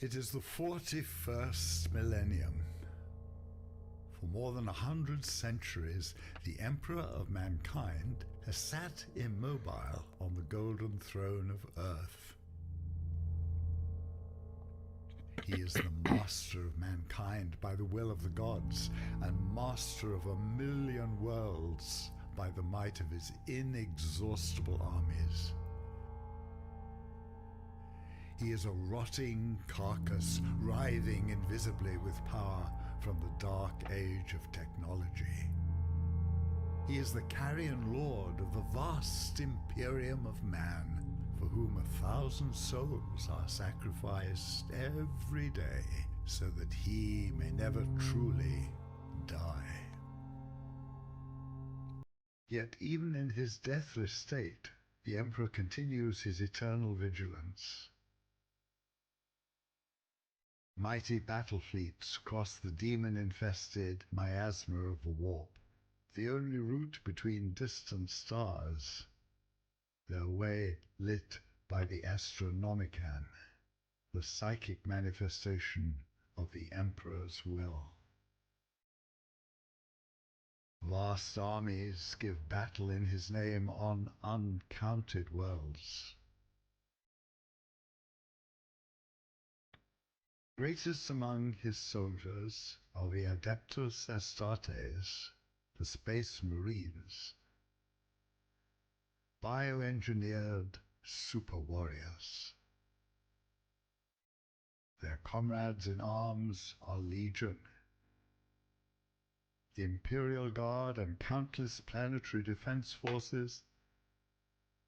It is the 41st millennium. For more than 100 centuries, the Emperor of mankind has sat immobile on the golden throne of Earth. He is the master of mankind by the will of the gods, and master of 1,000,000 worlds by the might of his inexhaustible armies. He is a rotting carcass, writhing invisibly with power from the dark age of technology. He is the carrion lord of the vast imperium of man, for whom 1,000 souls are sacrificed every day, so that he may never truly die. Yet even in his deathless state, the Emperor continues his eternal vigilance. Mighty battle fleets cross the demon-infested miasma of the warp, the only route between distant stars, their way lit by the Astronomicon, the psychic manifestation of the Emperor's will. Vast armies give battle in his name on uncounted worlds. Greatest among his soldiers are the Adeptus Astartes, the Space Marines, bioengineered super warriors. Their comrades in arms are legion. The Imperial Guard and countless planetary defense forces,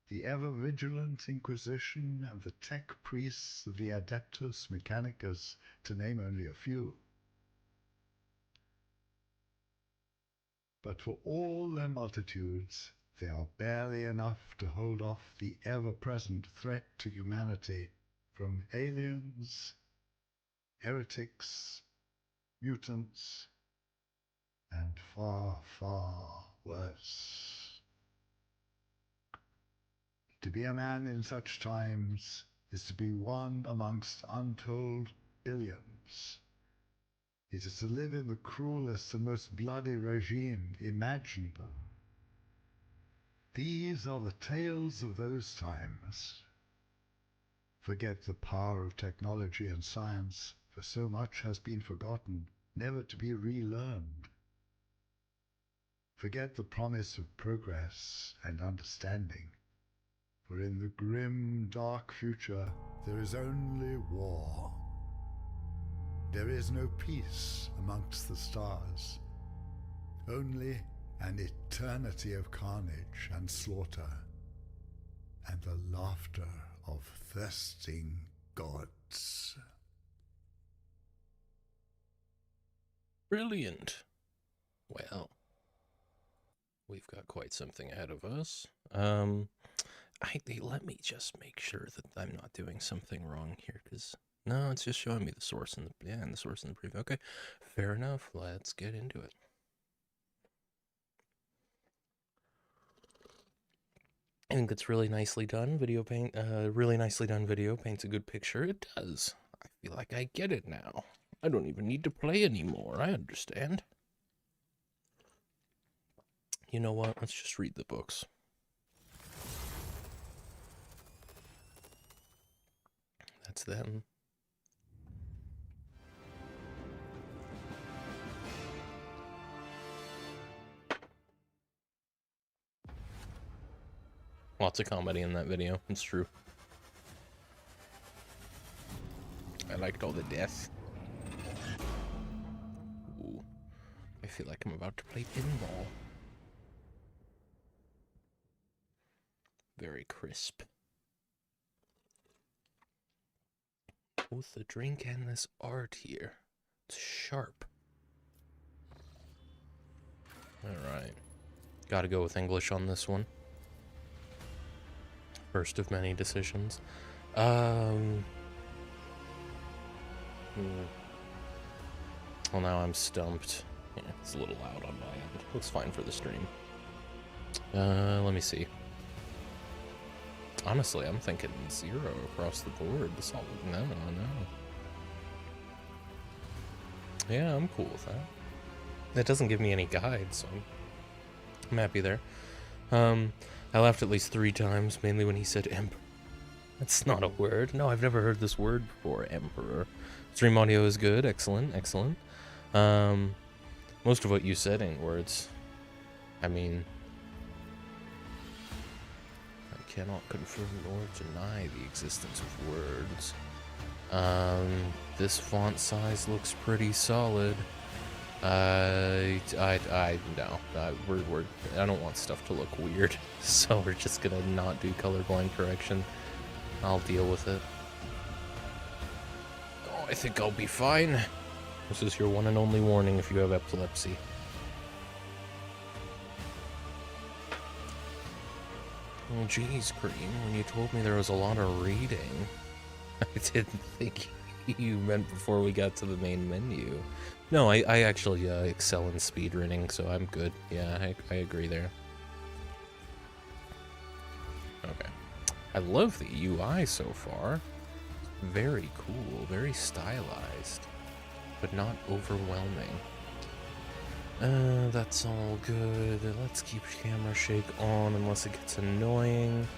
the ever-vigilant Inquisition and the tech priests of the Adeptus Mechanicus, to name only a few. But for all their multitudes, they are barely enough to hold off the ever-present threat to humanity from aliens, heretics, mutants, and far, far worse. To be a man in such times is to be one amongst untold billions. It is to live in the cruelest and most bloody regime imaginable. These are the tales of those times. Forget the power of technology and science, for so much has been forgotten, never to be relearned. Forget the promise of progress and understanding, for in the grim, dark future there is only war. There is no peace amongst the stars, only an eternity of carnage and slaughter, and the laughter of thirsting gods. Brilliant. Well, we've got quite something ahead of us. Let me just make sure that I'm not doing something wrong here, because no, it's just showing me the source and the source in the preview. Okay, fair enough. Let's get into it. I think it's really nicely done. Really nicely done video paints a good picture. It does. I feel like I get it now. I don't even need to play anymore. I understand. You know what? Let's just read the books. That's them. Lots of comedy in that video. It's true. I liked all the death. Ooh. I feel like I'm about to play pinball. Very crisp. Both the drink and this art here. It's sharp. Alright. Gotta go with English on this one. First of many decisions. Well, now I'm stumped. Yeah, it's a little loud on my end. Looks fine for the stream. Let me see. Honestly, I'm thinking 0 across the board. No. Yeah, I'm cool with that. That doesn't give me any guides, so I'm happy there. I laughed at least 3 times, mainly when he said emperor. That's not a word. No, I've never heard this word before, emperor. Stream audio is good. Excellent, excellent. Most of what you said ain't words. I mean, I cannot confirm nor deny the existence of words. This font size looks pretty solid. No, I don't want stuff to look weird, so we're just gonna not do colorblind correction. I'll deal with it. Oh, I think I'll be fine. This is your one and only warning if you have epilepsy. Oh, geez, Cream, when you told me there was a lot of reading, I didn't think you meant before we got to the main menu. No, I actually excel in speedrunning, so I'm good. Yeah, I agree there. Okay. I love the UI so far. Very cool, very stylized, but not overwhelming. That's all good. Let's keep camera shake on unless it gets annoying.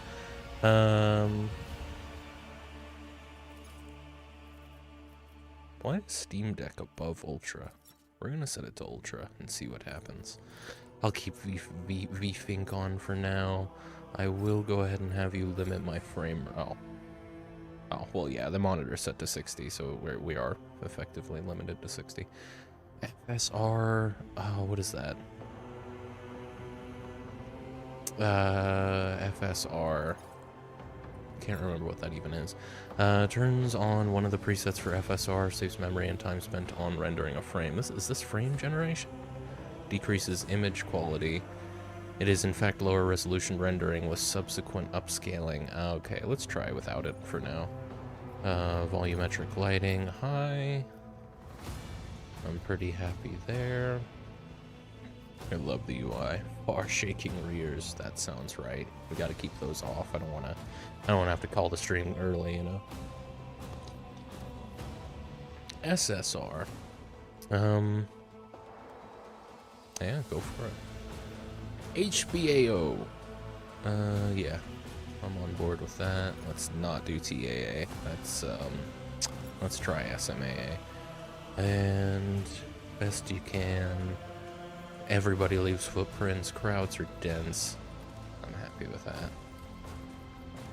Why is Steam Deck above Ultra? We're gonna set it to Ultra and see what happens. I'll keep VFink on for now. I will go ahead and have you limit my frame. Oh, well, yeah, the monitor's set to 60, so we are effectively limited to 60. FSR, oh, what is that? FSR. Can't remember what that even is. Turns on one of the presets for FSR, saves memory and time spent on rendering a frame. Is this frame generation? Decreases image quality. It is in fact lower resolution rendering with subsequent upscaling. Okay, let's try without it for now. Volumetric lighting, high. I'm pretty happy there. I love the UI. Bar shaking rears, that sounds right. We gotta keep those off. I don't wanna have to call the stream early, you know. SSR. Yeah, go for it. HBAO. Yeah. I'm on board with that. Let's not do TAA. Let's try SMAA. And best you can. Everybody leaves footprints. Crowds are dense. I'm happy with that.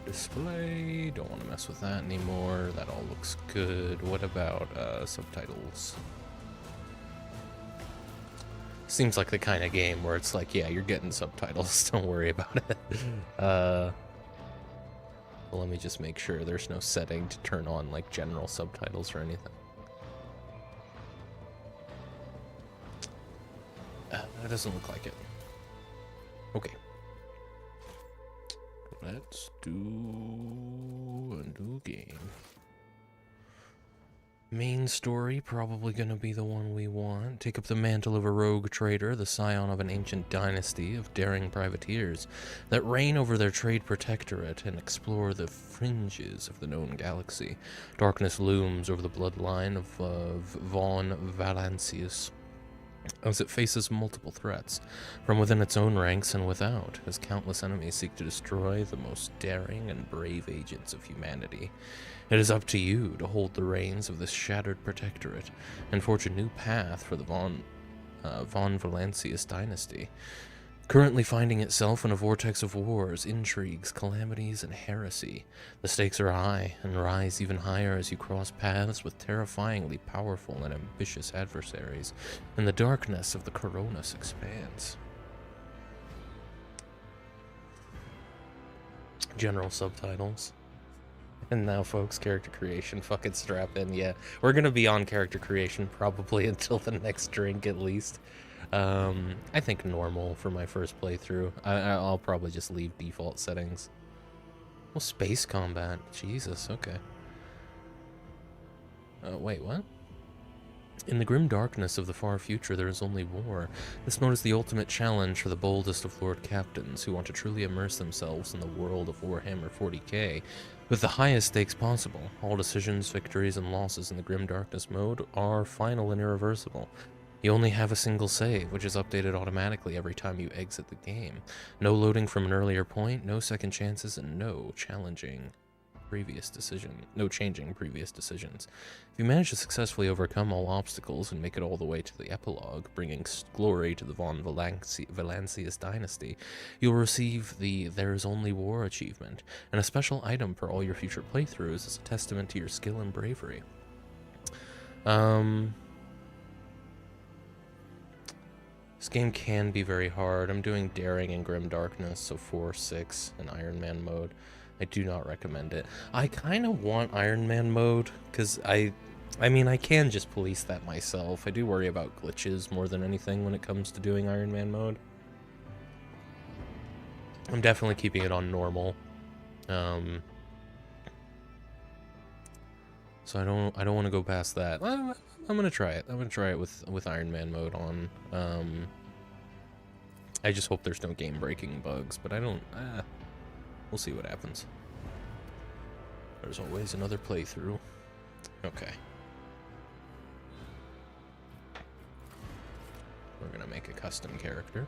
Display. Don't want to mess with that anymore. That all looks good. What about subtitles? Seems like the kind of game where it's like, yeah, you're getting subtitles. Don't worry about it. Well, let me just make sure there's no setting to turn on like general subtitles or anything. That doesn't look like it. Okay. Let's do a new game. Main story, probably gonna be the one we want. Take up the mantle of a rogue trader, the scion of an ancient dynasty of daring privateers that reign over their trade protectorate and explore the fringes of the known galaxy. Darkness looms over the bloodline of Von Valancius as it faces multiple threats, from within its own ranks and without, as countless enemies seek to destroy the most daring and brave agents of humanity. It is up to you to hold the reins of this shattered protectorate and forge a new path for the Von Valancius dynasty, currently finding itself in a vortex of wars, intrigues, calamities, and heresy. The stakes are high and rise even higher as you cross paths with terrifyingly powerful and ambitious adversaries, and the darkness of the Coronis expands. General subtitles. And now, folks, character creation. Fucking strap in. Yeah, we're gonna be on character creation probably until the next drink at least. I think normal for my first playthrough. I'll probably just leave default settings. Well, space combat. Jesus, okay. Wait, what? In the grim darkness of the far future, there is only war. This mode is the ultimate challenge for the boldest of Lord Captains who want to truly immerse themselves in the world of Warhammer 40k with the highest stakes possible. All decisions, victories, and losses in the grim darkness mode are final and irreversible. You only have a single save, which is updated automatically every time you exit the game. No loading from an earlier point, no second chances, and no changing previous decisions. If you manage to successfully overcome all obstacles and make it all the way to the epilogue, bringing glory to the von Valancius dynasty, you'll receive the There Is Only War achievement, and a special item for all your future playthroughs as a testament to your skill and bravery. This game can be very hard. I'm doing Daring and Grim Darkness, so 4, 6, and Iron Man mode. I do not recommend it. I kind of want Iron Man mode, because I mean, I can just police that myself. I do worry about glitches more than anything when it comes to doing Iron Man mode. I'm definitely keeping it on normal. So I don't want to go past that. I'm gonna try it. I'm gonna try it with Iron Man mode on. I just hope there's no game-breaking bugs, but I don't. We'll see what happens. There's always another playthrough. Okay. We're gonna make a custom character.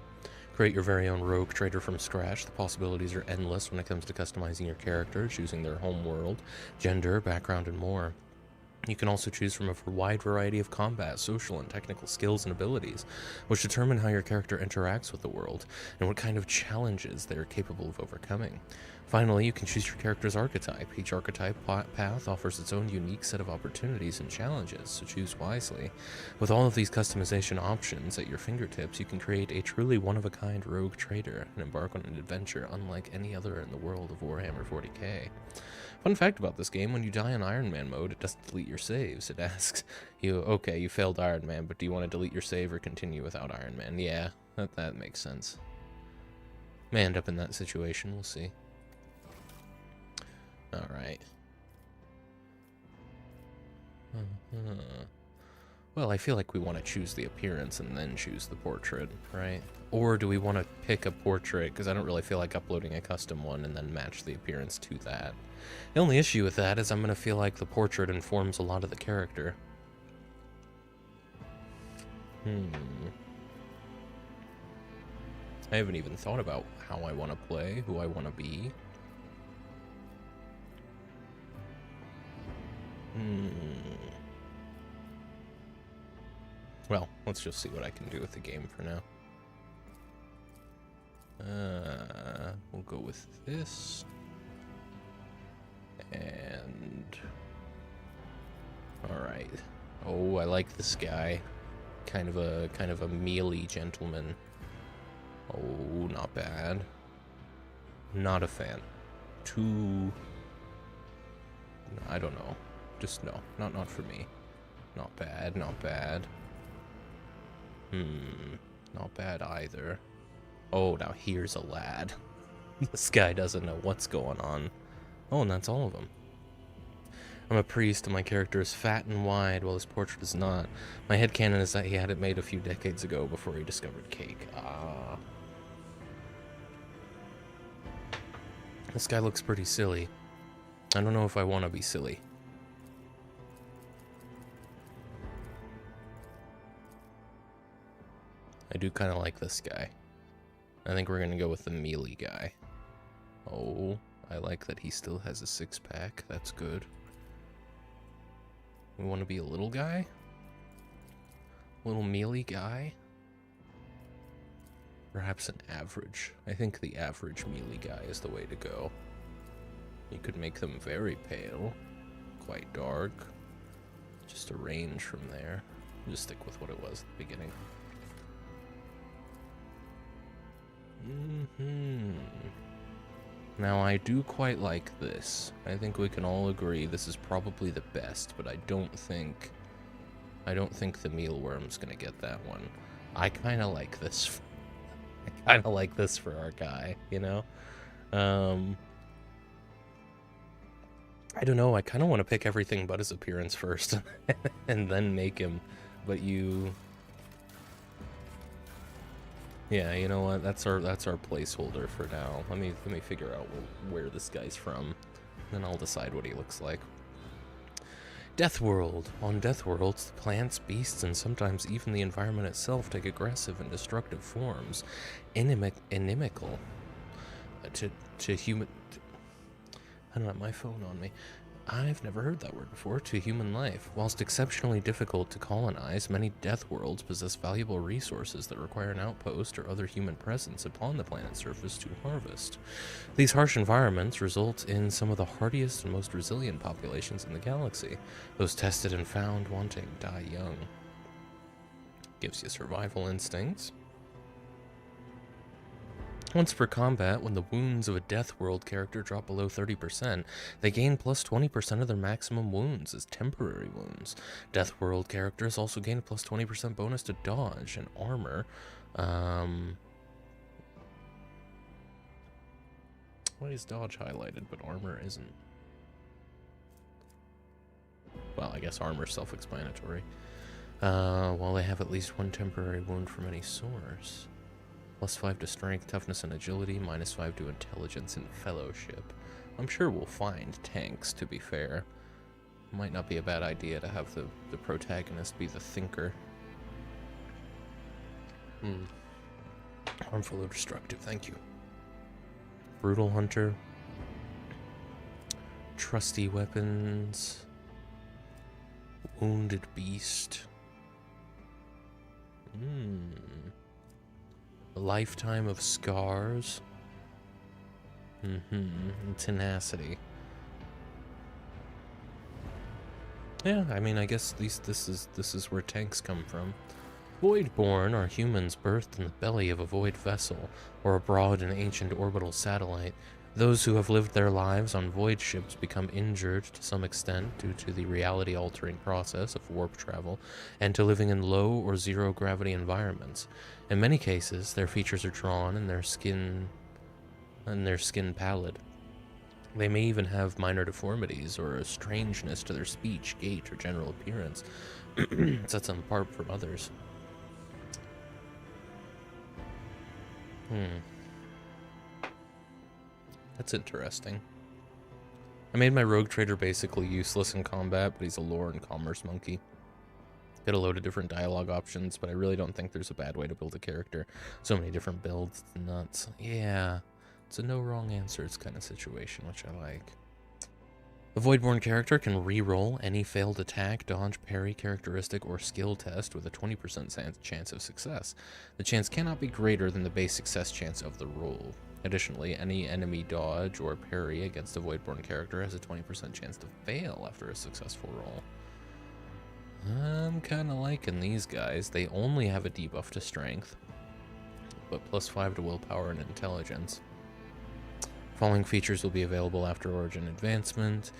Create your very own rogue trader from scratch. The possibilities are endless when it comes to customizing your character, choosing their home world, gender, background, and more. You can also choose from a wide variety of combat, social, and technical skills and abilities, which determine how your character interacts with the world, and what kind of challenges they are capable of overcoming. Finally, you can choose your character's archetype. Each archetype path offers its own unique set of opportunities and challenges, so choose wisely. With all of these customization options at your fingertips, you can create a truly one-of-a-kind rogue trader and embark on an adventure unlike any other in the world of Warhammer 40k. Fun fact about this game, when you die in Iron Man mode, it doesn't delete your saves. It asks you, okay, you failed Iron Man, but do you want to delete your save or continue without Iron Man? Yeah, that makes sense. May end up in that situation, we'll see. Alright. Well, I feel like we want to choose the appearance and then choose the portrait, right? Or do we want to pick a portrait, because I don't really feel like uploading a custom one and then match the appearance to that. The only issue with that is I'm going to feel like the portrait informs a lot of the character. I haven't even thought about how I want to play, who I want to be. Well, let's just see what I can do with the game for now. We'll go with this. And... Alright. Oh, I like this guy. Kind of a mealy gentleman. Oh, not bad. Not a fan. I don't know. Just no. Not for me. Not bad, not bad. Not bad either. Oh, now here's a lad. This guy doesn't know what's going on. Oh, and that's all of them. I'm a priest, and my character is fat and wide, while his portrait is not. My headcanon is that he had it made a few decades ago before he discovered cake. Ah. This guy looks pretty silly. I don't know if I want to be silly. I do kind of like this guy. I think we're going to go with the mealy guy. Oh, I like that he still has a six-pack. That's good. We want to be a little guy? Little mealy guy? Perhaps an average. I think the average mealy guy is the way to go. You could make them very pale, quite dark. Just a range from there. Just stick with what it was at the beginning. Now I do quite like this. I think we can all agree this is probably the best, but I don't think the mealworm's gonna get that one. I kind of like this. I kind of like this for our guy, you know? I don't know, I kind of want to pick everything but his appearance first and then make him but you... Yeah, you know what? That's our placeholder for now. Let me figure out where this guy's from, then I'll decide what he looks like. Death World. On Death Worlds, the plants, beasts, and sometimes even the environment itself take aggressive and destructive forms, inimical to human. I don't have my phone on me. I've never heard that word before. To human life. Whilst exceptionally difficult to colonize, many Death Worlds possess valuable resources that require an outpost or other human presence upon the planet's surface to harvest. These harsh environments result in some of the hardiest and most resilient populations in the galaxy. Those tested and found wanting die young. Gives you survival instincts. Once per combat, when the wounds of a Death World character drop below 30%, they gain plus 20% of their maximum wounds as temporary wounds. Death World characters also gain a plus 20% bonus to dodge and armor. Why is dodge highlighted, but armor isn't? Well, I guess armor's self-explanatory. While they have at least one temporary wound from any source. Plus 5 to strength, toughness, and agility. Minus 5 to intelligence and fellowship. I'm sure we'll find tanks, to be fair. Might not be a bad idea to have the protagonist be the thinker. Harmful or destructive, thank you. Brutal Hunter. Trusty weapons. Wounded Beast. A lifetime of scars. And tenacity. Yeah, I mean, I guess this is where tanks come from. Voidborn are humans birthed in the belly of a void vessel, or abroad in an ancient orbital satellite. Those who have lived their lives on void ships become injured to some extent due to the reality-altering process of warp travel, and to living in low or zero-gravity environments. In many cases, their features are drawn and their skin pallid. They may even have minor deformities or a strangeness to their speech, gait, or general appearance. Sets them apart from others. That's interesting. I made my rogue trader basically useless in combat, but he's a lore and commerce monkey. Get a load of different dialogue options, but I really don't think there's a bad way to build a character. So many different builds, it's nuts. Yeah, it's a no wrong answers kind of situation, which I like. The Voidborn character can re-roll any failed attack, dodge, parry, characteristic, or skill test with a 20% chance of success. The chance cannot be greater than the base success chance of the roll. Additionally, any enemy dodge or parry against a Voidborn character has a 20% chance to fail after a successful roll. I'm kind of liking these guys. They only have a debuff to strength, but plus 5 to willpower and intelligence. Following features will be available after Origin Advancement.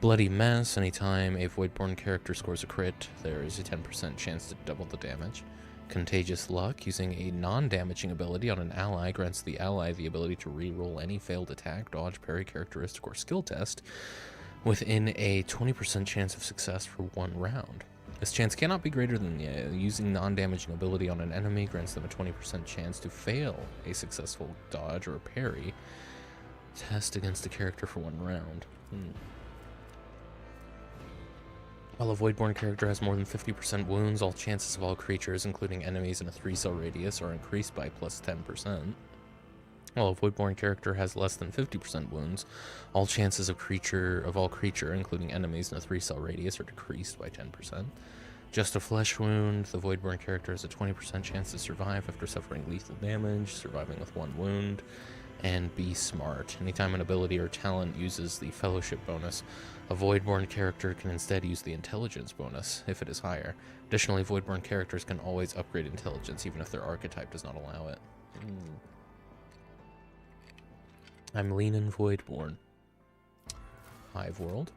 Bloody Mess. Anytime a Voidborn character scores a crit, there is a 10% chance to double the damage. Contagious Luck. Using a non-damaging ability on an ally grants the ally the ability to re-roll any failed attack, dodge, parry, characteristic, or skill test within a 20% chance of success for 1 round. This chance cannot be greater than using non-damaging ability on an enemy grants them a 20% chance to fail a successful dodge or parry test against a character for 1 round. While a Voidborn character has more than 50% wounds, all chances of all creatures, including enemies in a 3-cell radius, are increased by plus 10%. While a Voidborn character has less than 50% wounds, all chances of all creature, including enemies in a 3-cell radius, are decreased by 10%. Just a flesh wound, the Voidborn character has a 20% chance to survive after suffering lethal damage, surviving with 1 wound. And Be Smart. Anytime an ability or talent uses the Fellowship bonus, a Voidborn character can instead use the Intelligence bonus, if it is higher. Additionally, Voidborn characters can always upgrade Intelligence, even if their archetype does not allow it. I'm leaning Voidborn. Hive World.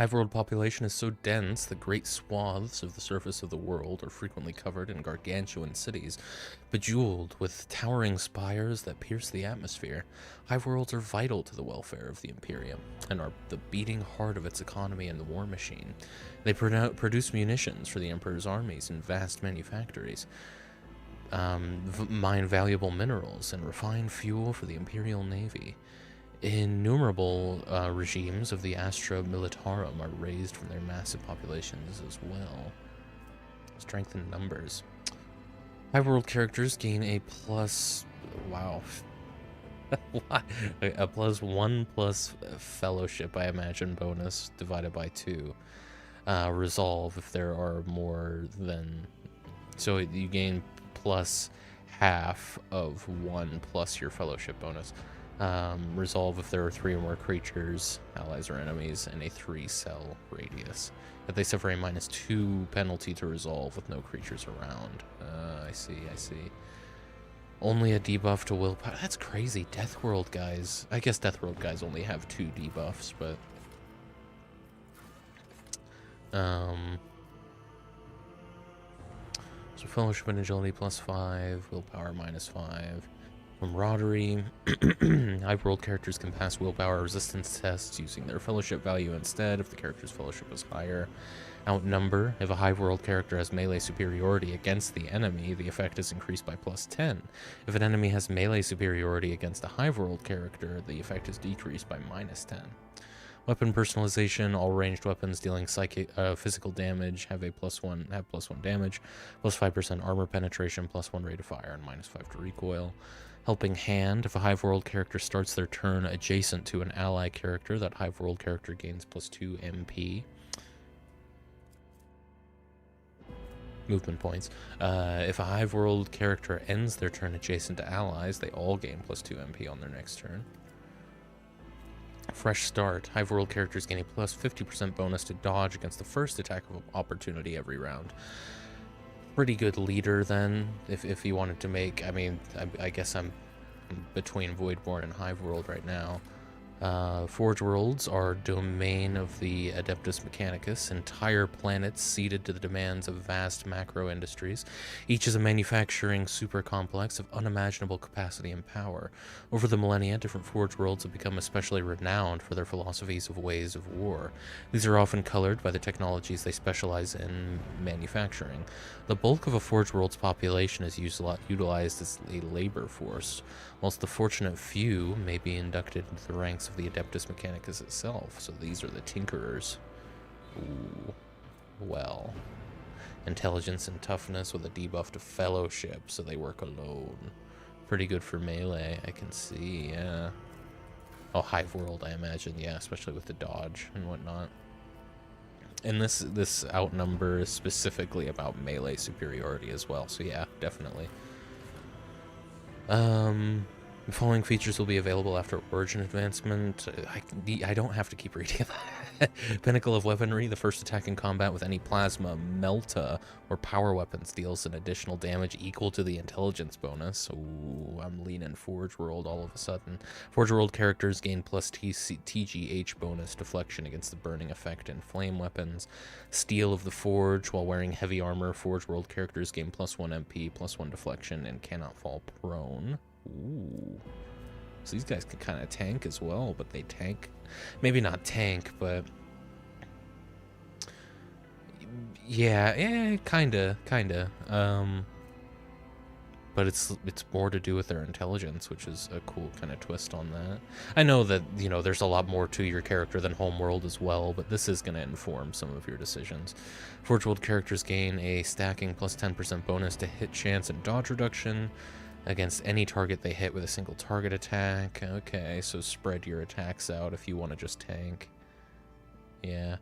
Hive-world population is so dense that great swaths of the surface of the world are frequently covered in gargantuan cities, bejeweled with towering spires that pierce the atmosphere. Hive-worlds are vital to the welfare of the Imperium, and are the beating heart of its economy and the war machine. They produce munitions for the Emperor's armies in vast manufactories, mine valuable minerals, and refine fuel for the Imperial Navy. Innumerable regimes of the Astra Militarum are raised from their massive populations as well. Strength in numbers. Hive-world characters gain a plus... Wow. A +1 fellowship, I imagine, bonus divided by 2. Resolve if there are more than... So you gain plus half of 1 plus your fellowship bonus. Resolve if there are 3 or more creatures, allies or enemies, in a 3-cell radius. If they suffer a -2 penalty to resolve with no creatures around. I see. Only a debuff to willpower. That's crazy. Deathworld guys. I guess Deathworld guys only have 2 debuffs, but... So Fellowship and Agility +5, Willpower -5. Camaraderie. Hive-world characters can pass willpower resistance tests using their fellowship value instead if the character's fellowship is higher. Outnumber. If a Hive-world character has melee superiority against the enemy, the effect is increased by +10. If an enemy has melee superiority against a Hive-world character, the effect is decreased by -10. Weapon personalization. All ranged weapons dealing physical damage have +1 damage, +5% armor penetration, +1 rate of fire, and -5 to recoil. Helping Hand. If a Hive-world character starts their turn adjacent to an ally character, that Hive-world character gains +2 MP. Movement points. If a Hive-world character ends their turn adjacent to allies, they all gain +2 MP on their next turn. Fresh Start. Hive-world characters gain a +50% bonus to dodge against the first attack of opportunity every round. Pretty good leader then, if you wanted to make... I mean, I guess I'm between Voidborn and Hive-world right now. Forge worlds are domain of the Adeptus Mechanicus, entire planets ceded to the demands of vast macro industries. Each is a manufacturing super complex of unimaginable capacity and power. Over the millennia, different Forge worlds have become especially renowned for their philosophies of ways of war. These are often colored by the technologies they specialize in manufacturing. The bulk of a Forge world's population is utilized as a labor force, whilst the fortunate few may be inducted into the ranks of the Adeptus Mechanicus itself. So these are the Tinkerers. Ooh. Well. Intelligence and toughness with a debuff to fellowship, so they work alone. Pretty good for melee, I can see, yeah. Oh, Hive World, I imagine, yeah, especially with the dodge and whatnot. And this outnumber is specifically about melee superiority as well, so yeah, definitely. The following features will be available after Origin Advancement. I don't have to keep reading that. Pinnacle of Weaponry. The first attack in combat with any plasma, melta, or power weapons deals an additional damage equal to the intelligence bonus. Ooh, I'm leaning Forge World all of a sudden. Forge World characters gain +TGH bonus deflection against the burning effect and flame weapons. Steel of the Forge. While wearing heavy armor, Forge World characters gain +1 MP, +1 deflection, and cannot fall prone. Ooh. So these guys can kind of tank as well, but they tank... Maybe not tank, but... Yeah, kinda. But it's more to do with their intelligence, which is a cool kind of twist on that. I know that, you know, there's a lot more to your character than Homeworld as well, but this is going to inform some of your decisions. Forge World characters gain a stacking +10% bonus to hit chance and dodge reduction against any target they hit with a single target attack. Okay, so spread your attacks out if you want to just tank. Yeah.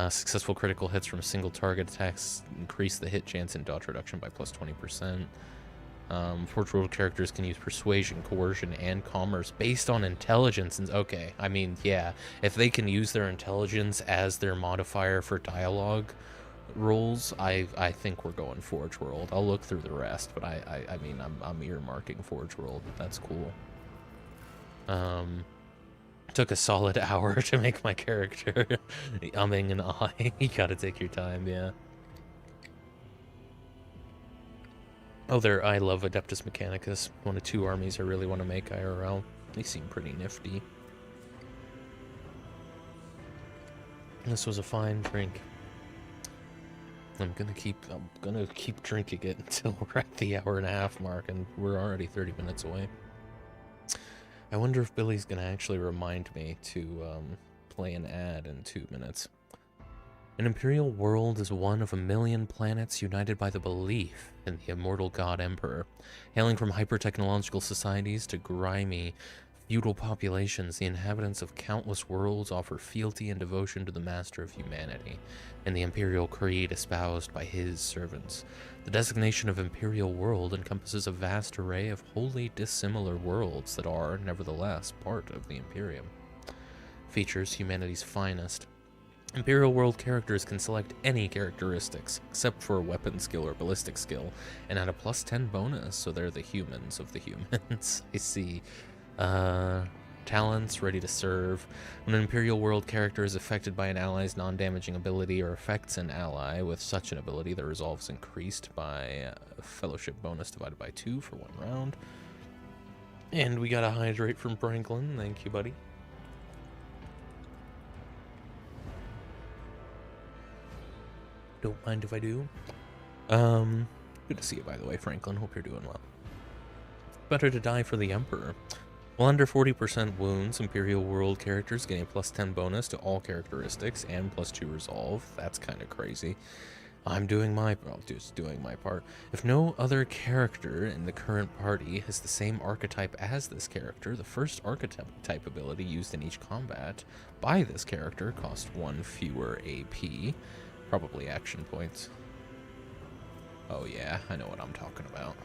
Successful critical hits from single target attacks increase the hit chance and dodge reduction by +20%. Forge World characters can use Persuasion, Coercion, and Commerce based on intelligence. And okay, I mean, yeah, if they can use their intelligence as their modifier for dialogue rolls, I think we're going Forge World. I'll look through the rest, but I mean, I'm earmarking Forge World. That's cool. Took a solid hour to make my character umming and ahhing. You gotta take your time, yeah. Oh, I love Adeptus Mechanicus. One of 2 armies I really want to make IRL. They seem pretty nifty. This was a fine drink. I'm gonna keep drinking it until we're at the hour-and-a-half mark, and we're already 30 minutes away. I wonder if Billy's gonna actually remind me to play an ad in 2 minutes. An imperial world is one of a million planets united by the belief in the immortal god emperor. Hailing from hyper-technological societies to grimy, feudal populations, the inhabitants of countless worlds offer fealty and devotion to the master of humanity, and the imperial creed espoused by his servants. The designation of imperial world encompasses a vast array of wholly dissimilar worlds that are, nevertheless, part of the Imperium. Features humanity's finest. Imperial world characters can select any characteristics, except for weapon skill or ballistic skill, and add a +10 bonus, so they're the humans of the humans. I see. Talents, ready to serve. When an Imperial world character is affected by an ally's non-damaging ability or affects an ally with such an ability, the resolve is increased by a fellowship bonus divided by 2 for 1 round. And we got a hydrate from Franklin. Thank you, buddy. Don't mind if I do. Good to see you, by the way, Franklin. Hope you're doing well. Better to die for the Emperor. While under 40% wounds, Imperial World characters gain a +10 bonus to all characteristics and +2 resolve. That's kind of crazy. I'm doing my part. If no other character in the current party has the same archetype as this character, the first archetype ability used in each combat by this character costs 1 fewer AP. Probably action points. Oh yeah, I know what I'm talking about.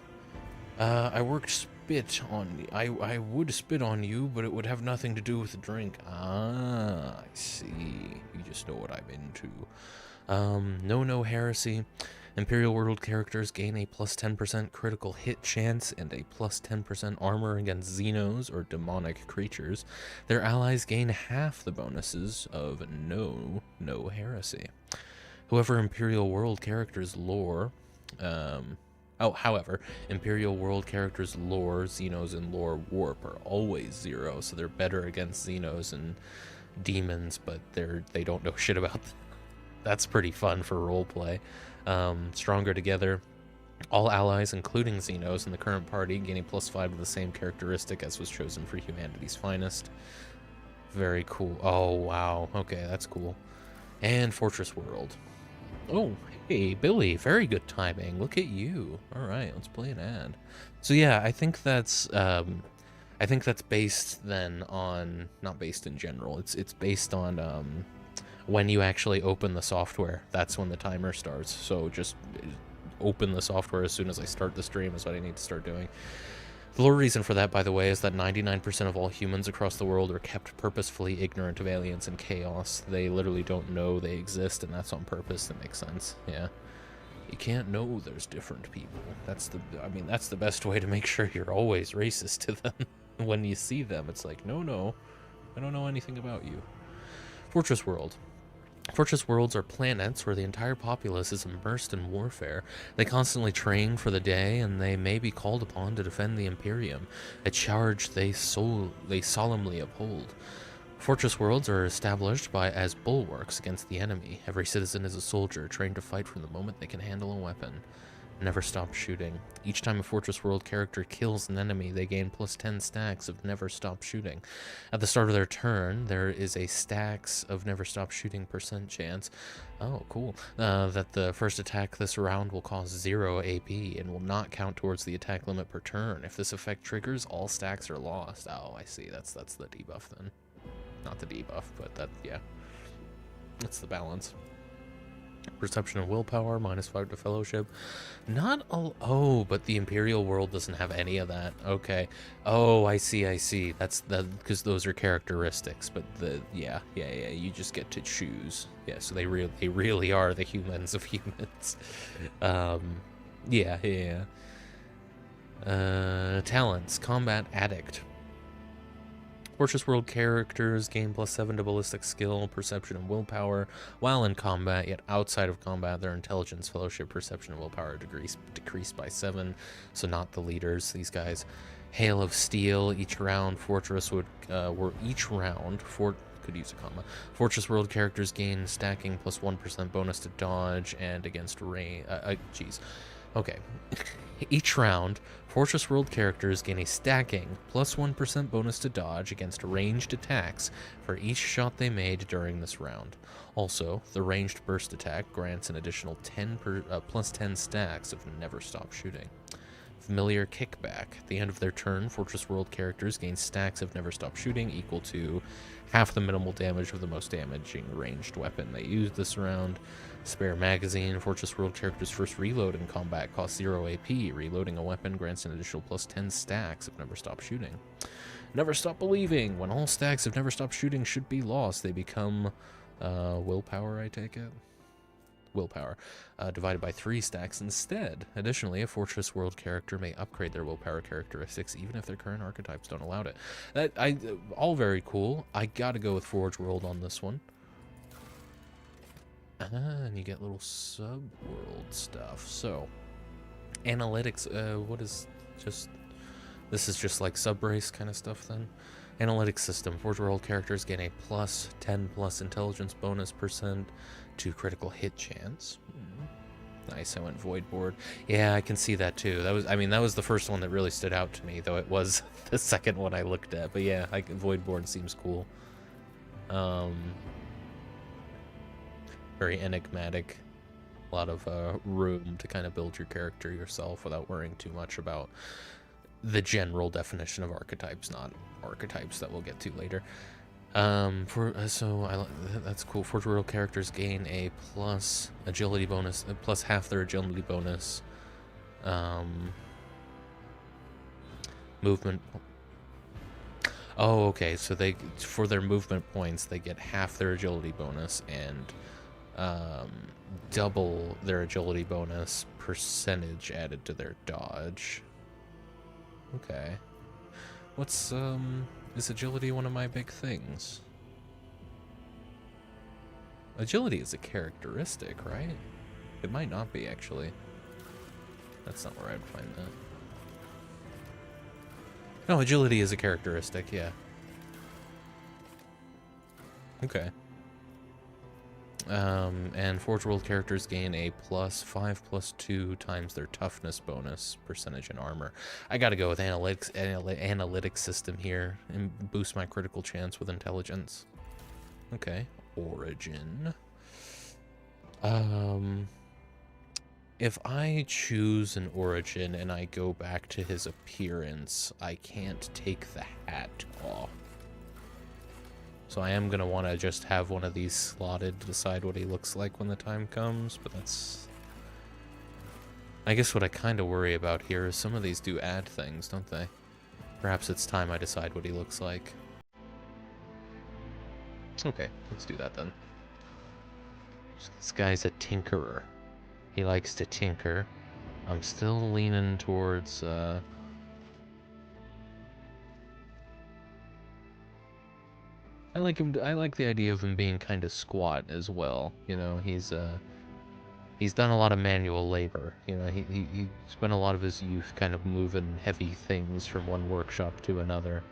I worked spit on... I would spit on you, but it would have nothing to do with the drink. Ah, I see. You just know what I'm into. No heresy. Imperial World characters gain a +10% critical hit chance and a +10% armor against Xenos or demonic creatures. Their allies gain half the bonuses of no heresy. However, Imperial World characters' lore... however, Imperial World characters' lore, Xenos, and lore warp are always 0, so they're better against Xenos and demons, but they don't know shit about them. That's pretty fun for roleplay. Stronger together. All allies, including Xenos in the current party, gain a +5 to the same characteristic as was chosen for humanity's finest. Very cool. Oh, wow. Okay, that's cool. And Fortress World. Oh, hey, Billy, very good timing. Look at you. All right, let's play an ad. So yeah, I think that's based then on, not based in general. It's based on when you actually open the software. That's when the timer starts. So just open the software as soon as I start the stream is what I need to start doing. The lore reason for that, by the way, is that 99% of all humans across the world are kept purposefully ignorant of aliens and chaos. They literally don't know they exist, and that's on purpose. That makes sense, yeah. You can't know there's different people. That's the best way to make sure you're always racist to them. When you see them, it's like, no, I don't know anything about you. Fortress World. Fortress worlds are planets where the entire populace is immersed in warfare. They constantly train for the day, and they may be called upon to defend the Imperium, a charge they solemnly uphold. Fortress worlds are established as bulwarks against the enemy. Every citizen is a soldier, trained to fight from the moment they can handle a weapon. Never stop shooting. Each time a Fortress World character kills an enemy, they gain +10 stacks of Never Stop Shooting. At the start of their turn, there is a stacks of Never Stop Shooting % chance. Oh, cool. That the first attack this round will cost 0 AP and will not count towards the attack limit per turn. If this effect triggers, all stacks are lost. Oh, I see. That's the debuff then. Not the debuff, but yeah. That's the balance. Perception and willpower, -5 to fellowship. But the Imperial world doesn't have any of that. Okay. Oh, I see. That's because those are characteristics, but yeah, you just get to choose. Yeah, so they really are the humans of humans. Talents, combat addict. Fortress World characters gain +7 to ballistic skill, perception, and willpower while in combat, yet outside of combat, their intelligence, fellowship, perception, and willpower decreased by 7, so not the leaders, these guys. Hail of Steel, each round, Fortress would, could use a comma. Fortress World characters gain stacking +1% bonus to dodge and against rain, Okay. Each round, Fortress World characters gain a stacking +1% bonus to dodge against ranged attacks for each shot they made during this round. Also, the ranged burst attack grants an additional +10 stacks of never stop shooting. Familiar Kickback. At the end of their turn, Fortress World characters gain stacks of never stop shooting equal to half the minimal damage of the most damaging ranged weapon they used this round. Spare Magazine. Fortress World characters' first reload in combat costs 0 AP. Reloading a weapon grants an additional +10 stacks of never stop shooting. Never Stop Believing. When all stacks of never stop shooting should be lost, they become willpower, I take it? Willpower, divided by 3 stacks instead. Additionally, a Fortress World character may upgrade their willpower characteristics even if their current archetypes don't allow it. All very cool. I gotta go with Forge World on this one. And you get little sub-world stuff. So, analytics, this is just like sub-race kind of stuff then. Analytics system. Forge World characters gain a +10+ intelligence bonus % to critical hit chance. Nice, I went Void Board. Yeah, I can see that too. That was the first one that really stood out to me, though it was the second one I looked at. But yeah, Void Board seems cool. Very enigmatic. A lot of room to kind of build your character yourself without worrying too much about the general definition of archetypes, not archetypes that we'll get to later. That's cool. Forge World characters gain a plus agility bonus, plus half their agility bonus. Movement. Oh, okay. So for their movement points, they get half their agility bonus and double their agility bonus percentage added to their dodge. Okay. Is agility one of my big things? Agility is a characteristic, right? It might not be, actually. That's not where I'd find that. No, agility is a characteristic, yeah. Okay. And Forge World characters gain a +5/+2 times their toughness bonus percentage in armor. I gotta go with analytics system here and boost my critical chance with intelligence. Okay, origin. If I choose an origin and I go back to his appearance, I can't take the hat off. So I am going to want to just have one of these slotted to decide what he looks like when the time comes, but that's... I guess what I kind of worry about here is some of these do add things, don't they? Perhaps it's time I decide what he looks like. Okay, let's do that then. This guy's a tinkerer. He likes to tinker. I'm still leaning towards, I like the idea of him being kind of squat as well. You know, he's done a lot of manual labor. You know, he spent a lot of his youth kind of moving heavy things from one workshop to another.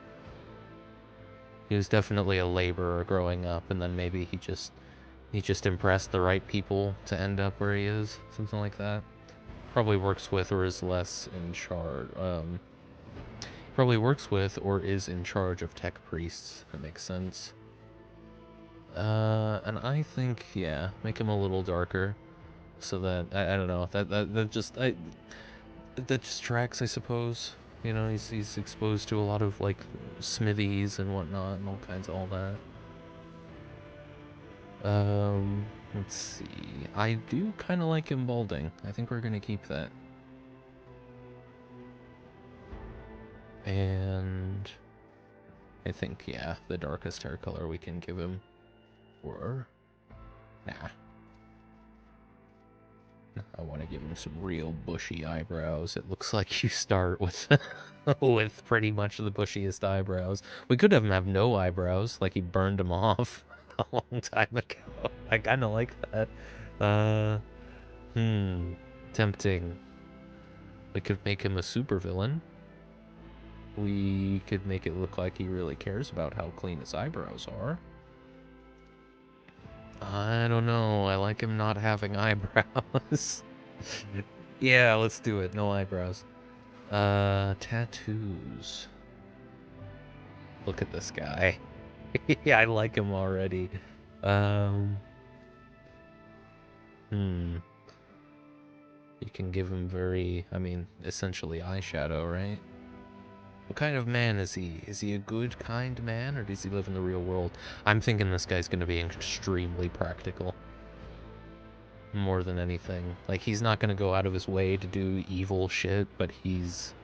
He was definitely a laborer growing up, and then maybe he just impressed the right people to end up where he is, something like that. Probably works with or is less in charge. Probably works with or is in charge of tech priests. That makes sense. And I think, yeah, make him a little darker, so that I don't know, that just tracks, I suppose. You know, he's exposed to a lot of like smithies and whatnot and all kinds of all that. Let's see. I do kind of like him balding. I think we're gonna keep that. And I think, yeah, the darkest hair color we can give him. Or nah. I want to give him some real bushy eyebrows. It looks like you start with with pretty much the bushiest eyebrows. We could have him have no eyebrows, like he burned them off a long time ago. I kind of like that. Tempting. We could make him a supervillain. We could make it look like he really cares about how clean his eyebrows are. I don't know. I like him not having eyebrows. Yeah, let's do it. No eyebrows. Tattoos. Look at this guy. Yeah, I like him already. You can give him essentially eyeshadow, right? What kind of man is he? Is he a good, kind man, or does he live in the real world? I'm thinking this guy's gonna be extremely practical. More than anything. Like, he's not gonna go out of his way to do evil shit, but he's...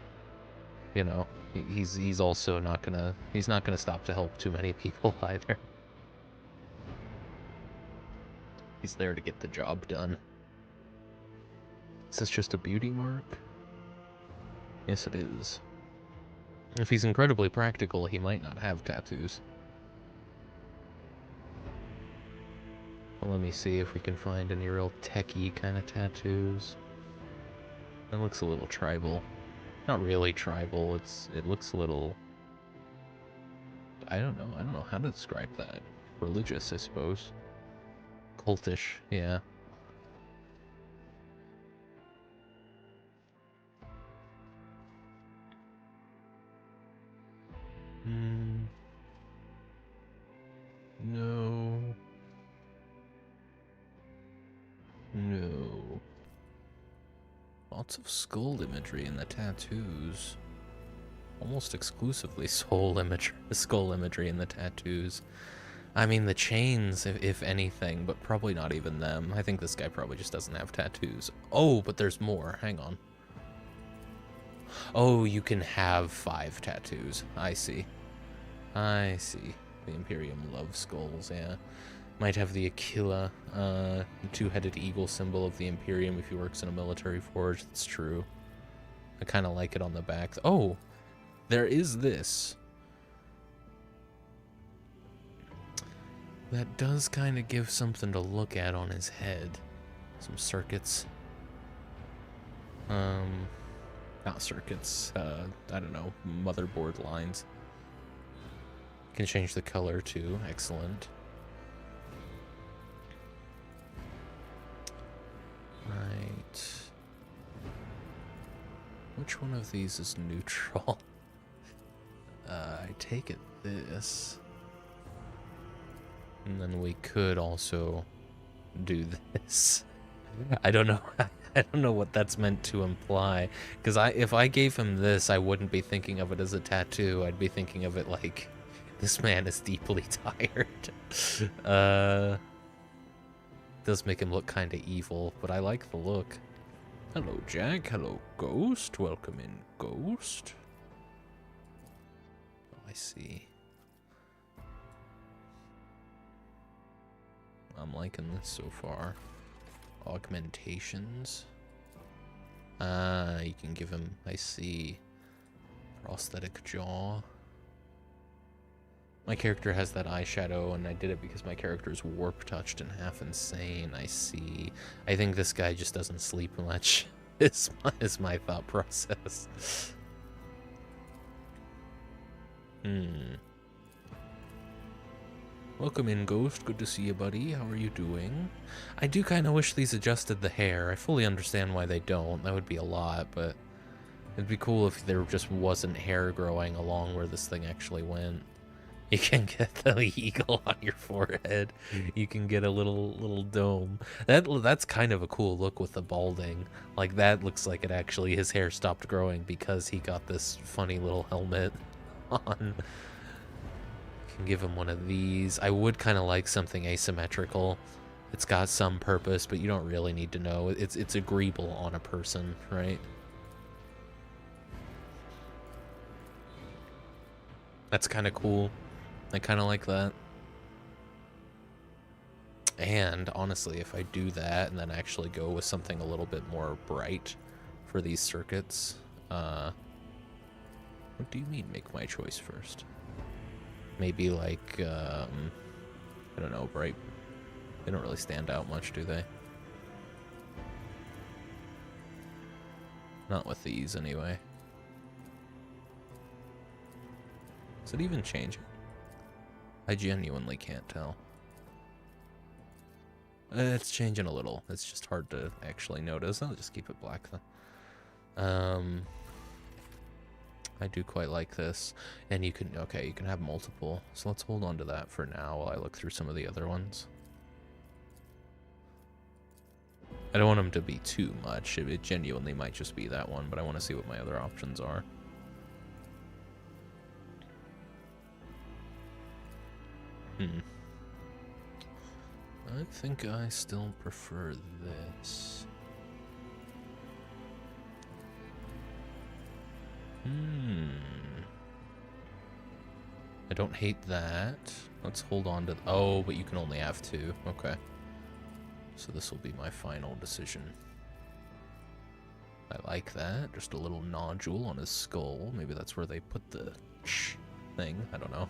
You know, he's also not gonna... He's not gonna stop to help too many people either. He's there to get the job done. Is this just a beauty mark? Yes, it is. If he's incredibly practical, he might not have tattoos. Well, let me see if we can find any real techie kind of tattoos. That looks a little tribal. Not really tribal, it looks a little... I don't know how to describe that. Religious, I suppose. Cultish, yeah. No. No. Lots of skull imagery in the tattoos. Almost exclusively skull imagery in the tattoos. I mean, the chains, if anything, but probably not even them. I think this guy probably just doesn't have tattoos. Oh, but there's more. Hang on. Oh, you can have 5 tattoos. I see. I see. The Imperium loves skulls, yeah. Might have the Aquila, the 2-headed eagle symbol of the Imperium if he works in a military forge. That's true. I kind of like it on the back. Oh, there is this. That does kind of give something to look at on his head. Some circuits. Not circuits, I don't know, motherboard lines. Can change the color too, excellent. Right. Which one of these is neutral? I take it this. And then we could also do this. I don't know. I don't know what that's meant to imply. Because if I gave him this, I wouldn't be thinking of it as a tattoo. I'd be thinking of it like, this man is deeply tired. Does make him look kind of evil, but I like the look. Hello, Jack. Hello, Ghost. Welcome in, Ghost. Oh, I see. I'm liking this so far. Augmentations. You can give him, I see, prosthetic jaw. My character has that eyeshadow, and I did it because my character is warp-touched and half insane. I see. I think this guy just doesn't sleep much, is my thought process. Welcome in, Ghost. Good to see you, buddy. How are you doing? I do kind of wish these adjusted the hair. I fully understand why they don't. That would be a lot, but it'd be cool if there just wasn't hair growing along where this thing actually went. You can get the eagle on your forehead. You can get a little dome. That's kind of a cool look with the balding. Like, that looks like it actually, his hair stopped growing because he got this funny little helmet on. Can give him one of these. I would kind of like something asymmetrical. It's got some purpose, but you don't really need to know. It's agreeable on a person, right? That's kind of cool. I kind of like that. And honestly, if I do that and then actually go with something a little bit more bright for these circuits, what do you mean make my choice first? Maybe like, I don't know, bright. They don't really stand out much, do they? Not with these, anyway. Is it even changing? I genuinely can't tell. It's changing a little. It's just hard to actually notice. I'll just keep it black, then. I do quite like this. And you can, okay, you can have multiple. So let's hold on to that for now while I look through some of the other ones. I don't want them to be too much. It genuinely might just be that one, but I want to see what my other options are. I think I still prefer this. I don't hate that. Let's hold on to... Oh, but you can only have two. Okay. So this will be my final decision. I like that. Just a little nodule on his skull. Maybe that's where they put the thing. I don't know.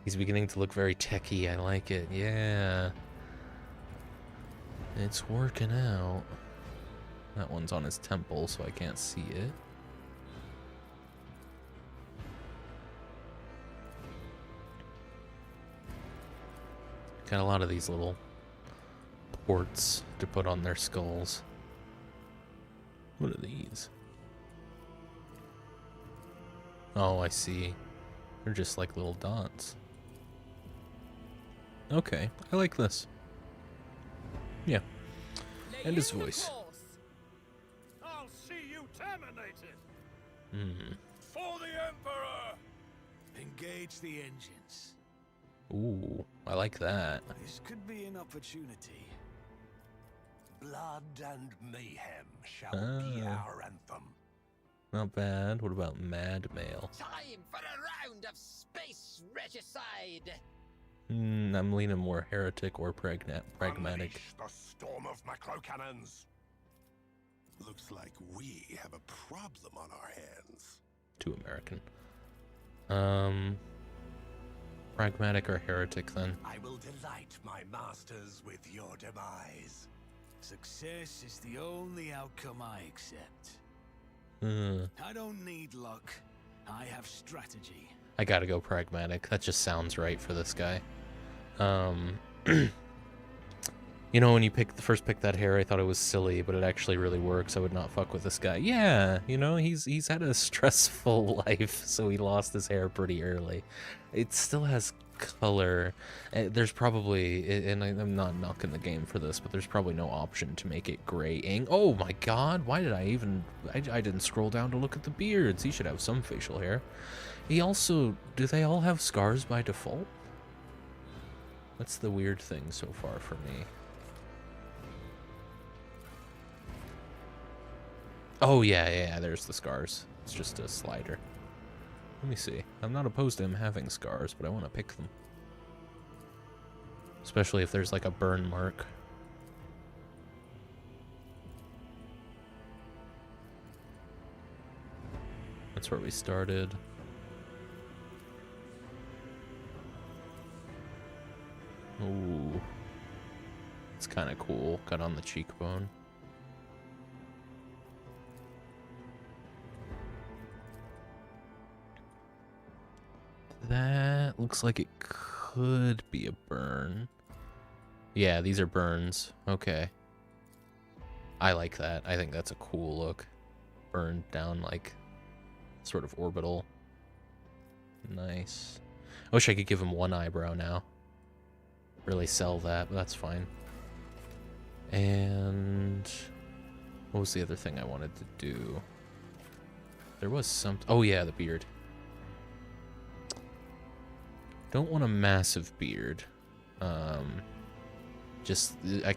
He's beginning to look very techy. I like it. Yeah. It's working out. That one's on his temple, so I can't see it. Got a lot of these little ports to put on their skulls. What are these? Oh, I see. They're just like little dots. Okay, I like this. Yeah. And his voice. I'll see you terminated. For the Emperor! Engage the engines. Ooh, I like that. This could be an opportunity. Blood and mayhem shall be our anthem. Not bad. What about Mad Mail? Time for a round of space regicide. I'm leaning more heretic or pragmatic. Unleash the storm of macro cannons. Looks like we have a problem on our hands. Too American. Pragmatic or heretic then? I will delight my masters with your demise. Success is the only outcome I accept. I don't need luck. I have strategy. I gotta go pragmatic. That just sounds right for this guy. You know, when you first picked that hair, I thought it was silly, but it actually really works. I would not fuck with this guy. Yeah, you know, he's had a stressful life, so he lost his hair pretty early. It still has color. There's probably, and I'm not knocking the game for this, but there's probably no option to make it gray ink. Oh my god, why did I even... I didn't scroll down to look at the beards. He should have some facial hair. He also... Do they all have scars by default? That's the weird thing so far for me. Oh, yeah, there's the scars. It's just a slider. Let me see. I'm not opposed to him having scars, but I want to pick them. Especially if there's like a burn mark. That's where we started. Ooh. It's kind of cool. Cut on the cheekbone. That looks like it could be a burn. Yeah, these are burns. Okay. I like that. I think that's a cool look. Burned down like sort of orbital. Nice. I wish I could give him one eyebrow now. Really sell that, but that's fine. And what was the other thing I wanted to do? There was some... Oh yeah, the beard. Don't want a massive beard. I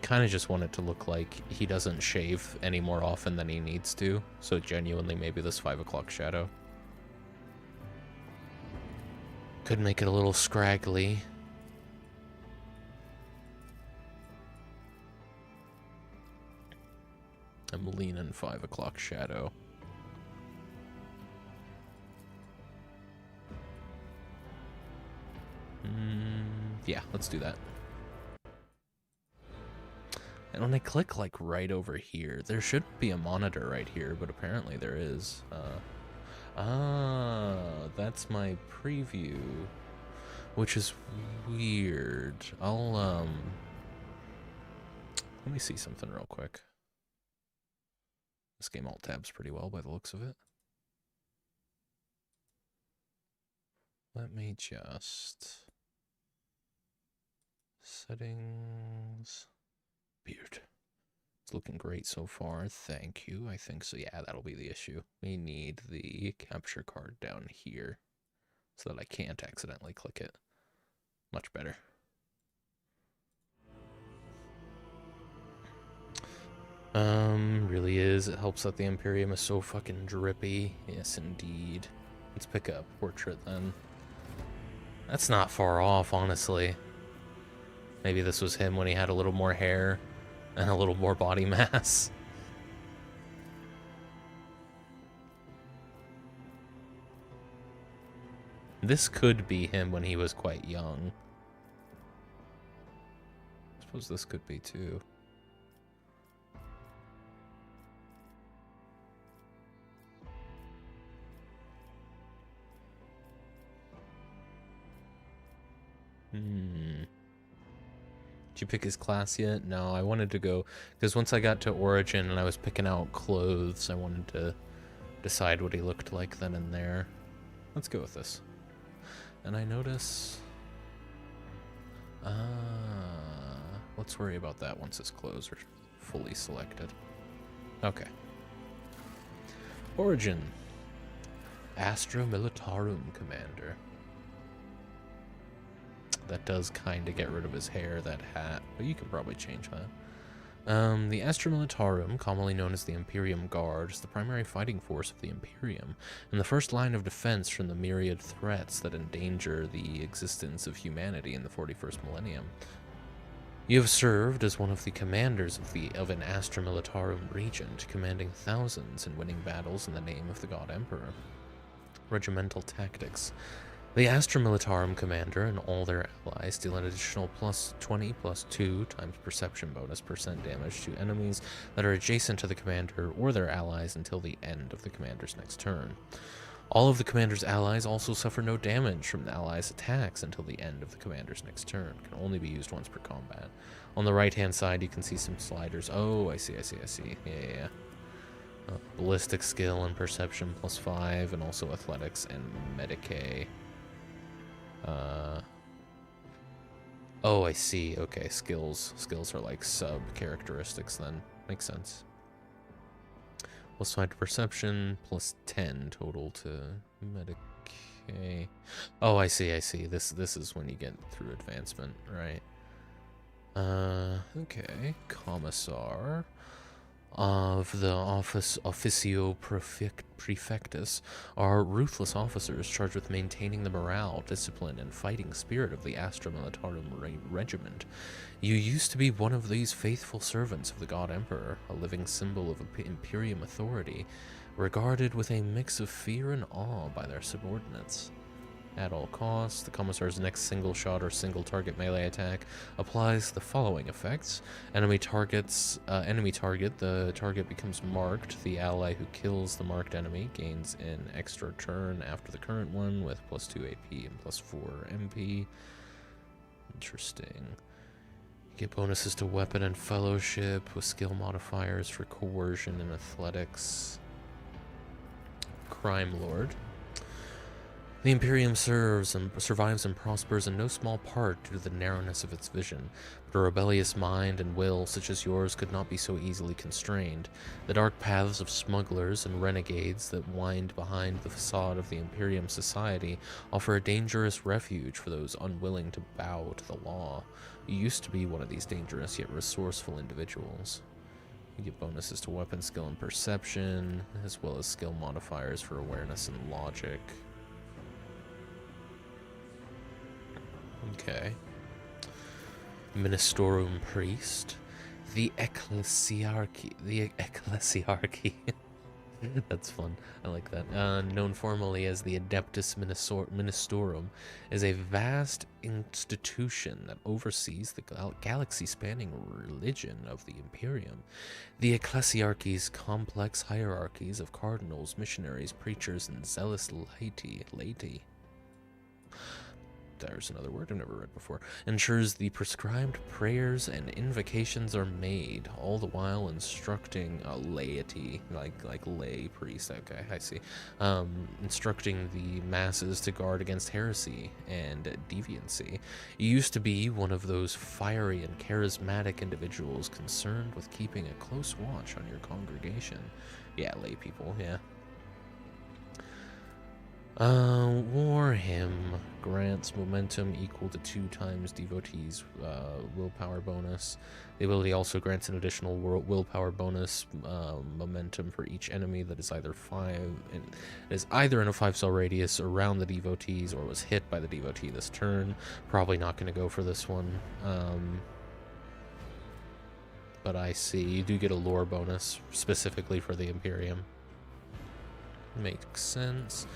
kind of just want it to look like he doesn't shave any more often than he needs to. So genuinely, maybe this 5 o'clock shadow. Could make it a little scraggly. I'm leaning 5 o'clock shadow. Yeah, let's do that. And when I click like right over here, there should be a monitor right here, but apparently there is. That's my preview, which is weird. Let me see something real quick. This game alt tabs pretty well by the looks of it. Let me just... Settings... Beard. It's looking great so far, thank you. I think so, yeah, that'll be the issue. We need the capture card down here so that I can't accidentally click it. Much better. Really is. It helps that the Imperium is so fucking drippy. Yes, indeed. Let's pick up portrait then. That's not far off, honestly. Maybe this was him when he had a little more hair and a little more body mass. This could be him when he was quite young. I suppose this could be too. Did you pick his class yet? No, I wanted to go, because once I got to Origin and I was picking out clothes, I wanted to decide what he looked like then and there. Let's go with this. And I notice... let's worry about that once his clothes are fully selected. Okay. Origin. Astra Militarum Commander. That does kind of get rid of his hair, that hat, but you can probably change that. The Astra Militarum, commonly known as the Imperium Guard, is the primary fighting force of the Imperium, and the first line of defense from the myriad threats that endanger the existence of humanity in the 41st millennium. You have served as one of the commanders of an Astra Militarum regent, commanding thousands and winning battles in the name of the God Emperor. Regimental tactics. The Astra Militarum commander and all their allies deal an additional plus 20 plus 2 times perception bonus % damage to enemies that are adjacent to the commander or their allies until the end of the commander's next turn. All of the commander's allies also suffer no damage from the allies' attacks until the end of the commander's next turn. Can only be used once per combat. On the right-hand side, you can see some sliders. Oh, I see. Yeah. Ballistic skill and perception plus 5, and also athletics and medicae. Oh, I see. Okay, skills. Skills are like sub-characteristics then. Makes sense. Plus 5 to perception, plus 10 total to medicae. Oh, I see. This is when you get through advancement, right? Okay. Commissar of the Officio Prefectus are ruthless officers charged with maintaining the morale, discipline, and fighting spirit of the Astra Militarum Regiment. You used to be one of these faithful servants of the God Emperor, a living symbol of Imperium authority, regarded with a mix of fear and awe by their subordinates. At all costs, the Commissar's next single shot or single target melee attack applies the following effects. Enemy target, the target becomes marked. The ally who kills the marked enemy gains an extra turn after the current one with plus 2 AP and plus 4 MP. Interesting. You get bonuses to weapon and fellowship with skill modifiers for coercion and athletics. Crime Lord. The Imperium survives and prospers in no small part due to the narrowness of its vision, but a rebellious mind and will such as yours could not be so easily constrained. The dark paths of smugglers and renegades that wind behind the facade of the Imperium society offer a dangerous refuge for those unwilling to bow to the law. You used to be one of these dangerous yet resourceful individuals. You get bonuses to weapon skill and perception, as well as skill modifiers for awareness and logic. Okay. Ministorum Priest. The Ecclesiarchy. The Ecclesiarchy. That's fun. I like that. Known formally as the Adeptus Ministorum, is a vast institution that oversees the galaxy-spanning religion of the Imperium. The Ecclesiarchy's complex hierarchies of cardinals, missionaries, preachers, and zealous laity. There's another word I've never read before. Ensures the prescribed prayers and invocations are made, all the while instructing laity, like lay priest. Okay, I see. Instructing the masses to guard against heresy and deviancy. You used to be one of those fiery and charismatic individuals concerned with keeping a close watch on your congregation. Yeah, lay people. Yeah. War Hymn grants momentum equal to 2 times devotees' willpower bonus. The ability also grants an additional willpower bonus momentum for each enemy that is either in a 5-cell radius around the devotees or was hit by the devotee this turn. Probably not going to go for this one. But I see you do get a lore bonus specifically for the Imperium. Makes sense.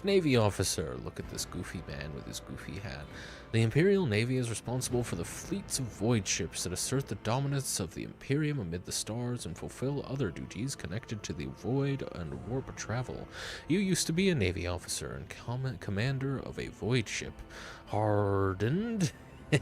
Navy officer. Look at this goofy man with his goofy hat. The Imperial Navy is responsible for the fleets of void ships that assert the dominance of the Imperium amid the stars and fulfill other duties connected to the void and warp travel. You used to be a Navy officer and commander of a void ship, hardened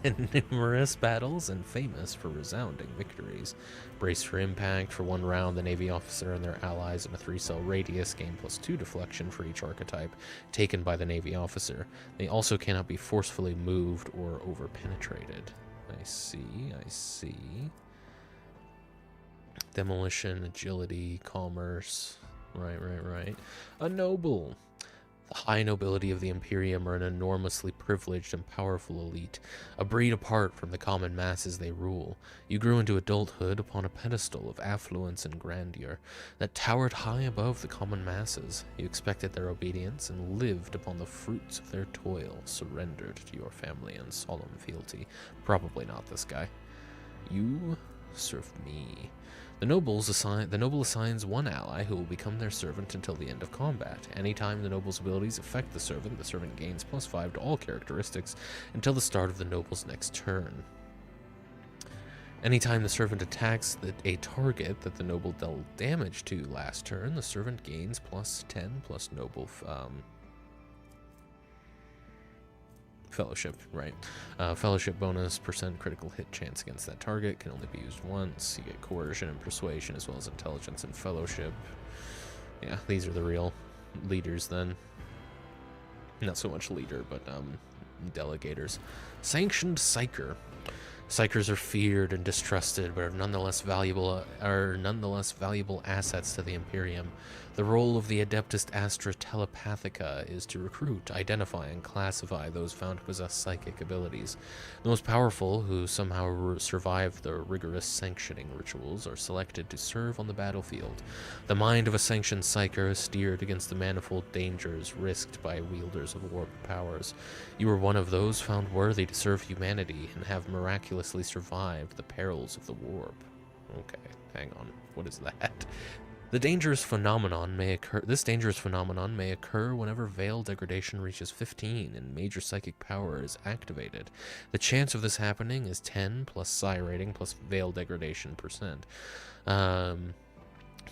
in numerous battles and famous for resounding victories. Brace for impact. For 1 round, the Navy officer and their allies in a 3-cell radius gain +2 deflection for each archetype taken by the Navy officer. They also cannot be forcefully moved or over-penetrated. I see. Demolition, agility, commerce. Right. A noble. The high nobility of the Imperium are an enormously privileged and powerful elite, a breed apart from the common masses they rule. You grew into adulthood upon a pedestal of affluence and grandeur that towered high above the common masses. You expected their obedience and lived upon the fruits of their toil, surrendered to your family in solemn fealty. Probably not this guy. You serve me. The noble assigns 1 ally who will become their servant until the end of combat. Anytime the noble's abilities affect the servant gains +5 to all characteristics until the start of the noble's next turn. Anytime the servant attacks a target that the noble dealt damage to last turn, the servant gains +10 plus noble fellowship, right? Fellowship bonus, % critical hit chance against that target, can only be used once. You get coercion and persuasion as well as intelligence and fellowship. Yeah, these are the real leaders then. Not so much leader, but delegators. Sanctioned Psyker. Psykers are feared and distrusted, but are nonetheless valuable assets to the Imperium. The role of the Adeptus Astra Telepathica is to recruit, identify, and classify those found to possess psychic abilities. The most powerful, who somehow survive the rigorous sanctioning rituals, are selected to serve on the battlefield. The mind of a sanctioned Psyker is steered against the manifold dangers risked by wielders of warp powers. You were one of those found worthy to serve humanity and have miraculously survived the perils of the warp. Okay, hang on. What is that? This dangerous phenomenon may occur whenever veil degradation reaches 15 and major psychic power is activated. The chance of this happening is 10 plus psi rating plus veil degradation %.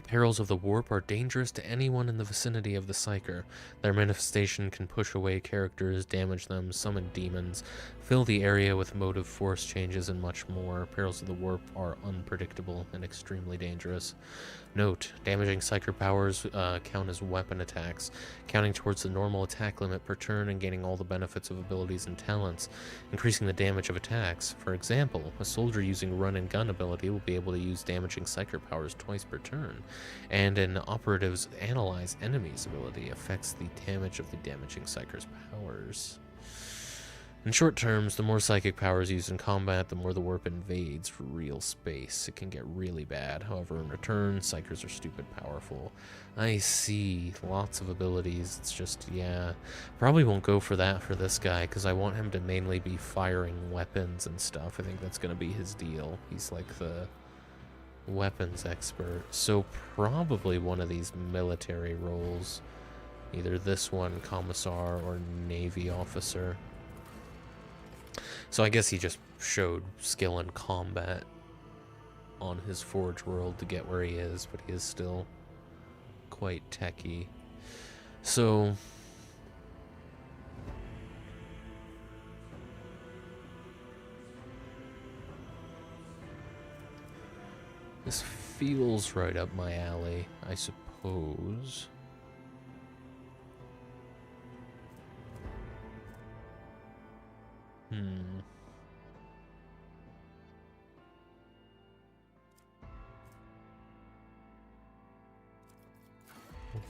Perils of the warp are dangerous to anyone in the vicinity of the Psyker. Their manifestation can push away characters, damage them, summon demons, fill the area with motive force changes, and much more. Perils of the warp are unpredictable and extremely dangerous. Note, damaging Psyker powers count as weapon attacks, counting towards the normal attack limit per turn and gaining all the benefits of abilities and talents, increasing the damage of attacks. For example, a soldier using run and gun ability will be able to use damaging Psyker powers twice per turn, and an operative's analyze enemies ability affects the damage of the damaging Psyker's powers. In short terms, the more psychic powers used in combat, the more the warp invades for real space. It can get really bad. However, in return, Psykers are stupid powerful. I see. Lots of abilities. It's just, yeah. Probably won't go for that for this guy, because I want him to mainly be firing weapons and stuff. I think that's going to be his deal. He's like the weapons expert, so probably one of these military roles. Either this one, commissar, or navy officer. So I guess he just showed skill in combat on his Forge world to get where he is, but he is still quite techy. So this feels right up my alley, I suppose.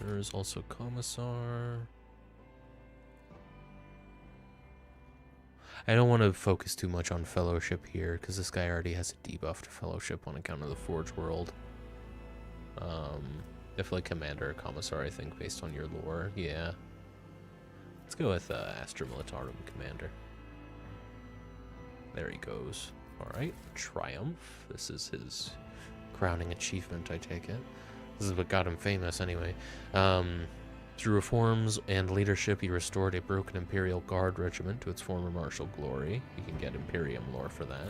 There is also commissar. I don't want to focus too much on fellowship here, because this guy already has a debuff to fellowship on account of the Forge world. Definitely commander or commissar, I think, based on your lore. Yeah. Let's go with Astra Militarum commander. There he goes. Alright, Triumph. This is his crowning achievement, I take it. This is what got him famous, anyway. Through reforms and leadership, he restored a broken Imperial Guard regiment to its former martial glory. You can get Imperium lore for that.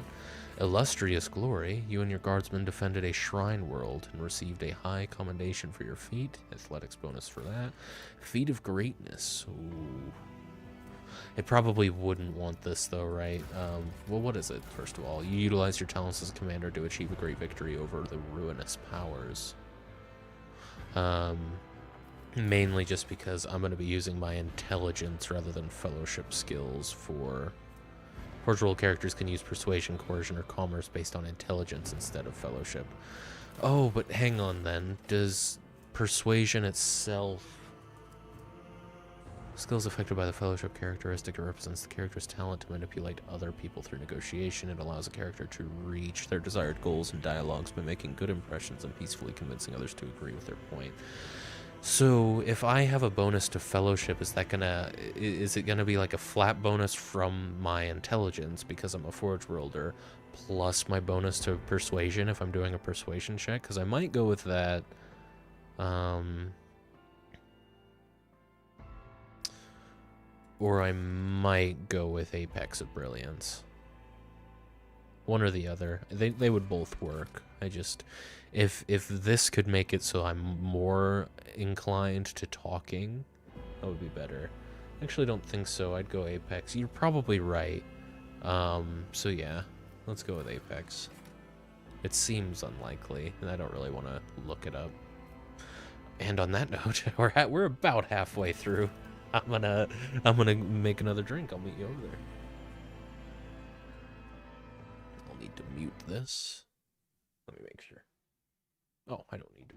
Illustrious glory, you and your guardsmen defended a shrine world and received a high commendation for your feat. Athletics bonus for that. Feat of greatness. Ooh. It probably wouldn't want this, though, right? Well, what is it, first of all? You utilize your talents as a commander to achieve a great victory over the ruinous powers. Mainly just because I'm going to be using my intelligence rather than fellowship skills for... Forge World characters can use persuasion, coercion, or commerce based on intelligence instead of fellowship. Oh, but hang on then. Does persuasion itself... Skills affected by the fellowship characteristic. It represents the character's talent to manipulate other people through negotiation. It allows a character to reach their desired goals in dialogues by making good impressions and peacefully convincing others to agree with their point. So if I have a bonus to fellowship, is it gonna be like a flat bonus from my intelligence because I'm a Forge Worlder, plus my bonus to persuasion if I'm doing a persuasion check? Because I might go with that. Or I might go with Apex of Brilliance. One or the other. They would both work. I just... If this could make it so I'm more inclined to talking, that would be better. Actually, I don't think so. I'd go Apex. You're probably right. So yeah, let's go with Apex. It seems unlikely, and I don't really want to look it up. And on that note, we're about halfway through. I'm gonna make another drink. I'll meet you over there. I'll need to mute this. Let me make sure. Oh, I don't need to.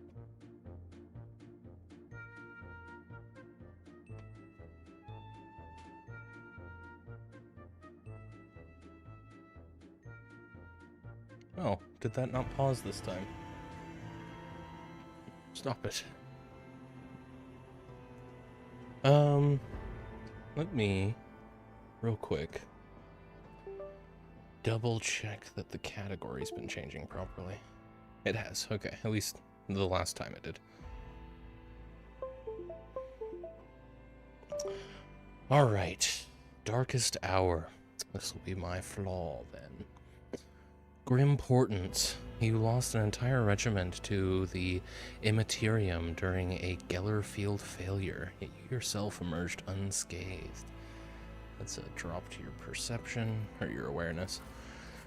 Oh, did that not pause this time? Stop it. Let me, real quick, double check that the category's been changing properly. It has, okay, at least the last time it did. Alright, Darkest Hour. This will be my flaw, then. Grim Portents. You lost an entire regiment to the Immaterium during a Geller field failure, yet you yourself emerged unscathed. That's a drop to your perception, or your awareness.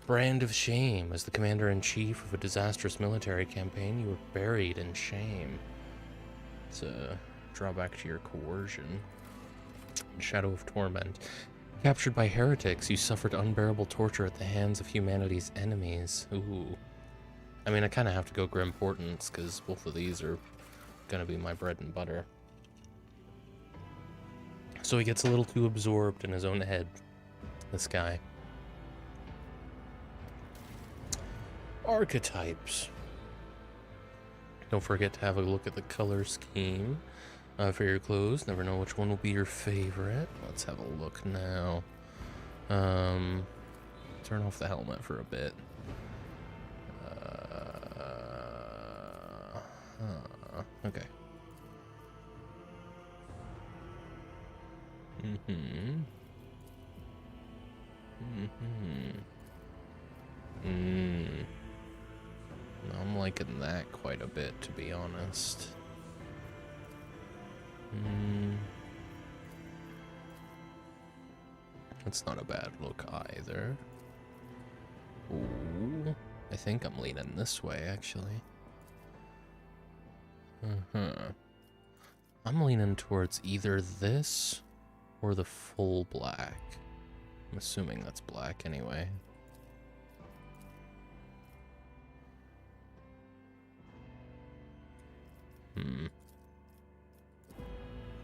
Brand of Shame. As the commander-in-chief of a disastrous military campaign, you were buried in shame. It's a drawback to your coercion. Shadow of Torment. Captured by heretics, you suffered unbearable torture at the hands of humanity's enemies. Ooh. I mean, I kind of have to go Grim Portents, because both of these are going to be my bread and butter. So he gets a little too absorbed in his own head, this guy. Archetypes. Don't forget to have a look at the color scheme for your clothes. Never know which one will be your favorite. Let's have a look now. Turn off the helmet for a bit. Okay. Mm-hmm. I'm liking that quite a bit, to be honest. That's not a bad look either. Ooh, I think I'm leaning this way, actually. I'm leaning towards either this or the full black. I'm assuming that's black anyway. I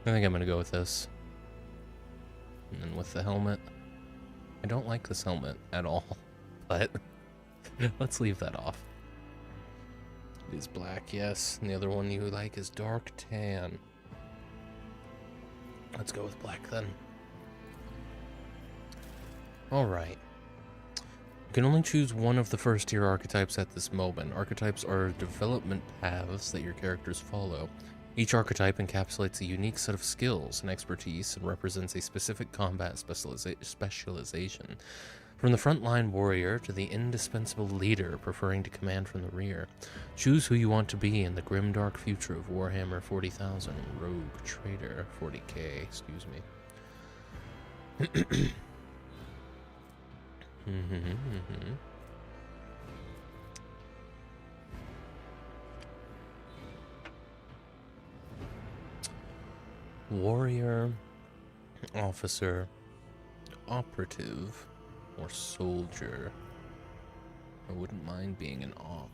think I'm gonna go with this. And then with the helmet. I don't like this helmet at all, but let's leave that off. It is black, yes. And the other one you like is dark tan. Let's go with black then. Alright. You can only choose one of the first tier archetypes at this moment. Archetypes are development paths that your characters follow. Each archetype encapsulates a unique set of skills and expertise and represents a specific combat specialization. From the frontline warrior to the indispensable leader preferring to command from the rear. Choose who you want to be in the grimdark future of Warhammer 40,000 Rogue Trader 40k, excuse me. Warrior, officer, operative, or soldier. I wouldn't mind being an op.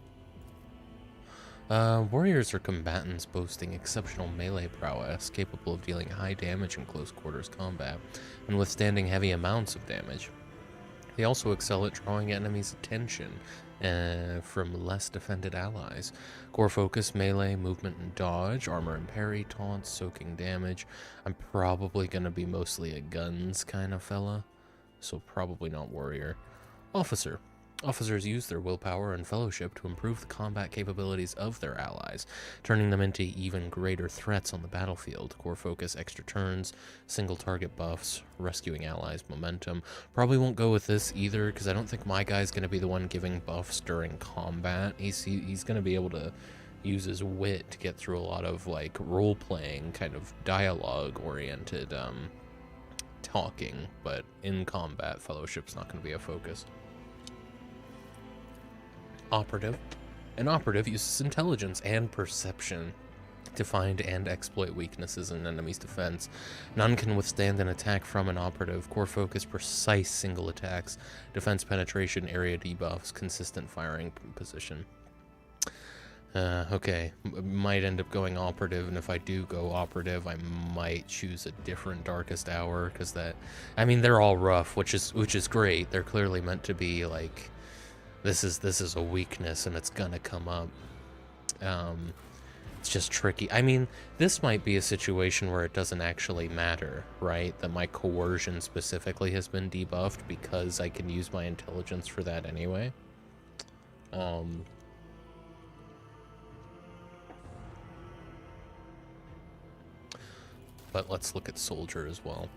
Warriors are combatants boasting exceptional melee prowess, capable of dealing high damage in close quarters combat, and withstanding heavy amounts of damage. They also excel at drawing enemies' attention from less defended allies. Core focus, melee, movement and dodge, armor and parry, taunt, soaking damage. I'm probably going to be mostly a guns kind of fella, so probably not warrior. Officer. Officers use their willpower and fellowship to improve the combat capabilities of their allies, turning them into even greater threats on the battlefield. Core focus, extra turns, single target buffs, rescuing allies, momentum. Probably won't go with this either, because I don't think my guy's going to be the one giving buffs during combat. He's going to be able to use his wit to get through a lot of, like, role-playing, kind of dialogue-oriented talking, but in combat, fellowship's not going to be a focus. Operative. An operative uses intelligence and perception to find and exploit weaknesses in an enemy's defense. None can withstand an attack from an operative. Core focus, precise single attacks, defense penetration, area debuffs, consistent firing position. Okay, might end up going operative, and if I do go operative, I might choose a different Darkest Hour, because that, I mean, they're all rough, which is great. They're clearly meant to be like, this is a weakness and it's gonna come up. It's just tricky. I mean, this might be a situation where it doesn't actually matter, right? That my coercion specifically has been debuffed because I can use my intelligence for that anyway. But let's look at soldier as well.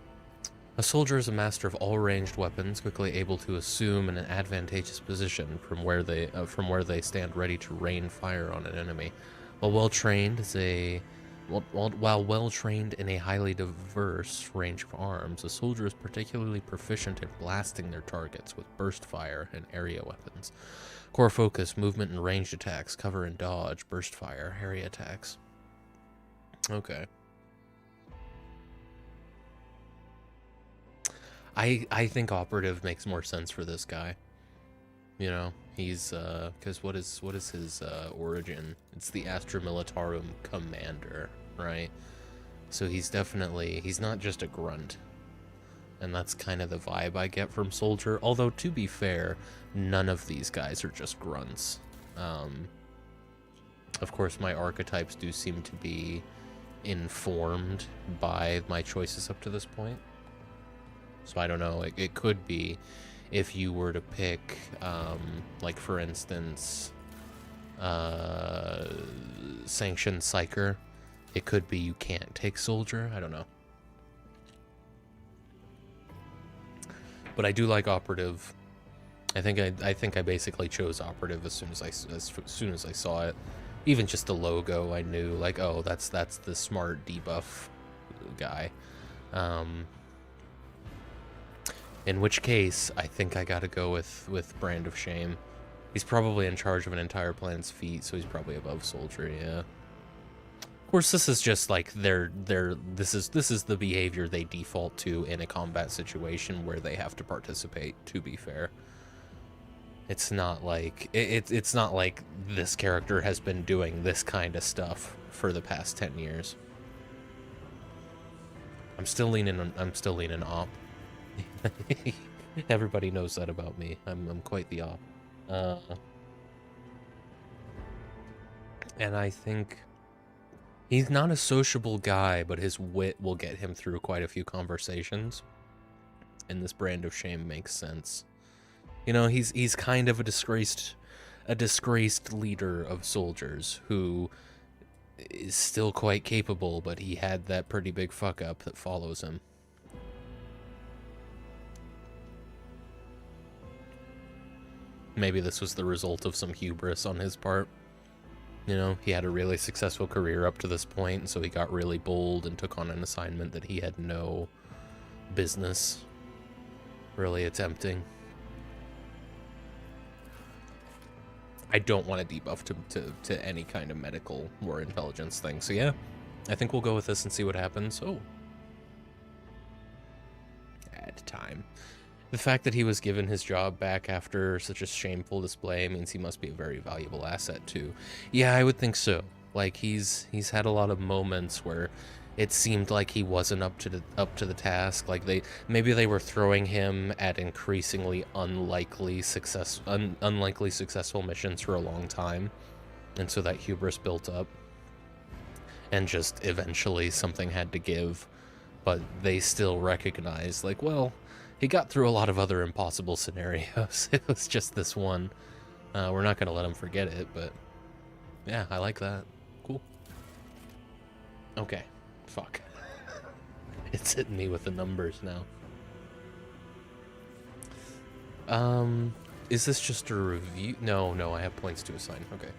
A soldier is a master of all ranged weapons, quickly able to assume an advantageous position from where they stand ready to rain fire on an enemy. While well trained in a highly diverse range of arms, a soldier is particularly proficient at blasting their targets with burst fire and area weapons. Core focus, movement and ranged attacks, cover and dodge, burst fire, area attacks. Okay. I think operative makes more sense for this guy. You know, he's because what is his origin? It's the Astra Militarum Commander, right? So he's not just a grunt, and that's kind of the vibe I get from soldier. Although to be fair, none of these guys are just grunts. Of course, my archetypes do seem to be informed by my choices up to this point. So I don't know, it could be if you were to pick, like for instance, sanctioned psyker, it could be you can't take soldier. I don't know. But I do like operative. I think I basically chose operative as soon as I saw it. Even just the logo, I knew like, oh, that's the smart debuff guy. In which case, I think I gotta go with Brand of Shame. He's probably in charge of an entire planet's feet, so he's probably above soldier. Yeah. Of course, this is just like this is the behavior they default to in a combat situation where they have to participate. To be fair, it's not like it's not like this character has been doing this kind of stuff for the past 10 years. I'm still leaning op. Everybody knows that about me. I'm quite the op. And I think he's not a sociable guy, but his wit will get him through quite a few conversations. And this Brand of Shame makes sense. You know, he's kind of a disgraced leader of soldiers who is still quite capable, but he had that pretty big fuck up that follows him. Maybe this was the result of some hubris on his part. You know, he had a really successful career up to this point, and so he got really bold and took on an assignment that he had no business really attempting. I don't want to debuff to any kind of medical or intelligence thing. So yeah, I think we'll go with this and see what happens. Oh. Add time. The fact that he was given his job back after such a shameful display means he must be a very valuable asset too. Yeah, I would think so. Like he's had a lot of moments where it seemed like he wasn't up to the task. Like maybe they were throwing him at increasingly unlikely successful missions for a long time, and so that hubris built up, and just eventually something had to give. But they still recognize, like, well, he got through a lot of other impossible scenarios. It was just this one. We're not gonna let him forget it, but yeah, I like that. Cool. Okay. Fuck. It's hitting me with the numbers now. Is this just a review? No, I have points to assign. Okay.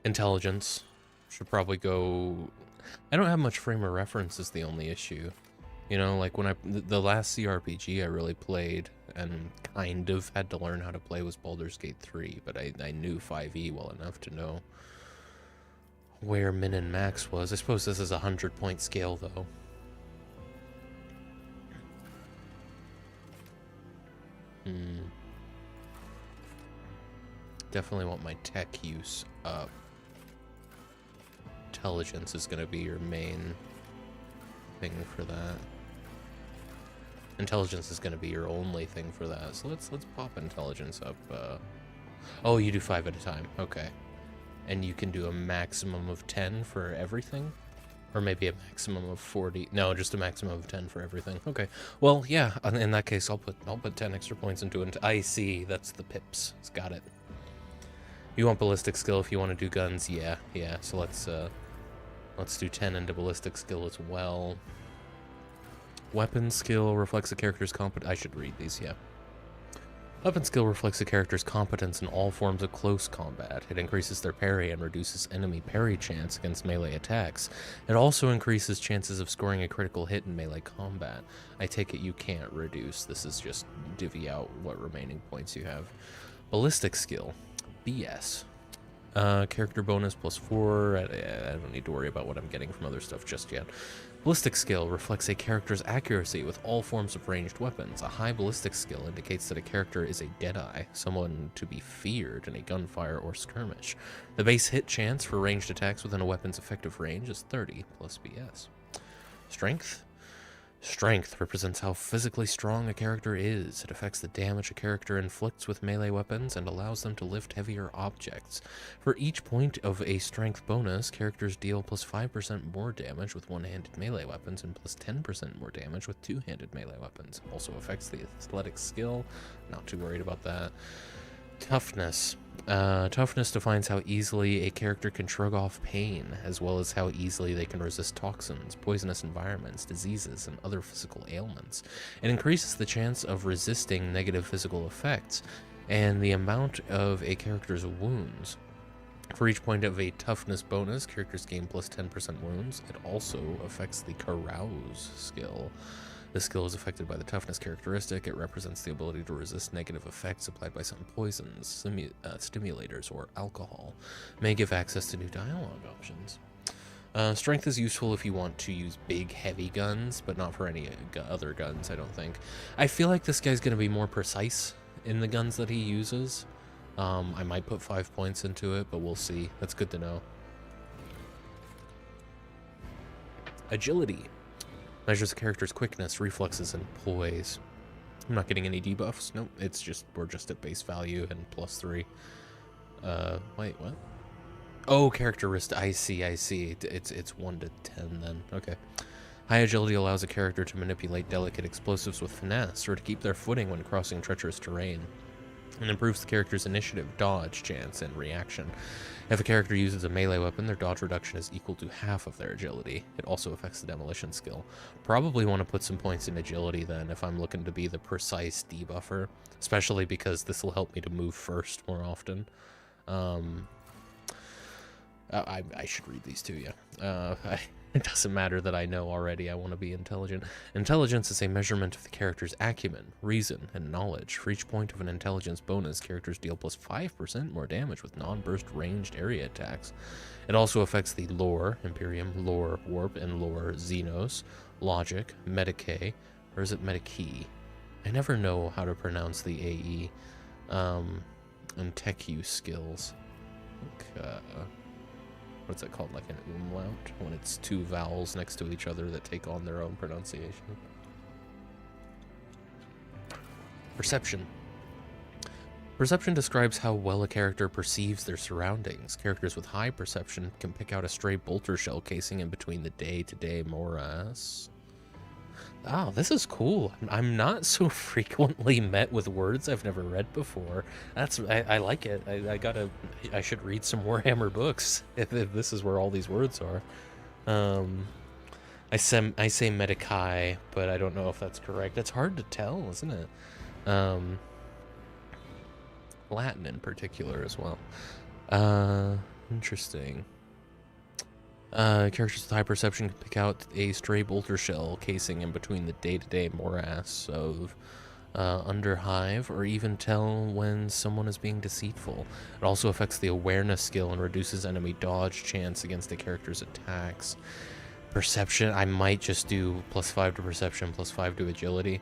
Intelligence. Should probably go... I don't have much frame of reference is the only issue. You know, like when the last CRPG I really played and kind of had to learn how to play was Baldur's Gate 3, but I knew 5e well enough to know where min and max was. I suppose this is a 100-point scale, though. Definitely want my tech use up. Intelligence is going to be your main thing for that. Intelligence is going to be your only thing for that. So let's pop intelligence up. Oh, you do 5 at a time. Okay. And you can do a maximum of 10 for everything? Or maybe a maximum of 40. No, just a maximum of 10 for everything. Okay. Well, yeah, in that case, I'll put 10 extra points into it. I see. That's the pips. It's got it. You want ballistic skill if you want to do guns? Yeah. So let's do 10 into ballistic skill as well. Weapon skill reflects a character's competence. I should read these, yeah. Weapon skill reflects a character's competence in all forms of close combat. It increases their parry and reduces enemy parry chance against melee attacks. It also increases chances of scoring a critical hit in melee combat. I take it you can't reduce. This is just divvy out what remaining points you have. Ballistic skill. BS. Character bonus +4. I don't need to worry about what I'm getting from other stuff just yet. Ballistic skill reflects a character's accuracy with all forms of ranged weapons. A high ballistic skill indicates that a character is a Deadeye, someone to be feared in a gunfire or skirmish. The base hit chance for ranged attacks within a weapon's effective range is 30 plus BS. Strength. Strength represents how physically strong a character is. It affects the damage a character inflicts with melee weapons and allows them to lift heavier objects. For each point of a strength bonus, characters deal plus 5% more damage with one-handed melee weapons and plus 10% more damage with two-handed melee weapons. Also affects the athletic skill. Not too worried about that. Toughness. Toughness defines how easily a character can shrug off pain, as well as how easily they can resist toxins, poisonous environments, diseases, and other physical ailments. It increases the chance of resisting negative physical effects, and the amount of a character's wounds. For each point of a toughness bonus, characters gain plus 10% wounds. It also affects the carouse skill. This skill is affected by the toughness characteristic. It represents the ability to resist negative effects applied by some poisons, stimulators, or alcohol. May give access to new dialogue options. Strength is useful if you want to use big, heavy guns, but not for any other guns, I don't think. I feel like this guy's going to be more precise in the guns that he uses. I might put 5 points into it, but we'll see. That's good to know. Agility. Measures a character's quickness, reflexes, and poise. I'm not getting any debuffs. Nope, we're just at base value and plus 3. Wait, what? Oh, characteristic. I see. It's 1 to 10 then. Okay. High agility allows a character to manipulate delicate explosives with finesse, or to keep their footing when crossing treacherous terrain. It improves the character's initiative, dodge, chance, and reaction. If a character uses a melee weapon, their dodge reduction is equal to half of their agility. It also affects the demolition skill. Probably want to put some points in agility then if I'm looking to be the precise debuffer, especially because this will help me to move first more often. I should read these to you. It doesn't matter that I know already. I want to be intelligent. Intelligence is a measurement of the character's acumen, reason, and knowledge. For each point of an intelligence bonus, characters deal plus 5% more damage with non-burst ranged area attacks. It also affects the lore, Imperium, lore, warp, and lore, Xenos, logic, Medicae, or is it Medikey? I never know how to pronounce the AE, and tech use skills. Okay. What's that called, like an umlaut, when it's two vowels next to each other that take on their own pronunciation. Perception. Perception describes how well a character perceives their surroundings. Characters with high perception can pick out a stray bolter shell casing in between the day-to-day morass. Oh, this is cool. I'm not so frequently met with words I've never read before. I like it. I should read some Warhammer books if this is where all these words are. I say Medicae, but I don't know if that's correct. It's hard to tell, isn't it? Latin in particular as well. Interesting. Characters with high perception can pick out a stray bolter shell casing in between the day-to-day morass of Underhive, or even tell when someone is being deceitful. It also affects the awareness skill and reduces enemy dodge chance against a character's attacks. Perception, I might just do plus 5 to perception, plus 5 to agility.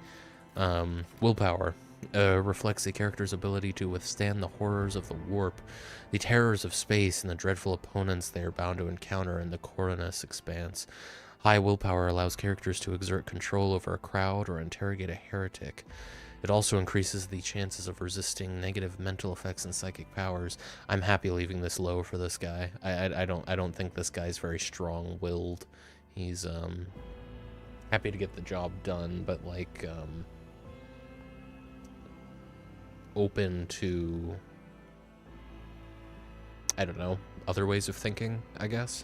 Willpower. Reflects a character's ability to withstand the horrors of the warp, the terrors of space, and the dreadful opponents they are bound to encounter in the Coronus expanse. High willpower allows characters to exert control over a crowd or interrogate a heretic. It also increases the chances of resisting negative mental effects and psychic powers. I'm happy leaving this low for this guy. I don't think this guy's very strong-willed. He's happy to get the job done, but like open to, I don't know, other ways of thinking, I guess.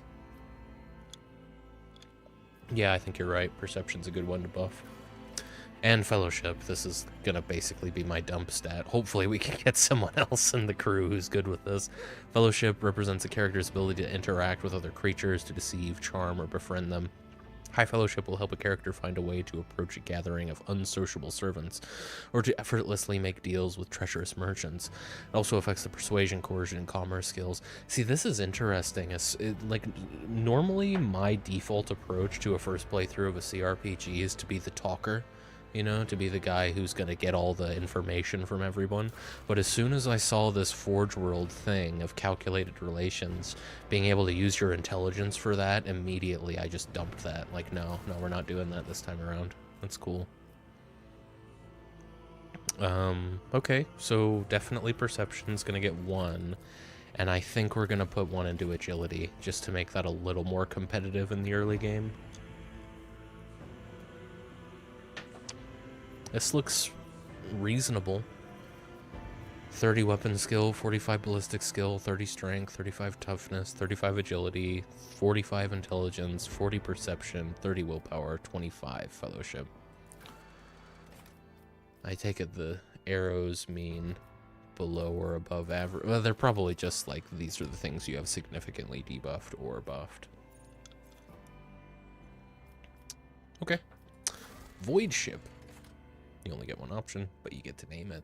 Yeah, I think you're right. Perception's a good one to buff. And Fellowship. This is gonna basically be my dump stat. Hopefully we can get someone else in the crew who's good with this. Fellowship represents a character's ability to interact with other creatures, to deceive, charm, or befriend them. High Fellowship will help a character find a way to approach a gathering of unsociable servants, or to effortlessly make deals with treacherous merchants. It also affects the persuasion, coercion, and commerce skills. See, this is interesting. Normally my default approach to a first playthrough of a CRPG is to be the talker, you know, to be the guy who's going to get all the information from everyone. But as soon as I saw this Forge World thing of calculated relations, being able to use your intelligence for that, immediately I just dumped that. Like, no, we're not doing that this time around. That's cool. Okay, so definitely Perception's gonna get 1, and I think we're gonna put 1 into Agility, just to make that a little more competitive in the early game. This looks reasonable. 30 weapon skill, 45 ballistic skill, 30 strength, 35 toughness, 35 agility, 45 intelligence, 40 perception, 30 willpower, 25 fellowship. I take it the arrows mean below or above average. Well, they're probably just like, these are the things you have significantly debuffed or buffed. Okay. Void ship. You only get 1 option, but you get to name it.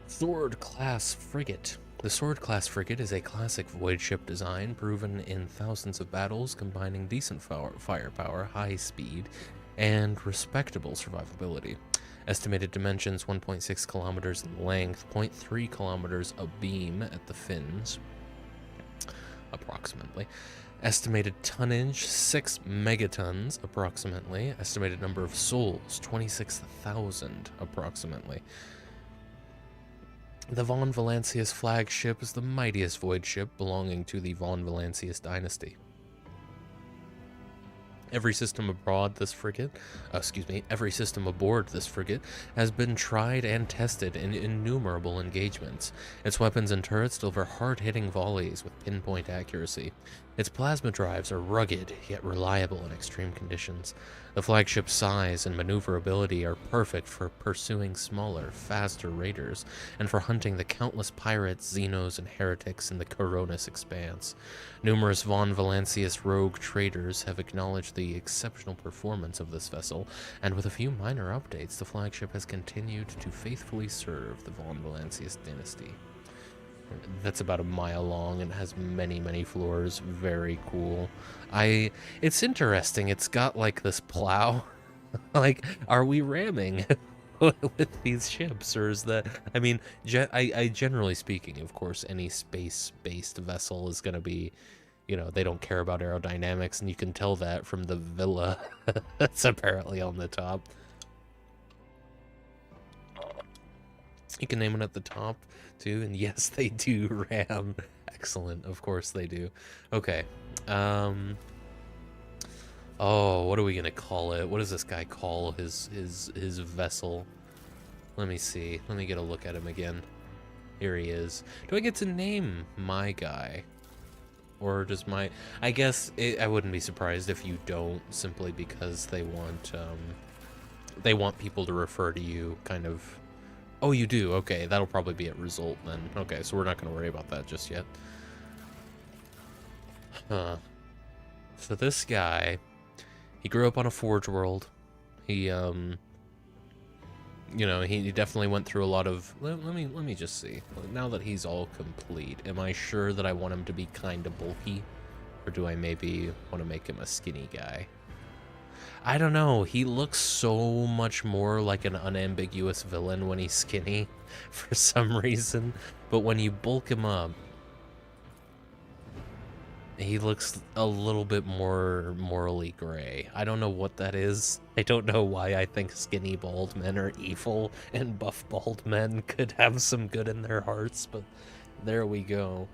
Sword class frigate. The Sword class frigate is a classic void ship design proven in thousands of battles, combining decent firepower, high speed, and respectable survivability. Estimated dimensions 1.6 kilometers in length, 0.3 kilometers abeam at the fins, approximately. Estimated tonnage 6 megatons, approximately. Estimated number of souls 26,000, approximately. The Von Valancius flagship is the mightiest void ship belonging to the Von Valancius dynasty. Every system aboard this frigate has been tried and tested in innumerable engagements. Its weapons and turrets deliver hard-hitting volleys with pinpoint accuracy. Its plasma drives are rugged, yet reliable in extreme conditions. The flagship's size and maneuverability are perfect for pursuing smaller, faster raiders, and for hunting the countless pirates, Xenos, and heretics in the Coronis expanse. Numerous Von Valancius rogue traders have acknowledged the exceptional performance of this vessel, and with a few minor updates, the flagship has continued to faithfully serve the Von Valancius dynasty. That's about a mile long and has many, many floors. Very cool. It's interesting. It's got like this plow. Like, are we ramming with these ships, or is that? I mean, I generally speaking, of course, any space-based vessel is going to be, you know, they don't care about aerodynamics, and you can tell that from the villa that's apparently on the top. You can name it at the top too, and yes, they do ram. Excellent, of course they do. Okay. Oh, what are we gonna call it? What does this guy call his vessel? Let me see. Let me get a look at him again. Here he is. Do I get to name my guy? Or does my... I guess I wouldn't be surprised if you don't, simply because they want people to refer to you kind of... Oh, you do? Okay, that'll probably be at result then. Okay, so we're not going to worry about that just yet. Huh. So this guy, he grew up on a Forge world. He, you know, he definitely went through a lot of... Let me just see. Now that he's all complete, am I sure that I want him to be kind of bulky? Or do I maybe want to make him a skinny guy? I don't know, he looks so much more like an unambiguous villain when he's skinny, for some reason. But when you bulk him up, he looks a little bit more morally gray. I don't know what that is. I don't know why I think skinny bald men are evil, and buff bald men could have some good in their hearts, but there we go.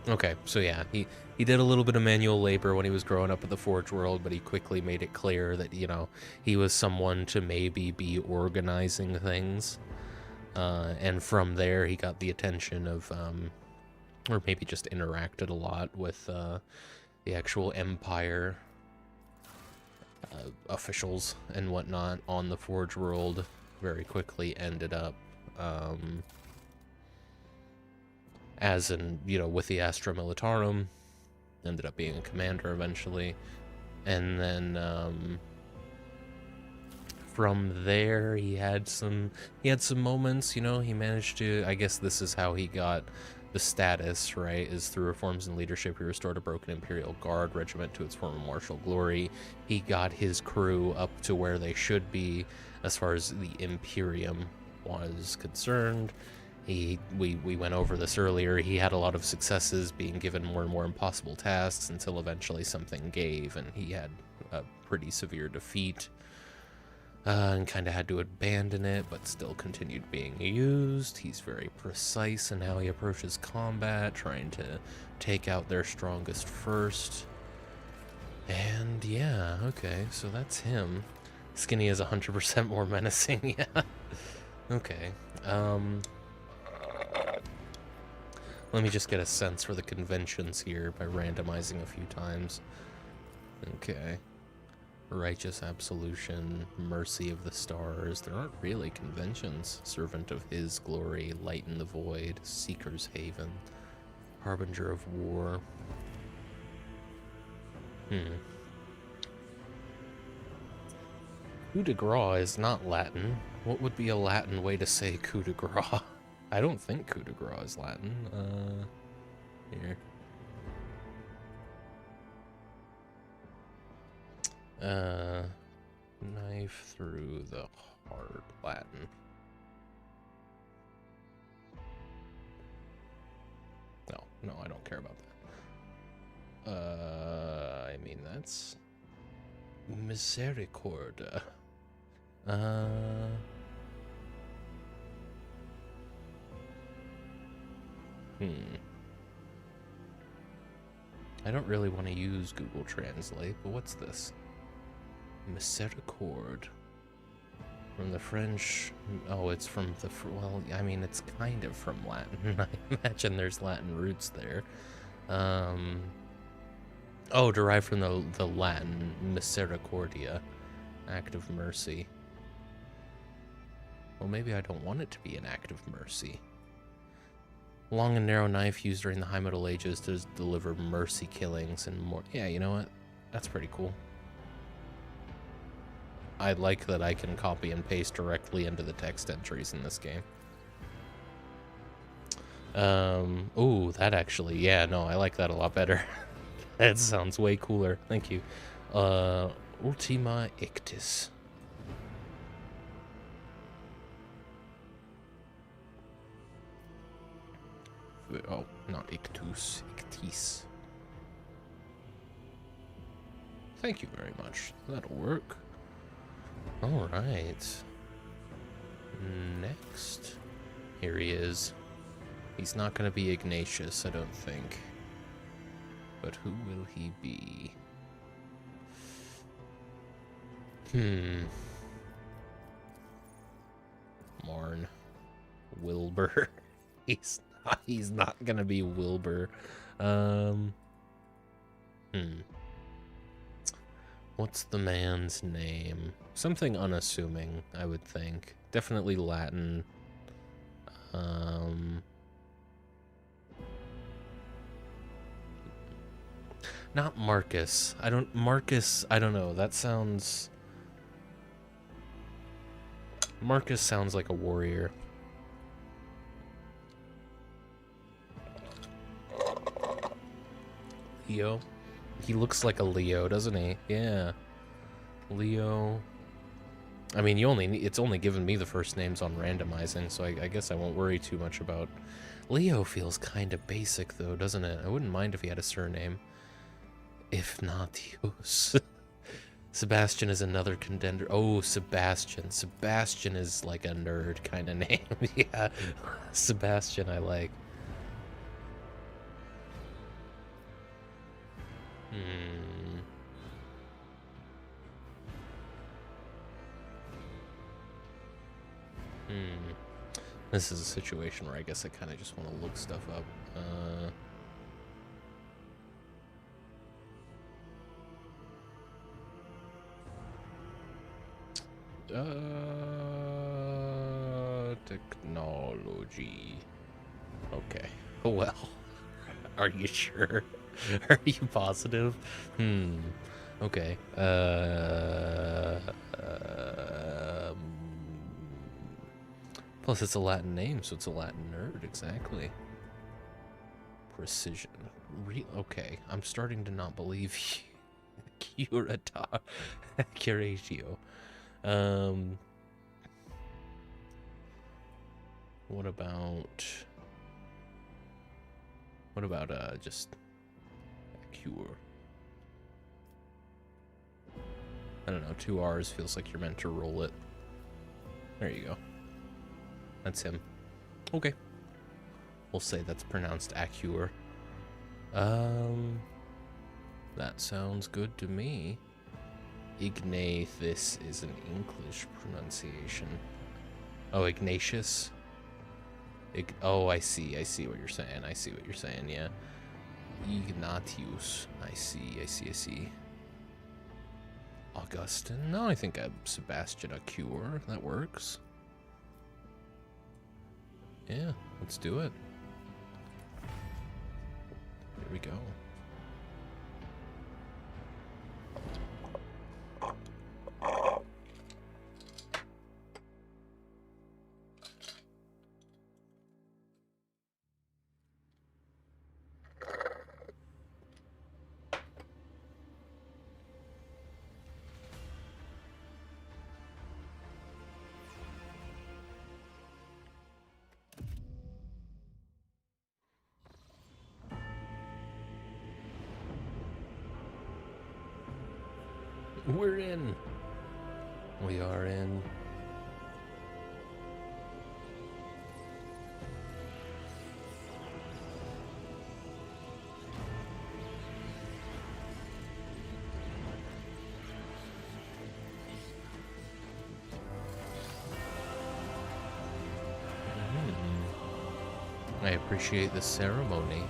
Okay, so yeah, he did a little bit of manual labor when he was growing up at the Forge world, but he quickly made it clear that, you know, he was someone to maybe be organizing things. And from there, he got the attention of, or maybe just interacted a lot with the actual Empire officials and whatnot on the Forge world. Very quickly ended up... as in, you know, with the Astra Militarum, ended up being a commander eventually. And then, from there, he had some moments, you know, he managed to, I guess this is how he got the status, right, is through reforms in leadership. He restored a broken Imperial Guard regiment to its former martial glory. He got his crew up to where they should be as far as the Imperium was concerned. we went over this earlier. He had a lot of successes, being given more and more impossible tasks until eventually something gave, and he had a pretty severe defeat. And kind of had to abandon it, but still continued being used. He's very precise in how he approaches combat, trying to take out their strongest first. And yeah, okay, so that's him. Skinny is 100% more menacing, yeah. Okay, let me just get a sense for the conventions here by randomizing a few times. Okay. Righteous Absolution, Mercy of the Stars. There aren't really conventions. Servant of His Glory, Light in the Void, Seeker's Haven, Harbinger of War. Coup de grace is not Latin. What would be a Latin way to say coup de grace? I don't think coup de grace is Latin. Here. Knife through the heart, Latin. No, I don't care about that. I mean, that's misericordia. I don't really want to use Google Translate, but what's this? Miséricorde. From the French. Oh, it's from the. Well, I mean, it's kind of from Latin. I imagine there's Latin roots there. Oh, derived from the Latin misericordia, act of mercy. Well, maybe I don't want it to be an act of mercy. Long and narrow knife used during the High Middle Ages to deliver mercy killings and more. Yeah, you know what? That's pretty cool. I like that I can copy and paste directly into the text entries in this game. Ooh, that actually, yeah, no, I like that a lot better. That sounds way cooler. Thank you. Ultima Ictus. Oh, not Ictus, Ictis. Thank you very much. That'll work. Alright. Next. Here he is. He's not going to be Ignatius, I don't think. But who will he be? Marn. Wilbur. He's not going to be Wilbur. What's the man's name? Something unassuming, I would think. Definitely Latin. Not Marcus. Marcus, I don't know. That sounds... Marcus sounds like a warrior. Leo? He looks like a Leo, doesn't he? Yeah. Leo. I mean, it's only given me the first names on randomizing, so I guess I won't worry too much about... Leo feels kind of basic, though, doesn't it? I wouldn't mind if he had a surname. Ignatius. Sebastian is another contender. Oh, Sebastian. Sebastian is like a nerd kind of name. Yeah. Sebastian I like. This is a situation where I guess I kind of just want to look stuff up. Technology. Okay. Well, are you sure? Are you positive? Okay. Plus, it's a Latin name, so it's a Latin nerd. Exactly. Precision. Okay, I'm starting to not believe you. Curatio. What about just a cure? I don't know, 2 R's feels like you're meant to roll it. There you go. That's him. Okay. We'll say that's pronounced Accure. That sounds good to me. Ignatius is an English pronunciation. Oh, Ignatius? Oh, I see what you're saying. I see what you're saying, yeah. Ignatius. I see. Augustine? No, I think I'm Sebastian Accure. That works. Yeah, let's do it. Here we go. We're in. We are in. I appreciate the ceremony.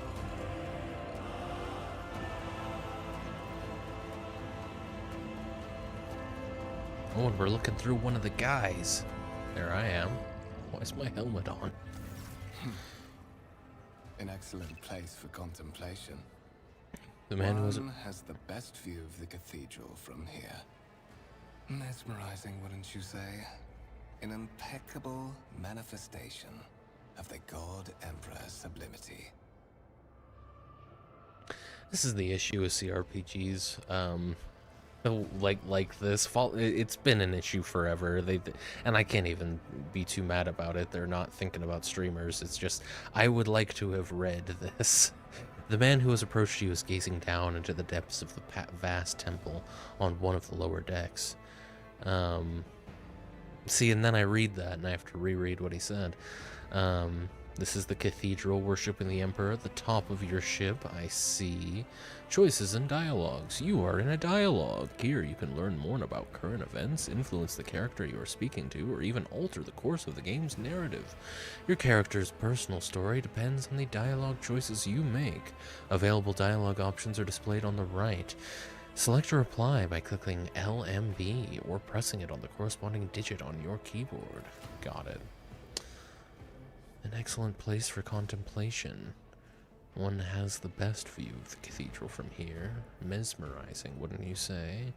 Oh, and we're looking through one of the guys. There I am. Why is my helmet on? An excellent place for contemplation. The man who One has the best view of the cathedral from here. Mesmerizing, wouldn't you say? An impeccable manifestation of the God Emperor's sublimity. This is the issue with CRPGs. Like this, it's been an issue forever. And I can't even be too mad about it. They're not thinking about streamers. It's just, I would like to have read this. The man who has approached you is gazing down into the depths of the vast temple on one of the lower decks. See, and then I read that, and I have to reread what he said. This is the cathedral worshiping the Emperor at the top of your ship. I see. Choices and dialogues. You are in a dialogue. Here you can learn more about current events, influence the character you are speaking to, or even alter the course of the game's narrative. Your character's personal story depends on the dialogue choices you make. Available dialogue options are displayed on the right. Select a reply by clicking LMB or pressing it on the corresponding digit on your keyboard. Got it. An excellent place for contemplation. One has the best view of the cathedral from here. Mesmerizing, wouldn't you say?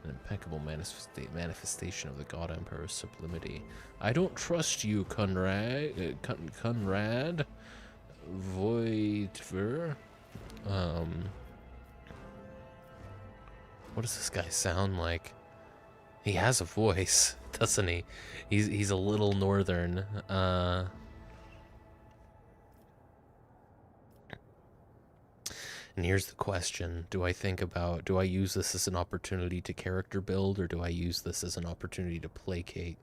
An impeccable manifestation of the God Emperor's sublimity. I don't trust you, Conrad. Conrad Voigtver. What does this guy sound like? He has a voice, doesn't he? He's a little northern. And here's the question. Do I use this as an opportunity to character build, or do I use this as an opportunity to placate?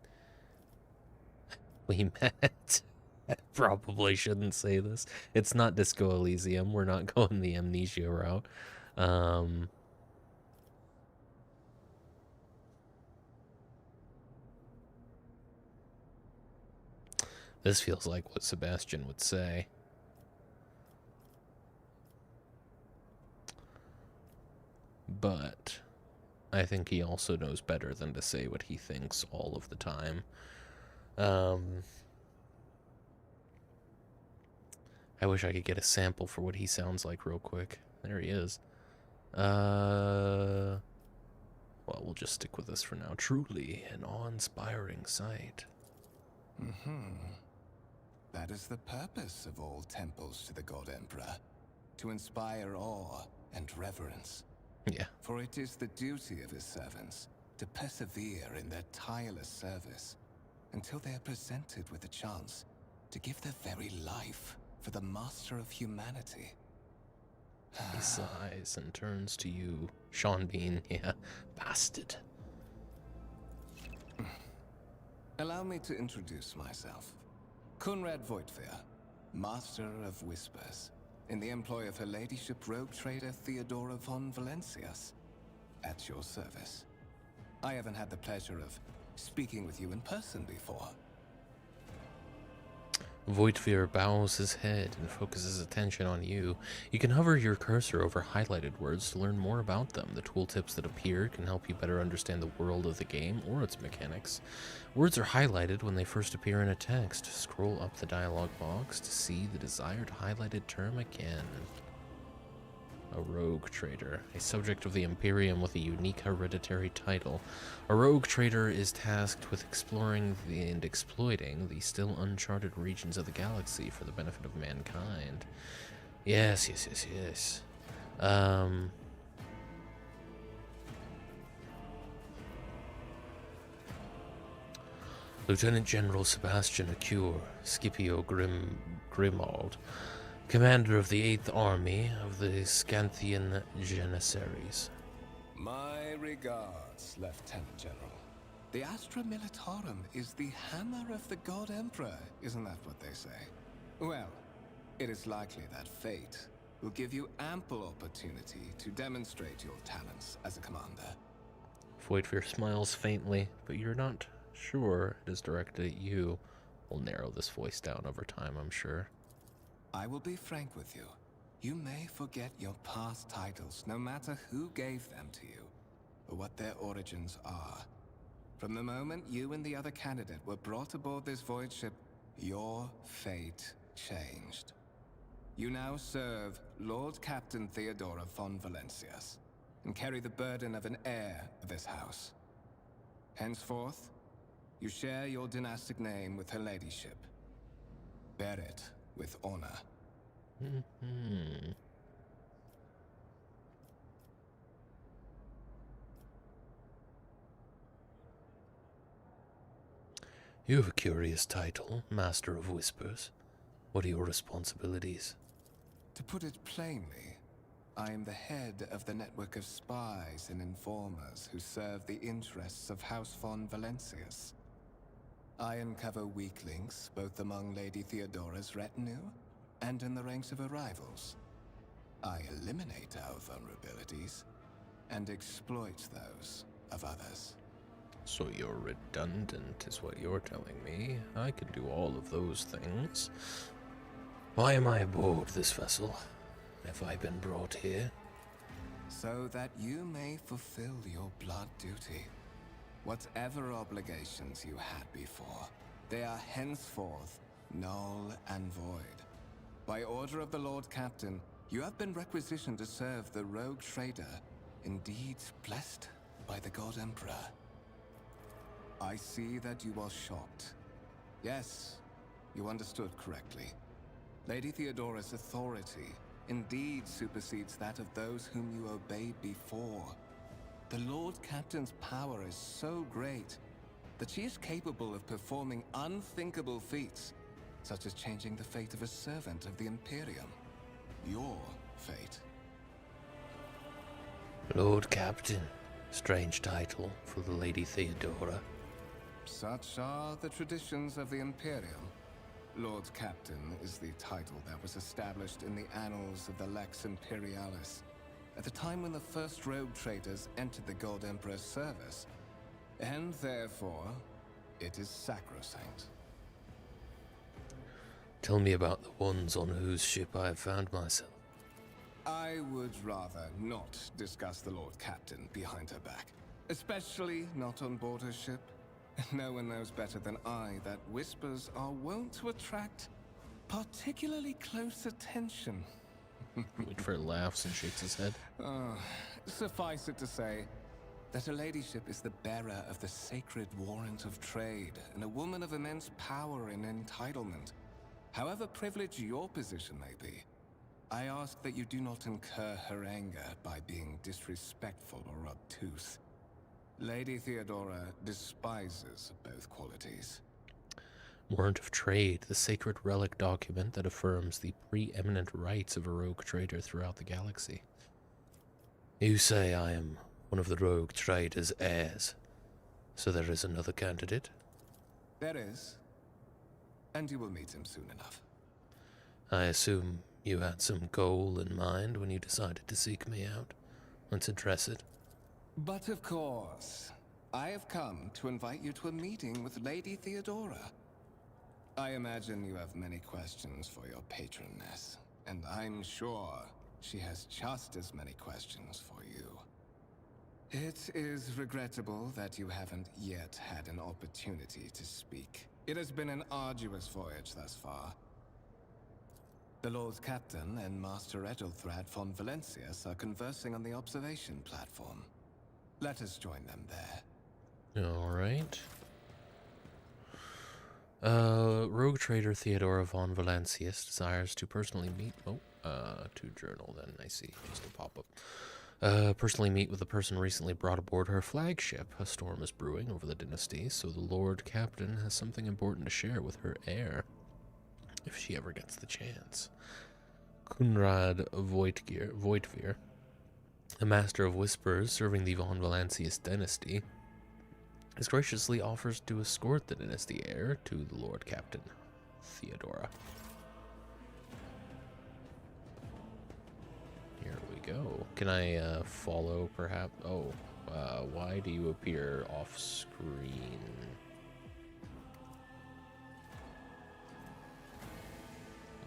We met. I probably shouldn't say this. It's not Disco Elysium. We're not going the amnesia route. This feels like what Sebastian would say. But I think he also knows better than to say what he thinks all of the time. I wish I could get a sample for what he sounds like real quick. There he is. Well, we'll just stick with this for now. Truly an awe-inspiring sight. That is the purpose of all temples to the God Emperor. To inspire awe and reverence. Yeah. For it is the duty of his servants to persevere in their tireless service until they are presented with a chance to give their very life for the master of humanity. He sighs and turns to you, Sean Bean. Yeah, bastard. Allow me to introduce myself. Conrad Voigtfear, Master of Whispers, in the employ of Her Ladyship Rogue Trader Theodora von Valencias. At your service. I haven't had the pleasure of speaking with you in person before. Voigtfear bows his head and focuses attention on you. You can hover your cursor over highlighted words to learn more about them. The tooltips that appear can help you better understand the world of the game or its mechanics. Words are highlighted when they first appear in a text. Scroll up the dialog box to see the desired highlighted term again. A rogue trader, a subject of the Imperium with a unique hereditary title. A rogue trader is tasked with exploring and exploiting the still uncharted regions of the galaxy for the benefit of mankind. Yes. Lieutenant General Sebastian Accure, Scipio Grimald, commander of the 8th Army of the Scanthian Janissaries. My regards, Lieutenant General. The Astra Militarum is the hammer of the God Emperor, isn't that what they say? Well, it is likely that fate will give you ample opportunity to demonstrate your talents as a commander. Voigtfear smiles faintly, but you're not sure it is directed at you. We'll narrow this voice down over time, I'm sure. I will be frank with you. You may forget your past titles, no matter who gave them to you, or what their origins are. From the moment you and the other candidate were brought aboard this void ship, your fate changed. You now serve Lord Captain Theodora von Valencias, and carry the burden of an heir of this house. Henceforth, you share your dynastic name with Her Ladyship. Bear it with honor. You have a curious title, Master of Whispers. What are your responsibilities? To put it plainly, I am the head of the network of spies and informers who serve the interests of House von Valencias. I uncover weak links both among Lady Theodora's retinue and in the ranks of her rivals. I eliminate our vulnerabilities and exploit those of others. So you're redundant, is what you're telling me. I can do all of those things. Why am I aboard this vessel? Have I been brought here? So that you may fulfill your blood duty. Whatever obligations you had before, they are henceforth null and void. By order of the Lord Captain, you have been requisitioned to serve the rogue trader, indeed blessed by the God Emperor. I see that you are shocked. Yes, you understood correctly. Lady Theodora's authority indeed supersedes that of those whom you obeyed before. The Lord Captain's power is so great that she is capable of performing unthinkable feats, such as changing the fate of a servant of the Imperium. Your fate. Lord Captain. Strange title for the Lady Theodora. Such are the traditions of the Imperium. Lord Captain is the title that was established in the annals of the Lex Imperialis at the time when the first rogue traders entered the God Emperor's service, and therefore, it is sacrosanct. Tell me about the ones on whose ship I have found myself. I would rather not discuss the Lord Captain behind her back, especially not on board her ship. No one knows better than I that whispers are wont to attract particularly close attention. Whitford laughs and shakes his head. Suffice it to say that her ladyship is the bearer of the sacred warrant of trade and a woman of immense power and entitlement. However privileged your position may be, I ask that you do not incur her anger by being disrespectful or obtuse. Lady Theodora despises both qualities. Warrant of Trade, the sacred relic document that affirms the preeminent rights of a rogue trader throughout the galaxy. You say I am one of the rogue trader's heirs, so there is another candidate? There is. And you will meet him soon enough. I assume you had some goal in mind when you decided to seek me out. Let's address it. But of course, I have come to invite you to a meeting with Lady Theodora. I imagine you have many questions for your patroness, and I'm sure she has just as many questions for you. It is regrettable that you haven't yet had an opportunity to speak. It has been an arduous voyage thus far. The Lord Captain and Master Ethelthrad von Valencius are conversing on the observation platform. Let us join them there. Alright. Rogue trader Theodora von Valencius desires to personally meet... to journal then, I see. Just a pop-up. Personally meet with the person recently brought aboard her flagship. A storm is brewing over the dynasty, so the Lord Captain has something important to share with her heir. If she ever gets the chance. Kunrad Voitvir, a master of whispers serving the von Valencius dynasty, has graciously offers to escort the dynasty heir to the Lord Captain, Theodora. Here we go. Can I follow, perhaps? Oh, why do you appear off screen?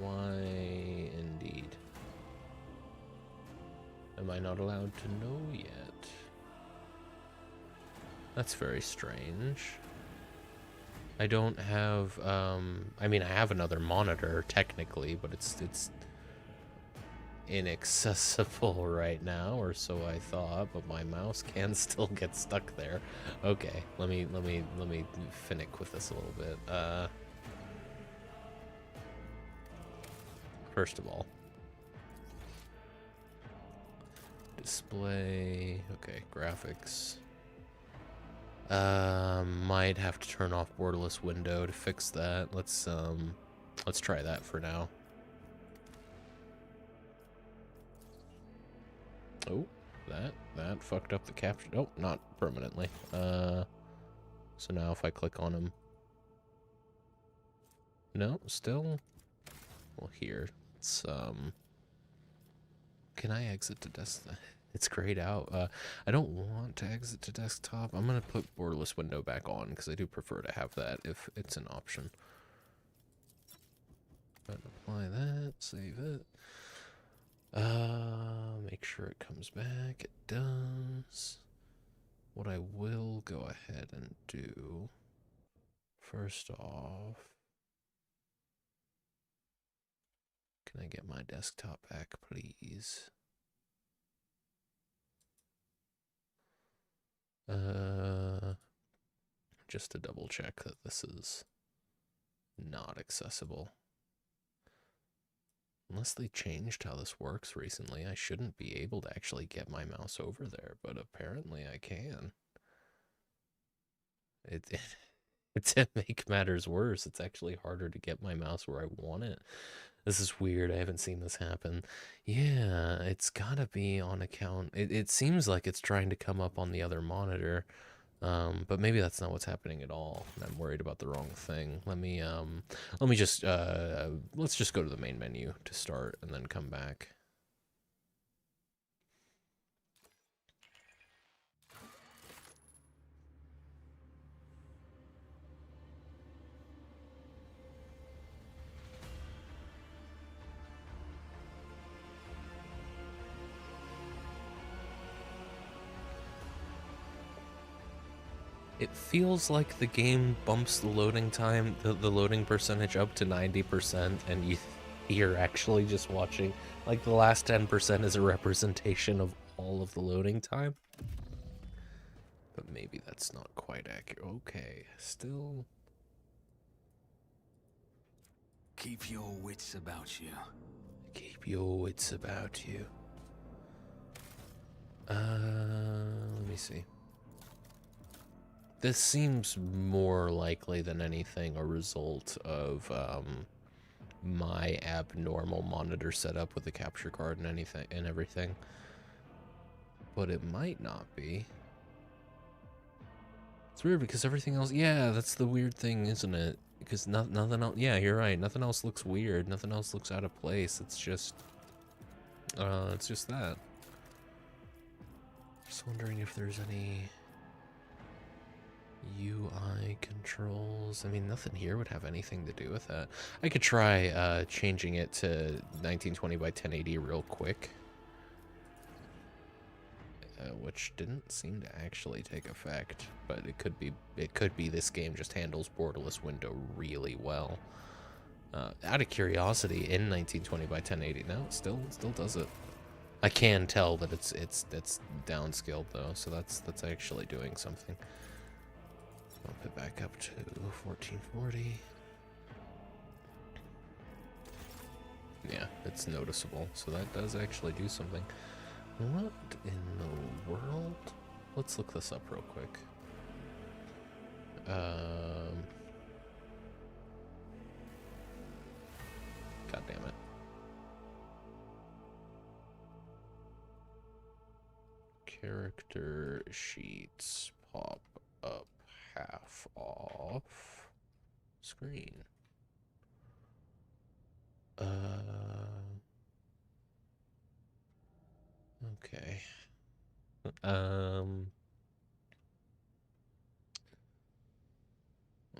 Why, indeed. Am I not allowed to know yet? That's very strange. I don't have, I mean, I have another monitor, technically, but it's inaccessible right now, or so I thought, but my mouse can still get stuck there. Okay, let me finick with this a little bit. First of all, display, okay, graphics. Might have to turn off borderless window to fix that. Let's try that for now. Oh, that fucked up the caption. Oh, not permanently. So now if I click on him, no, still. Well, here it's Can I exit to desktop? It's grayed out. I don't want to exit to desktop. I'm gonna put borderless window back on because I do prefer to have that if it's an option. But apply that, save it. Make sure it comes back. It does. What I will go ahead and do, first off, can I get my desktop back, please? Just to double check that this is not accessible. Unless they changed how this works recently, I shouldn't be able to actually get my mouse over there, but apparently I can. To make matters worse, it's actually harder to get my mouse where I want it. This is weird. I haven't seen this happen. Yeah, it's gotta be on account. It seems like it's trying to come up on the other monitor, but maybe that's not what's happening at all. I'm worried about the wrong thing. Let me just let's just go to the main menu to start and then come back. It feels like the game bumps the loading time, the loading percentage up to 90%, and you're actually just watching, like, the last 10% is a representation of all of the loading time. But maybe that's not quite accurate. Okay, still. Keep your wits about you. Keep your wits about you. Let me see. This seems more likely than anything a result of my abnormal monitor setup with the capture card and anything and everything. But it might not be. It's weird because everything else, yeah, that's the weird thing, isn't it? Because nothing else, yeah, you're right. Nothing else looks weird. Nothing else looks out of place. It's just that. Just wondering if there's any UI controls. I mean, nothing here would have anything to do with that. I could try changing it to 1920 by 1080 real quick. Which didn't seem to actually take effect, but it could be this game just handles borderless window really well. Out of curiosity, in 1920 by 1080, no, it still does it. I can tell that it's downscaled though, so that's actually doing something. Bump it back up to 1440. Yeah, it's noticeable, so that does actually do something. What in the world? Let's look this up real quick. God damn it. Character sheets pop up half off screen. Okay. Let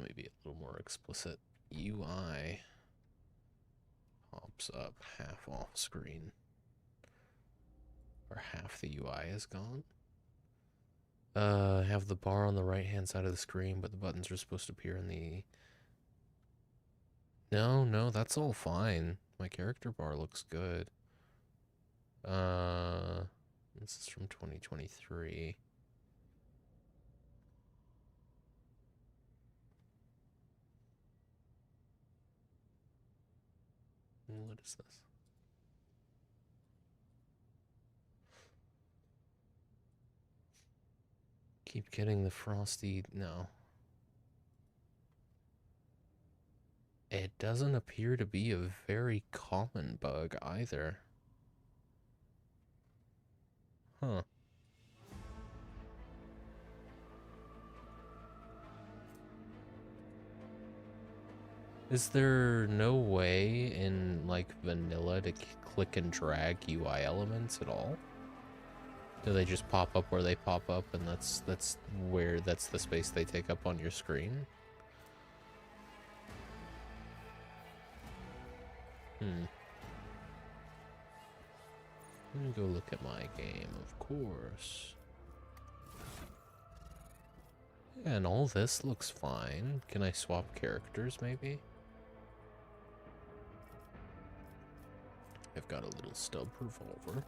me be a little more explicit. UI pops up half off screen. Or half the UI is gone. Have the bar on the right hand side of the screen, but the buttons are supposed to appear in the... No, that's all fine. My character bar looks good. This is from 2023. What is this? Keep getting the frosty... No. It doesn't appear to be a very common bug either. Huh. Is there no way in, like, vanilla to click and drag UI elements at all? Do they just pop up where they pop up and that's the space they take up on your screen? Let me go look at my game, of course. Yeah, and all this looks fine. Can I swap characters, maybe? I've got a little stub revolver.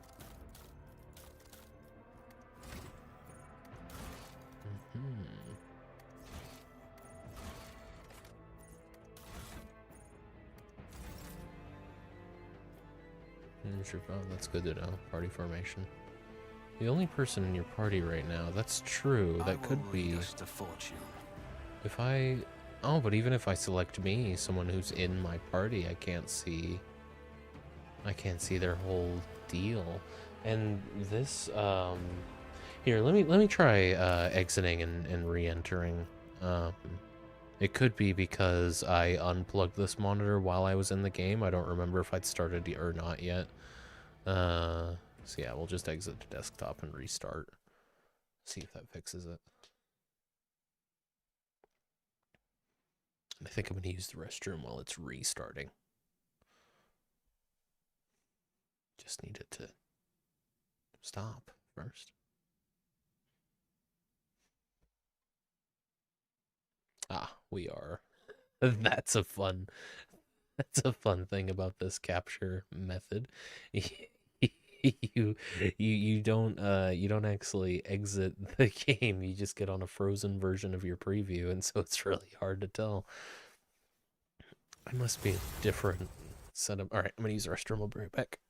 Oh, that's good to know. Party formation. The only person in your party right now. That's true. That could be. Just a fortune. If I. Oh, but even if I select me, someone who's in my party, I can't see their whole deal. And this. Here, let me try exiting and re-entering. It could be because I unplugged this monitor while I was in the game. I don't remember if I'd started or not yet. So yeah, we'll just exit the desktop and restart. See if that fixes it. I think I'm going to use the restroom while it's restarting. Just need it to stop first. Ah, we are. That's a fun thing about this capture method. you don't actually exit the game. You just get on a frozen version of your preview, and so it's really hard to tell. I must be a different setup. All right, I'm gonna use the restroom. I'll be right back.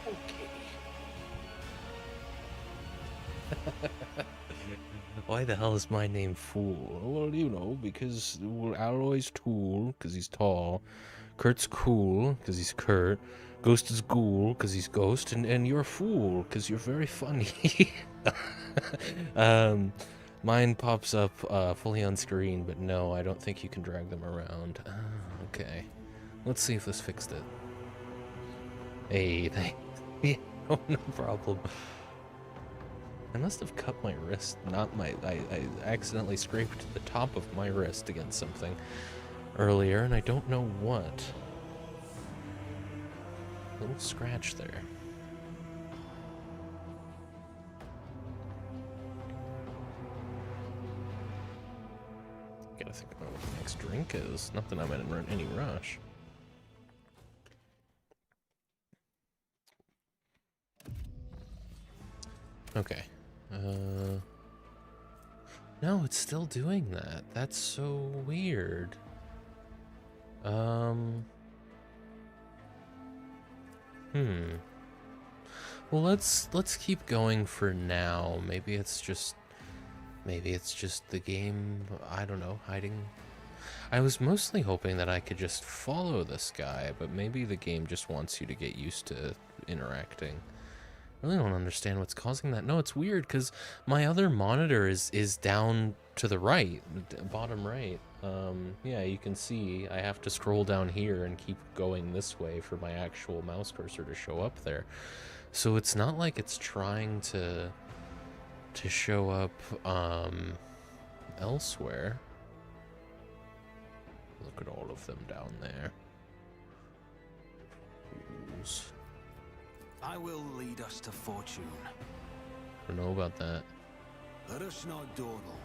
Okay. Why the hell is my name Fool? Well, you know, because Alloy's Tool, because he's tall. Kurt's Cool, because he's Kurt. Ghost is Ghoul, because he's Ghost. And you're Fool, because you're very funny. Mine pops up fully on screen, but no, I don't think you can drag them around. Okay. Let's see if this fixed it. Hey, thanks. Yeah, no problem. I must have cut my wrist, not my... I accidentally scraped the top of my wrist against something earlier, and I don't know what. A little scratch there. Gotta think about what the next drink is. Not that I'm in any rush. Okay. No, it's still doing that. That's so weird. Well, let's keep going for now. Maybe it's just the game, I don't know, hiding. I was mostly hoping that I could just follow this guy, but maybe the game just wants you to get used to interacting. I really don't understand what's causing that. No, it's weird because my other monitor is down to the right, bottom right. Yeah, you can see I have to scroll down here and keep going this way for my actual mouse cursor to show up there. So it's not like it's trying to show up elsewhere. Look at all of them down there. Fools. I will lead us to fortune. I don't know about that. Let us not dawdle.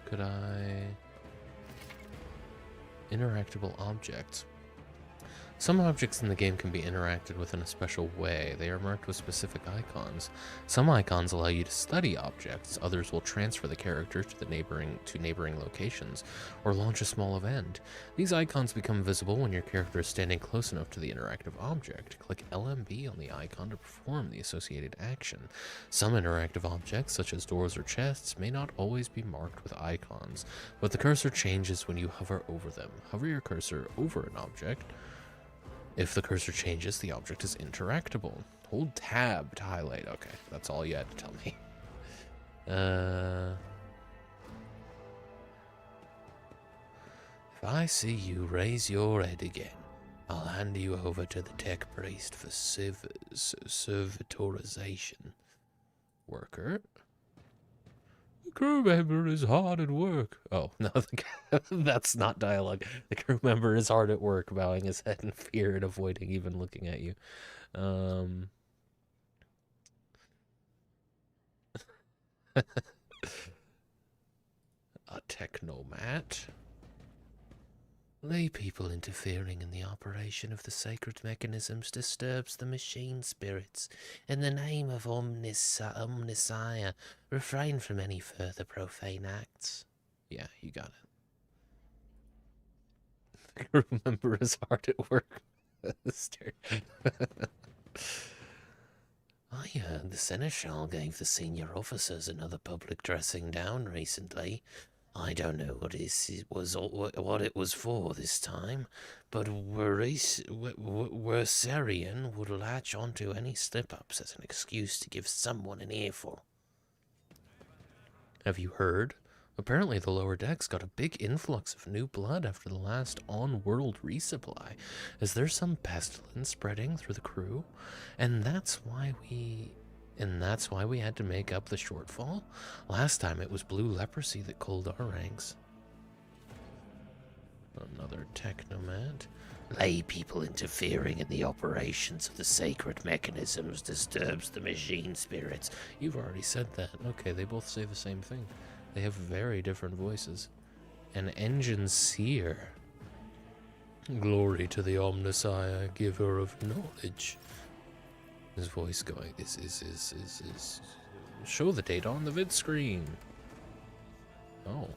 Could I... Interactable objects. Some objects in the game can be interacted with in a special way. They are marked with specific icons. Some icons allow you to study objects. Others will transfer the character to neighboring locations or launch a small event. These icons become visible when your character is standing close enough to the interactive object. Click LMB on the icon to perform the associated action. Some interactive objects, such as doors or chests, may not always be marked with icons, but the cursor changes when you hover over them. Hover your cursor over an object. If the cursor changes, the object is interactable. Hold tab to highlight. Okay, that's all you had to tell me. If I see you raise your head again, I'll hand you over to the tech priest for servitorization. Worker? The crew member is hard at work. Oh, no, that's not dialogue. The crew member is hard at work, bowing his head in fear and avoiding even looking at you. A technomat? Lay people interfering in the operation of the sacred mechanisms disturbs the machine spirits. In the name of Omnissiah, refrain from any further profane acts. Yeah, you got it. Remember is hard at work. I heard the Seneschal gave the senior officers another public dressing down recently. I don't know what it was for this time, but Wersarian would latch onto any slip-ups as an excuse to give someone an earful. Have you heard? Apparently the lower decks got a big influx of new blood after the last on-world resupply. Is there some pestilence spreading through the crew? And that's why we had to make up the shortfall? Last time it was blue leprosy that culled our ranks. Another technomat. Lay people interfering in the operations of the sacred mechanisms disturbs the machine spirits. You've already said that. Okay, they both say the same thing. They have very different voices. An engine seer. Glory to the Omnissiah, giver of knowledge. His voice going is show the data on the vid screen. Oh.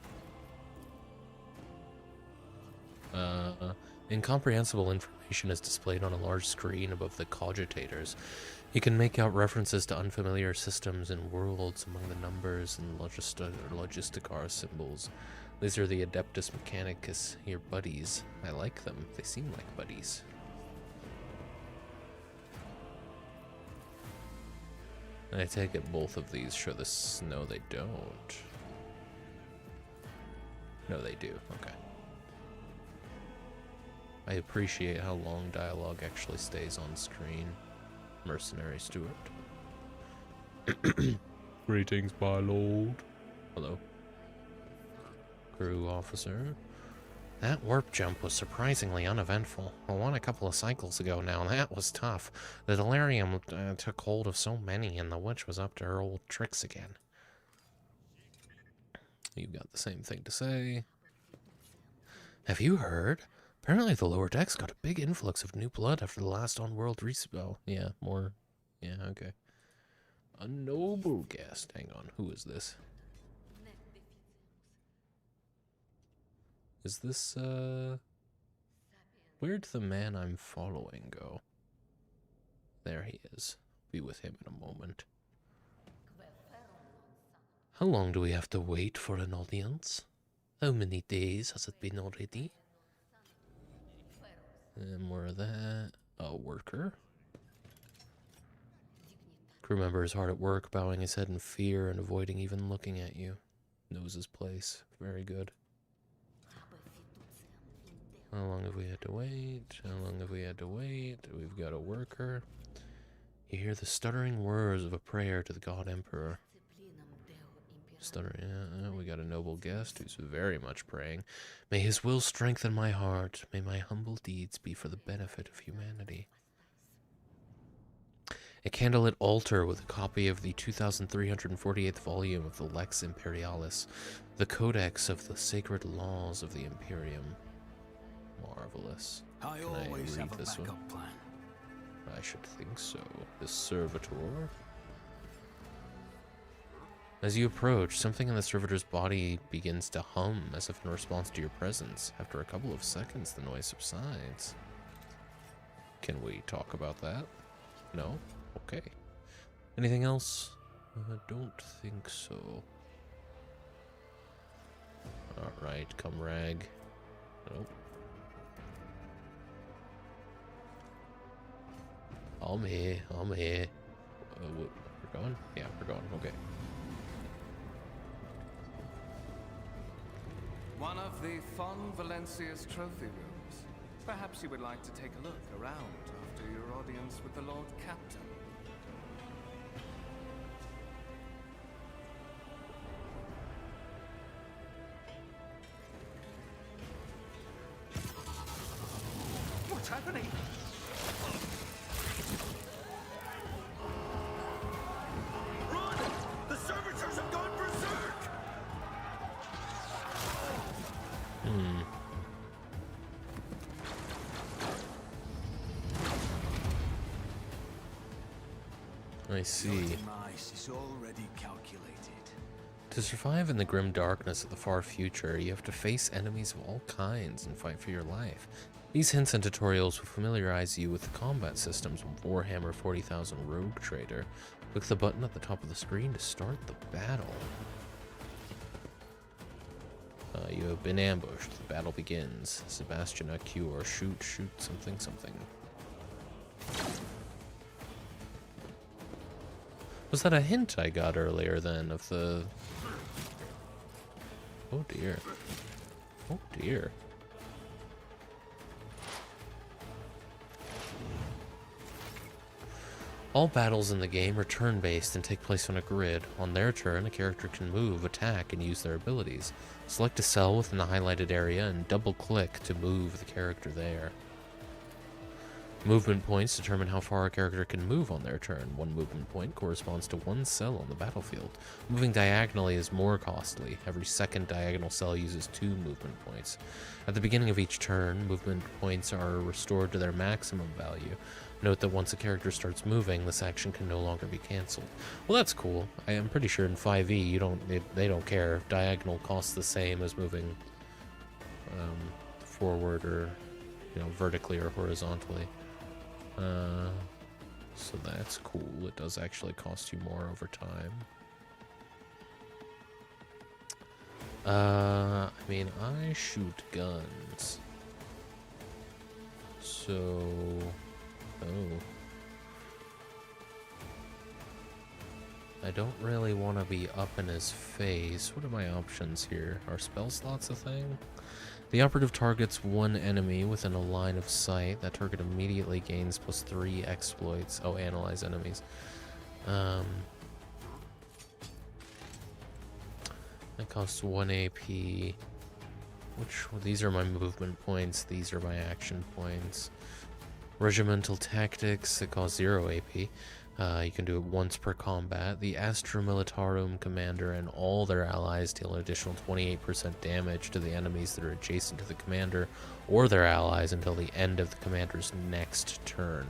Incomprehensible information information is displayed on a large screen above the cogitators. You can make out references to unfamiliar systems and worlds among the numbers and logisticar symbols. These are the Adeptus Mechanicus, your buddies. I like them. They seem like buddies. I take it both of these show this. No, they don't. No, they do. Okay. I appreciate how long dialogue actually stays on screen. Mercenary Stewart. Greetings, my lord. Hello. Crew officer. That warp jump was surprisingly uneventful. I won a couple of cycles ago now, and that was tough. The delirium took hold of so many, and the witch was up to her old tricks again. You've got the same thing to say. Have you heard? Apparently the lower decks got a big influx of new blood after the last on-world Oh, yeah, more. Yeah, okay. A noble guest. Hang on, who is this? Is this, where'd the man I'm following go? There he is. Be with him in a moment. How long do we have to wait for an audience? How many days has it been already? And more of that. A worker. Crew member is hard at work, bowing his head in fear and avoiding even looking at you. Knows his place. Very good. How long have we had to wait? How long have we had to wait? We've got a worker. You hear the stuttering words of a prayer to the God Emperor. Stuttering, yeah, we got a noble guest who's very much praying. May his will strengthen my heart. May my humble deeds be for the benefit of humanity. A candlelit altar with a copy of the 2348th volume of the Lex Imperialis, the Codex of the Sacred Laws of the Imperium. Marvelous. I Can I always read have a this one? backup plan. I should think so. The Servitor. As you approach, something in the servitor's body begins to hum as if in response to your presence. After a couple of seconds, the noise subsides. Can we talk about that? No? Okay. Anything else? I don't think so. Alright, come rag. Nope. I'm here, I'm here. We're going? Yeah, we're going, okay. One of the Fon Valencia's trophy rooms. Perhaps you would like to take a look around after your audience with the Lord Captain. What's happening? Run! The servitors have gone berserk! I see. Your demise is already calculated. To survive in the grim darkness of the far future, you have to face enemies of all kinds and fight for your life. These hints and tutorials will familiarize you with the combat systems of Warhammer 40,000 Rogue Trader. Click the button at the top of the screen to start the battle. You have been ambushed. The battle begins. Sebastian AQ or shoot, something, something. Was that a hint I got earlier then of the... Oh dear. Oh dear. All battles in the game are turn-based and take place on a grid. On their turn, a character can move, attack, and use their abilities. Select a cell within the highlighted area and double-click to move the character there. Movement points determine how far a character can move on their turn. One movement point corresponds to one cell on the battlefield. Moving diagonally is more costly. Every second diagonal cell uses 2 movement points. At the beginning of each turn, movement points are restored to their maximum value. Note that once a character starts moving, this action can no longer be cancelled. Well, that's cool. I am pretty sure in 5e they don't care. Diagonal costs the same as moving forward or you know, vertically or horizontally. So that's cool. It does actually cost you more over time. I mean, I shoot guns. So... Oh. I don't really want to be up in his face. What are my options here? Are spell slots a thing? The operative targets one enemy within a line of sight. That target immediately gains +3 exploits. Oh, analyze enemies. That costs 1 AP. These are my movement points. These are my action points. Regimental tactics. It costs 0 AP. You can do it once per combat. The Astra Militarum commander and all their allies deal an additional 28% damage to the enemies that are adjacent to the commander or their allies until the end of the commander's next turn.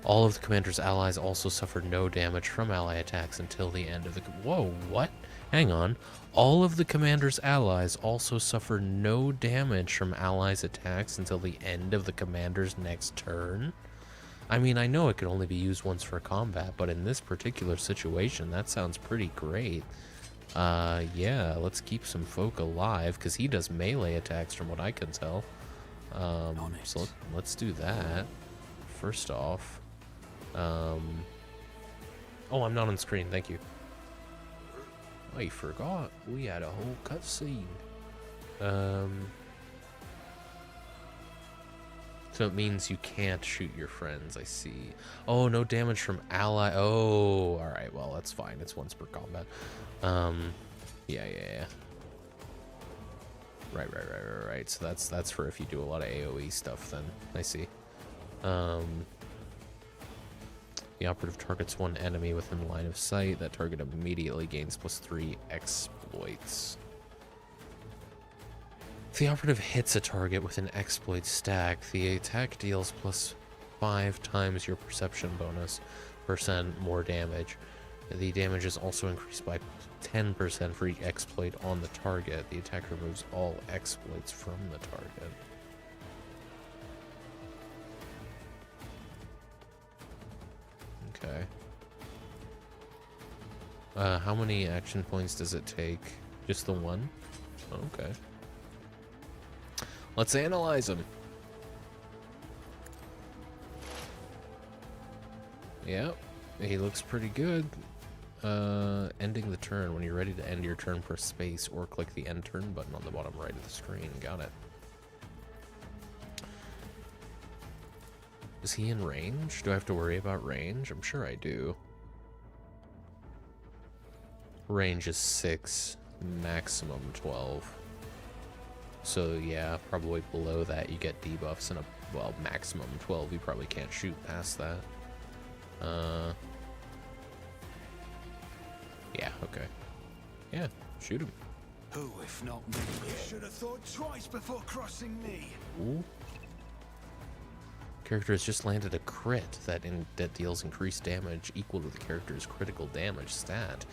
All of the commander's allies also suffer no damage from ally attacks until the end of the... Whoa, what? Hang on. All of the commander's allies also suffer no damage from allies' attacks until the end of the commander's next turn? I mean, I know it can only be used once for combat, but in this particular situation, that sounds pretty great. Yeah, let's keep some folk alive, because he does melee attacks from what I can tell. So let's do that. First off. Oh, I'm not on screen, thank you. I forgot, we had a whole cutscene. So it means you can't shoot your friends, I see. Oh, no damage from ally. Oh, alright, well, that's fine. It's once per combat. Yeah. Right. So that's for if you do a lot of AoE stuff, then. I see. The operative targets one enemy within the line of sight. That target immediately gains +3 exploits. If the operative hits a target with an exploit stack, the attack deals +5 times your perception bonus % more damage. The damage is also increased by 10% for each exploit on the target. The attack removes all exploits from the target. Okay. How many action points does it take? Just the one? Okay. Let's analyze him. Yep, he looks pretty good. Ending the turn. When you're ready to end your turn, press space or click the end turn button on the bottom right of the screen. Got it. Is he in range? Do I have to worry about range? I'm sure I do. Range is 6, maximum 12. So yeah, probably below that you get debuffs, and well, maximum 12 you probably can't shoot past that. Yeah, okay. Yeah, shoot him. Who, if not me? You should have thought twice before crossing me. Ooh. Character has just landed a crit that deals increased damage equal to the character's critical damage stat.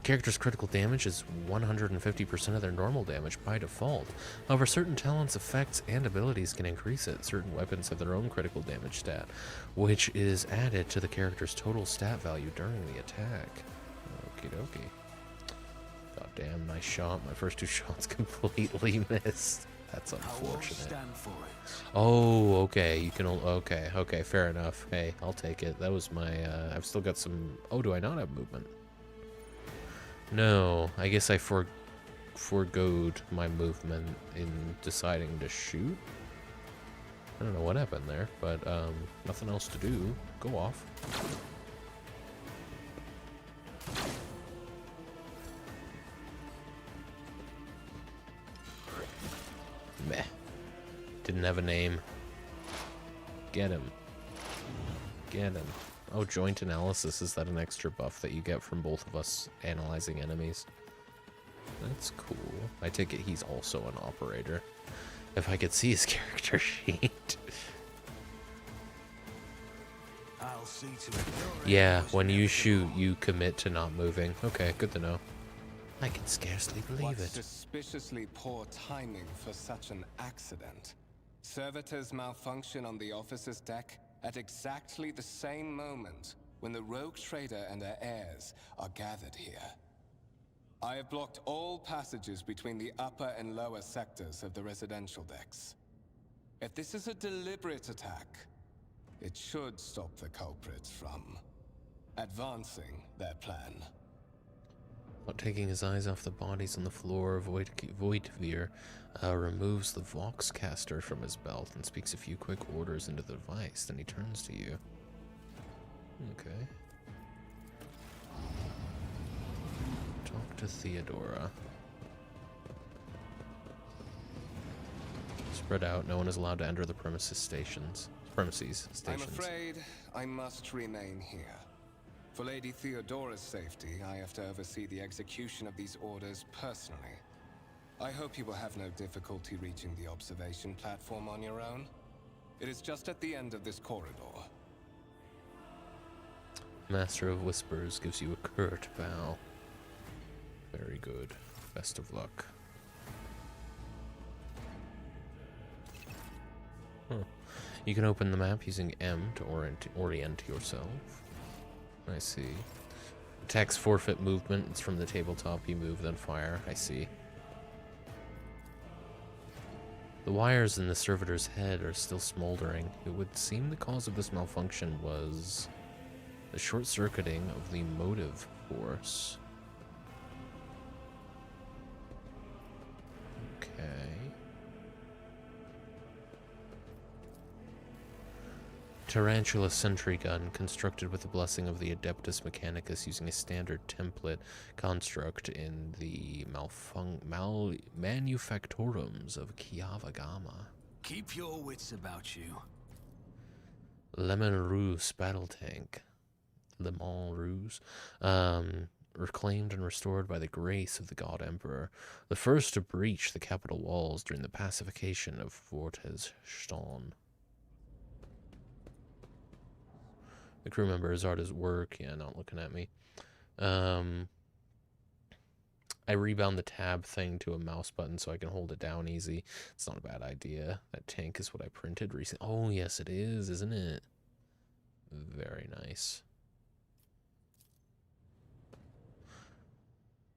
Character's critical damage is 150% of their normal damage by default. However, certain talents, effects, and abilities can increase it. Certain weapons have their own critical damage stat, which is added to the character's total stat value during the attack. Okie dokie. God damn, nice shot. My first 2 shots completely missed. That's unfortunate. Stand for it. Oh, okay. You can. Okay. Fair enough. Hey, I'll take it. That was my. I've still got some. Oh, do I not have movement? No. I guess I foregoed my movement in deciding to shoot. I don't know what happened there, but nothing else to do. Go off. Meh. Didn't have a name. Get him. Get him. Oh, joint analysis. Is that an extra buff that you get from both of us analyzing enemies? That's cool. I take it he's also an operator. If I could see his character sheet. I'll see to it. Yeah, when you shoot, you commit to not moving. Okay, good to know. I can scarcely believe What's it. suspiciously poor timing for such an accident. Servitors malfunction on the officer's deck at exactly the same moment when the rogue trader and her heirs are gathered here. I have blocked all passages between the upper and lower sectors of the residential decks. If this is a deliberate attack, it should stop the culprits from advancing their plan. Not taking his eyes off the bodies on the floor, Voidveer removes the Voxcaster from his belt and speaks a few quick orders into the device. Then he turns to you. Okay. Talk to Theodora. Spread out. No one is allowed to enter the premises stations. I'm afraid I must remain here. For Lady Theodora's safety, I have to oversee the execution of these orders personally. I hope you will have no difficulty reaching the observation platform on your own. It is just at the end of this corridor. Master of Whispers gives you a curt bow. Very good. Best of luck. You can open the map using M to orient yourself. I see. Attacks forfeit movement. It's from the tabletop. You move, then fire. I see. The wires in the servitor's head are still smoldering. It would seem the cause of this malfunction was the short-circuiting of the motive force. Okay. Tarantula sentry gun constructed with the blessing of the Adeptus Mechanicus using a standard template construct in the manufactorums of Kiavagama. Keep your wits about you. Lemon Rouge battle tank. Lemon Rouge. Reclaimed and restored by the grace of the God Emperor. The first to breach the capital walls during the pacification of Vorteston. The crew member is hard at work. Yeah, not looking at me. I rebound the tab thing to a mouse button so I can hold it down easy. It's not a bad idea. That tank is what I printed recently. Oh, yes, it is, isn't it? Very nice.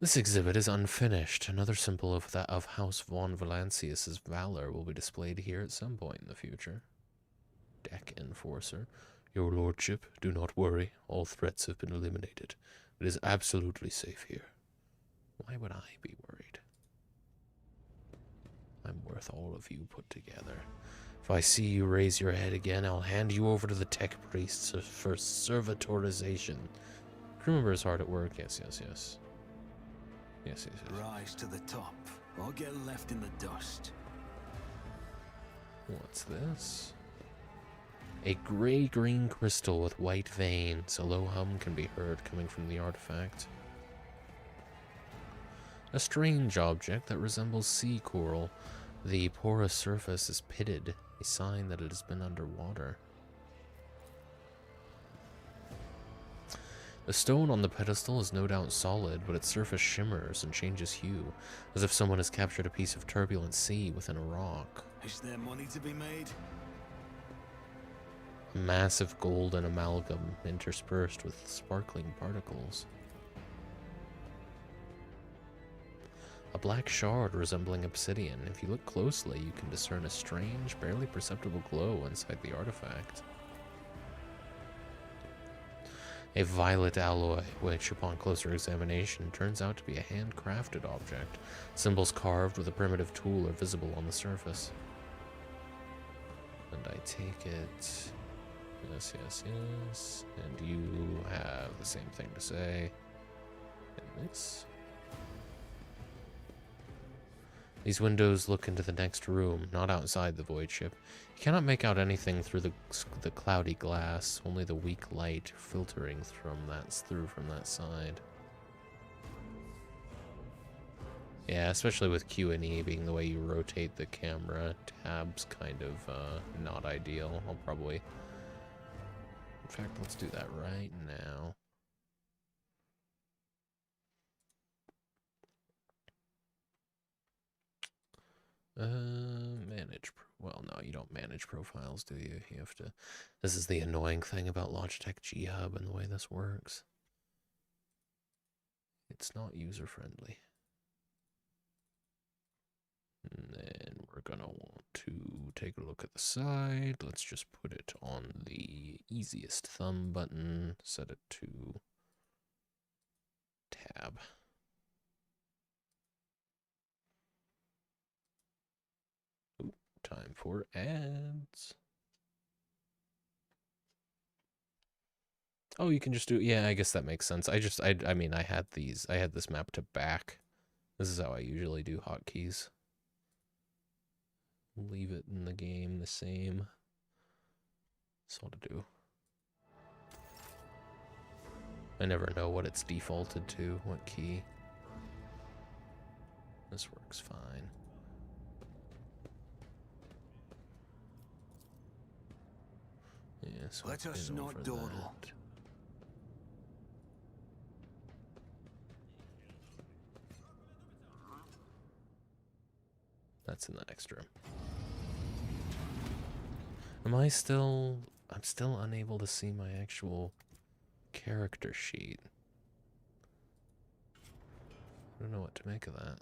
This exhibit is unfinished. Another symbol of that of House von Valancius's valor will be displayed here at some point in the future. Deck Enforcer. Your lordship, do not worry. All threats have been eliminated. It is absolutely safe here. Why would I be worried? I'm worth all of you put together. If I see you raise your head again, I'll hand you over to the tech priests for servitorization. Crew member is hard at work. Yes, yes, yes. Yes, yes, yes. Rise to the top, or get left in the dust. What's this? A gray-green crystal with white veins. A low hum can be heard coming from the artifact. A strange object that resembles sea coral. The porous surface is pitted, a sign that it has been underwater. The stone on the pedestal is no doubt solid, but its surface shimmers and changes hue, as if someone has captured a piece of turbulent sea within a rock. Is there money to be made? A massive golden amalgam interspersed with sparkling particles. A black shard resembling obsidian. If you look closely, you can discern a strange, barely perceptible glow inside the artifact. A violet alloy, which, upon closer examination, turns out to be a handcrafted object. Symbols carved with a primitive tool are visible on the surface. And I take it... Yes, yes, yes. And you have the same thing to say. And this. These windows look into the next room, not outside the void ship. You cannot make out anything through the cloudy glass, only the weak light filtering through from that side. Yeah, especially with Q&E being the way you rotate the camera, tabs kind of not ideal. I'll probably... In fact, let's do that right now. Manage. Well, no, you don't manage profiles, do you? You have to... This is the annoying thing about Logitech G Hub and the way this works. It's not user-friendly. And then we're going to want to take a look at the side. Let's just put it on the easiest thumb button. Set it to tab. Ooh, time for ads. Oh, you can just do... Yeah, I guess that makes sense. I mean, I had this map to back. This is how I usually do hotkeys. Leave it in the game the same. That's what to do. I never know what it's defaulted to, what key. This works fine. Yeah, so let us not dawdle. That. That's in the next room. I'm still unable to see my actual character sheet. I don't know what to make of that.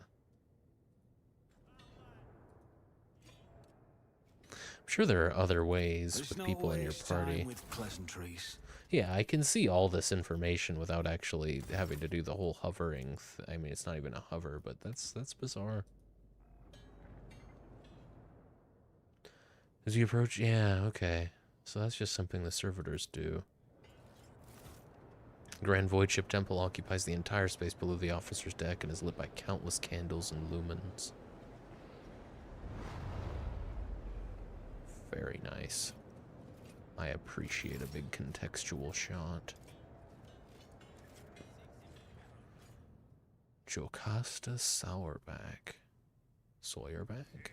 I'm sure there are other ways with people in your party. With pleasantries. Yeah, I can see all this information without actually having to do the whole hovering. I mean, it's not even a hover, but that's bizarre. As you approach, yeah, okay. So that's just something the servitors do. Grand Void Ship Temple occupies the entire space below the officer's deck and is lit by countless candles and lumens. Very nice. I appreciate a big contextual shot. Jocasta Sourback. Sawyerback?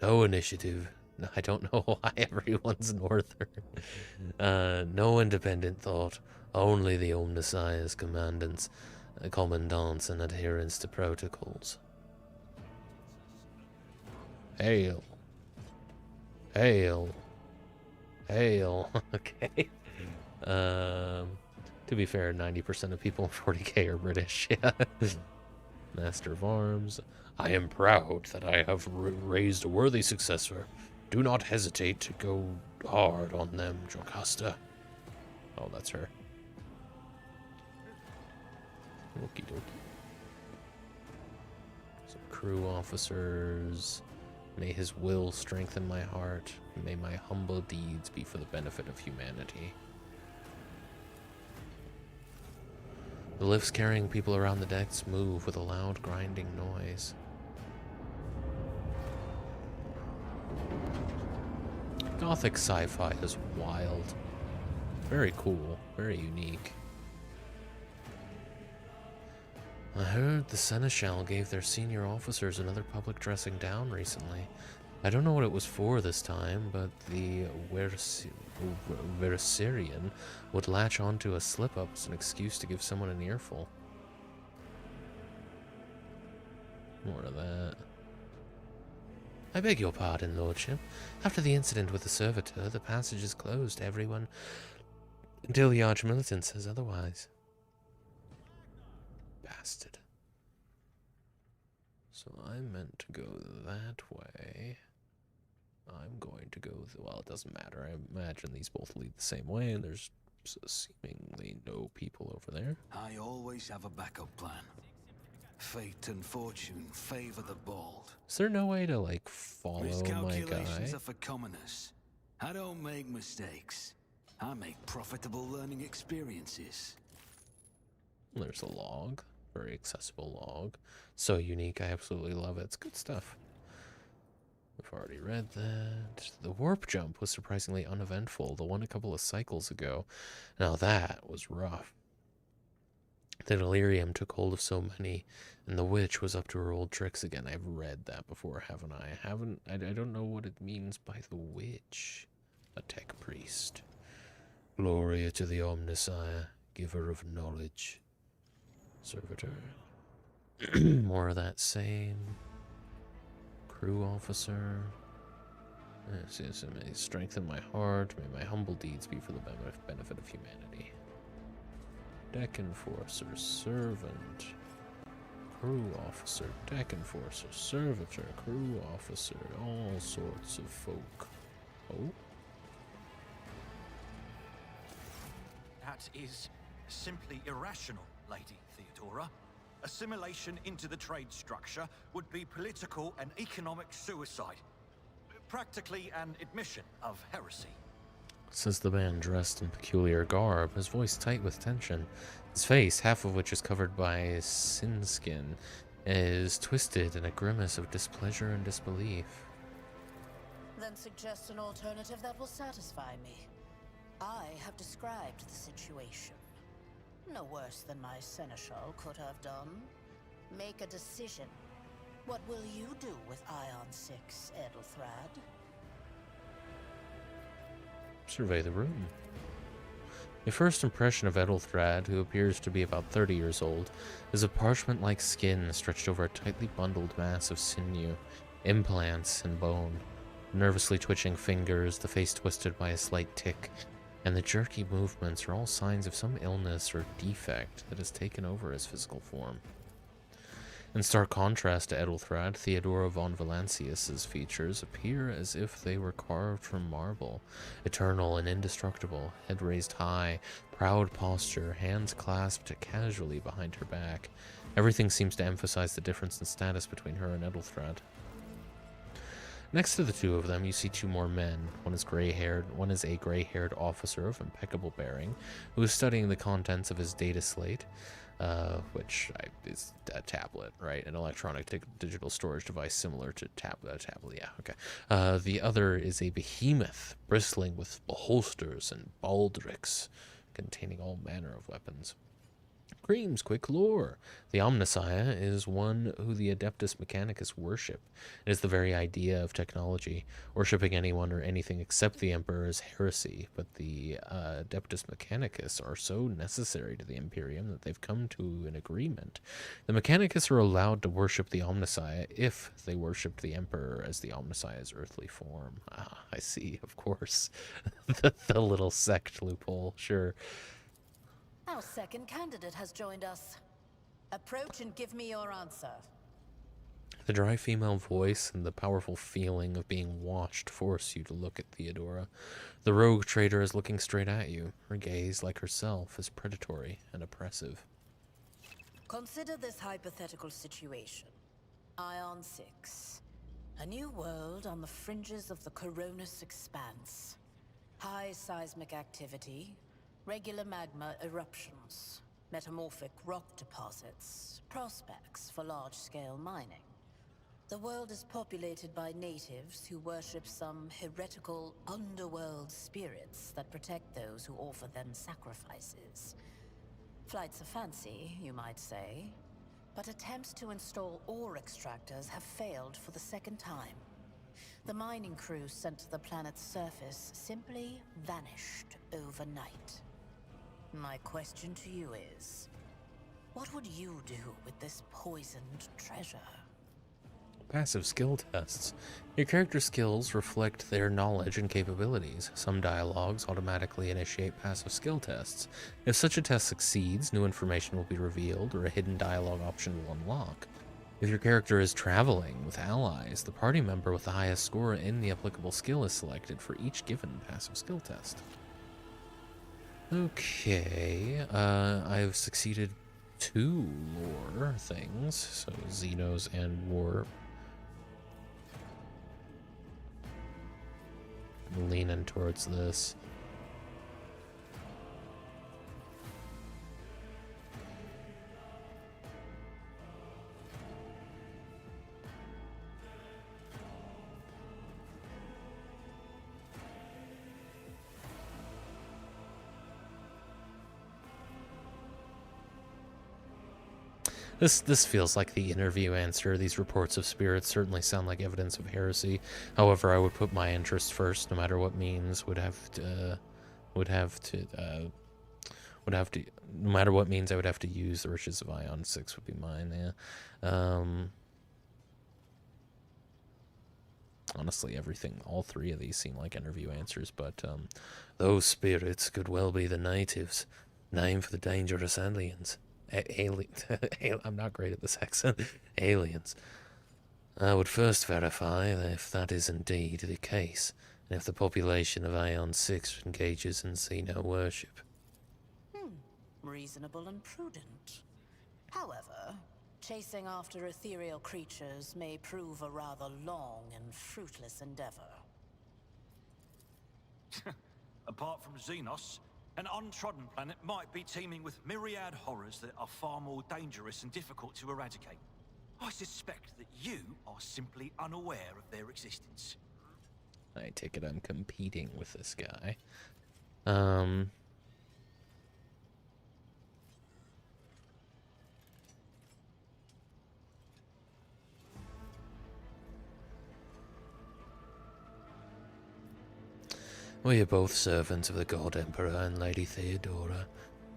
No initiative. I don't know why everyone's northern. No independent thought. Only the Omnissiah's commandants, commandants, and adherence to protocols. Hail. Hail. Hail. Okay. To be fair, 90% of people in 40k are British. Yeah. Master of Arms. I am proud that I have raised a worthy successor. Do not hesitate to go hard on them, Jocasta. Oh, that's her. Okie dokie. Some crew officers. May his will strengthen my heart. May my humble deeds be for the benefit of humanity. The lifts carrying people around the decks move with a loud grinding noise. Gothic sci-fi is wild. Very cool. Very unique. I heard the Seneschal gave their senior officers another public dressing down recently. I don't know what it was for this time, but the Verserian would latch onto a slip-up as an excuse to give someone an earful. More of that. I beg your pardon, Lordship. After the incident with the servitor, the passage is closed to everyone until the Archmilitant says otherwise. Bastard. So I meant to go that way. I'm going to go... Well, it doesn't matter. I imagine these both lead the same way, and there's seemingly no people over there. I always have a backup plan. Fate and fortune favor the bold. Is there no way to, like, follow my guy? Miscalculations are for commoners. I don't make mistakes. I make profitable learning experiences. There's a log. Very accessible log. So unique. I absolutely love it. It's good stuff. We've already read that. The warp jump was surprisingly uneventful. The one a couple of cycles ago. Now that was rough. The delirium took hold of so many, and the witch was up to her old tricks again. I've read that before, haven't I? I don't know what it means by the witch. A tech priest. Gloria to the Omnissiah, giver of knowledge. Servitor. More of that same. Crew officer. Yes, may strengthen my heart. May my humble deeds be for the benefit of humanity. Deck enforcer, servant, crew officer, deck enforcer, servitor, crew officer, all sorts of folk. Oh? That is simply irrational, Lady Theodora. Assimilation into the trade structure would be political and economic suicide. Practically an admission of heresy. Says the man dressed in peculiar garb, his voice tight with tension. His face, half of which is covered by sin skin, is twisted in a grimace of displeasure and disbelief. Then suggest an alternative that will satisfy me. I have described the situation. No worse than my seneschal could have done. Make a decision. What will you do with Ion 6, Edelthrad? Survey the room. A first impression of Edelthrad, who appears to be about 30 years old, is a parchment-like skin stretched over a tightly bundled mass of sinew, implants, and bone. Nervously twitching fingers, the face twisted by a slight tic, and the jerky movements are all signs of some illness or defect that has taken over his physical form. In stark contrast to Edelthrad, Theodora von Valancius's features appear as if they were carved from marble, eternal and indestructible, head raised high, proud posture, hands clasped casually behind her back. Everything seems to emphasize the difference in status between her and Edelthrad. Next to the two of them, you see two more men. One is a gray-haired officer of impeccable bearing, who is studying the contents of his data slate, which is a tablet, right? An electronic digital storage device similar to tablet. Yeah, okay. The other is a behemoth, bristling with holsters and baldricks, containing all manner of weapons. Cream's quick lore. The Omnissiah is one who the Adeptus Mechanicus worship. It is the very idea of technology. Worshipping anyone or anything except the Emperor is heresy, but the Adeptus Mechanicus are so necessary to the Imperium that they've come to an agreement. The Mechanicus are allowed to worship the Omnissiah if they worshipped the Emperor as the Omnissiah's earthly form. Ah, I see, of course. the little sect loophole, sure. Our second candidate has joined us. Approach and give me your answer. The dry female voice and the powerful feeling of being watched force you to look at Theodora. The rogue trader is looking straight at you. Her gaze, like herself, is predatory and oppressive. Consider this hypothetical situation. Ion 6. A new world on the fringes of the Coronus expanse. High seismic activity, regular magma eruptions, metamorphic rock deposits, prospects for large-scale mining. The world is populated by natives who worship some heretical underworld spirits that protect those who offer them sacrifices. Flights of fancy, you might say, but attempts to install ore extractors have failed for the second time. The mining crews sent to the planet's surface simply vanished overnight. My question to you is, what would you do with this poisoned treasure? Passive skill tests. Your character skills reflect their knowledge and capabilities. Some dialogues automatically initiate passive skill tests. If such a test succeeds, new information will be revealed or a hidden dialogue option will unlock. If your character is traveling with allies, the party member with the highest score in the applicable skill is selected for each given passive skill test. Okay, I've succeeded 2 lore things, so Xenos and War. I'm leaning towards this. This feels like the interview answer. These reports of spirits certainly sound like evidence of heresy. However, I would put my interests first, no matter what means. No matter what means I would have to use the riches of Ion 6 would be mine. Yeah. Honestly, everything, all three of these seem like interview answers, but those spirits could well be the natives. Name for the dangerous aliens. I'm not great at this accent. Aliens. I would first verify if that is indeed the case, and if the population of Ion 6 engages in Xeno worship. Reasonable and prudent. However, chasing after ethereal creatures may prove a rather long and fruitless endeavor. Apart from Xenos, an untrodden planet might be teeming with myriad horrors that are far more dangerous and difficult to eradicate. I suspect that you are simply unaware of their existence. I take it I'm competing with this guy. We are both servants of the God Emperor and Lady Theodora.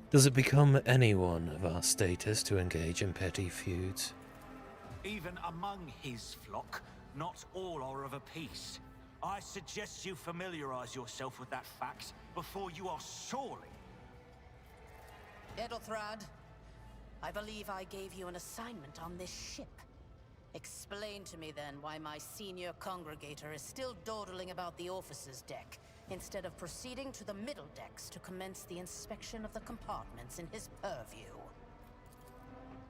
Does it become anyone of our status to engage in petty feuds? Even among his flock, not all are of a piece. I suggest you familiarize yourself with that fact before you are sorely... Edelthrad, I believe I gave you an assignment on this ship. Explain to me then why my senior congregator is still dawdling about the officers' deck, instead of proceeding to the middle decks to commence the inspection of the compartments in his purview.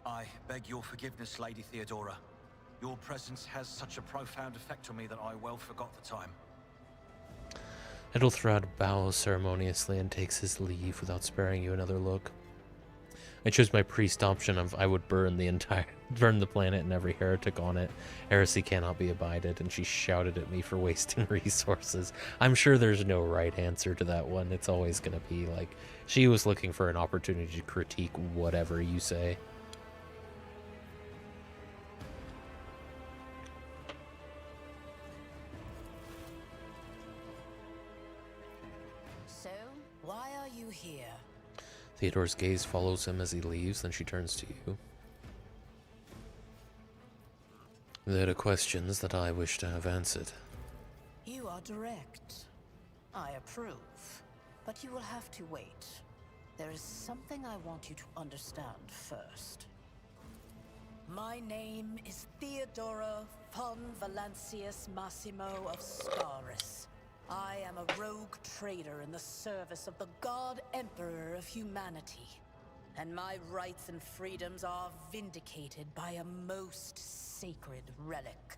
I beg your forgiveness, Lady Theodora. Your presence has such a profound effect on me that I well forgot the time. Edelthrad bows ceremoniously and takes his leave without sparing you another look. I chose my priest option of I would burn the planet and every heretic on it. Heresy cannot be abided, and she shouted at me for wasting resources. I'm sure there's no right answer to that one. It's always going to be like, she was looking for an opportunity to critique whatever you say. So, why are you here? Theodore's gaze follows him as he leaves, then she turns to you. There are questions that I wish to have answered. You are direct. I approve. But you will have to wait. There is something I want you to understand first. My name is Theodora von Valancius Massimo of Scaris. I am a rogue trader in the service of the God Emperor of humanity. And my rights and freedoms are vindicated by a most sacred relic.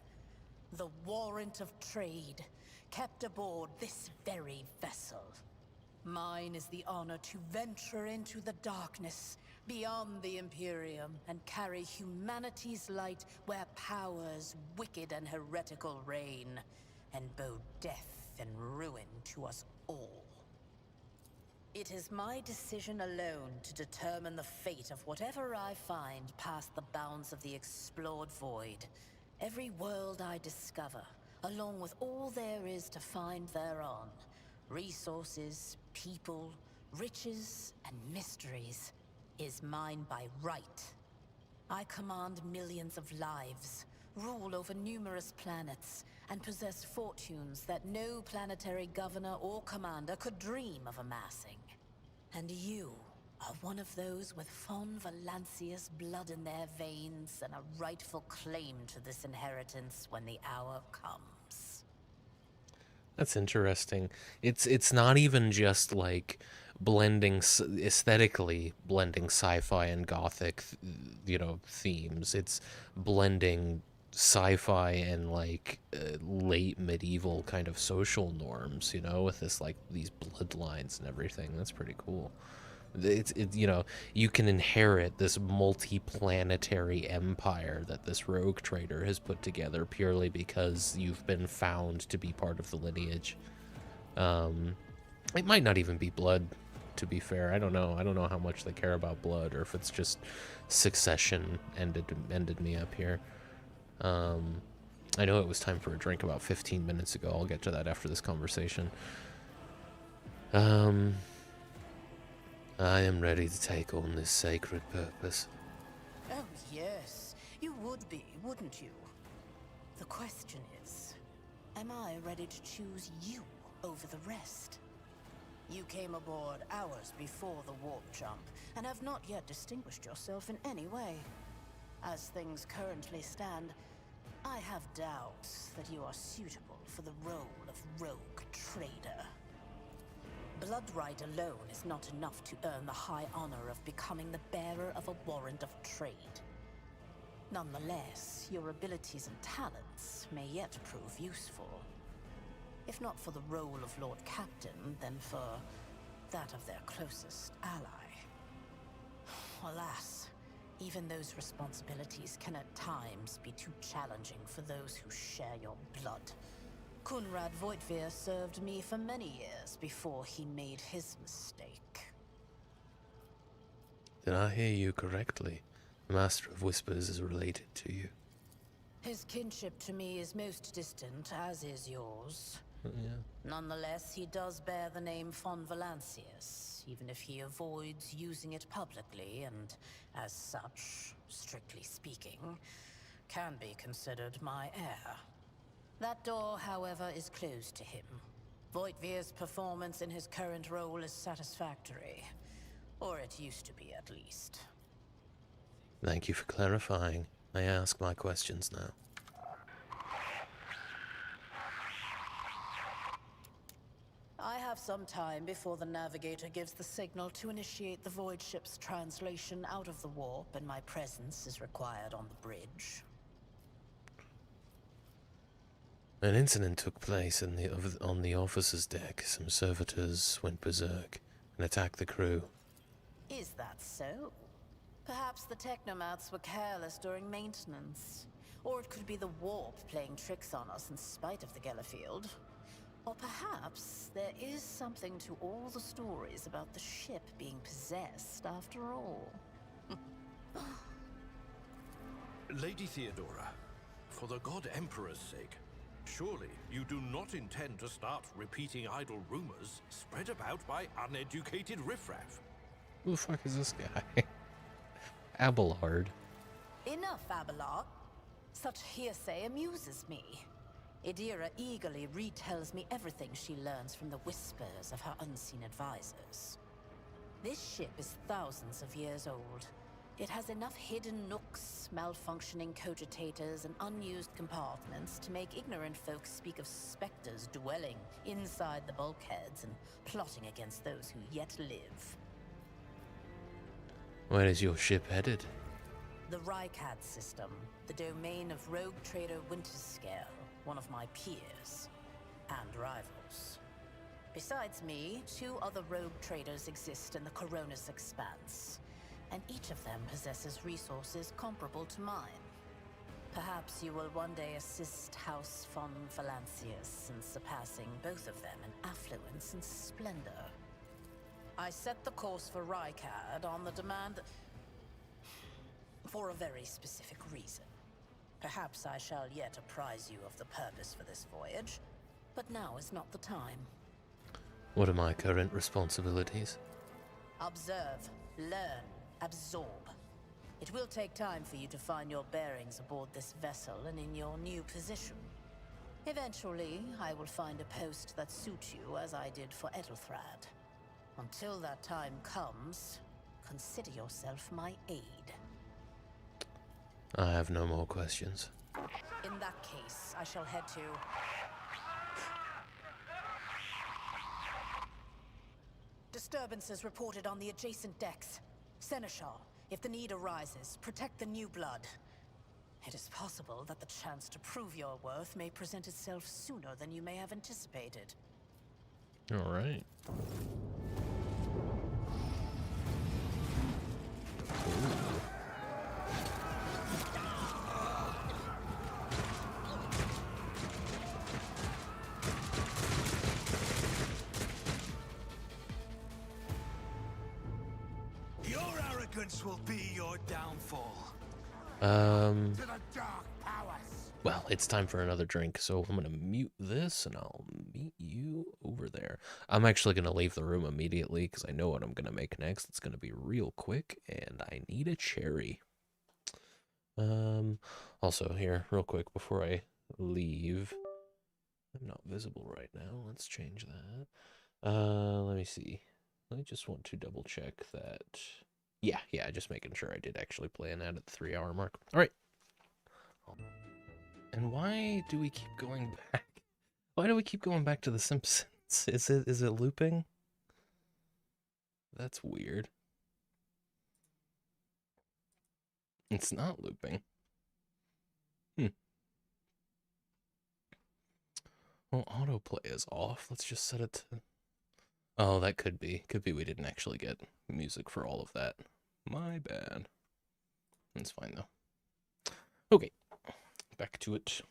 The warrant of trade, kept aboard this very vessel. Mine is the honor to venture into the darkness, beyond the Imperium, and carry humanity's light where powers wicked and heretical reign, and bow death and ruin to us all. It is my decision alone to determine the fate of whatever I find past the bounds of the explored void. Every world I discover, along with all there is to find thereon, resources, people, riches, and mysteries, is mine by right. I command millions of lives, rule over numerous planets, and possess fortunes that no planetary governor or commander could dream of amassing. And you are one of those with von Valancius blood in their veins and a rightful claim to this inheritance when the hour comes. That's interesting. It's not even just like blending aesthetically blending sci-fi and gothic, themes. It's blending sci-fi and like late medieval kind of social norms, with this like these bloodlines and everything. That's pretty cool. You can inherit this multi-planetary empire that this rogue trader has put together purely because you've been found to be part of the lineage. It might not even be blood, to be fair. I don't know how much they care about blood, or if it's just succession ended me up here. I know it was time for a drink about 15 minutes ago. I'll get to that after this conversation. I am ready to take on this sacred purpose. Oh, yes. You would be, wouldn't you? The question is, am I ready to choose you over the rest? You came aboard hours before the warp jump, and have not yet distinguished yourself in any way. As things currently stand, I have doubts that you are suitable for the role of rogue trader. Bloodright alone is not enough to earn the high honor of becoming the bearer of a warrant of trade. Nonetheless, your abilities and talents may yet prove useful. If not for the role of Lord Captain, then for that of their closest ally. Alas, even those responsibilities can at times be too challenging for those who share your blood. Kunrad Voitvir served me for many years before he made his mistake. Did I hear you correctly? The Master of Whispers is related to you. His kinship to me is most distant, as is yours. Yeah. Nonetheless, he does bear the name von Valancius, even if he avoids using it publicly, and as such, strictly speaking, can be considered my heir. That door, however, is closed to him. Voitvir's performance in his current role is satisfactory. Or it used to be, at least. Thank you for clarifying. I ask my questions now. I have some time before the navigator gives the signal to initiate the void ship's translation out of the warp, and my presence is required on the bridge. An incident took place on the officer's deck. Some servitors went berserk and attacked the crew. Is that so? Perhaps the technomats were careless during maintenance. Or it could be the warp playing tricks on us in spite of the Gellerfield. Or perhaps there is something to all the stories about the ship being possessed after all. Lady Theodora, for the God Emperor's sake, surely you do not intend to start repeating idle rumors spread about by uneducated riffraff. Who the fuck is this guy? Abelard. Enough, Abelard. Such hearsay amuses me. Idira eagerly retells me everything she learns from the whispers of her unseen advisors. This ship is thousands of years old. It has enough hidden nooks, malfunctioning cogitators, and unused compartments to make ignorant folks speak of specters dwelling inside the bulkheads and plotting against those who yet live. Where is your ship headed? The Rykad system, the domain of rogue trader Winterscale, one of my peers and rivals. Besides me, 2 other rogue traders exist in the Coronis Expanse, and each of them possesses resources comparable to mine. Perhaps you will one day assist House von Valancius in surpassing both of them in affluence and splendor. I set the course for Rykad on the demand for a very specific reason. Perhaps I shall yet apprise you of the purpose for this voyage, but now is not the time. What are my current responsibilities? Observe, learn, absorb. It will take time for you to find your bearings aboard this vessel and in your new position. Eventually, I will find a post that suits you as I did for Ethelthrad. Until that time comes, consider yourself my aide. I have no more questions. In that case, I shall head to... Disturbances reported on the adjacent decks. Seneschal, if the need arises, protect the new blood. It is possible that the chance to prove your worth may present itself sooner than you may have anticipated. All right. Your arrogance will be your downfall. To the dark powers. Well, it's time for another drink, so I'm gonna mute this and I'll meet you over there. I'm actually gonna leave the room immediately because I know what I'm gonna make next. It's gonna be real quick, and I need a cherry. Also here, real quick before I leave, I'm not visible right now. Let's change that. Let me see. I just want to double check that. Yeah, just making sure I did actually play an ad at the 3-hour mark. All right. And why do we keep going back? Why do we keep going back to The Simpsons? Is it looping? That's weird. It's not looping. Well, autoplay is off. Let's just set it to... Oh, that could be. Could be we didn't actually get music for all of that. My bad. That's fine, though. Okay. Back to it.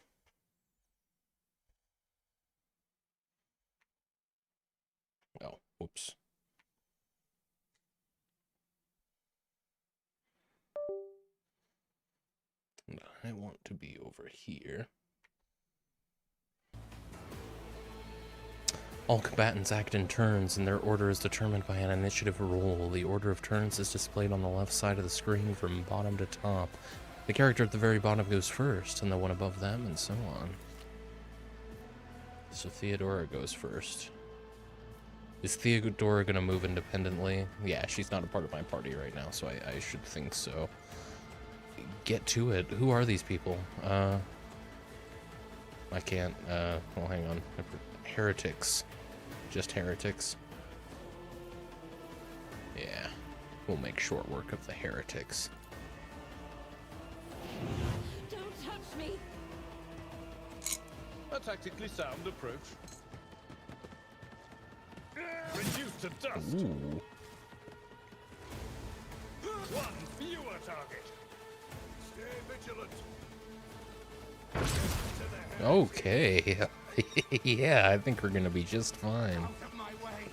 Oh, whoops. And I want to be over here. All combatants act in turns, and their order is determined by an initiative roll. The order of turns is displayed on the left side of the screen from bottom to top. The character at the very bottom goes first, and the one above them, and so on. So Theodora goes first. Is Theodora gonna move independently? Yeah, she's not a part of my party right now, so I should think so. Get to it. Who are these people? I can't, well, hang on. Heretics. Just heretics. Yeah, we'll make short work of the heretics. Don't touch me! A tactically sound approach. Reduced to dust. Ooh. One fewer target. Stay vigilant. Okay. Yeah, I think we're gonna be just fine. Out of my way.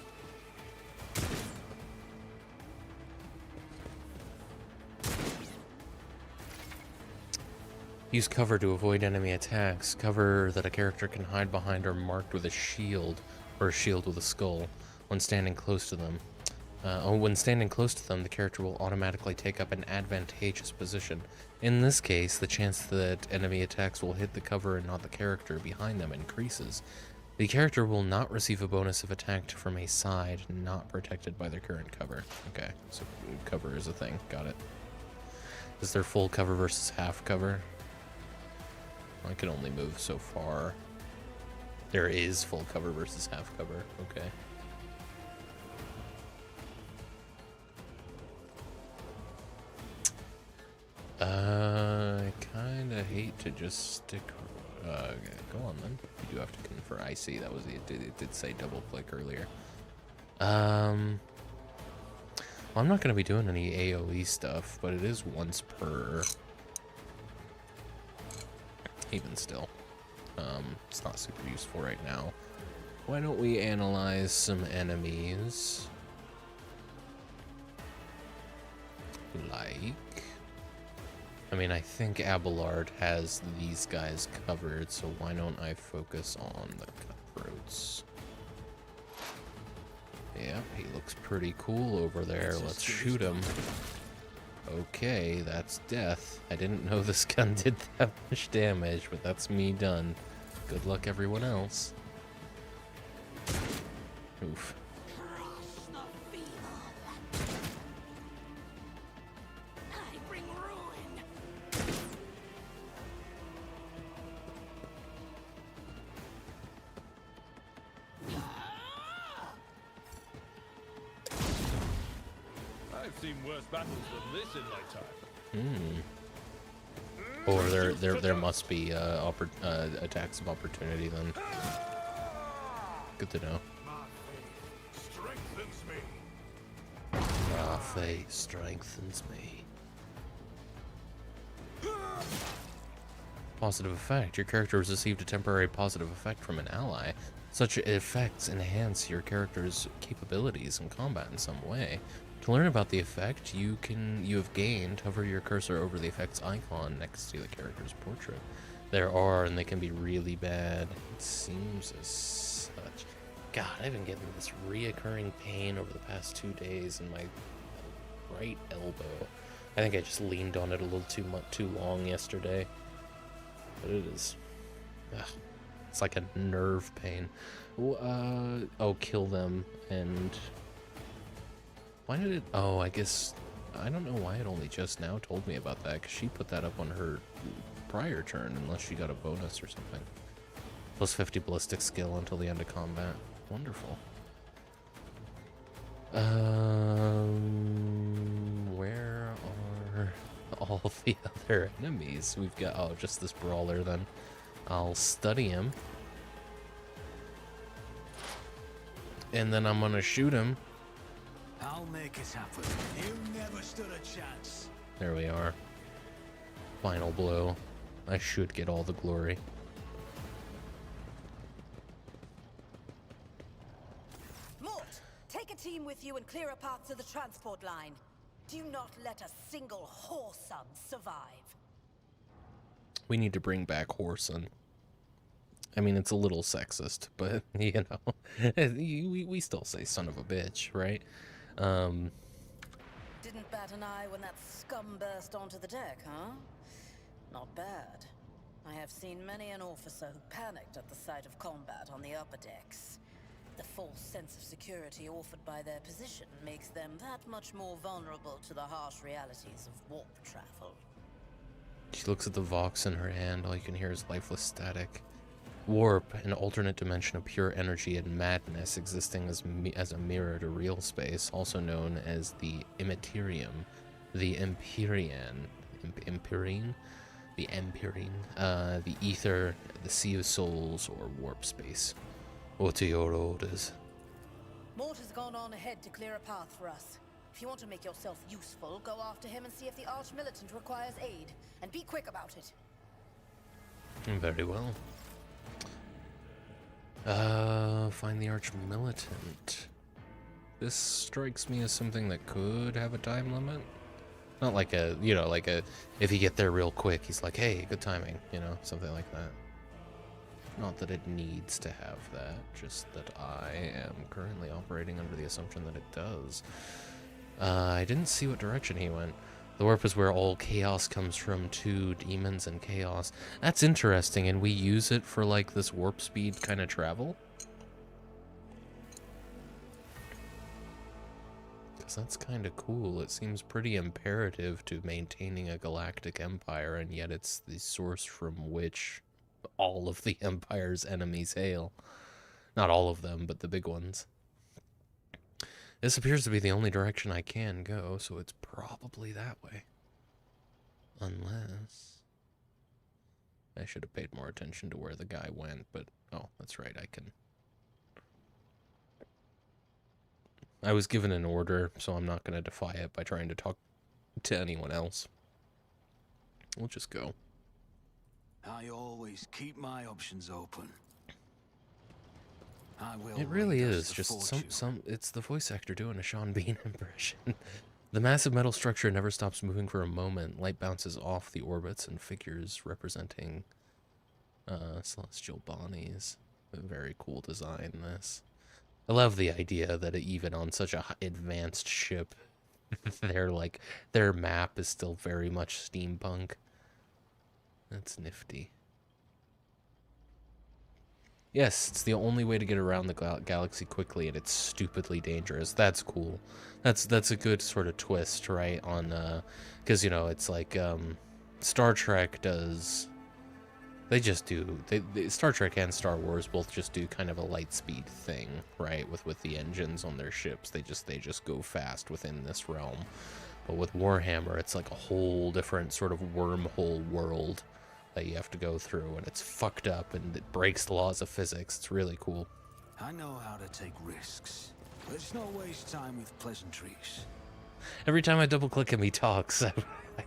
Use cover to avoid enemy attacks. Cover that a character can hide behind are marked with a shield, or a shield with a skull, when standing close to them. When standing close to them, the character will automatically take up an advantageous position. In this case, the chance that enemy attacks will hit the cover and not the character behind them increases. The character will not receive a bonus if attacked from a side not protected by their current cover. Okay, so cover is a thing. Got it. Is there full cover versus half cover? I can only move so far. There is full cover versus half cover. Okay. I kind of hate to just stick... go on then. You do have to confer. I see. That was it did say double click earlier. Well, I'm not going to be doing any AoE stuff, but it is once per... Even still. It's not super useful right now. Why don't we analyze some enemies? Like... I mean, I think Abelard has these guys covered, so why don't I focus on the cutthroats? Yeah, he looks pretty cool over there. Let's shoot him. Okay, that's death. I didn't know this gun did that much damage, but that's me done. Good luck, everyone else. Oof. I've seen worse battles than this in my time. Or there must be attacks of opportunity then. Good to know. My faith strengthens me. My faith strengthens me. Positive effect. Your character has received a temporary positive effect from an ally. Such effects enhance your character's capabilities in combat in some way. To learn about the effect, you have gained, hover your cursor over the effect's icon next to the character's portrait. There are, and they can be really bad. It seems as such. God, I've been getting this reoccurring pain over the past 2 days in my right elbow. I think I just leaned on it a little too long yesterday. But it is... Ugh. It's like a nerve pain. Oh, kill them, and... Why did it... Oh, I guess... I don't know why it only just now told me about that, because she put that up on her prior turn, unless she got a bonus or something. Plus 50 ballistic skill until the end of combat. Wonderful. Where are all the other enemies? We've got... Oh, just this brawler, then. I'll study him. And then I'm gonna shoot him. I'll make it happen. You never stood a chance. There we are. Final blow. I should get all the glory. Mort, take a team with you and clear a path to the transport line. Do not let a single whoreson survive. We need to bring back Whoreson. I mean, it's a little sexist, but, you know, we still say son of a bitch, right? Didn't bat an eye when that scum burst onto the deck, huh? Not bad. I have seen many an officer who panicked at the sight of combat on the upper decks. The false sense of security offered by their position makes them that much more vulnerable to the harsh realities of warp travel. She looks at the Vox in her hand. All you can hear is lifeless static. Warp, an alternate dimension of pure energy and madness existing as a mirror to real space, also known as the Immaterium, the Empyrean, the Ether, the Sea of Souls, or Warp Space. What are your orders? Mort has gone on ahead to clear a path for us. If you want to make yourself useful, go after him and see if the Arch-Militant requires aid. And be quick about it. Very well. Find the Arch-Militant. This strikes me as something that could have a time limit. Not like a, you know, like a, if you get there real quick, he's like, hey, good timing, you know, something like that. Not that it needs to have that, just that I am currently operating under the assumption that it does. I didn't see what direction he went. The warp is where all chaos comes from, too. Demons and chaos. That's interesting, and we use it for, like, this warp speed kind of travel? Because that's kind of cool. It seems pretty imperative to maintaining a galactic empire, and yet it's the source from which all of the Empire's enemies hail. Not all of them, but the big ones. This appears to be the only direction I can go, so it's probably that way. Unless... I should have paid more attention to where the guy went, but... Oh, that's right, I can... I was given an order, so I'm not going to defy it by trying to talk to anyone else. We'll just go. I always keep my options open. It really is just it's the voice actor doing a Sean Bean impression. The massive metal structure never stops moving for a moment. Light bounces off the orbits and figures representing celestial bodies. A very cool design, this. I love the idea that even on such a advanced ship, their map is still very much steampunk. That's nifty. Yes, it's the only way to get around the galaxy quickly, and it's stupidly dangerous. That's cool. That's a good sort of twist, right? On because you know it's like Star Trek does. They just do. Star Trek and Star Wars both just do kind of a light speed thing, right? With the engines on their ships, they just go fast within this realm. But with Warhammer, it's like a whole different sort of wormhole world that you have to go through, and it's fucked up, and it breaks the laws of physics. It's really cool. I know how to take risks. Let's not waste time with pleasantries. Every time I double click him, he talks. I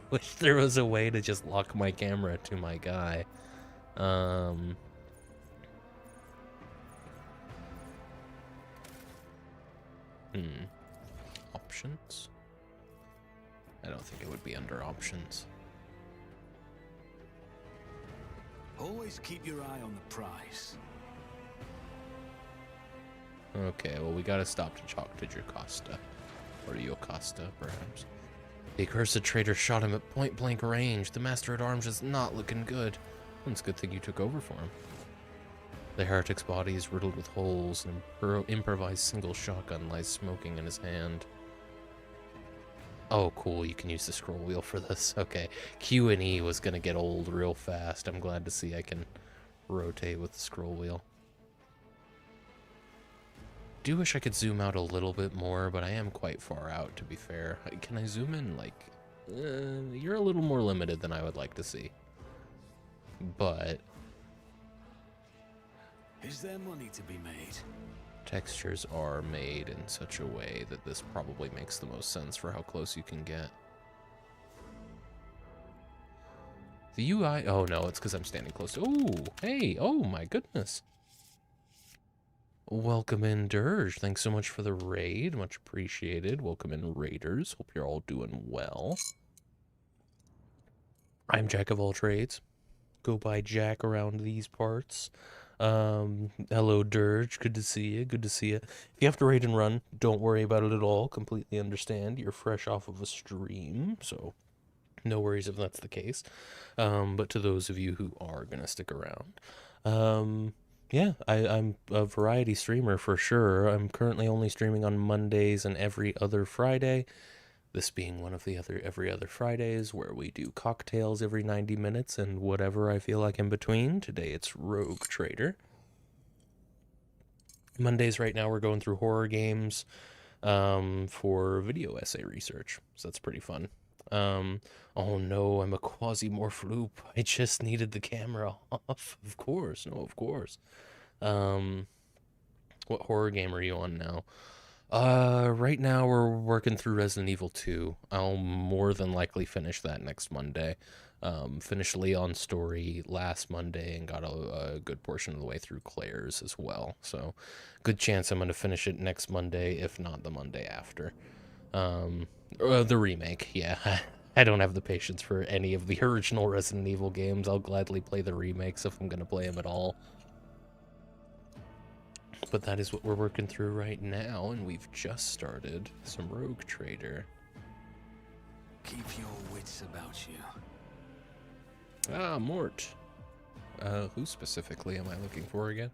wish there was a way to just lock my camera to my guy. Options? I don't think it would be under options. Always keep your eye on the prize. Okay, well, we gotta stop to talk to Jocasta. Or Jocasta, perhaps. The accursed traitor shot him at point-blank range. The Master-at-Arms is not looking good. It's a good thing you took over for him. The heretic's body is riddled with holes, and an improvised single shotgun lies smoking in his hand. Oh, cool, you can use the scroll wheel for this. Okay, Q and E was gonna get old real fast. I'm glad to see I can rotate with the scroll wheel. Do wish I could zoom out a little bit more, but I am quite far out, to be fair. Can I zoom in, like... you're a little more limited than I would like to see. But... Is there money to be made? textures are made in such a way that this probably makes the most sense for how close you can get. The UI... oh no, it's because I'm standing close to... ooh, hey, oh my goodness. Welcome in, Dirge. Thanks so much for the raid. Much appreciated. Welcome in, Raiders. Hope you're all doing well. I'm Jack of all trades. Go by Jack around these parts. Hello, Dirge. Good to see you. Good to see you. If you have to raid and run, don't worry about it at all. Completely understand. You're fresh off of a stream, so no worries if that's the case. But to those of you who are going to stick around, yeah, I'm a variety streamer for sure. I'm currently only streaming on Mondays and every other Friday. This being one of the every other Fridays where we do cocktails every 90 minutes and whatever I feel like in between. Today it's Rogue Trader. Mondays right now we're going through horror games for video essay research. So that's pretty fun. Oh no, I'm a quasi-morph loop. I just needed the camera off. Of course, no, of course. What horror game are you on now? Right now we're working through Resident Evil 2. I'll more than likely finish that next Monday. Finished Leon's story last Monday and got a good portion of the way through Claire's as well. So, good chance I'm going to finish it next Monday, if not the Monday after. The remake, yeah. I don't have the patience for any of the original Resident Evil games. I'll gladly play the remakes if I'm going to play them at all. But that is what we're working through right now, and we've just started some Rogue Trader. Keep your wits about you. Ah, Mort. Who specifically am I looking for again?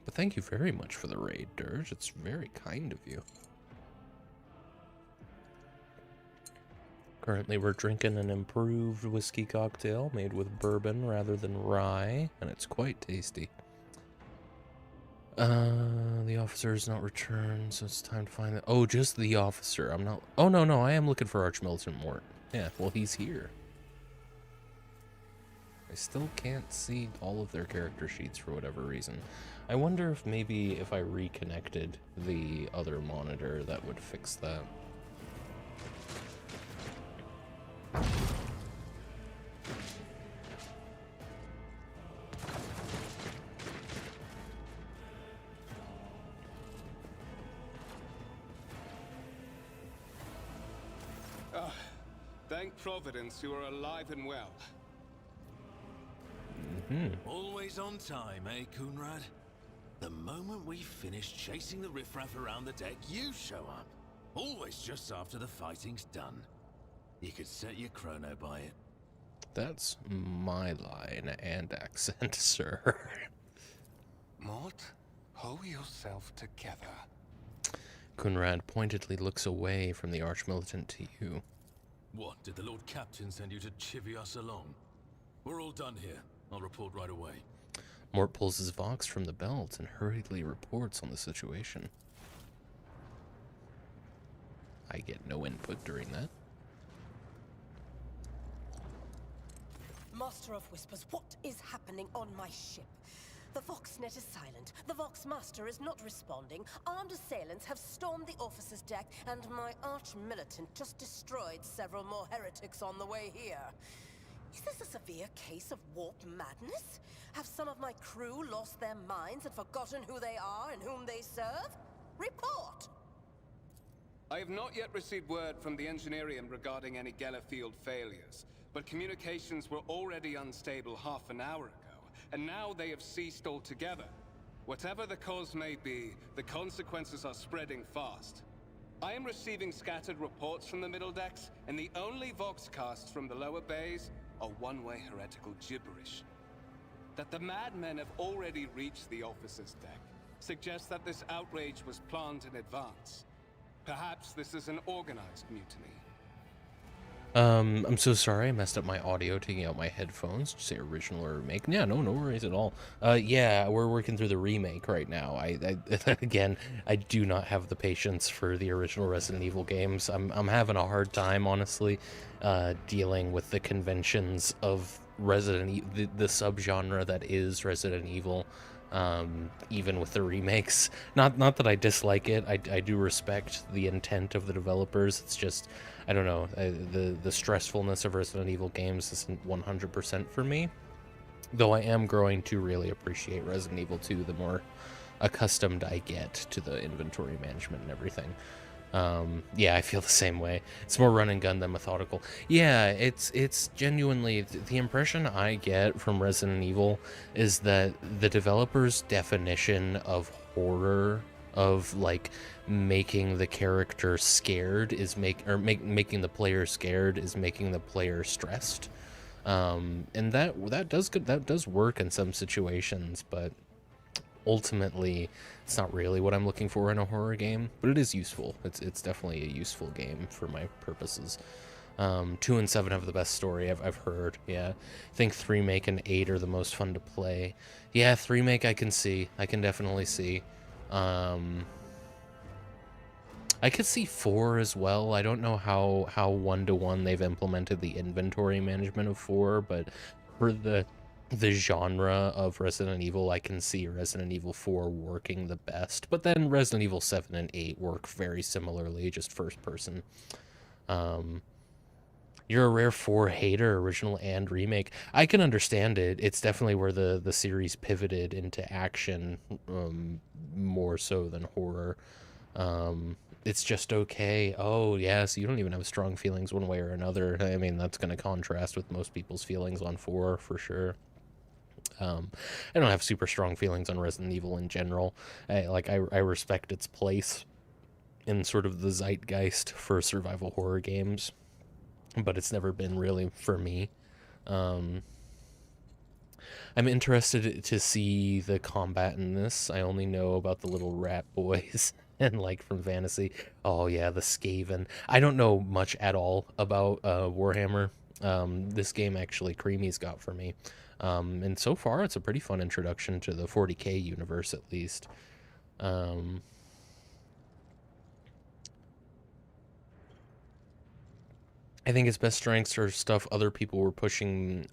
But thank you very much for the raid, Dirge. It's very kind of you. Currently we're drinking an improved whiskey cocktail made with bourbon rather than rye, and it's quite tasty. The officer is not returned, so it's time to find the... oh, just the officer. I'm not... oh, no, I am looking for Archmilitant Mort. Yeah, well, he's here. I still can't see all of their character sheets for whatever reason. I wonder if maybe if I reconnected the other monitor, that would fix that. Thank Providence you are alive and well. Always on time, eh, Kunrad? The moment we finish chasing the riffraff around the deck, you show up. Always just after the fighting's done. You could set your chrono by it. That's my line and accent, sir. Mort, hold yourself together. Kunrad pointedly looks away from the Archmilitant to you. What, did the Lord Captain send you to chivvy us along? We're all done here. I'll report right away. Mort pulls his Vox from the belt and hurriedly reports on the situation. I get no input during that. Master of Whispers, what is happening on my ship? The Voxnet is silent. The Vox Master is not responding. Armed assailants have stormed the officer's deck, and my arch-militant just destroyed several more heretics on the way here. Is this a severe case of warp madness? Have some of my crew lost their minds and forgotten who they are and whom they serve? Report! I have not yet received word from the Engineerium regarding any Gellerfield failures, but communications were already unstable half an hour ago, and now they have ceased altogether. Whatever the cause may be, the consequences are spreading fast. I am receiving scattered reports from the middle decks, and the only Voxcasts from the lower bays are one-way heretical gibberish. That the madmen have already reached the officer's deck suggests that this outrage was planned in advance. Perhaps this is an organized mutiny. I'm so sorry I messed up my audio taking out my headphones. Did you say original or remake? Yeah, no worries at all. Yeah, we're working through the remake right now. I again, I do not have the patience for the original Resident Evil games. I'm having a hard time, honestly, dealing with the conventions of Resident Evil, the subgenre that is Resident Evil. Even with the remakes, not that I dislike it. I do respect the intent of the developers. It's just, I don't know, the stressfulness of Resident Evil games isn't 100% for me, though I am growing to really appreciate Resident Evil 2 the more accustomed I get to the inventory management and everything. Yeah, I feel the same way. It's more run and gun than methodical. Yeah, it's genuinely, the impression I get from Resident Evil is that the developers' definition of horror, of like making the character scared, is making the player scared is making the player stressed. And that does work in some situations, but ultimately it's not really what I'm looking for in a horror game, but it is useful. It's definitely a useful game for my purposes. 2 and 7 have the best story I've heard. Yeah, I think 3 make and 8 are the most fun to play. Yeah, 3 make I can definitely see. I could see 4 as well. I don't know how one-to-one they've implemented the inventory management of 4, but for the genre of Resident Evil, I can see Resident Evil 4 working the best. But then Resident Evil 7 and 8 work very similarly, just first person. You're a rare 4 hater, original and remake. I can understand it. It's definitely where the series pivoted into action, more so than horror. It's just okay. Oh, yeah, so you don't even have strong feelings one way or another. I mean, that's going to contrast with most people's feelings on 4, for sure. I don't have super strong feelings on Resident Evil in general. I respect its place in sort of the zeitgeist for survival horror games, but it's never been really for me. I'm interested to see the combat in this. I only know about the little rat boys and like from fantasy. Oh yeah, the Skaven. I don't know much at all about Warhammer. This game actually Creamy's got for me. And so far, it's a pretty fun introduction to the 40k universe, at least. I think its best strengths are stuff other people were pushing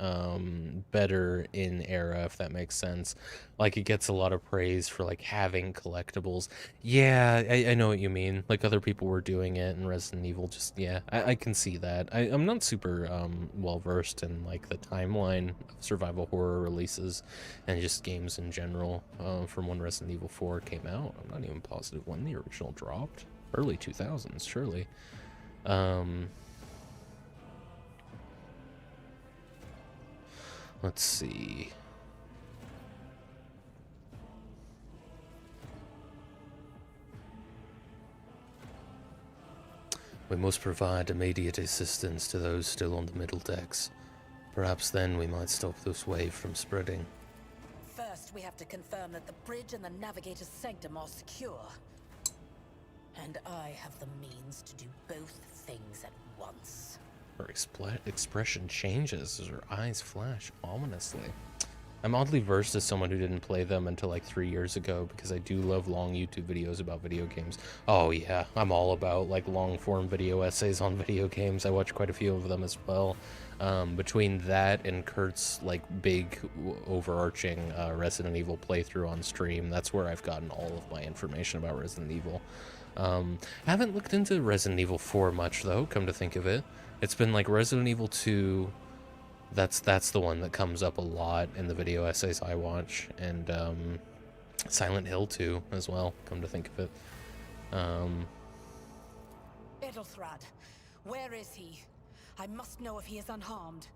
better in era, if that makes sense. Like, it gets a lot of praise for, like, having collectibles. Yeah, I know what you mean. Like, other people were doing it, and Resident Evil just, yeah, I can see that. I'm not super well-versed in, like, the timeline of survival horror releases and just games in general from when Resident Evil 4 came out. I'm not even positive when the original dropped. Early 2000s, surely. Let's see. We must provide immediate assistance to those still on the middle decks. Perhaps then we might stop this wave from spreading. First, we have to confirm that the bridge and the navigator's sanctum are secure. And I have the means to do both things at once. Her expression changes as her eyes flash ominously. I'm oddly versed as someone who didn't play them until like 3 years ago, because I do love long YouTube videos about video games. Oh yeah, I'm all about like long form video essays on video games. I watch quite a few of them as well. Between that and Kurt's like big overarching Resident Evil playthrough on stream, that's where I've gotten all of my information about Resident Evil. I haven't looked into Resident Evil 4 much though, come to think of it. It's been like Resident Evil 2, that's the one that comes up a lot in the video essays I watch, and Silent Hill 2 as well, come to think of it. Edelthrad, where is he? I must know if he is unharmed.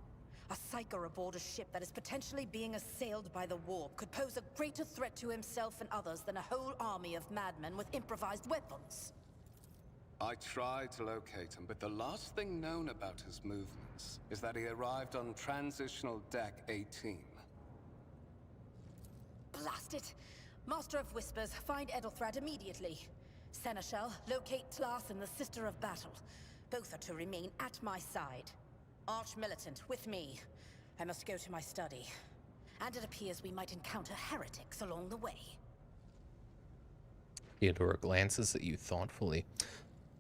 A psyker aboard a ship that is potentially being assailed by the warp could pose a greater threat to himself and others than a whole army of madmen with improvised weapons. I tried to locate him, but the last thing known about his movements is that he arrived on transitional deck 18. Blast it! Master of Whispers, find Edelthrad immediately. Seneschal, locate Tlas and the Sister of Battle. Both are to remain at my side. Arch-militant, with me. I must go to my study. And it appears we might encounter heretics along the way. Theodora glances at you thoughtfully.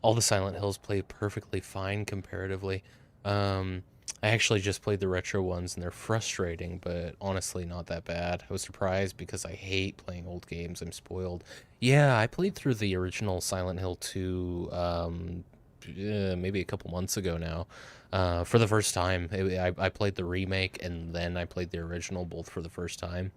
All the Silent Hills play perfectly fine comparatively. I actually just played the retro ones, and they're frustrating, but honestly not that bad. I was surprised because I hate playing old games. I'm spoiled. Yeah, I played through the original Silent Hill 2 maybe a couple months ago now. For the first time. I played the remake, and then I played the original, both for the first time.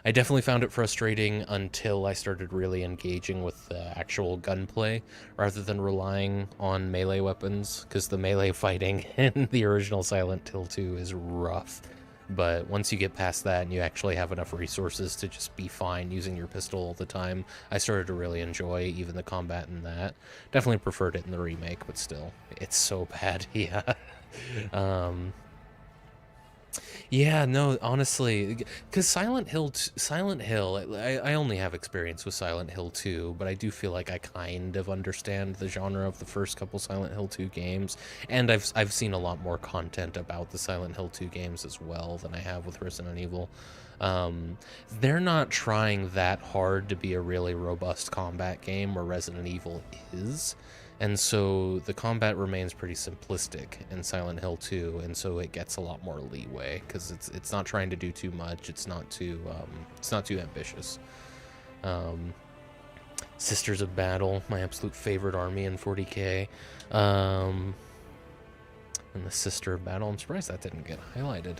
I definitely found it frustrating until I started really engaging with the actual gunplay rather than relying on melee weapons, because the melee fighting in the original Silent Hill 2 is rough. But once you get past that and you actually have enough resources to just be fine using your pistol all the time, I started to really enjoy even the combat in that. Definitely preferred it in the remake, but still, it's so bad. Yeah. Yeah, no, honestly, because Silent Hill, I only have experience with Silent Hill 2, but I do feel like I kind of understand the genre of the first couple Silent Hill 2 games, and I've seen a lot more content about the Silent Hill 2 games as well than I have with Resident Evil. They're not trying that hard to be a really robust combat game where Resident Evil is. And so the combat remains pretty simplistic in Silent Hill 2, and so it gets a lot more leeway because it's not trying to do too much. It's not too ambitious. Sisters of Battle, my absolute favorite army in 40K, and the Sister of Battle. I'm surprised that didn't get highlighted.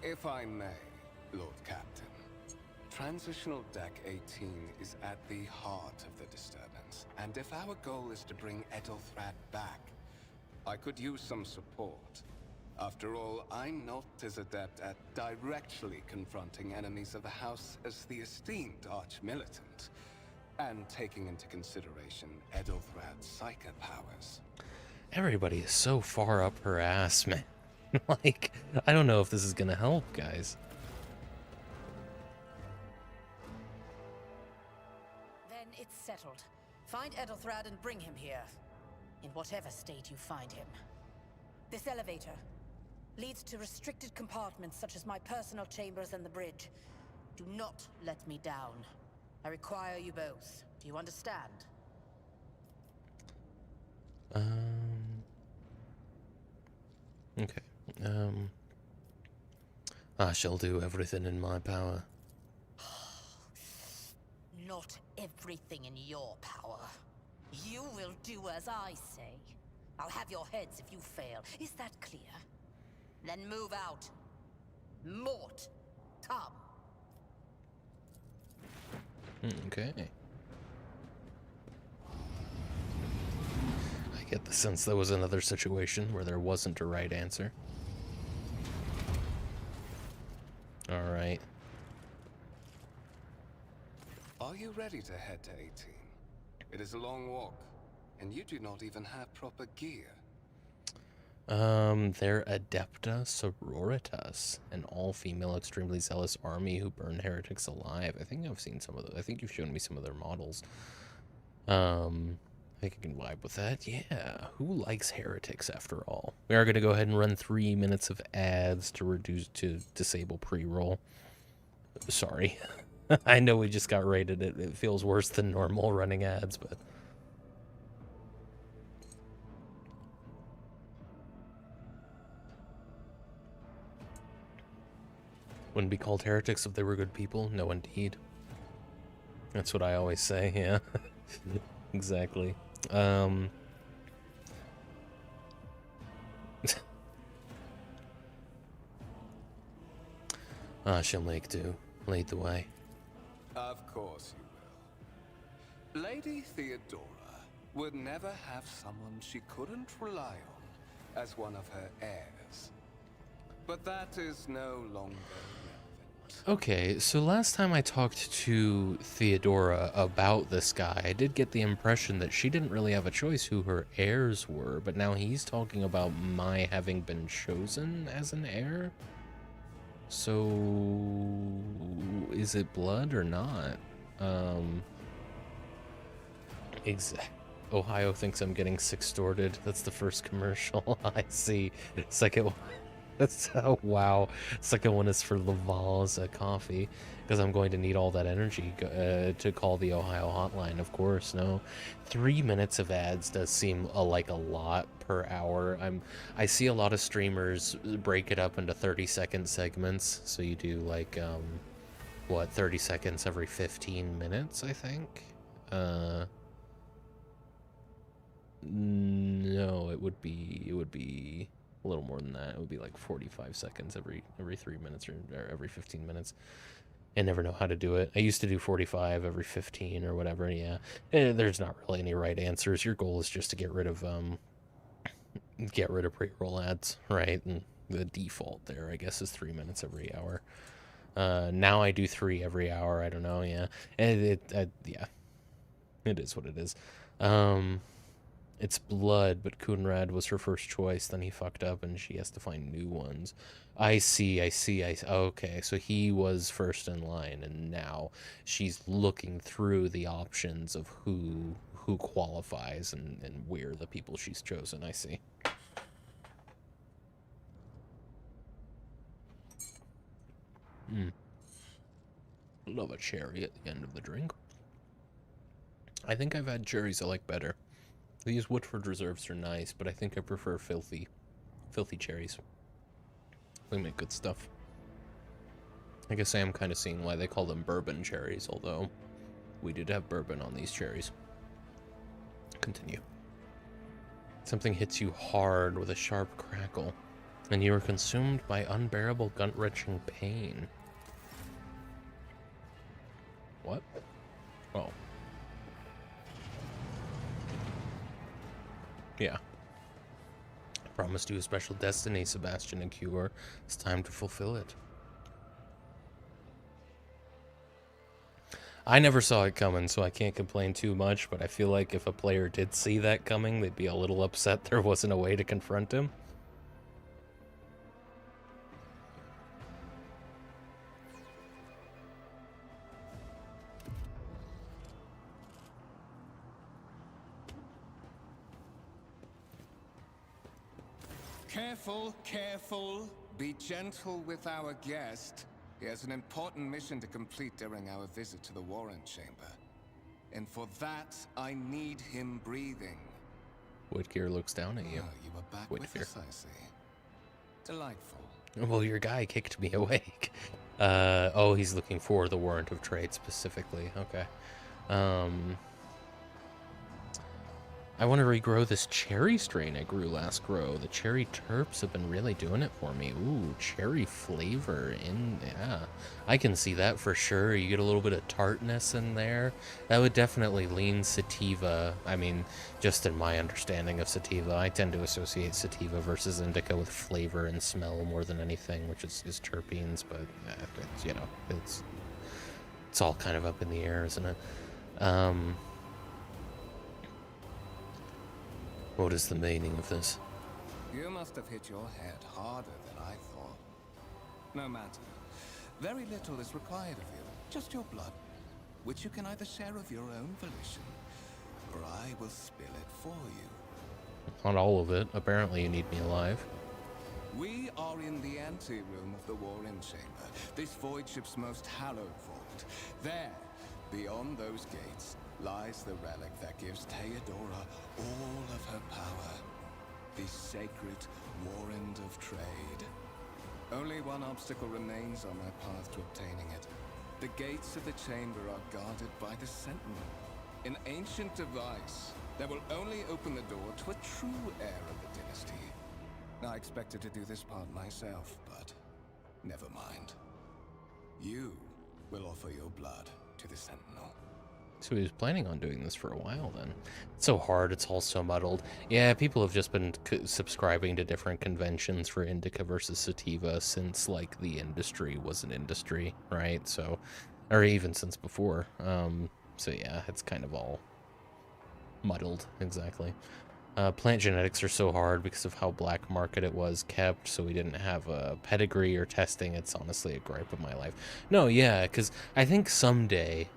If I may, Lord Captain. Transitional Deck 18 is at the heart of the disturbance, and if our goal is to bring Edelthrad back, I could use some support. After all, I'm not as adept at directly confronting enemies of the house as the esteemed Arch-Militant, and taking into consideration Edelthrad's psychic powers. Everybody is so far up her ass, man. Like, I don't know if this is gonna help, guys. It's settled. Find Edelthrad and bring him here. In whatever state you find him. This elevator leads to restricted compartments such as my personal chambers and the bridge. Do not let me down. I require you both. Do you understand? Okay. I shall do everything in my power. Not everything in your power. You will do as I say. I'll have your heads if you fail. Is that clear? Then move out. Mort, come. Okay. I get the sense there was another situation where there wasn't a right answer. All right. Are you ready to head to 18? It is a long walk, and you do not even have proper gear. They're Adepta Sororitas, an all-female, extremely zealous army who burn heretics alive. I think I've seen some of those. I think you've shown me some of their models. I think I can vibe with that. Yeah, who likes heretics after all? We are going to go ahead and run 3 minutes of ads to disable pre-roll. Sorry. I know we just got rated. It feels worse than normal running ads, but... Wouldn't be called heretics if they were good people. No, indeed. That's what I always say, yeah. Exactly. I shall make do. Lead the way. Of course you will. Lady Theodora would never have someone she couldn't rely on as one of her heirs. But that is no longer relevant. Okay, so last time I talked to Theodora about this guy, I did get the impression that she didn't really have a choice who her heirs were, but now he's talking about my having been chosen as an heir? So, is it blood or not? Ohio thinks I'm getting sextorted. That's the first commercial I see. Second one, wow. Second one is for Laval's coffee, because I'm going to need all that energy to call the Ohio hotline. Of course, no. 3 minutes of ads does seem like a lot per hour. I see a lot of streamers break it up into 30-second segments. So you do like 30 seconds every 15 minutes, I think. No, it would be a little more than that. It would be like 45 seconds every 3 minutes or every 15 minutes. I never know how to do it. I used to do 45 every 15 or whatever. Yeah, there's not really any right answers. Your goal is just to get rid of pre-roll ads, right? And the default there, I guess, is 3 minutes every hour. Now I do 3 every hour. I don't know. Yeah, and yeah, it is what it is. It's blood, but Kunrad was her first choice. Then he fucked up, and she has to find new ones. I see. Okay, so he was first in line, and now she's looking through the options of who qualifies and where the people she's chosen. I see. Love a cherry at the end of the drink. I think I've had cherries I like better. These Woodford Reserves are nice, but I think I prefer filthy cherries. They make good stuff. I guess I am kind of seeing why they call them bourbon cherries, although we did have bourbon on these cherries. Continue. Something hits you hard with a sharp crackle, and you are consumed by unbearable gut-wrenching pain. What? Oh. Yeah. I promised you a special destiny, Sebastian and Cure. It's time to fulfill it. I never saw it coming, so I can't complain too much, but I feel like if a player did see that coming, they'd be a little upset there wasn't a way to confront him. Careful, careful. Be gentle with our guest. He has an important mission to complete during our visit to the Warren Chamber. And for that, I need him breathing. Whitgear looks down at you. Oh, you were back with us, I see. Delightful. Well, your guy kicked me awake. Oh, he's looking for the warrant of trade specifically. Okay. I want to regrow this cherry strain I grew last grow. The cherry terps have been really doing it for me. Ooh, cherry flavor yeah. I can see that for sure. You get a little bit of tartness in there. That would definitely lean sativa. I mean, just in my understanding of sativa, I tend to associate sativa versus indica with flavor and smell more than anything, which is terpenes, but it's, you know, it's all kind of up in the air, isn't it? What is the meaning of this? You must have hit your head harder than I thought. No matter. Very little is required of you. Just your blood, which you can either share of your own volition, or I will spill it for you. Not all of it. Apparently you need me alive. We are in the anteroom of the Warren Chamber, this void ship's most hallowed vault. There, beyond those gates, lies the relic that gives Theodora all of her power. The sacred warrant of trade. Only one obstacle remains on my path to obtaining it. The gates of the chamber are guarded by the Sentinel, an ancient device that will only open the door to a true heir of the dynasty. I expected to do this part myself, but never mind. You will offer your blood to the Sentinel. So he was planning on doing this for a while then. It's so hard, it's all so muddled. Yeah, people have just been subscribing to different conventions for indica versus sativa since, like, the industry was an industry, right? So, or even since before. So yeah, it's kind of all muddled, exactly. Plant genetics are so hard because of how black market it was kept, so we didn't have a pedigree or testing. It's honestly a gripe of my life. No, yeah, because I think someday,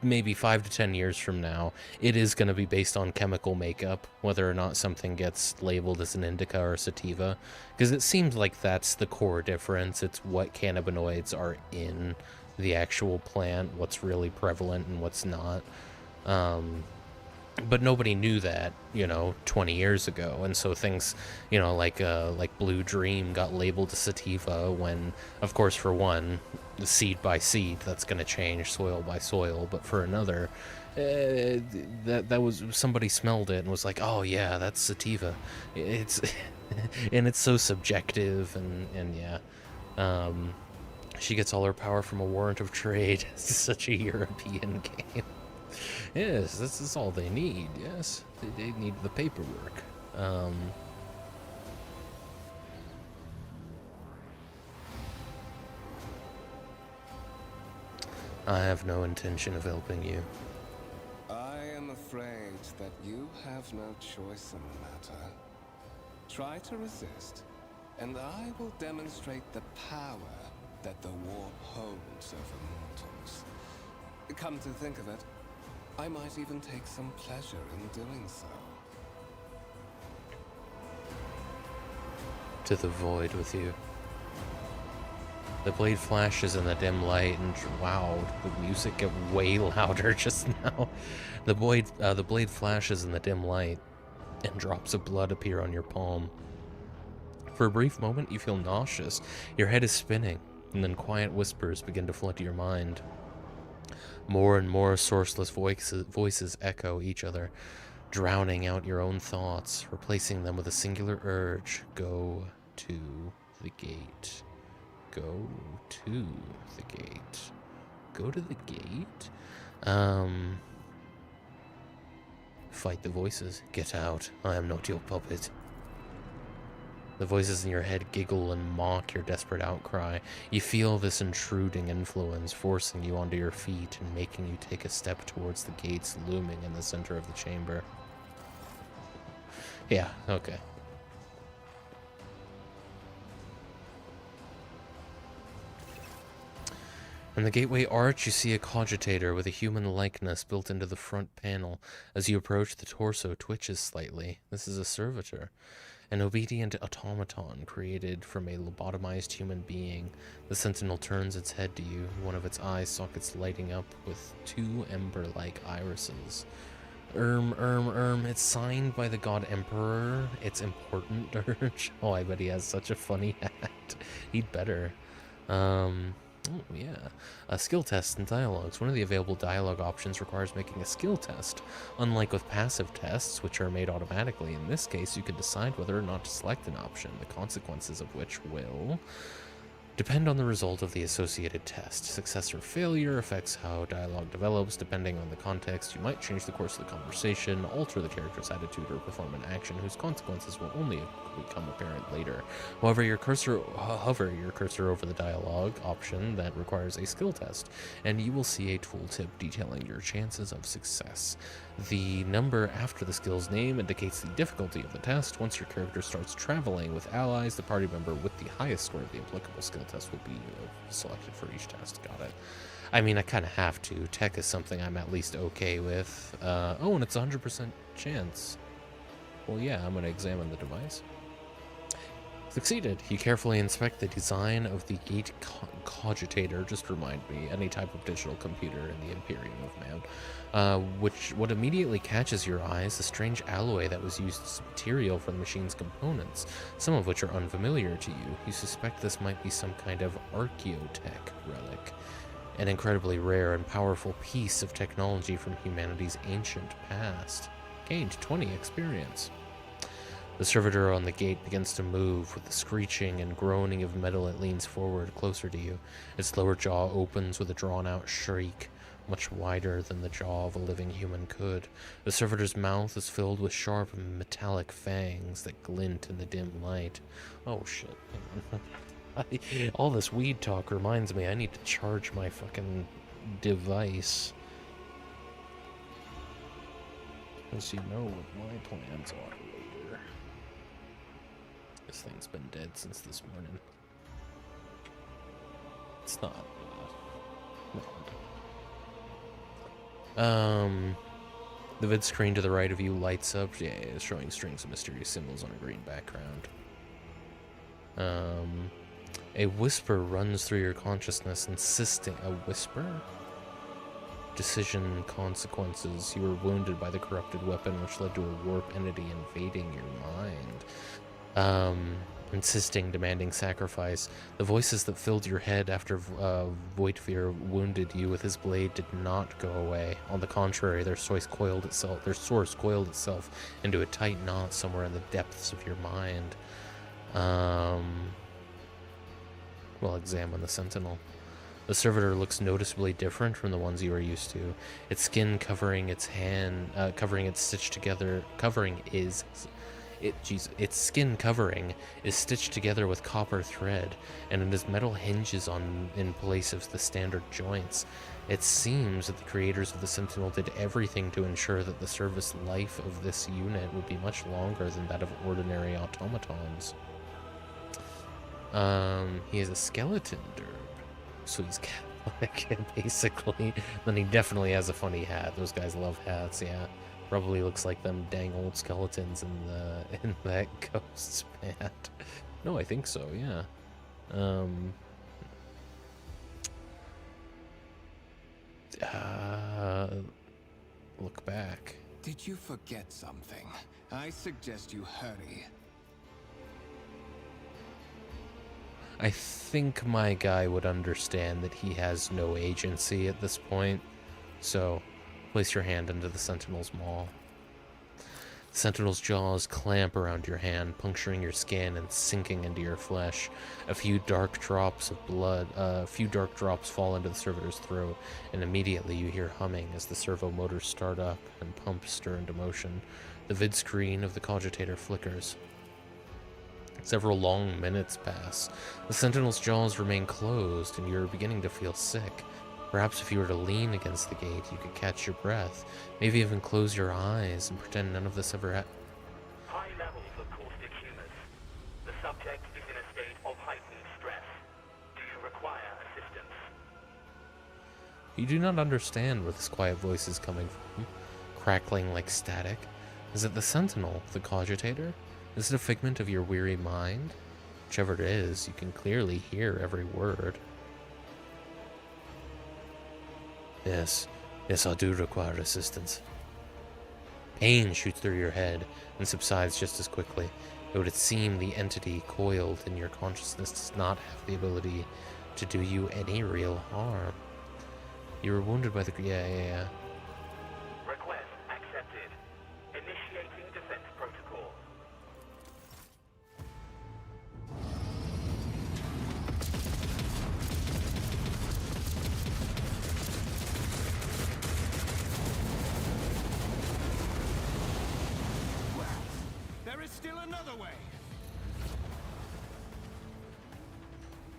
maybe 5 to 10 years from now, it is going to be based on chemical makeup, whether or not something gets labeled as an indica or a sativa, because it seems like that's the core difference. It's what cannabinoids are in the actual plant, what's really prevalent and what's not. But nobody knew that, 20 years ago, and so things, like Blue Dream got labeled a sativa when, of course, for one, seed by seed, that's going to change soil by soil, but for another, that was, somebody smelled it and was like, oh yeah, that's sativa. It's and it's so subjective, and yeah. She gets all her power from a warrant of trade. It's such a European game. Yes, this is all they need, yes. They need the paperwork. I have no intention of helping you. I am afraid that you have no choice in the matter. Try to resist, and I will demonstrate the power that the warp holds over mortals. Come to think of it, I might even take some pleasure in doing so. To the void with you. The blade flashes in the dim light, and wow, the music get way louder just now. The blade flashes in the dim light, and drops of blood appear on your palm. For a brief moment, you feel nauseous. Your head is spinning, and then quiet whispers begin to flood your mind. More and more sourceless voices echo each other, drowning out your own thoughts, replacing them with a singular urge. Go to the gate. Go to the gate. Go to the gate? Fight the voices. Get out. I am not your puppet. The voices in your head giggle and mock your desperate outcry. You feel this intruding influence forcing you onto your feet and making you take a step towards the gates looming in the center of the chamber. Yeah, okay. In the gateway arch, you see a cogitator with a human likeness built into the front panel. As you approach, the torso twitches slightly. This is a servitor. An obedient automaton created from a lobotomized human being. The sentinel turns its head to you, one of its eye sockets lighting up with two ember-like irises. It's signed by the God Emperor. It's important, Dirge. Oh, I bet he has such a funny hat. He'd better. Oh, yeah. Skill tests and dialogues. One of the available dialogue options requires making a skill test. Unlike with passive tests, which are made automatically, in this case you can decide whether or not to select an option, the consequences of which will depend on the result of the associated test. Success or failure affects how dialogue develops. Depending on the context, you might change the course of the conversation, alter the character's attitude, or perform an action whose consequences will only become apparent later. Hover your cursor over the dialogue option that requires a skill test, and you will see a tooltip detailing your chances of success. The number after the skill's name indicates the difficulty of the test. Once your character starts traveling with allies, the party member with the highest score of the applicable skill test will be selected for each test. Got it. I mean, I kind of have to. Tech is something I'm at least okay with. Oh, and it's 100% chance. Well, yeah, I'm going to examine the device. Succeeded. You carefully inspect the design of the gate cogitator. Just remind me, any type of digital computer in the Imperium of Man. What immediately catches your eye is the strange alloy that was used as material for the machine's components, some of which are unfamiliar to you. You suspect this might be some kind of archaeotech relic, an incredibly rare and powerful piece of technology from humanity's ancient past. Gained 20 experience. The servitor on the gate begins to move. With the screeching and groaning of metal, it leans forward, closer to you. Its lower jaw opens with a drawn-out shriek. much wider than the jaw of a living human could. The servitor's mouth is filled with sharp metallic fangs that glint in the dim light. Oh shit, hang on. All this weed talk reminds me I need to charge my fucking device. As you know what my plans are later. This thing's been dead since this morning. It's not, the vid screen to the right of you lights up, yeah, showing strings of mysterious symbols on a green background. A whisper runs through your consciousness, insisting... A whisper? Decision consequences. You were wounded by the corrupted weapon, which led to a warp entity invading your mind. Insisting, demanding sacrifice. The voices that filled your head after Voidfear wounded you with his blade did not go away. On the contrary, their source coiled itself into a tight knot somewhere in the depths of your mind. Well, examine the Sentinel. The servitor looks noticeably different from the ones you are used to. Its skin covering its skin covering is stitched together with copper thread, and it has metal hinges in place of the standard joints. It seems that the creators of the Sentinel did everything to ensure that the service life of this unit would be much longer than that of ordinary automatons. He has a skeleton derb, so he's Catholic, basically. Then he definitely has a funny hat. Those guys love hats, yeah. Probably looks like them dang old skeletons in that Ghosts band. No, I think so, yeah. Look back. Did you forget something? I suggest you hurry. I think my guy would understand that he has no agency at this point, so place your hand into the Sentinel's maw. The Sentinel's jaws clamp around your hand, puncturing your skin and sinking into your flesh. A few dark drops fall into the servitor's throat, and immediately you hear humming as the servo motors start up and pumps stir into motion. The vid screen of the cogitator flickers. Several long minutes pass. The Sentinel's jaws remain closed, and you're beginning to feel sick. Perhaps if you were to lean against the gate, you could catch your breath. Maybe even close your eyes and pretend none of this ever happened. High levels of caustic humors. The subject is in a state of heightened stress. Do you require assistance? You do not understand where this quiet voice is coming from, crackling like static. Is it the Sentinel, the cogitator? Is it a figment of your weary mind? Whichever it is, you can clearly hear every word. Yes, I do require assistance. Pain shoots through your head and subsides just as quickly. It would seem the entity coiled in your consciousness does not have the ability to do you any real harm. You were wounded by the... Yeah. Request accepted. Initiating defense protocol. There is still another way.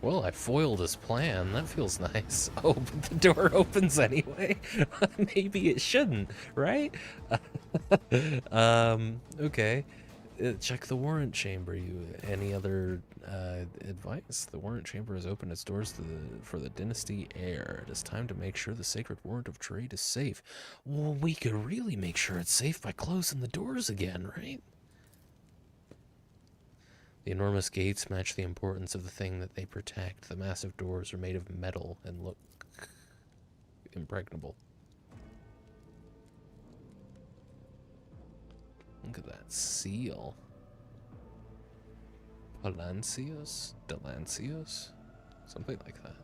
Well, I foiled his plan. That feels nice. Oh, but the door opens anyway. Maybe it shouldn't, right? Okay. Check the warrant chamber. Any other advice? The warrant chamber has opened its doors for the dynasty heir. It is time to make sure the sacred warrant of trade is safe. Well, we could really make sure it's safe by closing the doors again, right? The enormous gates match the importance of the thing that they protect. The massive doors are made of metal and look impregnable. Look at that seal. Palancios? Delancios? Something like that.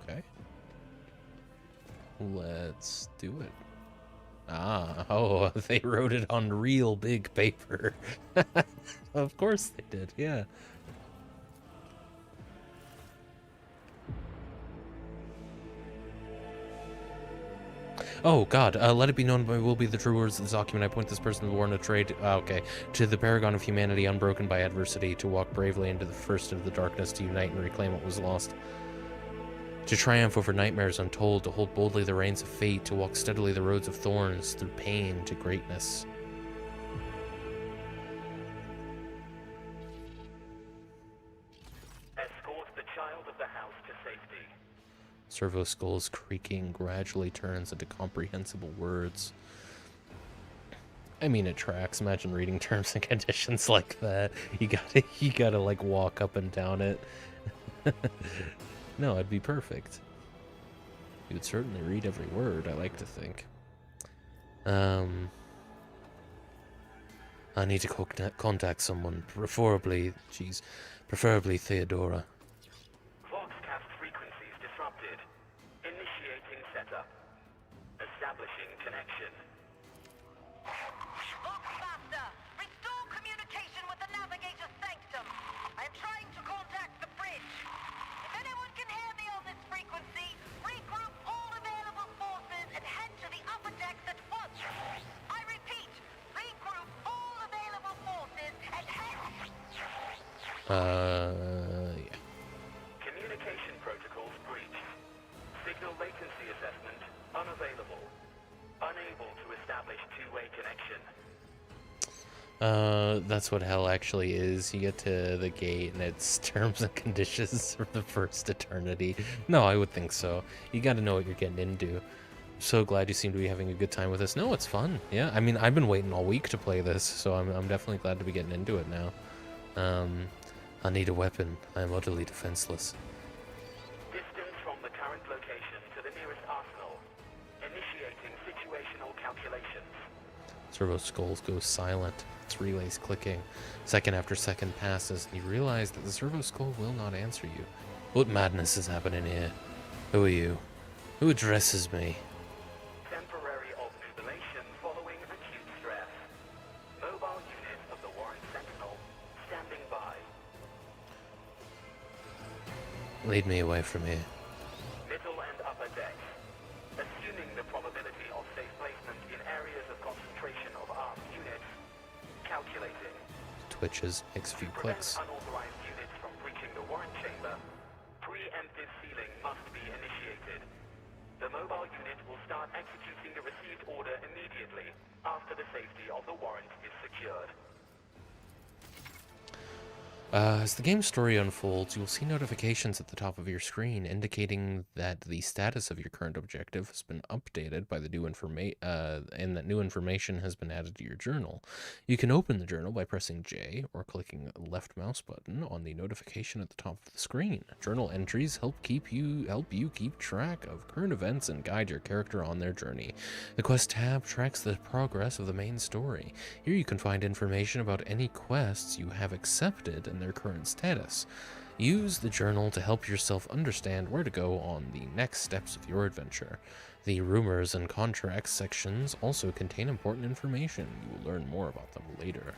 Okay. Let's do it. Ah, oh, they wrote it on real big paper. Of course they did, yeah. Oh god, let it be known by will be the true words of this document. I point this person to the warrant of trade, okay, to the paragon of humanity unbroken by adversity, to walk bravely into the first of the darkness, to unite and reclaim what was lost. To triumph over nightmares untold, to hold boldly the reins of fate, to walk steadily the roads of thorns, through pain to greatness. Escort the child of the house to safety. Servo Skull's creaking gradually turns into comprehensible words. I mean, it tracks. Imagine reading terms and conditions like that. You gotta like walk up and down it. No, it'd be perfect. You would certainly read every word, I like to think. I need to contact someone, preferably Theodora. Voxcast frequencies disrupted. Initiating setup. Establishing connection. Voxmaster, restore communication with the navigator's sanctum. I am trying to contact the bridge. If anyone can hear me on this frequency, regroup all available forces and head to the upper decks at once. I repeat, regroup all available forces and head... Yeah. Communication protocols breached. Signal latency assessment unavailable. Unable to establish two-way connection. That's what hell actually is. You get to the gate and it's terms and conditions for the first eternity. No, I would think so. You gotta know what you're getting into. So glad you seem to be having a good time with this. No, it's fun. Yeah, I mean, I've been waiting all week to play this, so I'm definitely glad to be getting into it now. I need a weapon. I am utterly defenseless. Distance from the current location to the nearest arsenal. Initiating situational calculations. Servo Skulls goes silent. Its relays clicking. Second after second passes, and you realize that the Servo Skull will not answer you. What madness is happening here? Who are you? Who addresses me? Temporary obnubilation following acute stress. Mobile unit of the Warrant Sentinel standing by. Lead me away from here. Middle and upper decks. Assuming the probability of safe placement in areas of concentration of armed units. Calculating. Twitches, makes a few clicks. Unauthorized units from breaching the warrant chamber. Preemptive sealing must be initiated. The mobile unit will start executing the received order immediately after the safety of the warrant is secured. As the game's story unfolds, you'll see notifications at the top of your screen indicating that the status of your current objective has been updated by the new information, and that new information has been added to your journal. You can open the journal by pressing J or clicking the left mouse button on the notification at the top of the screen. Journal entries help you keep track of current events and guide your character on their journey. The quest tab tracks the progress of the main story. Here you can find information about any quests you have accepted and their current status. Use the journal to help yourself understand where to go on the next steps of your adventure. The rumors and contracts sections also contain important information. You will learn more about them later.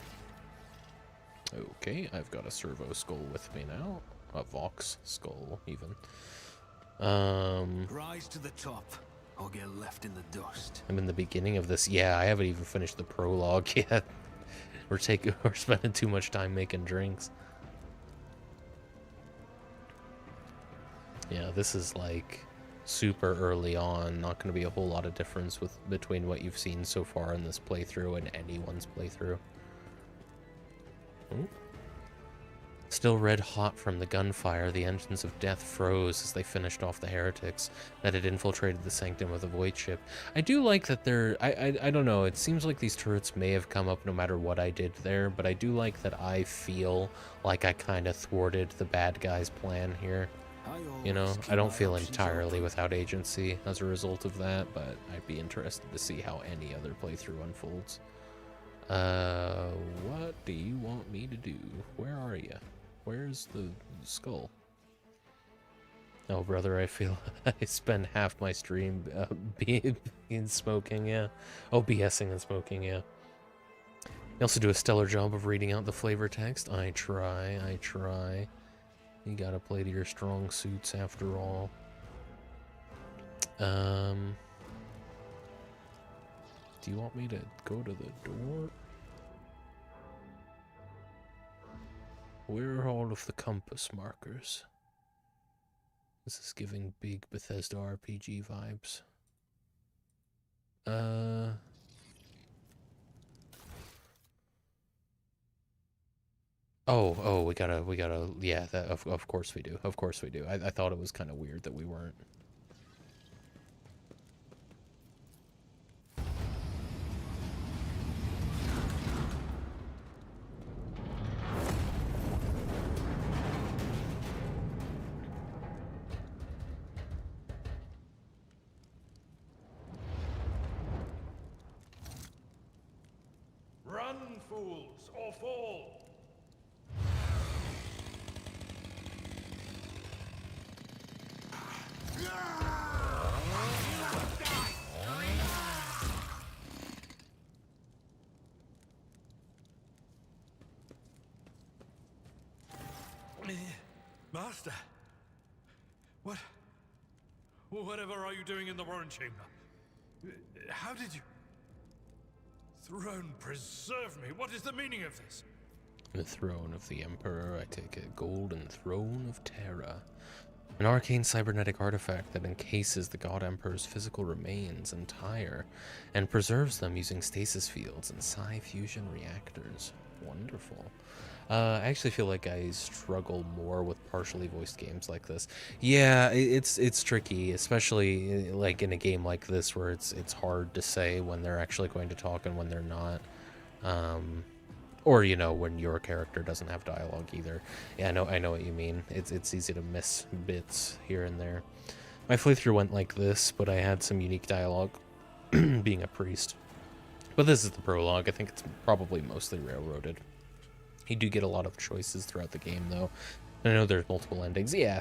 Okay, I've got a Servo Skull with me now. A Vox Skull, even. Rise to the top, or get left in the dust. I'm in the beginning of this. Yeah, I haven't even finished the prologue yet. We're spending too much time making drinks. Yeah, this is like super early on. Not going to be a whole lot of difference between what you've seen so far in this playthrough and anyone's playthrough. Ooh. Still red hot from the gunfire, the engines of death froze as they finished off the heretics that had infiltrated the sanctum of the Void Ship. I do like that I don't know, it seems like these turrets may have come up no matter what I did there, but I do like that I feel like I kind of thwarted the bad guy's plan here. You know, I don't feel entirely without agency as a result of that, but I'd be interested to see how any other playthrough unfolds. What do you want me to do? Where are you? Where's the skull? Oh, brother, I feel I spend half my stream being smoking, yeah. Oh, BSing and smoking, yeah. You also do a stellar job of reading out the flavor text. I try. You gotta play to your strong suits after all. Do you want me to go to the door? Where are all of the compass markers? This is giving big Bethesda RPG vibes. Oh, we gotta, yeah, of course we do. Of course we do. I thought it was kind of weird that we weren't. Run, fools, or fall! Master, whatever are you doing in the Warren Chamber? How did you... Throne, preserve me. What is the meaning of this? The throne of the Emperor, I take it. Golden Throne of Terra. An arcane cybernetic artifact that encases the God Emperor's physical remains entire and preserves them using stasis fields and psi fusion reactors. Wonderful. I actually feel like I struggle more with partially voiced games like this. Yeah, it's tricky, especially like in a game like this where it's hard to say when they're actually going to talk and when they're not. Or you know, when your character doesn't have dialogue either. Yeah, I know what you mean. It's easy to miss bits here and there. My playthrough went like this, but I had some unique dialogue being a priest. But this is the prologue. I think it's probably mostly railroaded. You do get a lot of choices throughout the game, though. I know there's multiple endings. Yeah,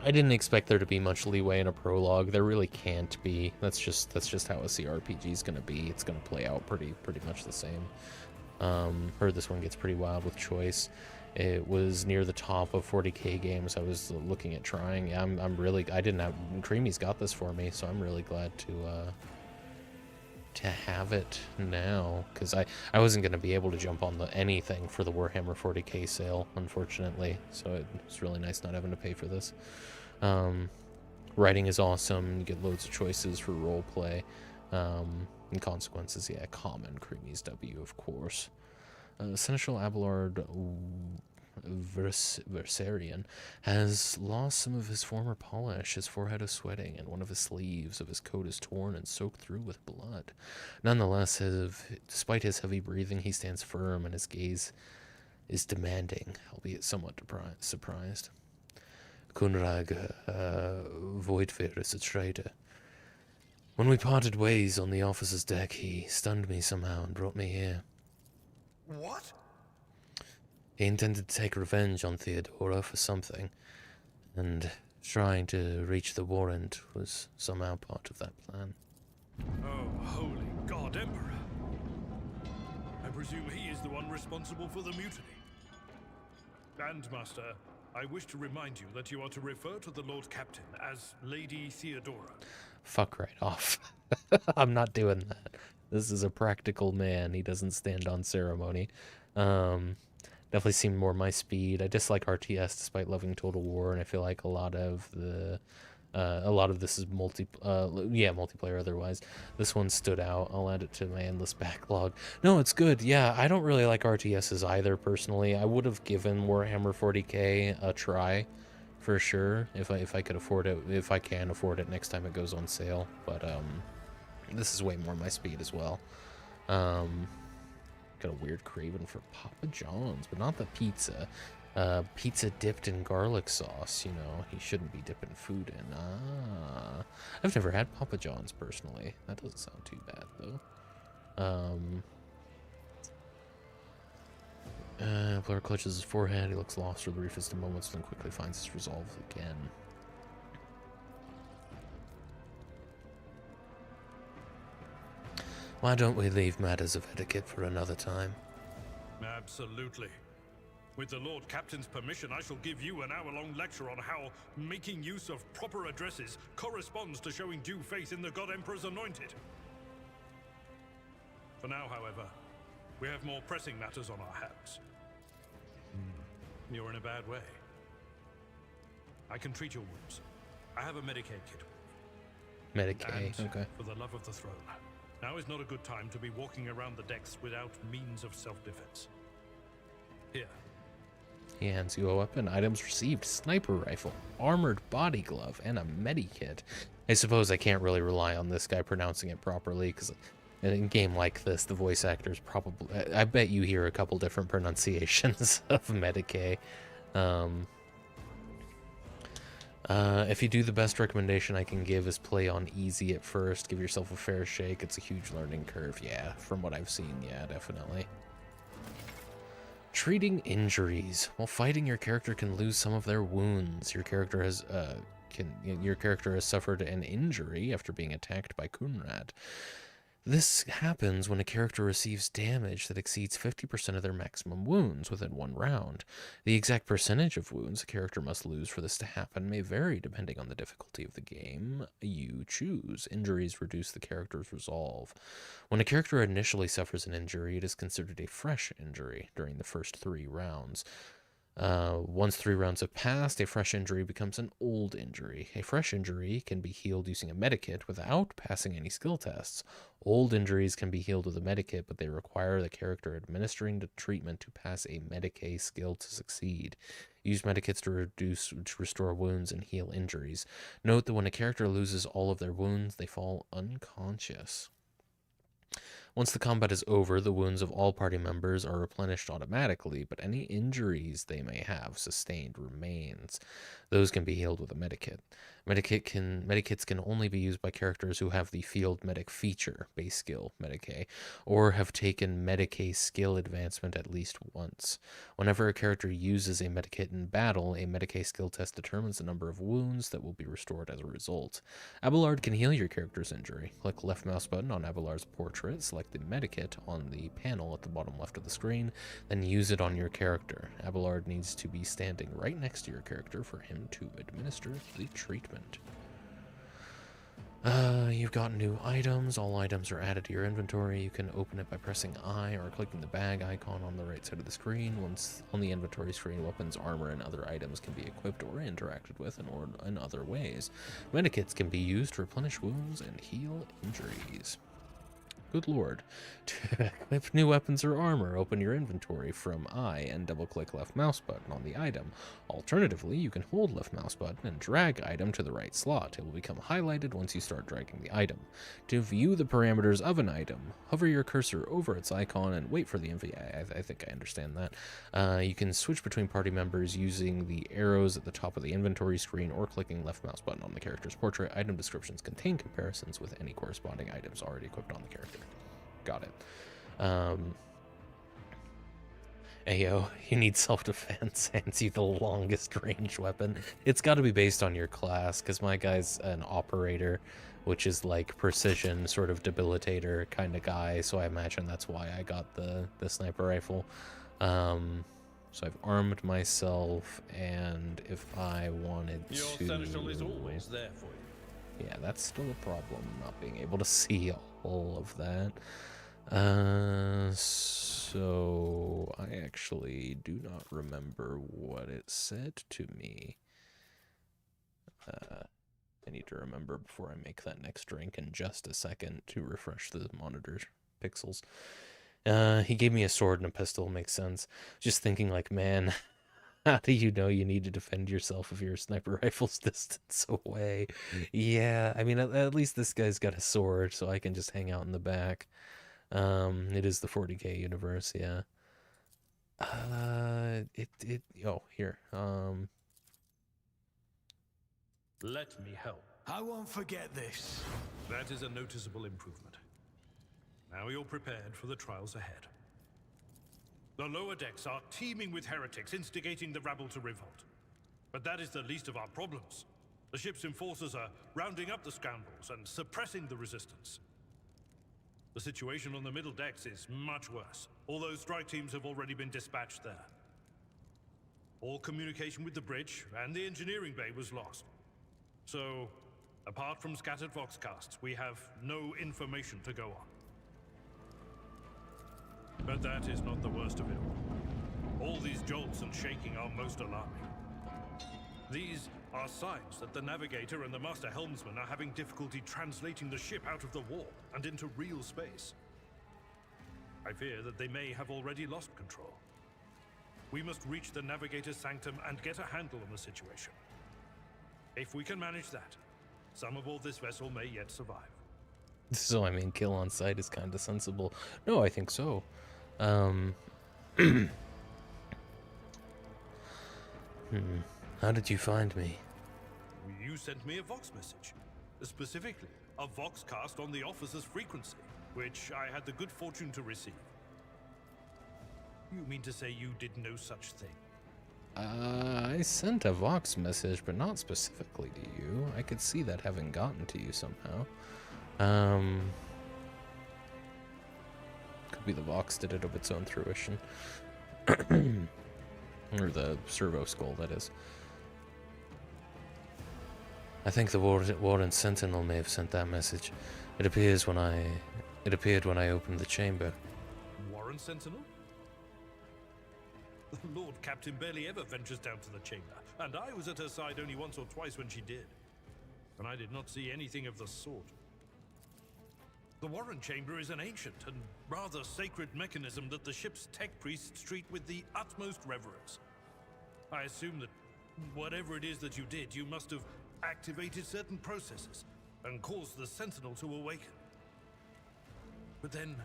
I didn't expect there to be much leeway in a prologue. There really can't be. That's just how a CRPG is going to be. It's going to play out pretty much the same. Heard this one gets pretty wild with choice. It was near the top of 40k games I was looking at trying. Yeah, I didn't have... Creamy's got this for me, so I'm really glad to have it now, because I wasn't going to be able to jump on anything for the Warhammer 40k sale, unfortunately, so it's really nice not having to pay for this. Writing is awesome. You get loads of choices for roleplay, and consequences. Yeah, common. Creamy's W, of course. Seneschal Abelard Versarian has lost some of his former polish. His forehead is sweating, and one of the sleeves of his coat is torn and soaked through with blood. Nonetheless, despite his heavy breathing, he stands firm, and his gaze is demanding, albeit somewhat surprised. Kunrag Voidfir is a traitor. When we parted ways on the officer's deck, he stunned me somehow and brought me here. What? He intended to take revenge on Theodora for something, and trying to reach the warrant was somehow part of that plan. Oh, holy God, Emperor! I presume he is the one responsible for the mutiny. And, Master, I wish to remind you that you are to refer to the Lord Captain as Lady Theodora. Fuck right off. I'm not doing that. This is a practical man. He doesn't stand on ceremony. Definitely seemed more my speed. I dislike RTS despite loving Total War, and I feel like a lot of this is multiplayer otherwise. This one stood out. I'll add it to my endless backlog. No, it's good. Yeah, I don't really like RTSs either, personally. I would have given Warhammer 40k a try, for sure, if I could afford it, if I can afford it next time it goes on sale. But this is way more my speed as well. Got a weird craving for Papa John's, but not the pizza. Pizza dipped in garlic sauce, you know. You shouldn't be dipping food in. I've never had Papa John's personally. That doesn't sound too bad though. Blair clutches his forehead. He looks lost for the briefest of moments, then quickly finds his resolve again. Why don't we leave matters of etiquette for another time? Absolutely. With the Lord Captain's permission, I shall give you an hour-long lecture on how making use of proper addresses corresponds to showing due faith in the God Emperor's anointed. For now, however, we have more pressing matters on our hands. You're in a bad way. I can treat your wounds. I have a Medicaid kit. Medicaid, And okay. for the love of the throne, now is not a good time to be walking around the decks without means of self-defense. Here. He hands you a weapon. Items received: sniper rifle, armored body glove, and a medikit. I suppose I can't really rely on this guy pronouncing it properly, because in a game like this, the voice actors probably... I bet you hear a couple different pronunciations of Medicaid. If you do, the best recommendation I can give is play on easy at first. Give yourself a fair shake. It's a huge learning curve. Yeah, from what I've seen, yeah, definitely. Treating injuries. While fighting, your character can lose some of their wounds. Your character has suffered an injury after being attacked by Kunrad. This happens when a character receives damage that exceeds 50% of their maximum wounds within one round. The exact percentage of wounds a character must lose for this to happen may vary depending on the difficulty of the game you choose. Injuries reduce the character's resolve. When a character initially suffers an injury, it is considered a fresh injury during the first 3 rounds. Once 3 rounds have passed, a fresh injury becomes an old injury. A fresh injury can be healed using a medikit without passing any skill tests. Old injuries can be healed with a medikit, but they require the character administering the treatment to pass a Medicaid skill to succeed. Use medikits to restore wounds and heal injuries. Note that when a character loses all of their wounds, they fall unconscious. Once the combat is over, the wounds of all party members are replenished automatically, but any injuries they may have sustained remains. Those can be healed with a medikit. Medikits can only be used by characters who have the field medic feature, base skill, Medicaid, or have taken Medicaid skill advancement at least once. Whenever a character uses a medikit in battle, a Medicaid skill test determines the number of wounds that will be restored as a result. Abelard can heal your character's injury. Click left mouse button on Abelard's portrait, select the medikit on the panel at the bottom left of the screen, then use it on your character. Abelard needs to be standing right next to your character for him to administer the treatment. You've got new items. All items are added to your inventory. You can open it by pressing I or clicking the bag icon on the right side of the screen. Once on the inventory screen, weapons, armor, and other items can be equipped or interacted with in other ways. Medikits can be used to replenish wounds and heal injuries. Good lord. To equip new weapons or armor, open your inventory from I and double-click left mouse button on the item. Alternatively, you can hold left mouse button and drag item to the right slot. It will become highlighted once you start dragging the item. To view the parameters of an item, hover your cursor over its icon and wait for the I think I understand that. You can switch between party members using the arrows at the top of the inventory screen or clicking left mouse button on the character's portrait. Item descriptions contain comparisons with any corresponding items already equipped on the character. Got it. Ayo, you need self-defense. Hands you the longest range weapon. It's got to be based on your class, because my guy's an operator, which is like precision, sort of debilitator kind of guy, so I imagine that's why I got the sniper rifle. So I've armed myself, and if I wanted to... Your seneschal is always there for you. Yeah, that's still a problem, not being able to see all of that. So I actually do not remember what it said to me. I need to remember before I make that next drink in just a second to refresh the monitor pixels. He gave me a sword and a pistol, makes sense. Just thinking like, man, how do you know you need to defend yourself if your sniper rifle's distance away? Yeah, I mean, at least this guy's got a sword, so I can just hang out in the back. It is the 40k universe, yeah. Oh, here. Let me help. I won't forget this. That is a noticeable improvement. Now you're prepared for the trials ahead. The lower decks are teeming with heretics instigating the rabble to revolt. But that is the least of our problems. The ship's enforcers are rounding up the scoundrels and suppressing the resistance. The situation on the middle decks is much worse, although strike teams have already been dispatched there. All communication with the bridge and the engineering bay was lost. So, apart from scattered voxcasts, we have no information to go on. But that is not the worst of it all. All these jolts and shaking are most alarming. These are signs that the navigator and the master helmsman are having difficulty translating the ship out of the warp and into real space. I fear that they may have already lost control. We must reach the navigator's sanctum and get a handle on the situation. If we can manage that, some aboard this vessel may yet survive. So, I mean, kill on sight is kind of sensible. No, I think so. How did you find me? You sent me a Vox message. Specifically, a Voxcast on the officer's frequency, which I had the good fortune to receive. You mean to say you did no such thing? I sent a Vox message, but not specifically to you. I could see that having gotten to you somehow. Could be the Vox did it of its own fruition. Or the servo skull, that is. I think the Warren Sentinel may have sent that message. It appeared when I opened the chamber. Warren Sentinel? The Lord Captain barely ever ventures down to the chamber, and I was at her side only once or twice when she did. And I did not see anything of the sort. The Warren Chamber is an ancient and rather sacred mechanism that the ship's tech priests treat with the utmost reverence. I assume that whatever it is that you did, you must have activated certain processes and caused the Sentinel to awaken. But then,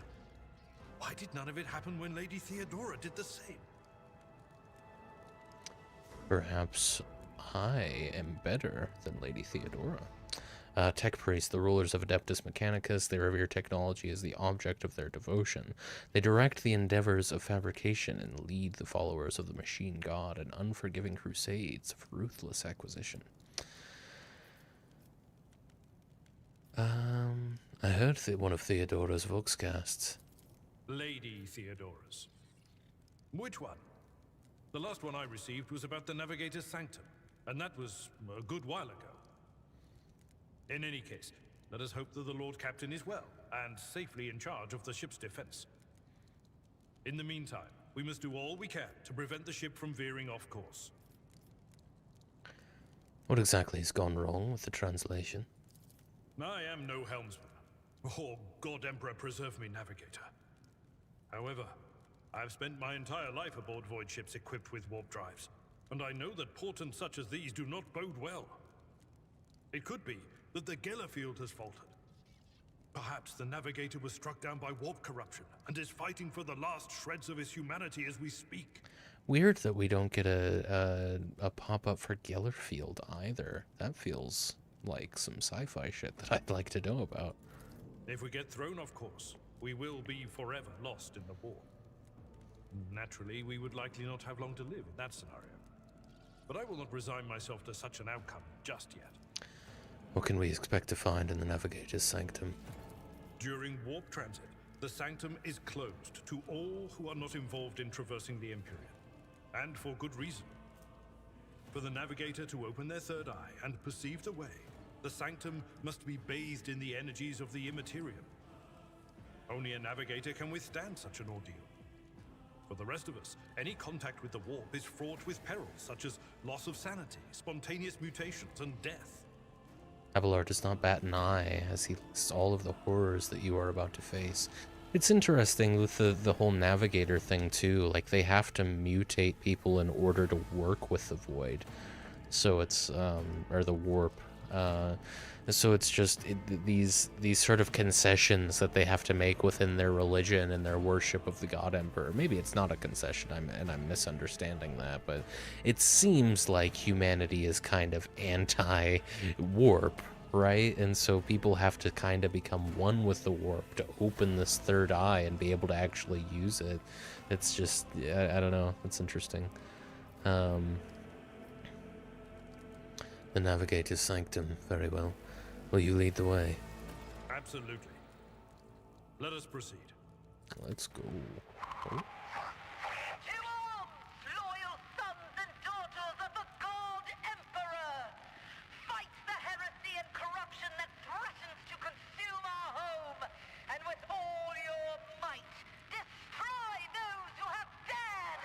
why did none of it happen when Lady Theodora did the same? Perhaps I am better than Lady Theodora. Tech priests, the rulers of Adeptus Mechanicus, they revere technology as the object of their devotion. They direct the endeavors of fabrication and lead the followers of the machine god in unforgiving crusades of ruthless acquisition. I heard one of Theodora's Voxcasts. Lady Theodora's. Which one? The last one I received was about the Navigator's Sanctum, and that was a good while ago. In any case, let us hope that the Lord Captain is well, and safely in charge of the ship's defense. In the meantime, we must do all we can to prevent the ship from veering off course. What exactly has gone wrong with the translation? I am no helmsman, or God Emperor preserve me navigator. However, I've spent my entire life aboard void ships equipped with warp drives, and I know that portents such as these do not bode well. It could be that the Gellerfield has faltered. Perhaps the navigator was struck down by warp corruption and is fighting for the last shreds of his humanity as we speak. Weird that we don't get a pop-up for Gellerfield either. That feels like some sci-fi shit that I'd like to know about. If we get thrown off course, we will be forever lost in the war. Naturally, we would likely not have long to live in that scenario. But I will not resign myself to such an outcome just yet. What can we expect to find in the Navigator's Sanctum? During warp transit, the Sanctum is closed to all who are not involved in traversing the Empyrean. And for good reason. For the Navigator to open their third eye and perceive the way, the Sanctum must be bathed in the energies of the Immaterium. Only a Navigator can withstand such an ordeal. For the rest of us, any contact with the warp is fraught with perils such as loss of sanity, spontaneous mutations, and death. Abelard does not bat an eye as he lists all of the horrors that you are about to face. It's interesting with the whole Navigator thing too, like they have to mutate people in order to work with the Void. So it's, or the Warp. So it's just these sort of concessions that they have to make within their religion and their worship of the God Emperor. Maybe it's not a concession, I'm misunderstanding that, but it seems like humanity is kind of anti-warp, right? And so people have to kind of become one with the warp to open this third eye and be able to actually use it. It's just, I don't know, it's interesting. The Navigator's Sanctum, very well. Will you lead the way? Absolutely. Let us proceed. Let's go. Oh. To arms, loyal sons and daughters of the God Emperor! Fight the heresy and corruption that threatens to consume our home, and with all your might, destroy those who have dared!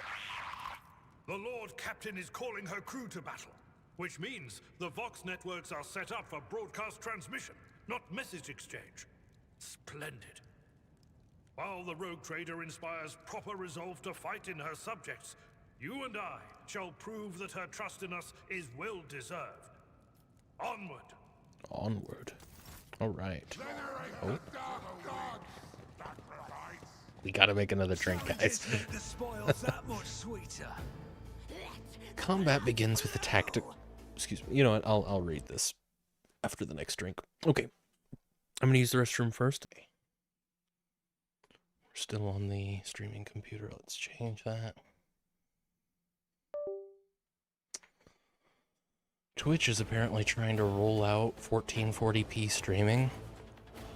The Lord Captain is calling her crew to battle, which means the Vox networks are set up for broadcast transmission, not message exchange. Splendid. While the rogue trader inspires proper resolve to fight in her subjects, you and I shall prove that her trust in us is well deserved. Onward. Onward. All right. Oh. We gotta make another drink, guys. The spoils that much sweeter. Combat begins with the tactic. Excuse me. You know what? I'll read this after the next drink. Okay. I'm gonna use the restroom first. We're still on the streaming computer. Let's change that. Twitch is apparently trying to roll out 1440p streaming,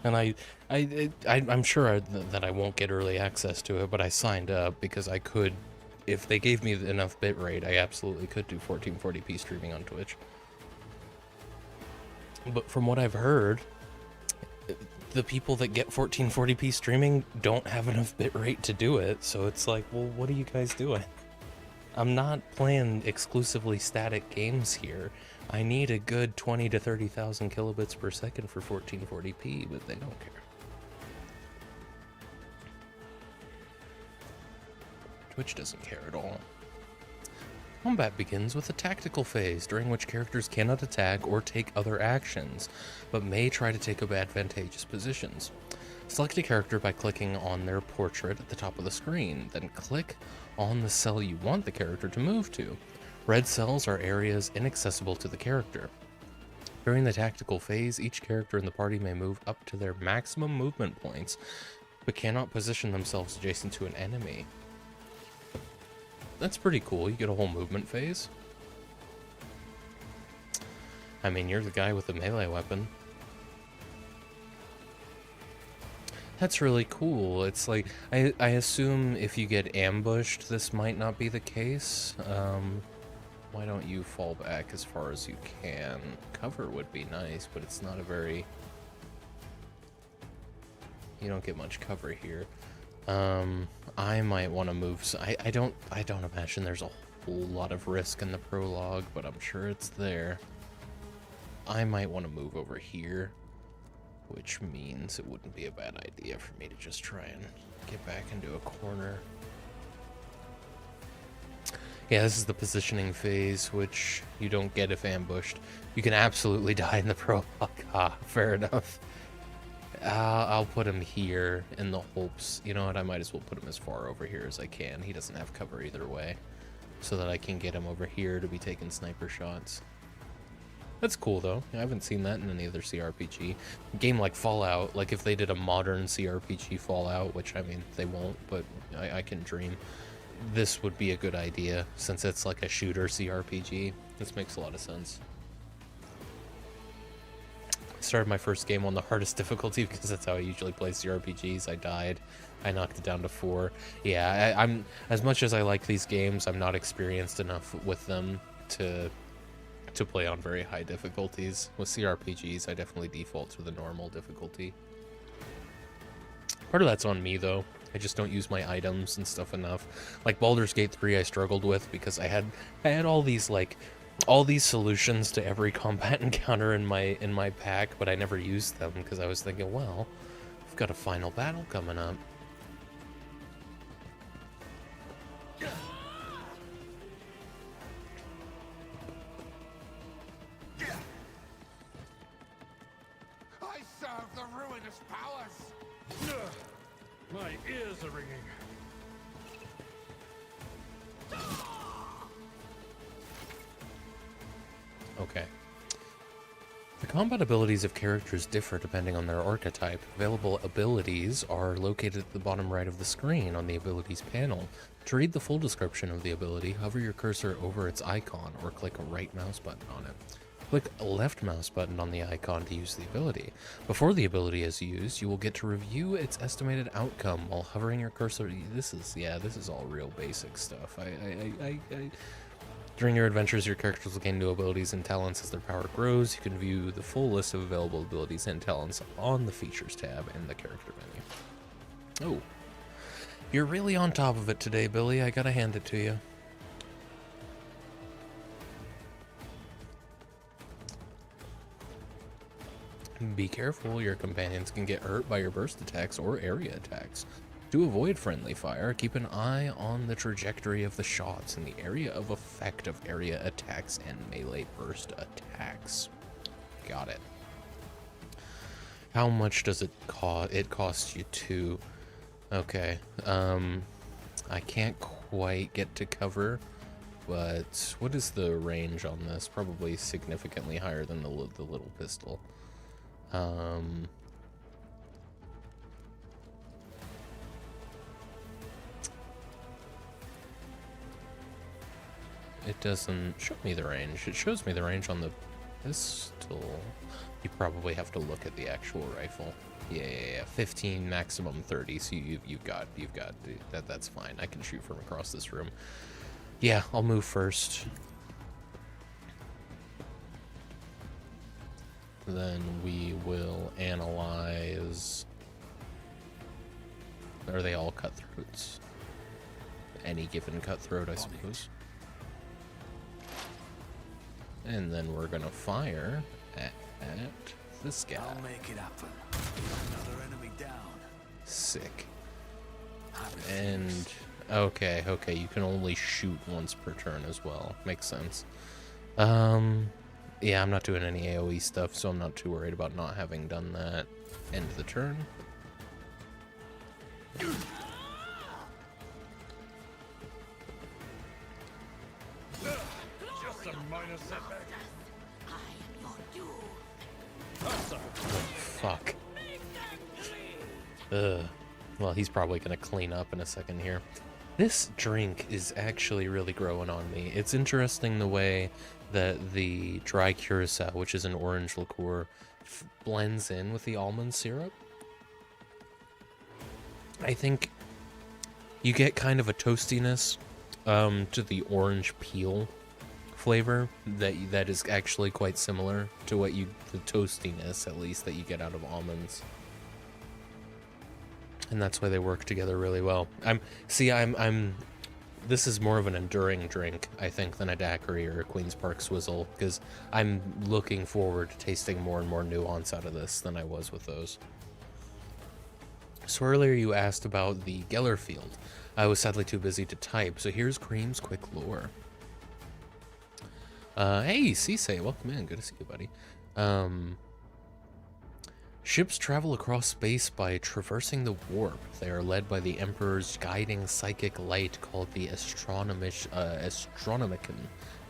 and I'm sure that I won't get early access to it, but I signed up because I could. If they gave me enough bitrate, I absolutely could do 1440p streaming on Twitch. But from what I've heard, the people that get 1440p streaming don't have enough bitrate to do it, so it's like, well, what are you guys doing? I'm not playing exclusively static games here. I need a good 20 to 30,000 kilobits per second for 1440p, but they don't care. Twitch doesn't care at all. Combat begins with a tactical phase, during which characters cannot attack or take other actions, but may try to take up advantageous positions. Select a character by clicking on their portrait at the top of the screen, then click on the cell you want the character to move to. Red cells are areas inaccessible to the character. During the tactical phase, each character in the party may move up to their maximum movement points, but cannot position themselves adjacent to an enemy. That's pretty cool. You get a whole movement phase. I mean, you're the guy with the melee weapon. That's really cool. It's like, I assume if you get ambushed, this might not be the case. Why don't you fall back as far as you can? Cover would be nice, but it's not a very... You don't get much cover here. I might want to move. So I don't imagine there's a whole lot of risk in the prologue, but I'm sure it's there. I might want to move over here, which means it wouldn't be a bad idea for me to just try and get back into a corner. Yeah, this is the positioning phase, which you don't get if ambushed. You can absolutely die in the prologue. Ah, fair enough. I'll put him here in the hopes, you know what, I might as well put him as far over here as I can. He doesn't have cover either way, so that I can get him over here to be taking sniper shots. That's cool though. I haven't seen that in any other CRPG. A game like Fallout, like if they did a modern CRPG Fallout, which I mean, they won't, but I can dream. This would be a good idea, since it's like a shooter CRPG. This makes a lot of sense. Started my first game on the hardest difficulty because that's how I usually play CRPGs. I died. I knocked it down to 4. Yeah, I'm as much as I like these games, I'm not experienced enough with them to play on very high difficulties. With CRPGs, I definitely default to the normal difficulty. Part of that's on me though. I just don't use my items and stuff enough. Like Baldur's Gate 3 I struggled with because I had all these solutions to every combat encounter in my pack, but I never used them because I was thinking, well, I've got a final battle coming up. I serve the ruinous powers. My ears are ringing. Okay. The combat abilities of characters differ depending on their archetype. Available abilities are located at the bottom right of the screen on the abilities panel. To read the full description of the ability, hover your cursor over its icon or click a right mouse button on it. Click left mouse button on the icon to use the ability. Before the ability is used, you will get to review its estimated outcome while hovering your cursor. This is all real basic stuff. During your adventures, your characters will gain new abilities and talents as their power grows. You can view the full list of available abilities and talents on the Features tab in the character menu. Oh. You're really on top of it today, Billy. I gotta hand it to you. Be careful, your companions can get hurt by your burst attacks or area attacks. To avoid friendly fire, keep an eye on the trajectory of the shots and the area of effect of area attacks and melee burst attacks. Got it. How much does it cost? It costs you 2. Okay. I can't quite get to cover, but what is the range on this? Probably significantly higher than the little pistol. It doesn't show me the range. It shows me the range on the pistol. You probably have to look at the actual rifle. Yeah, 15, maximum 30. So you've got that's fine. I can shoot from across this room. Yeah, I'll move first. Then we will analyze. Are they all cutthroats? Any given cutthroat, I suppose. And then we're gonna fire at this guy. I'll make it happen. Another enemy down. Sick. And okay, you can only shoot once per turn as well. Makes sense. Yeah, I'm not doing any AoE stuff, so I'm not too worried about not having done that. End of the turn. Just a minor setback. Fuck. Ugh. Well, he's probably gonna clean up in a second here. This drink is actually really growing on me. It's interesting the way that the dry curacao, which is an orange liqueur, blends in with the almond syrup. I think you get kind of a toastiness to the orange peel flavor that is actually quite similar to what the toastiness, at least, that you get out of almonds. And that's why they work together really well. This is more of an enduring drink, I think, than a daiquiri or a Queen's Park Swizzle, because I'm looking forward to tasting more and more nuance out of this than I was with those. So earlier you asked about the Geller field. I was sadly too busy to type, so here's Cream's quick lore. Hey, Cisse, welcome in. Good to see you, buddy. Ships travel across space by traversing the warp. They are led by the Emperor's guiding psychic light called the Astronomicon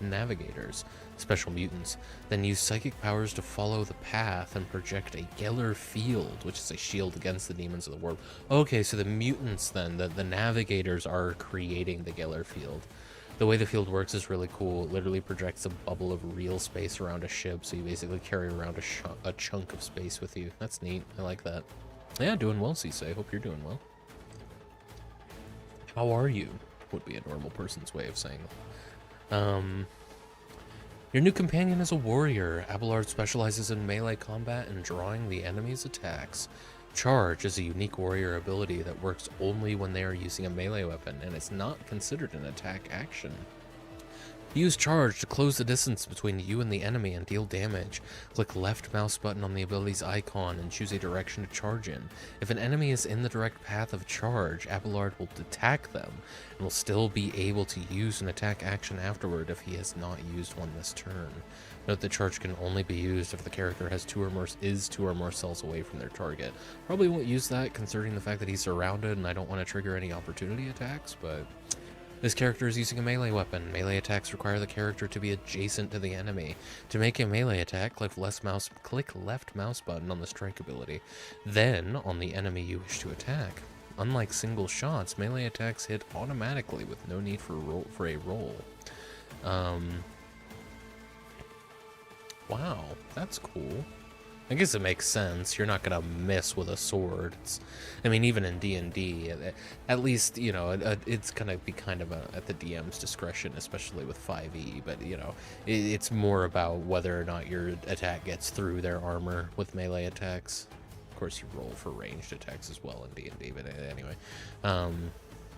Navigators, special mutants, then use psychic powers to follow the path and project a Geller field, which is a shield against the demons of the warp. Okay, so the mutants then, the Navigators, are creating the Geller field. The way the field works is really cool. It literally projects a bubble of real space around a ship, so you basically carry around a chunk of space with you. That's neat. I like that. Yeah, doing well, Cisse. Hope you're doing well. How are you? Would be a normal person's way of saying that. Your new companion is a warrior. Abelard specializes in melee combat and drawing the enemy's attacks. Charge is a unique warrior ability that works only when they are using a melee weapon, and it's not considered an attack action. Use Charge to close the distance between you and the enemy and deal damage. Click left mouse button on the ability's icon and choose a direction to charge in. If an enemy is in the direct path of Charge, Abelard will attack them, and will still be able to use an attack action afterward if he has not used one this turn. Note that Charge can only be used if the character has two or more cells away from their target. Probably won't use that considering the fact that he's surrounded and I don't want to trigger any opportunity attacks, but this character is using a melee weapon. Melee attacks require the character to be adjacent to the enemy. To make a melee attack, click left mouse button on the strike ability, then on the enemy you wish to attack. Unlike single shots, melee attacks hit automatically with no need for a roll. Wow, that's cool. I guess it makes sense. You're not gonna miss with a sword. I mean, even in D&D, at least, you know, it's gonna be kind of at the DM's discretion, especially with 5e. But you know, it's more about whether or not your attack gets through their armor with melee attacks. Of course, you roll for ranged attacks as well in D&D. But anyway,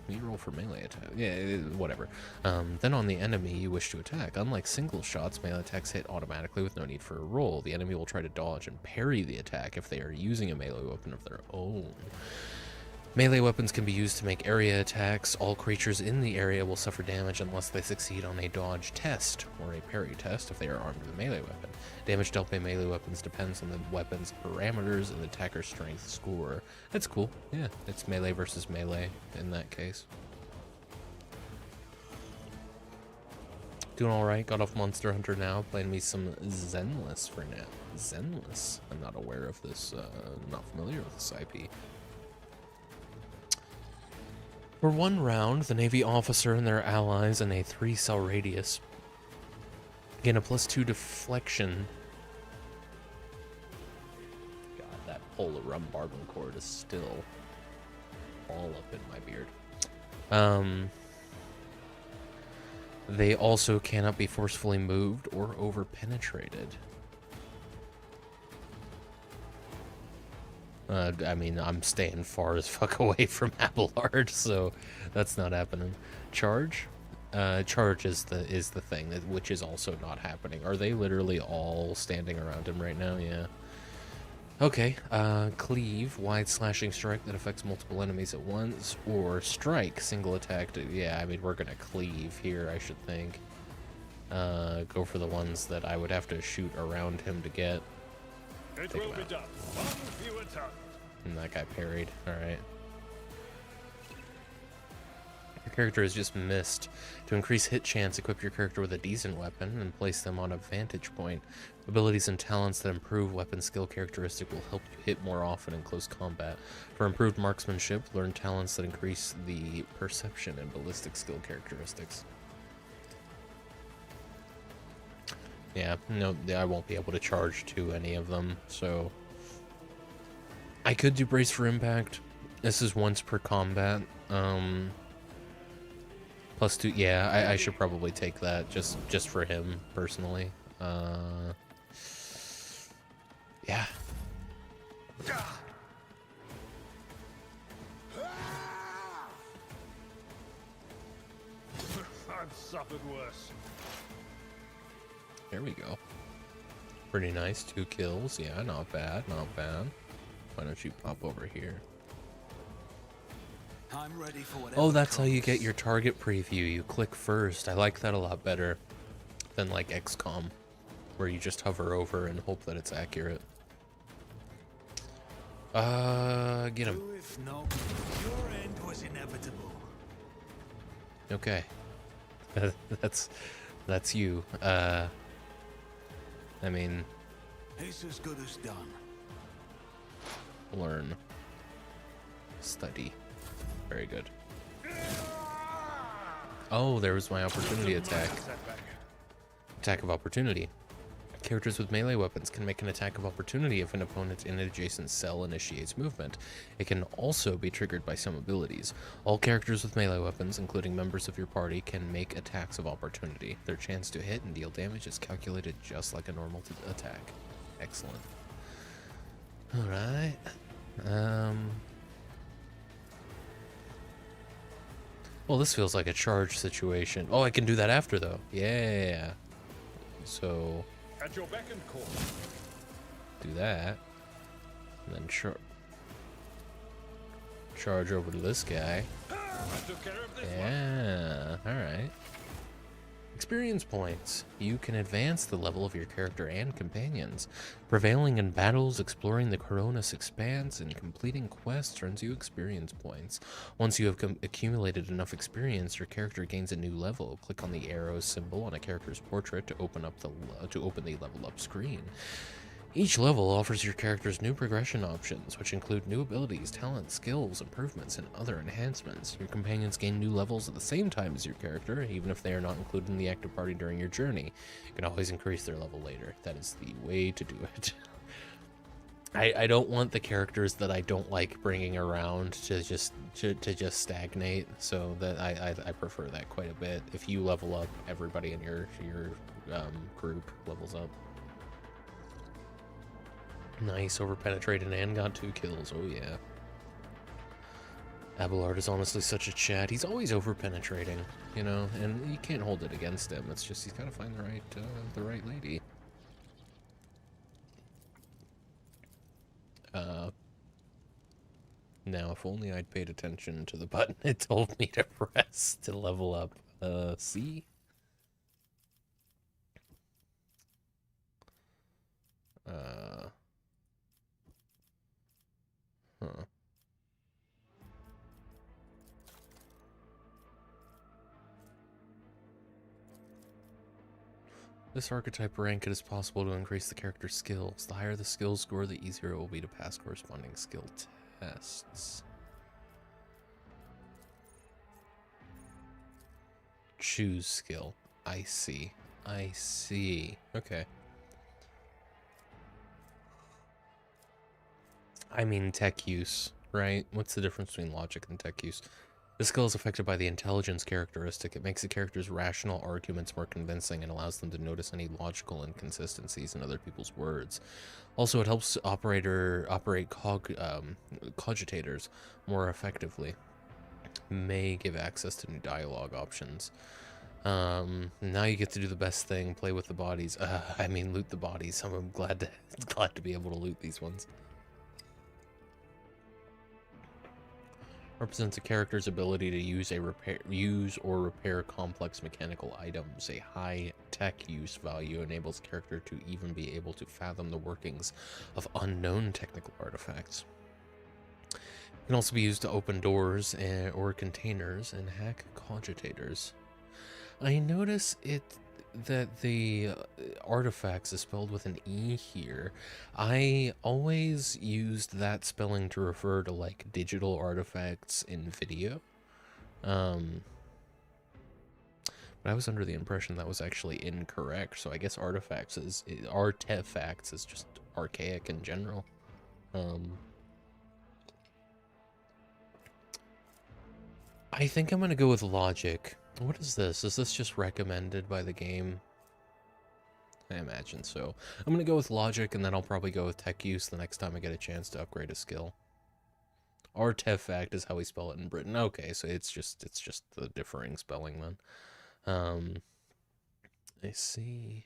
you roll for melee attack. Yeah, whatever. Then on the enemy you wish to attack. Unlike single shots, melee attacks hit automatically with no need for a roll. The enemy will try to dodge and parry the attack if they are using a melee weapon of their own. Melee weapons can be used to make area attacks. All creatures in the area will suffer damage unless they succeed on a dodge test or a parry test if they are armed with a melee weapon. Damage dealt by melee weapons depends on the weapon's parameters and the attacker's strength score. That's cool. Yeah, it's melee versus melee in that case. Doing alright, got off Monster Hunter now, playing me some Zenless for now. Zenless? I'm not aware of this, not familiar with this IP. For one round, the Navy officer and their allies in a 3-cell radius gain a +2 deflection. God, that pull of rum barbon cord is still all up in my beard. They also cannot be forcefully moved or over-penetrated. I mean, I'm staying far as fuck away from Abelard, so that's not happening. Charge? Charge is the thing, which is also not happening. Are they literally all standing around him right now? Yeah. Okay, cleave, wide slashing strike that affects multiple enemies at once, or strike, single attack. Yeah, I mean, we're gonna cleave here, I should think. Go for the ones that I would have to shoot around him to get. It will be done. One fewer target. And that guy parried. Alright. Your character has just missed. To increase hit chance, equip your character with a decent weapon and place them on a vantage point. Abilities and talents that improve weapon skill characteristic will help you hit more often in close combat. For improved marksmanship, learn talents that increase the perception and ballistic skill characteristics. Yeah, no, I won't be able to charge to any of them, so... I could do Brace for Impact. This is once per combat. +2, yeah, I should probably take that, just for him, personally. Yeah. I've suffered worse. There we go. Pretty nice, 2 kills. Yeah, not bad, not bad. Why don't you pop over here? I'm ready for whatever. Oh, that's how you get your target preview. You click first. I like that a lot better than like XCOM, where you just hover over and hope that it's accurate. Get him. If not, your end was inevitable. Okay. That's you. I mean, It's as good as done. learn. Study. Very good. Oh, there was my opportunity attack. Attack of opportunity. Characters with melee weapons can make an attack of opportunity if an opponent in an adjacent cell initiates movement. It can also be triggered by some abilities. All characters with melee weapons, including members of your party, can make attacks of opportunity. Their chance to hit and deal damage is calculated just like a normal attack. Excellent. Alright. Well, this feels like a charge situation. Oh, I can do that after, though. Yeah. So... At your beck and call. do that. And then charge over to this guy. I took care of this Yeah, alright. Experience points. You can advance the level of your character and companions. Prevailing in battles, exploring the Coronis Expanse, and completing quests earns you experience points. Once you have accumulated enough experience, your character gains a new level. Click on the arrow symbol on a character's portrait to open the level up screen. Each level offers your characters new progression options, which include new abilities, talents, skills, improvements, and other enhancements. Your companions gain new levels at the same time as your character, even if they are not included in the active party during your journey. You can always increase their level later. That is the way to do it. I don't want the characters that I don't like bringing around to just stagnate, so that I prefer that quite a bit. If you level up, everybody in your group levels up. Nice, overpenetrated and got 2 kills. Oh yeah. Abelard is honestly such a chat. He's always overpenetrating, you know, and you can't hold it against him. It's just he's got to find the right lady. Now, if only I'd paid attention to the button it told me to press to level up. C? Huh. This archetype rank, it is possible to increase the character's skills. The higher the skill score, the easier it will be to pass corresponding skill tests. Choose skill. I see. I see. Okay. I mean tech use, right? What's the difference between logic and tech use? This skill is affected by the intelligence characteristic. It makes the character's rational arguments more convincing and allows them to notice any logical inconsistencies in other people's words. Also, it helps operate cogitators more effectively. May give access to new dialogue options. Now you get to do the best thing, play with the bodies. I mean, loot the bodies. I'm glad to be able to loot these ones. Represents a character's ability to use or repair complex mechanical items. A high tech use value enables the character to even be able to fathom the workings of unknown technical artifacts. It can also be used to open doors or containers and hack cogitators. I notice that the artifacts is spelled with an E here. I always used that spelling to refer to like digital artifacts in video. But I was under the impression that was actually incorrect, so I guess artifacts is just archaic in general. I think I'm gonna go with logic. What is this? Is this just recommended by the game? I imagine so. I'm gonna go with logic, and then I'll probably go with tech use the next time I get a chance to upgrade a skill. Artifact is how we spell it in Britain. Okay, so it's just the differing spelling then. I see.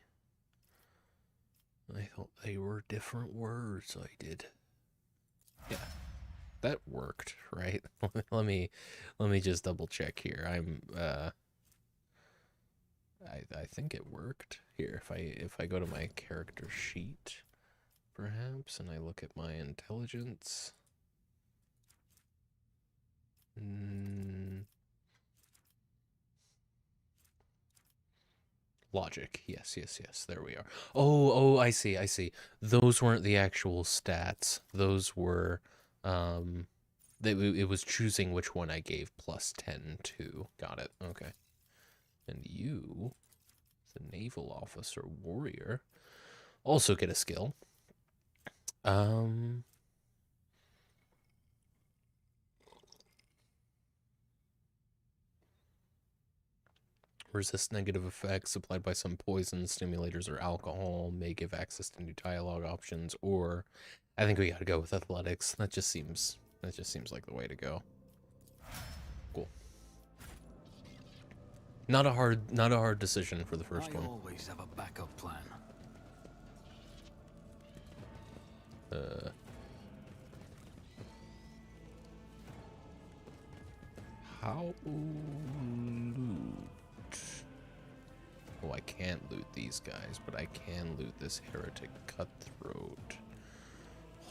I thought they were different words. I did. Yeah. That worked, right? let me just double check here. I think it worked. Here, if I go to my character sheet, perhaps, and I look at my intelligence. Logic. Yes. There we are. Oh, I see. Those weren't the actual stats. Those were it was choosing which one I gave plus 10 to. Got it. Okay. And you, the naval officer warrior, also get a skill. Resist negative effects applied by some poisons, stimulators, or alcohol. May give access to new dialogue options. Or, I think we gotta go with athletics. That just seems like the way to go. Cool. Not a hard decision for the first one. I always have a backup plan. How loot? Oh, I can't loot these guys, but I can loot this heretic cutthroat.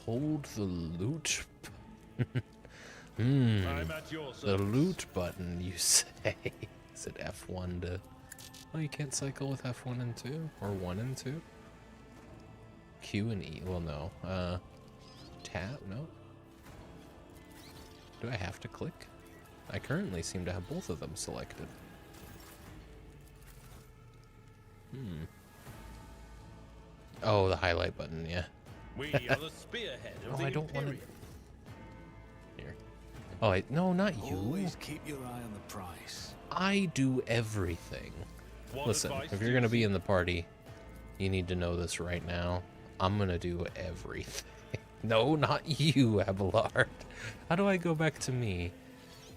Hold the loot. I'm at your service. The loot button, you say? Is it F1 to... Oh, you can't cycle with F1 and 2? Or 1 and 2? Q and E. Well, no. Tab? No. Do I have to click? I currently seem to have both of them selected. Oh, the highlight button, yeah. We are the spearhead of the I don't want to... Imperium. Here. Oh, no, not you. Always keep your eye on the price. I do everything. What Listen, advice if do you're you going to be in the party, you need to know this right now. I'm going to do everything. No, not you, Abelard. How do I go back to me?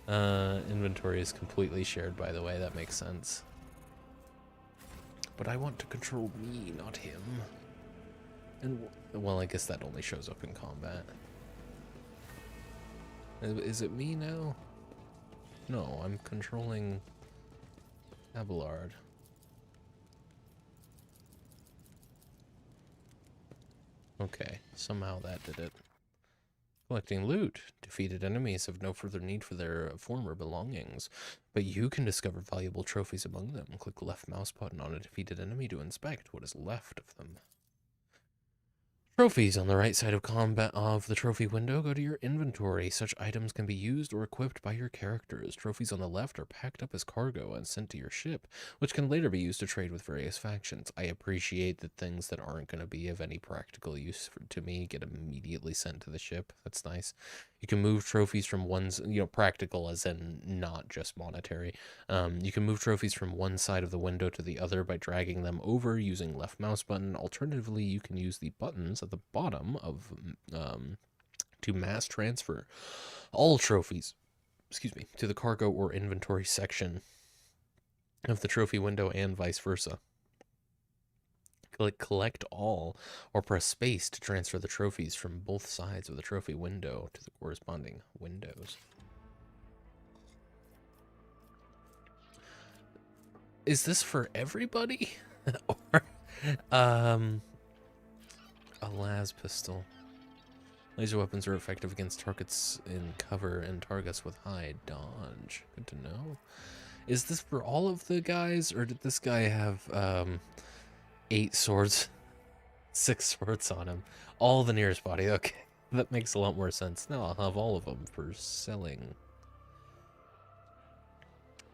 Inventory is completely shared, by the way. That makes sense. But I want to control me, not him. And, well, I guess that only shows up in combat. Is it me now? No, I'm controlling Abelard. Okay, somehow that did it. Collecting loot. Defeated enemies have no further need for their former belongings, but you can discover valuable trophies among them. Click the left mouse button on a defeated enemy to inspect what is left of them. Trophies on the right side of combat of the trophy window. Go to your inventory. Such items can be used or equipped by your characters. Trophies on the left are packed up as cargo and sent to your ship, which can later be used to trade with various factions. I appreciate that things that aren't going to be of any practical use to me get immediately sent to the ship. That's nice. You can move trophies from one's, practical as in not just monetary. You can move trophies from one side of the window to the other by dragging them over using left mouse button. Alternatively, you can use the buttons at the bottom of to mass transfer all trophies, to the cargo or inventory section of the trophy window and vice versa. Click collect all or press space to transfer the trophies from both sides of the trophy window to the corresponding windows. Is this for everybody? Or a las pistol. Laser weapons are effective against targets in cover and targets with high dodge. Good to know. Is this for all of the guys, or did this guy have 8 swords, 6 swords on him? All the nearest body. Okay, that makes a lot more sense. Now I'll have all of them for selling.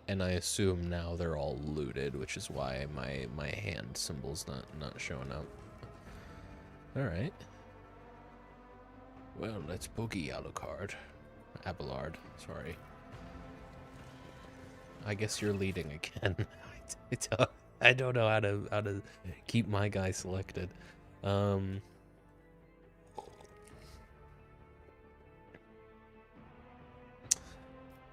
And I assume now they're all looted, which is why my hand symbol's not showing up. Alright. Well, let's boogie, Alucard. Abelard, sorry. I guess you're leading again. I don't know how to keep my guy selected.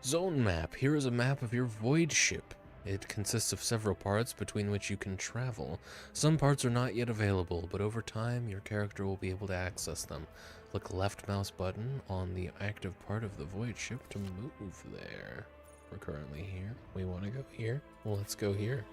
Zone map. Here is a map of your void ship. It consists of several parts between which you can travel. Some parts are not yet available, but over time your character will be able to access them. Click left mouse button on the active part of the void ship to move there. We're currently here. We want to go here. Well, let's go here.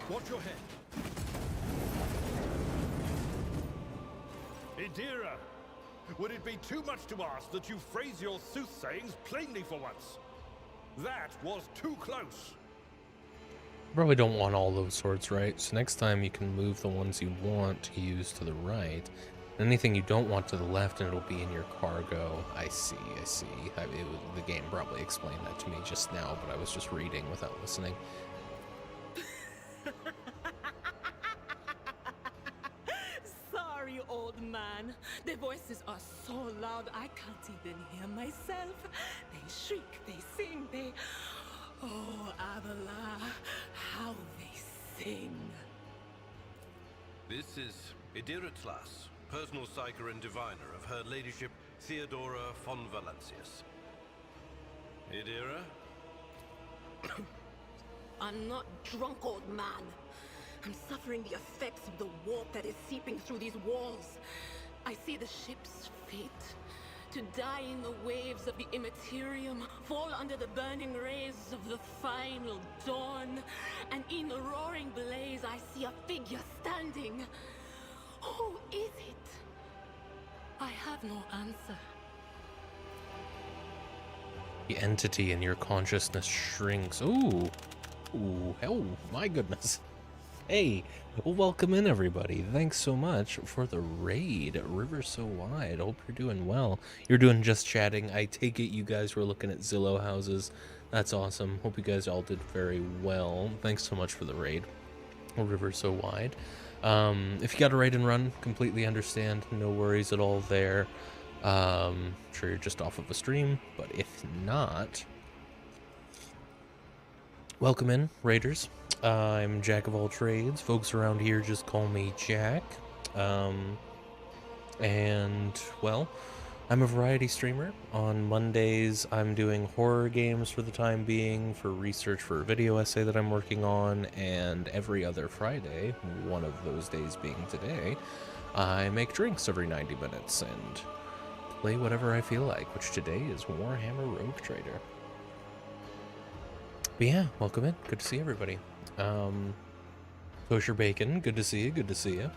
Watch your head. Idira, would it be too much to ask that you phrase your soothsayings plainly for once? That was too close. Probably don't want all those swords, right? So next time you can move the ones you want to use to the right. Anything you don't want to the left, and it'll be in your cargo. I see. The game probably explained that to me just now, but I was just reading without listening. Sorry, old man. Their voices are so loud I can't even hear myself. They shriek, they sing, they... Oh, Abelard, how they sing. This is Idira Tlas, personal psyker and diviner of Her Ladyship Theodora von Valancius. Idira? I'm not drunk, old man. I'm suffering the effects of the warp that is seeping through these walls. I see the ship's fate to die in the waves of the immaterium, fall under the burning rays of the final dawn, and in the roaring blaze I see a figure standing. Who is it? I have no answer. The entity in your consciousness shrinks. Ooh. Ooh, oh my goodness. Hey, welcome in everybody. Thanks so much for the raid. River So Wide. Hope you're doing well. You're doing just chatting. I take it you guys were looking at Zillow houses. That's awesome. Hope you guys all did very well. Thanks so much for the raid. River So Wide. If you got a raid and run, completely understand. No worries at all there. Sure you're just off of a stream, but if not, welcome in, raiders. I'm Jack of all trades. Folks around here just call me Jack. And, well, I'm a variety streamer. On Mondays, I'm doing horror games for the time being, for research for a video essay that I'm working on, and every other Friday, one of those days being today, I make drinks every 90 minutes and play whatever I feel like, which today is Warhammer Rogue Trader. But yeah, welcome in. Good to see everybody. Kosher Bacon, good to see you, good to see you.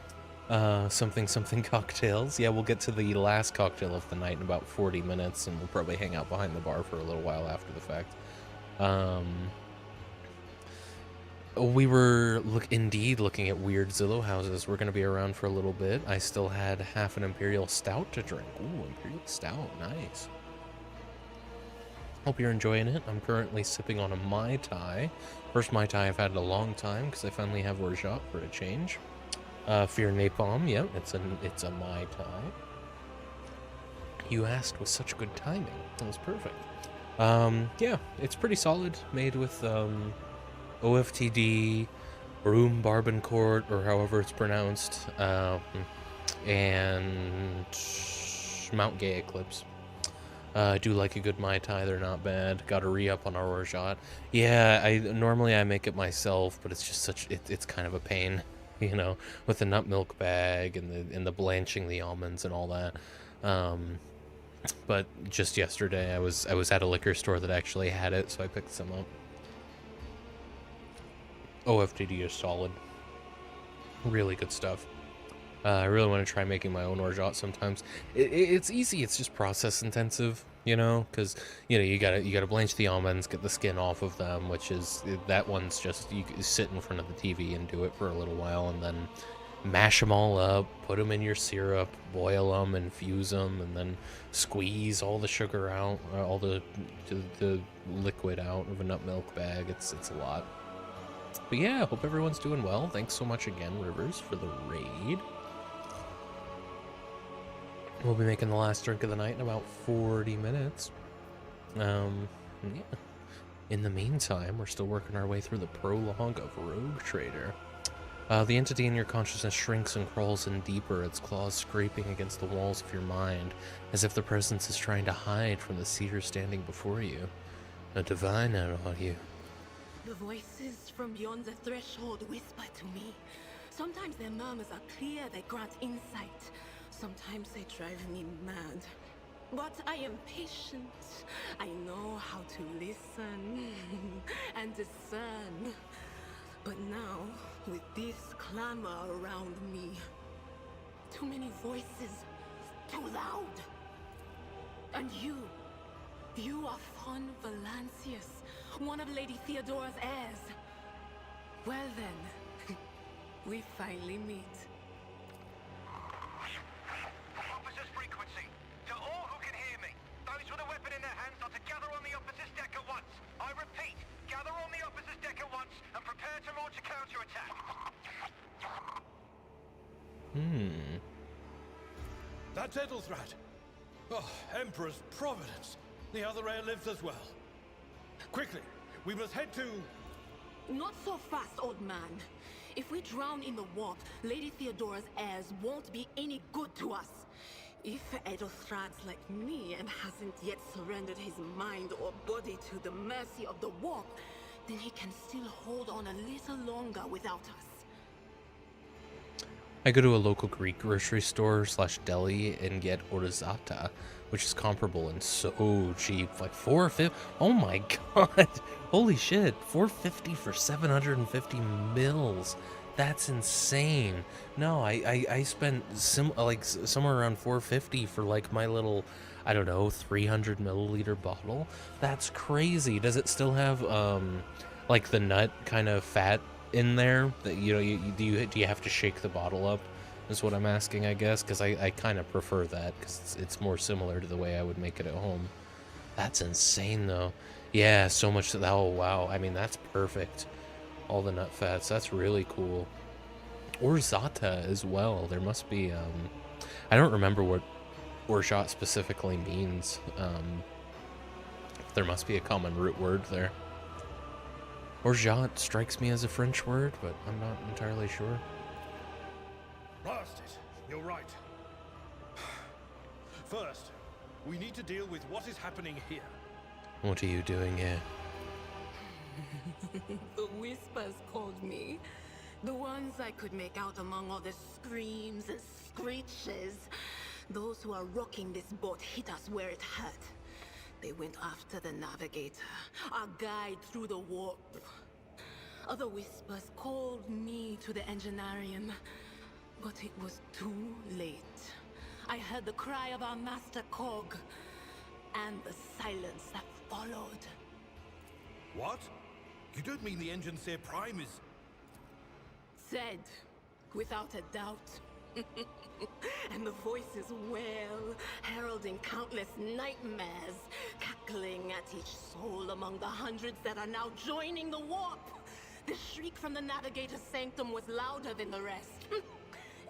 Something cocktails. Yeah, we'll get to the last cocktail of the night in about 40 minutes, and we'll probably hang out behind the bar for a little while after the fact. We were indeed looking at weird Zillow houses. We're going to be around for a little bit. I still had half an Imperial Stout to drink. Ooh, Imperial Stout, nice. Hope you're enjoying it. I'm currently sipping on a Mai Tai. First Mai Tai I've had in a long time because I finally have Orgeat for a change. Fear Napalm, yep, it's a Mai Tai. You asked with such good timing. That was perfect. Yeah, it's pretty solid. Made with OFTD, Room Barbancourt, or however it's pronounced, and Mount Gay Eclipse. I do like a good Mai Tai, they're not bad. Got a re-up on our Orgeat. Yeah, normally I make it myself, but it's just it's kind of a pain, you know, with the nut milk bag and the blanching the almonds and all that. But just yesterday I was at a liquor store that actually had it, so I picked some up. OFTD is solid. Really good stuff. I really want to try making my own Orgeat sometimes. It's easy. It's just process intensive, you know, because you gotta blanch the almonds, get the skin off of them, which is that one's just you sit in front of the TV and do it for a little while, and then mash them all up, put them in your syrup, boil them, infuse them, and then squeeze all the sugar out, all the liquid out of a nut milk bag. It's a lot. But yeah, hope everyone's doing well. Thanks so much again, Rivers, for the raid. We'll be making the last drink of the night in about 40 minutes. Yeah. In the meantime, we're still working our way through the prologue of Rogue Trader. The entity in your consciousness shrinks and crawls in deeper, its claws scraping against the walls of your mind, as if the presence is trying to hide from the seer standing before you. A diviner, are you? The voices from beyond the threshold whisper to me. Sometimes their murmurs are clear, they grant insight. Sometimes they drive me mad. But I am patient. I know how to listen and discern. But now, with this clamor around me, too many voices, too loud. And you are Fon Valancius, one of Lady Theodora's heirs. Well then, we finally meet. Officer's frequency. To all who can hear me, those with a weapon in their hands are to gather on the officer's deck at once. I repeat, gather on the officer's deck at once and prepare to launch a counterattack. That's Edelthrat. Oh, Emperor's Providence. The other heir lives as well. Quickly, we must head to... Not so fast, old man. If we drown in the warp, Lady Theodora's heirs won't be any good to us. If Edelthrad's like me and hasn't yet surrendered his mind or body to the mercy of the warp, then he can still hold on a little longer without us. I go to a local Greek grocery store / deli and get orzata, which is comparable and so cheap, like $4.50. Oh my god, holy shit, $4.50 for 750 mils. That's insane. No, I spent somewhere around $4.50 for like my little, I don't know, 300 milliliter bottle. That's crazy. Does it still have like the nut kind of fat in there that do you have to shake the bottle up? Is what I'm asking, I guess, because I kind of prefer that because it's more similar to the way I would make it at home. That's insane though. Yeah, so much. Oh wow. I mean, that's perfect. All the nut fats. That's really cool. Orzata as well. There must be I don't remember what orgeat specifically means. There must be a common root word there. Orgeat strikes me as a French word, but I'm not entirely sure. Blast it. You're right. First, we need to deal with what is happening here. What are you doing here? The whispers called me. The ones I could make out among all the screams and screeches. Those who are rocking this boat hit us where it hurt. They went after the navigator, our guide through the warp. Other whispers called me to the engineerium, but it was too late. I heard the cry of our master Cog, and the silence that followed. What? You don't mean the Engineer Prime is... Said, without a doubt. And the voices wail, heralding countless nightmares, cackling at each soul among the hundreds that are now joining the warp. The shriek from the Navigator's sanctum was louder than the rest.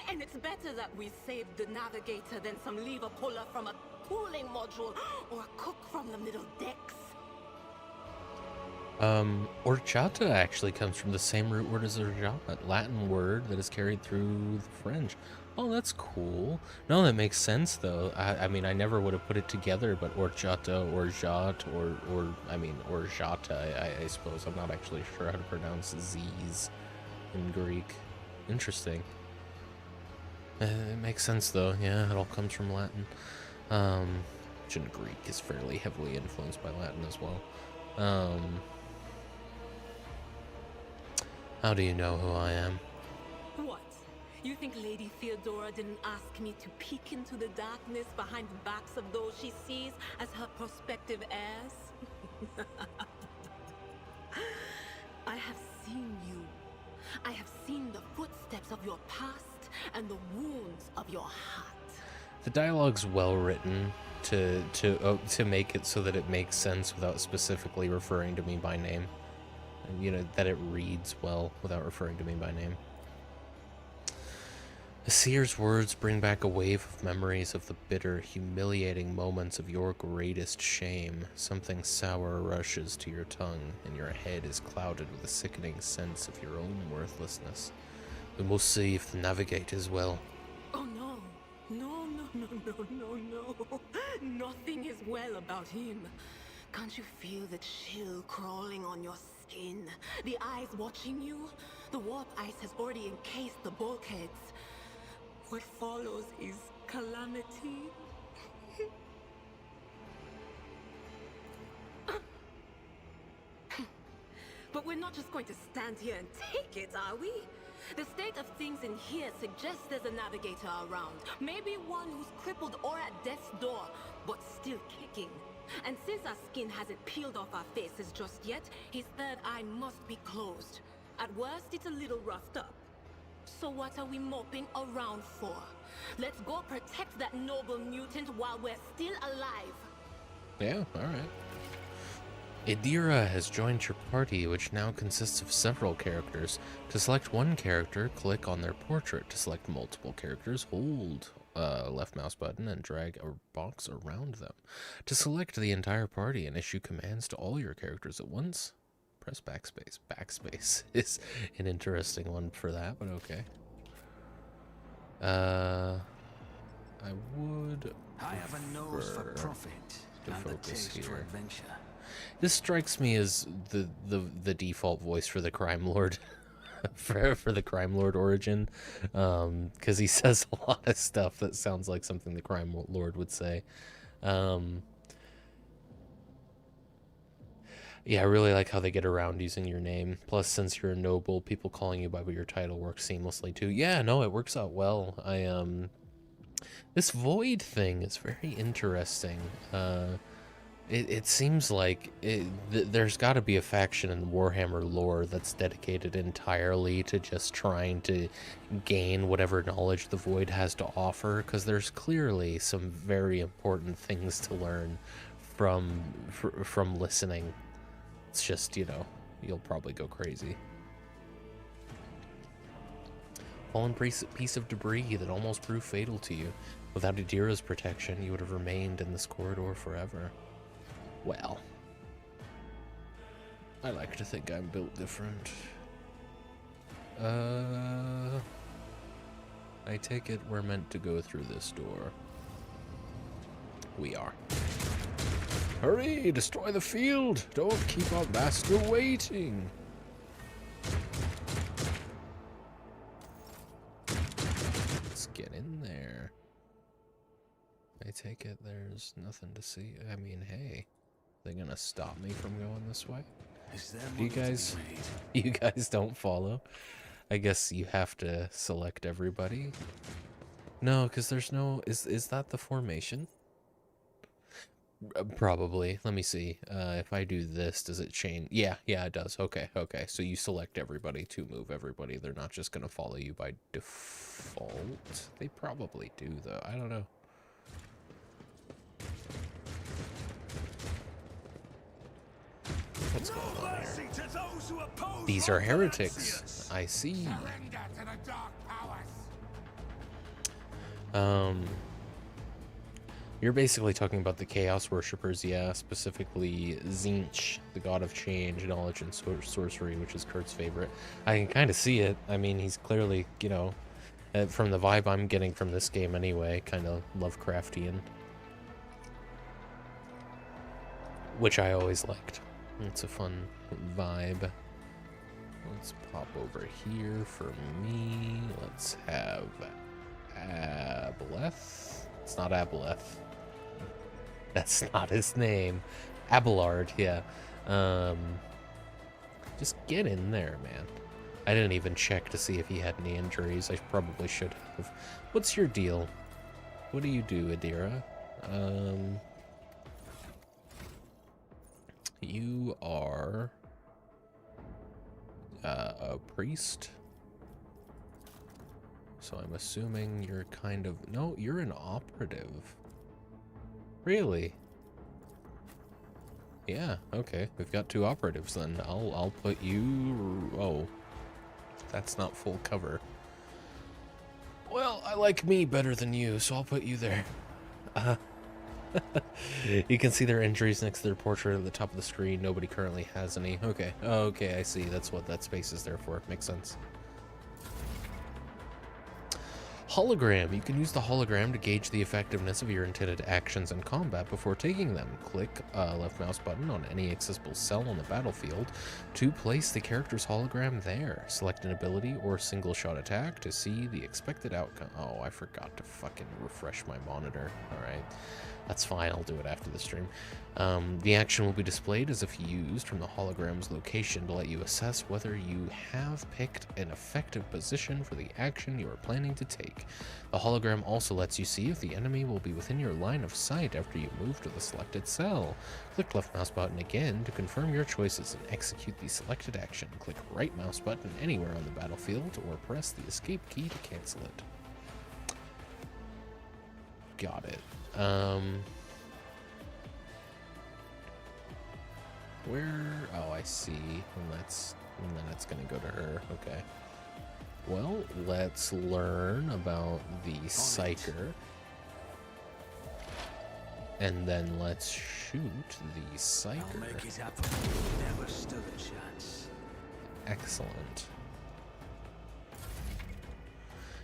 And it's better that we saved the Navigator than some lever puller from a cooling module or a cook from the middle decks. Horchata actually comes from the same root word as orgeat, Latin word that is carried through the French. Oh, that's cool. No, that makes sense though. I mean, I never would have put it together, but horchata, orgeat, orgeata, I suppose. I'm not actually sure how to pronounce Z's in Greek. Interesting. It makes sense though. Yeah, it all comes from Latin. Which in Greek is fairly heavily influenced by Latin as well. How do you know who I am? What? You think Lady Theodora didn't ask me to peek into the darkness behind the backs of those she sees as her prospective heirs? I have seen you. I have seen the footsteps of your past and the wounds of your heart. The dialogue's well written to make it so that it makes sense without specifically referring to me by name. And, you know, that it reads well without referring to me by name. The seer's words bring back a wave of memories of the bitter, humiliating moments of your greatest shame. Something sour rushes to your tongue, and your head is clouded with a sickening sense of your own worthlessness. We must see if the navigator is well. Oh no. No. Nothing is well about him. Can't you feel the chill crawling on your skin? The eyes watching you? The warp ice has already encased the bulkheads. What follows is calamity. But we're not just going to stand here and take it, are we? The state of things in here suggests there's a navigator around. Maybe one who's crippled or at death's door, but still kicking. And since our skin hasn't peeled off our faces just yet, his third eye must be closed. At worst, it's a little roughed up. So what are we moping around for? Let's go protect that noble mutant while we're still alive. Yeah, alright. Idira has joined your party, which now consists of several characters. To select one character, click on their portrait. To select multiple characters, hold left mouse button and drag a box around them. To select the entire party and issue commands to all your characters at once, press backspace. Backspace is an interesting one for that, but okay. I have a nose for profit to and focus a taste for here. adventure. This strikes me as the default voice for the crime lord. for the Crime Lord origin, because he says a lot of stuff that sounds like something the Crime Lord would say. Yeah, I really like how they get around using your name. Plus, since you're a noble, people calling you by your title works seamlessly too. Yeah, no, it works out well. This void thing is very interesting. It seems like there's got to be a faction in Warhammer lore that's dedicated entirely to just trying to gain whatever knowledge the void has to offer, because there's clearly some very important things to learn from listening. It's just, you know, you'll probably go crazy. Fallen piece of debris that almost proved fatal to you. Without Adira's protection, you would have remained in this corridor forever. Well, I like to think I'm built different. I take it we're meant to go through this door. We are. Hurry! Destroy the field! Don't keep our master waiting! Let's get in there. I take it there's nothing to see. I mean, hey. They're gonna stop me from going this way? You guys don't follow? I guess you have to select everybody. No, because there's no... Is that the formation? Probably. Let me see. If I do this, does it change? Yeah, it does. Okay. So you select everybody to move everybody. They're not just going to follow you by default. They probably do, though. I don't know. What's going on here? These are heretics. I see. You're basically talking about the Chaos Worshippers, yeah, specifically Tzeentch, the god of change, knowledge, and sorcery, which is Kurt's favorite. I can kind of see it. I mean, he's clearly, you know, from the vibe I'm getting from this game anyway, kind of Lovecraftian. Which I always liked. It's a fun vibe. Let's pop over here for me. Let's have Aboleth. It's not Aboleth. That's not his name. Abelard, yeah. Just get in there, man. I didn't even check to see if he had any injuries. I probably should have. What's your deal? What do you do, Adira? You are a priest. So I'm assuming you're kind of... No, you're an operative. Really? Yeah, okay. We've got two operatives then. I'll put you... Oh. That's not full cover. Well, I like me better than you, so I'll put you there. You can see their injuries next to their portrait at the top of the screen. Nobody currently has any. Okay. Okay, I see. That's what that space is there for. Makes sense. Hologram. You can use the hologram to gauge the effectiveness of your intended actions in combat before taking them. Click left mouse button on any accessible cell on the battlefield to place the character's hologram there. Select an ability or single shot attack to see the expected outcome. Oh, I forgot to fucking refresh my monitor. Alright. That's fine, I'll do it after the stream. The action will be displayed as if used from the hologram's location to let you assess whether you have picked an effective position for the action you are planning to take. The hologram also lets you see if the enemy will be within your line of sight after you move to the selected cell. Click left mouse button again to confirm your choices and execute the selected action. Click right mouse button anywhere on the battlefield or press the escape key to cancel it. Got it. Where? Oh, I see. And then it's gonna go to her. Okay. Well, let's learn about the Psyker. And then let's shoot the Psyker. I'll make it happen. Never stood a chance. Excellent.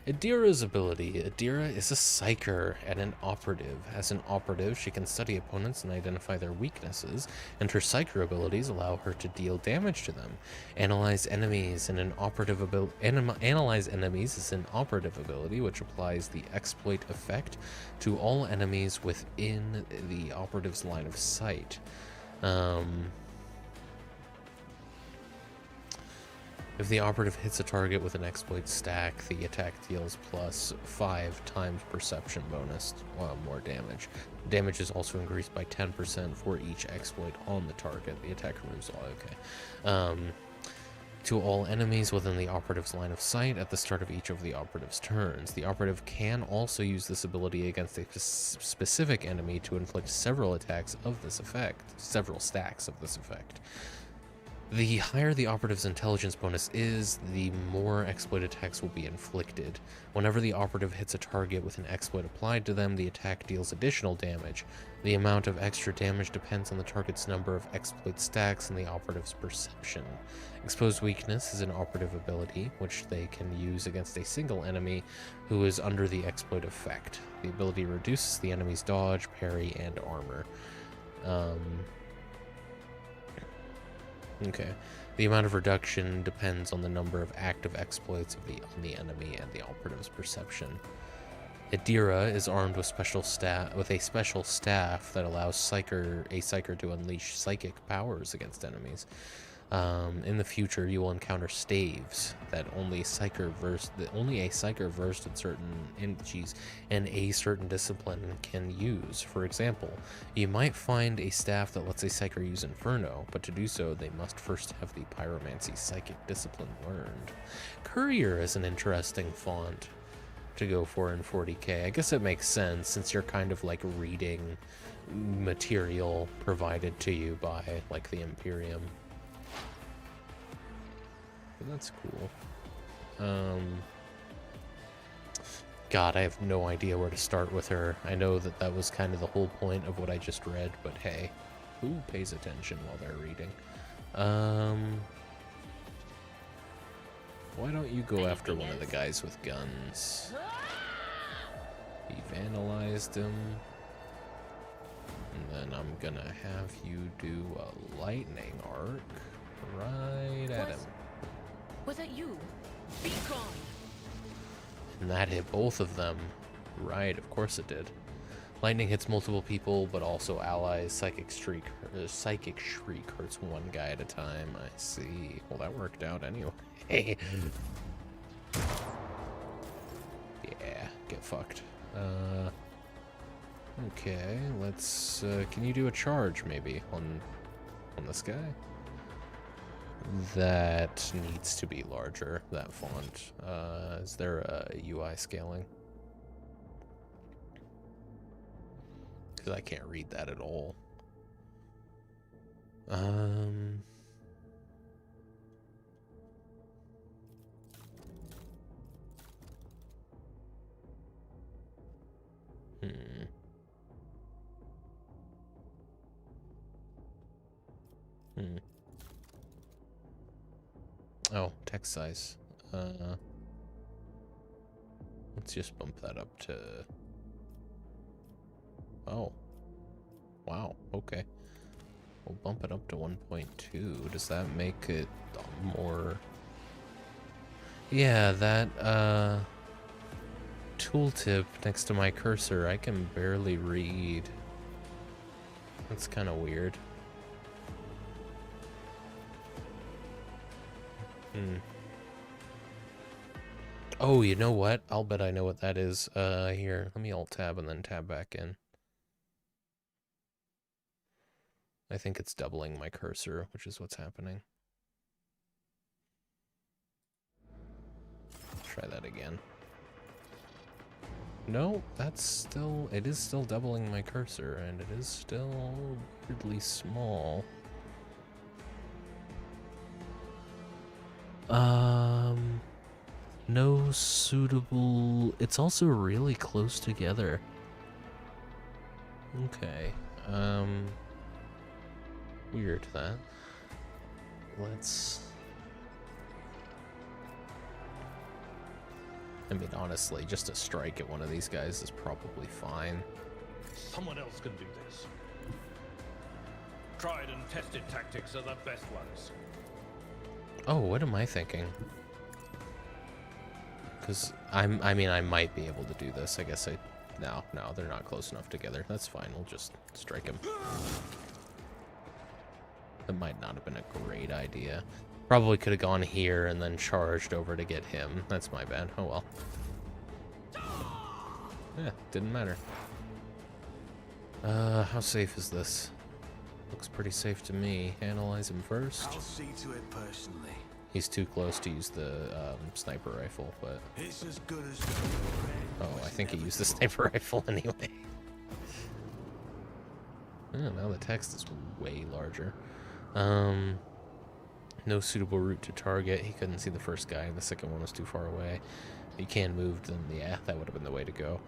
Adira's ability. Adira is a psyker and an operative. As an operative, she can study opponents and identify their weaknesses, and her psyker abilities allow her to deal damage to them. Analyze enemies is an operative ability which applies the exploit effect to all enemies within the operative's line of sight. If the operative hits a target with an exploit stack, the attack deals plus 5 times perception bonus, more damage. Damage is also increased by 10% for each exploit on the target. The attack removes all. Okay. To all enemies within the operative's line of sight at the start of each of the operative's turns. The operative can also use this ability against a specific enemy to inflict several attacks of this effect, several stacks of this effect. The higher the operative's intelligence bonus is, the more exploit attacks will be inflicted. Whenever the operative hits a target with an exploit applied to them, the attack deals additional damage. The amount of extra damage depends on the target's number of exploit stacks and the operative's perception. Exposed weakness is an operative ability, which they can use against a single enemy who is under the exploit effect. The ability reduces the enemy's dodge, parry, and armor. Okay. The amount of reduction depends on the number of active exploits on the enemy and the operative's perception. Adira is armed with a special staff that allows a psyker to unleash psychic powers against enemies. In the future, you will encounter staves that only a psyker versed in a certain discipline can use. For example, you might find a staff that lets a psyker use Inferno, but to do so, they must first have the pyromancy psychic discipline learned. Courier is an interesting font to go for in 40k. I guess it makes sense since you're kind of like reading material provided to you by like the Imperium. But that's cool. God, I have no idea where to start with her. I know that that was kind of the whole point of what I just read, but hey, who pays attention while they're reading? Why don't you go after one of the guys with guns? You've analyzed him. And then I'm gonna have you do a lightning arc right at him. Was that you? Be gone! And that hit both of them. Right, of course it did. Lightning hits multiple people, but also allies. Psychic Shriek hurts one guy at a time. I see. Well, that worked out anyway. Yeah, get fucked. Okay, let's... can you do a charge, maybe, on this guy? That needs to be larger, that font. Is there a UI scaling? Because I can't read that at all. Oh, text size. Let's just bump that up to... Oh. Wow, okay. We'll bump it up to 1.2. Does that make it more... Yeah, that, tooltip next to my cursor, I can barely read. That's kind of weird. Oh, you know what? I'll bet I know what that is. Here, let me alt-tab and then tab back in. I think it's doubling my cursor, which is what's happening. Try that again. No, that's still... It is still doubling my cursor, and it is still weirdly small. No suitable... It's also really close together. Okay. Weird, that. Let's... I mean, honestly, just a strike at one of these guys is probably fine. Someone else can do this. Tried and tested tactics are the best ones. Oh, what am I thinking? Because I mean, I might be able to do this. I guess no, they're not close enough together. That's fine. We'll just strike him. That might not have been a great idea. Probably could have gone here and then charged over to get him. That's my bad. Oh well. Yeah, didn't matter. How safe is this? Looks pretty safe to me. Analyze him first. I'll see to it personally. He's too close to use the sniper rifle, but... It's as good as... Oh, I think he used the sniper rifle anyway. Oh, now the text is way larger. No suitable route to target. He couldn't see the first guy. The second one was too far away. If he can move, then yeah, that would have been the way to go.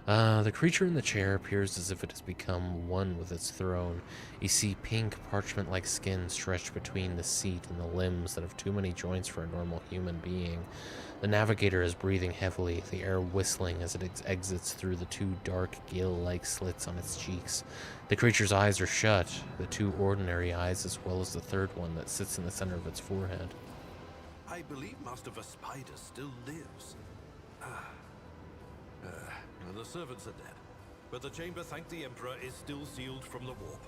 The creature in the chair appears as if it has become one with its throne. You see pink, parchment-like skin stretched between the seat and the limbs that have too many joints for a normal human being. The navigator is breathing heavily, the air whistling as it exits through the two dark, gill-like slits on its cheeks. The creature's eyes are shut, the two ordinary eyes as well as the third one that sits in the center of its forehead. I believe Master Spider still lives. The servants are dead, but the chamber, thank the Emperor, is still sealed from the warp.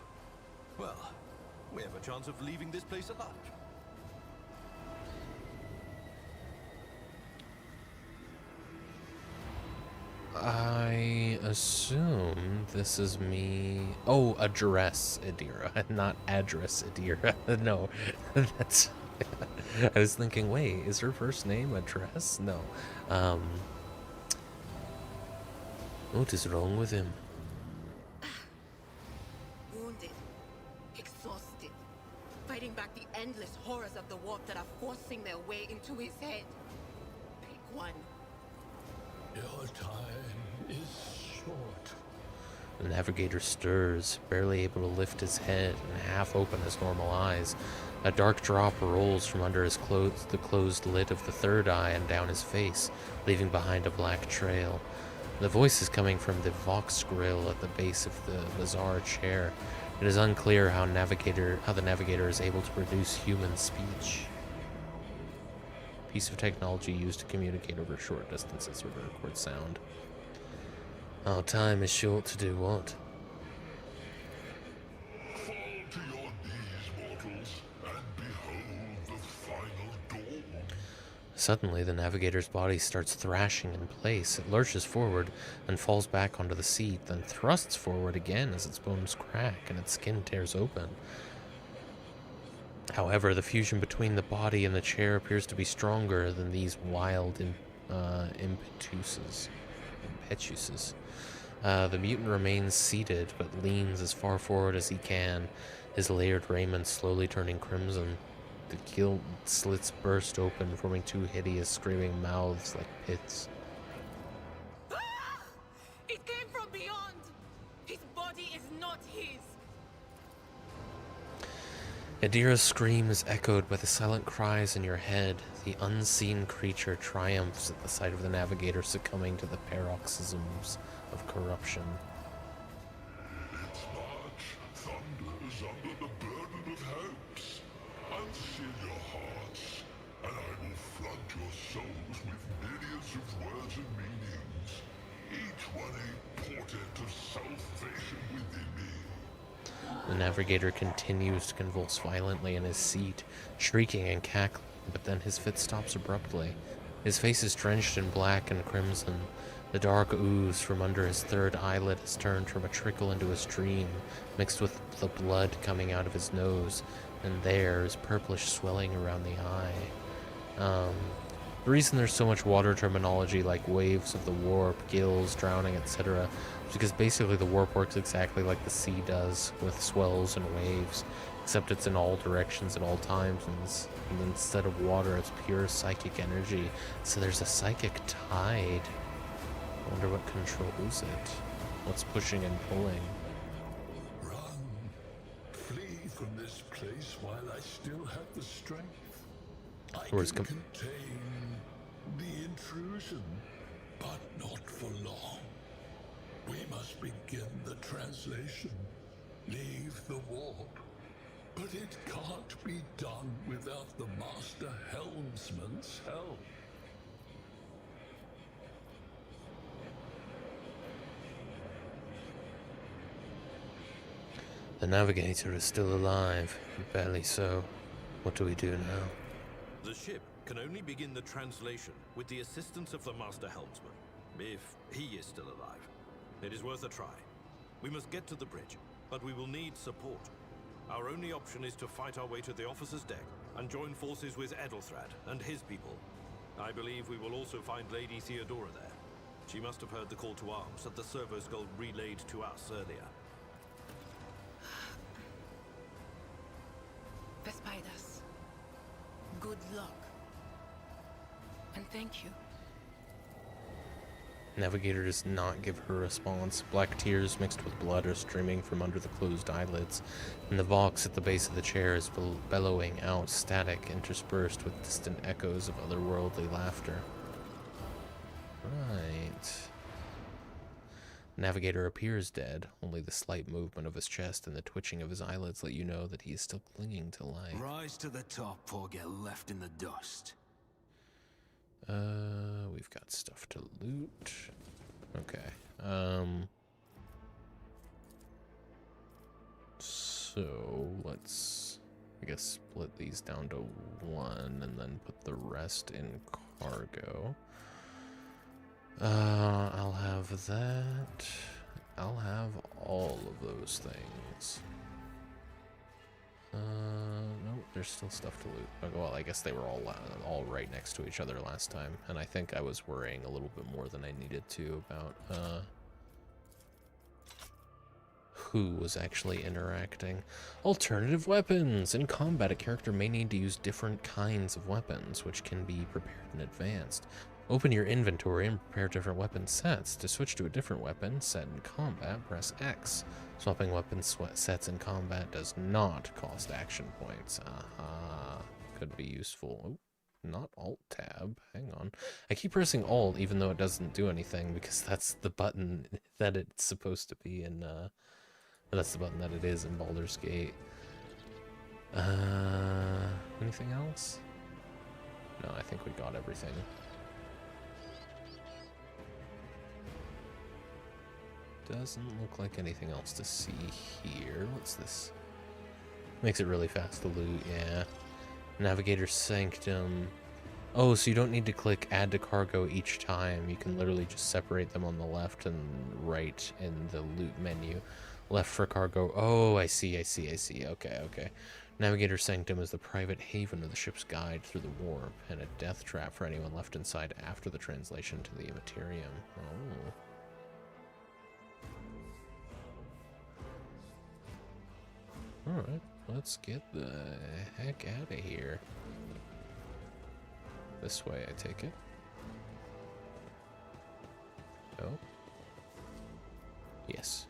Well, we have a chance of leaving this place alive. I assume this is me... Oh, address Adira, not address Adira. No, that's... I was thinking, wait, is her first name Address? No. What is wrong with him? Wounded, exhausted, fighting back the endless horrors of the warp that are forcing their way into his head. Pick one. Your time is short. The navigator stirs, barely able to lift his head and half open his normal eyes. A dark drop rolls from under his the closed lid of the third eye and down his face, leaving behind a black trail. The voice is coming from the Vox grill at the base of the bizarre chair. It is unclear how the navigator is able to produce human speech. Piece of technology used to communicate over short distances or to record sound. Our time is short to do what? Fall to your knees, mortals, and behold the final dawn. Suddenly, the navigator's body starts thrashing in place. It lurches forward and falls back onto the seat, then thrusts forward again as its bones crack and its skin tears open. However, the fusion between the body and the chair appears to be stronger than these wild impetuses. The mutant remains seated, but leans as far forward as he can, his layered raiment slowly turning crimson. The gill slits burst open, forming two hideous, screaming mouths like pits. Ah! It came from beyond! His body is not his! Adira's scream is echoed by the silent cries in your head. The unseen creature triumphs at the sight of the navigator succumbing to the paroxysms of corruption. Its march thunders under the burden of hopes. I'll seal your hearts, and I will flood your souls with myriads of words and meanings, each one a portent of salvation within me. The navigator continues to convulse violently in his seat, shrieking and cackling, but then his fit stops abruptly. His face is drenched in black and crimson. The dark ooze from under his third eyelid has turned from a trickle into a stream, mixed with the blood coming out of his nose, and there is purplish swelling around the eye. The reason there's so much water terminology like waves of the warp, gills, drowning, etc. is because basically the warp works exactly like the sea does, with swells and waves, except it's in all directions at all times, and instead of water it's pure psychic energy, so there's a psychic tide. I wonder what controls it. What's pushing and pulling? Run. Flee from this place while I still have the strength. I Or is can contain the intrusion. But not for long. We must begin the translation. Leave the warp. But it can't be done without the Master Helmsman's help. The Navigator is still alive. Barely so. What do we do now? The ship can only begin the translation with the assistance of the Master Helmsman, if he is still alive. It is worth a try. We must get to the bridge, but we will need support. Our only option is to fight our way to the officer's deck and join forces with Edelthrad and his people. I believe we will also find Lady Theodora there. She must have heard the call to arms that the servo skull relayed to us earlier. Vespaidas, good luck. And thank you. Navigator does not give her a response. Black tears mixed with blood are streaming from under the closed eyelids, and the Vox at the base of the chair is bellowing out static interspersed with distant echoes of otherworldly laughter. Right. Navigator appears dead. Only the slight movement of his chest and the twitching of his eyelids let you know that he is still clinging to life. Rise to the top or get left in the dust. We've got stuff to loot. Okay. So let's, I guess, split these down to one and then put the rest in cargo. I'll have that. I'll have all of those things. Nope, there's still stuff to loot. Oh, well, I guess they were all right next to each other last time, and I think I was worrying a little bit more than I needed to about who was actually interacting. Alternative weapons! In combat, a character may need to use different kinds of weapons, which can be prepared in advance. Open your inventory and prepare different weapon sets. To switch to a different weapon set in combat, press X. Swapping weapon sets in combat does not cost action points. Could be useful. Oh, not Alt-Tab. Hang on. I keep pressing Alt even though it doesn't do anything because that's the button that it's supposed to be in, that's the button that it is in Baldur's Gate. Anything else? No, I think we got everything. Doesn't look like anything else to see here. What's this? Makes it really fast to loot, yeah. Navigator Sanctum. Oh, so you don't need to click add to cargo each time. You can literally just separate them on the left and right in the loot menu. Left for cargo. Oh, I see. Okay. Navigator Sanctum is the private haven of the ship's guide through the warp, and a death trap for anyone left inside after the translation to the Immaterium. Oh. Alright, let's get the heck out of here. This way, I take it. Oh. Yes.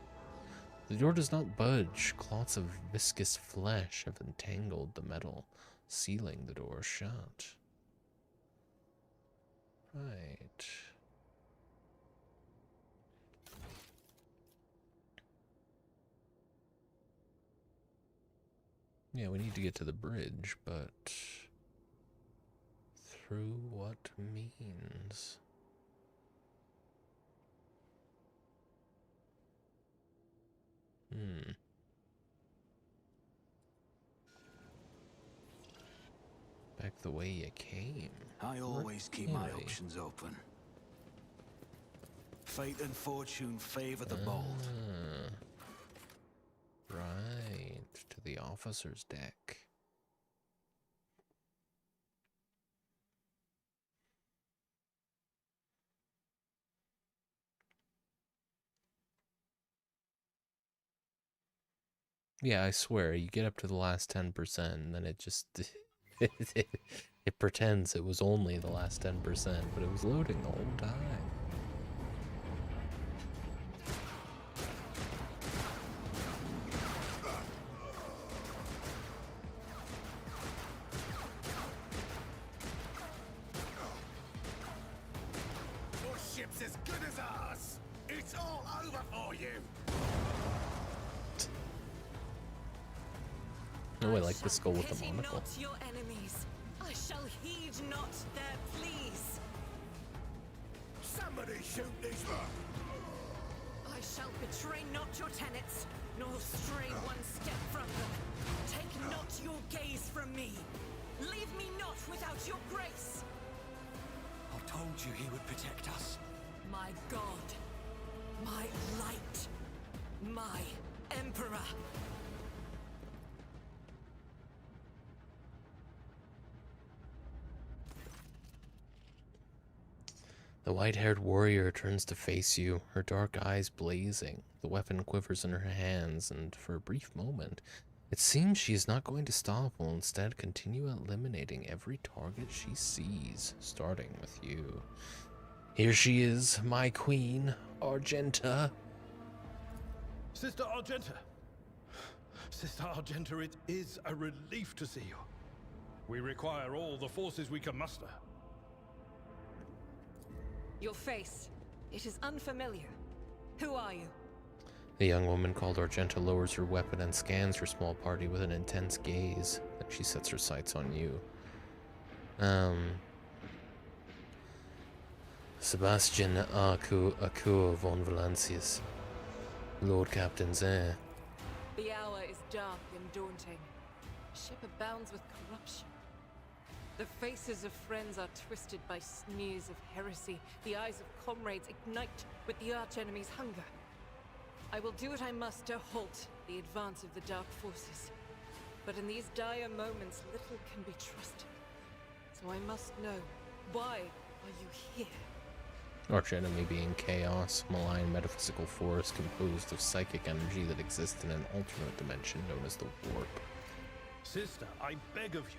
The door does not budge. Clots of viscous flesh have entangled the metal, sealing the door shut. Right. Yeah, we need to get to the bridge, but through what means? Back the way you came. I always keep my options open. Fate and fortune favor the bold. Right, to the officer's deck. Yeah, I swear, you get up to the last 10% and then it just... it pretends it was only the last 10%, but it was loading the whole time. Your ship's fate's as good as ours. It's all over for you. Oh, I like the skull with the monocle. Not your enemies. I shall heed not their pleas. Somebody shoot these. I shall betray not your tenets, nor stray one step from them. Take not your gaze from me. Leave me not without your grace. I told you he would protect us. My God, my light, my Emperor. The white-haired warrior turns to face you, her dark eyes blazing. The weapon quivers in her hands, and for a brief moment, it seems she is not going to stop, will instead continue eliminating every target she sees, starting with you. Here she is, my queen, Argenta. Sister Argenta. Sister Argenta, it is a relief to see you. We require all the forces we can muster. Your face. It is unfamiliar. Who are you? The young woman called Argenta lowers her weapon and scans her small party with an intense gaze. Then she sets her sights on you. Sebastian Acur von Valancius, Lord Captain Zare. The hour is dark and daunting. The ship abounds with corruption. The faces of friends are twisted by sneers of heresy. The eyes of comrades ignite with the arch-enemy's hunger. I will do what I must to halt the advance of the dark forces. But in these dire moments, little can be trusted. So I must know, why are you here? Arch-enemy being chaos, malign metaphysical force composed of psychic energy that exists in an alternate dimension known as the Warp. Sister, I beg of you.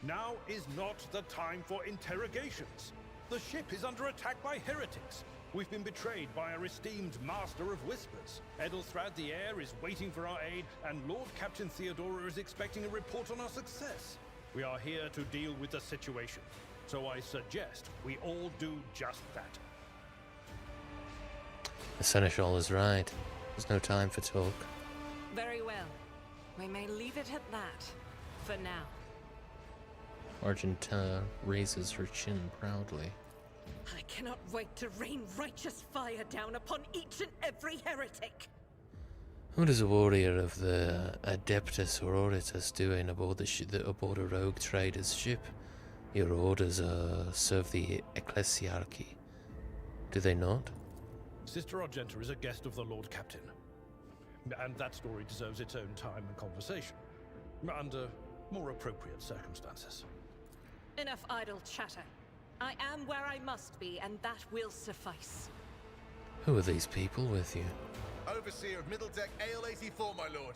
Now is not the time for interrogations. The ship is under attack by heretics. We've been betrayed by our esteemed Master of Whispers. Edelthrad the Heir is waiting for our aid, and Lord Captain Theodora is expecting a report on our success. We are here to deal with the situation, so I suggest we all do just that. The Seneschal is right. There's no time for talk. Very well. We may leave it at that, for now. Argenta raises her chin proudly. I cannot wait to rain righteous fire down upon each and every heretic. What is a warrior of the Adeptus Auroritas doing aboard aboard a rogue trader's ship? Your orders serve the ecclesiarchy. Do they not? Sister Argenta is a guest of the Lord Captain. And that story deserves its own time and conversation. Under more appropriate circumstances. Enough idle chatter. I am where I must be, and that will suffice. Who are these people with you? Overseer of Middle Deck AL-84, my lord.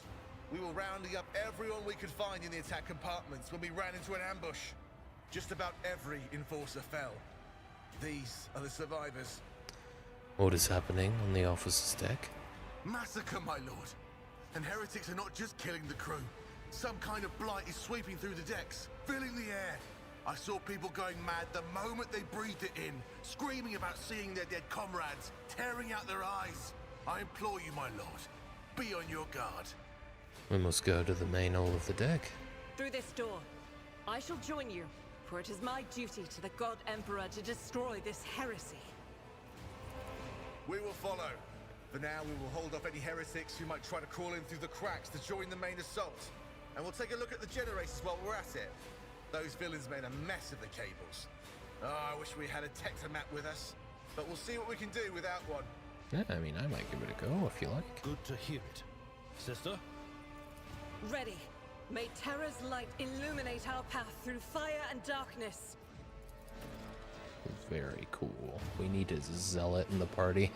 We were rounding up everyone we could find in the attack compartments when we ran into an ambush. Just about every enforcer fell. These are the survivors. What is happening on the officer's deck? Massacre, my lord. And heretics are not just killing the crew. Some kind of blight is sweeping through the decks, filling the air. I saw people going mad the moment they breathed it in, screaming about seeing their dead comrades, tearing out their eyes. I implore you, my lord, be on your guard. We must go to the main hall of the deck. Through this door. I shall join you, for it is my duty to the God Emperor to destroy this heresy. We will follow. For now, we will hold off any heretics who might try to crawl in through the cracks to join the main assault. And we'll take a look at the generators while we're at it. Those villains made a mess of the cables. Oh, I wish we had a Tectomat with us. But we'll see what we can do without one. Yeah, I mean, I might give it a go if you like. Good to hear it. Sister? Ready. May Terra's light illuminate our path through fire and darkness. Very cool. We need a zealot in the party.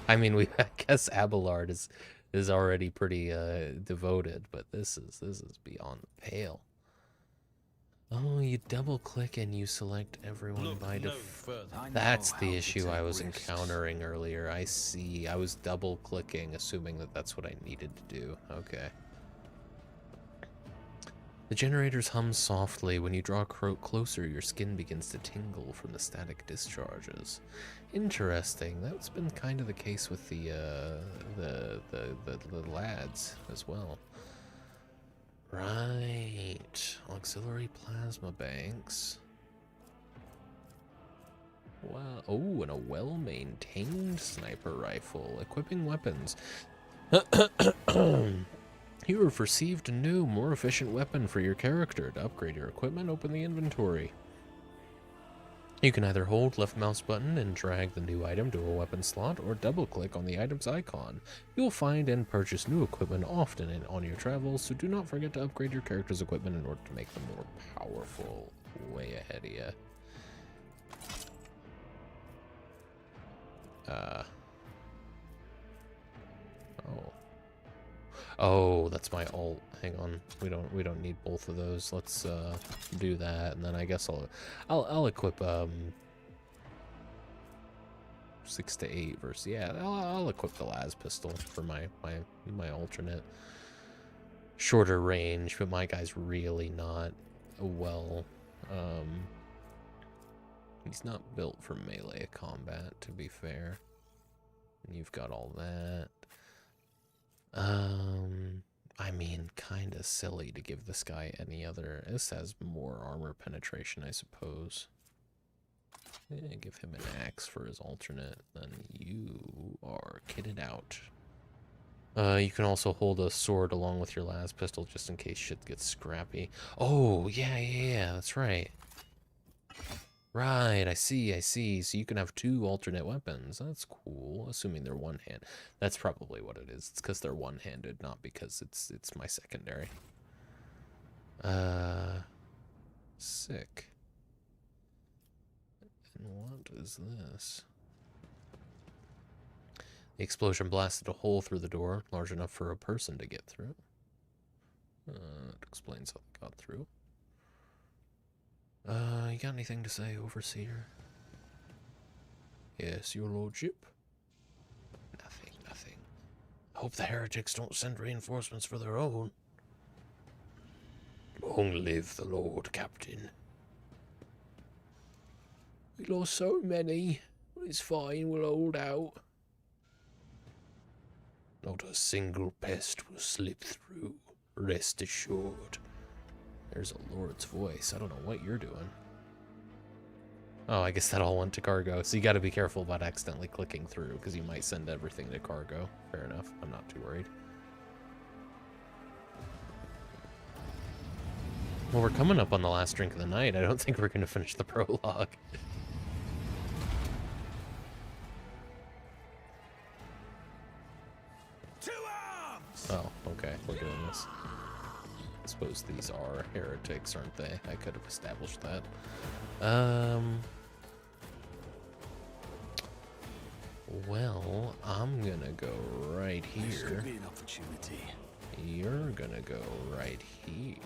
I mean, I guess Abelard is already pretty devoted, but this is beyond the pale. Oh, you double click and you select everyone by default. That's the issue I was encountering earlier. I see. I was double clicking, assuming that that's what I needed to do. Okay. The generators hum softly. When you draw closer, your skin begins to tingle from the static discharges. Interesting. That's been kind of the case with the lads as well. Right. Auxiliary plasma banks. Wow. Oh, and a well-maintained sniper rifle. Equipping weapons. You have received a new, more efficient weapon for your character. To upgrade your equipment, open the inventory. You can either hold left mouse button and drag the new item to a weapon slot, or double-click on the item's icon. You'll find and purchase new equipment often on your travels, so do not forget to upgrade your character's equipment in order to make them more powerful. Way ahead of you. Oh, that's my alt. Hang on, we don't need both of those. Let's do that, and then I guess I'll equip 6 to 8 versus I'll equip the las pistol for my alternate shorter range, but my guy's really not well. He's not built for melee combat, to be fair. And you've got all that. I mean, kind of silly to give this guy any other. This has more armor penetration, I suppose. Yeah, give him an axe for his alternate. Then you are kitted out. You can also hold a sword along with your las pistol just in case shit gets scrappy. Oh, yeah, that's right. Right, I see. So you can have 2 alternate weapons. That's cool, assuming they're one-handed. That's probably what it is. It's because they're one-handed, not because it's my secondary. Sick. And what is this? The explosion blasted a hole through the door, large enough for a person to get through. It explains how they got through. You got anything to say, Overseer? Yes, your lordship? Nothing. I hope the heretics don't send reinforcements for their own. Long live the Lord, Captain. We lost so many, but it's fine, we'll hold out. Not a single pest will slip through, rest assured. There's a lord's voice. I don't know what you're doing. Oh, I guess that all went to cargo. So you got to be careful about accidentally clicking through, because you might send everything to cargo. Fair enough. I'm not too worried. Well, we're coming up on the last drink of the night. I don't think we're going to finish the prologue. Oh, okay. We're doing this. I suppose these are heretics, aren't they? I could have established that. Well, I'm gonna go right here. This could be an opportunity. You're gonna go right here.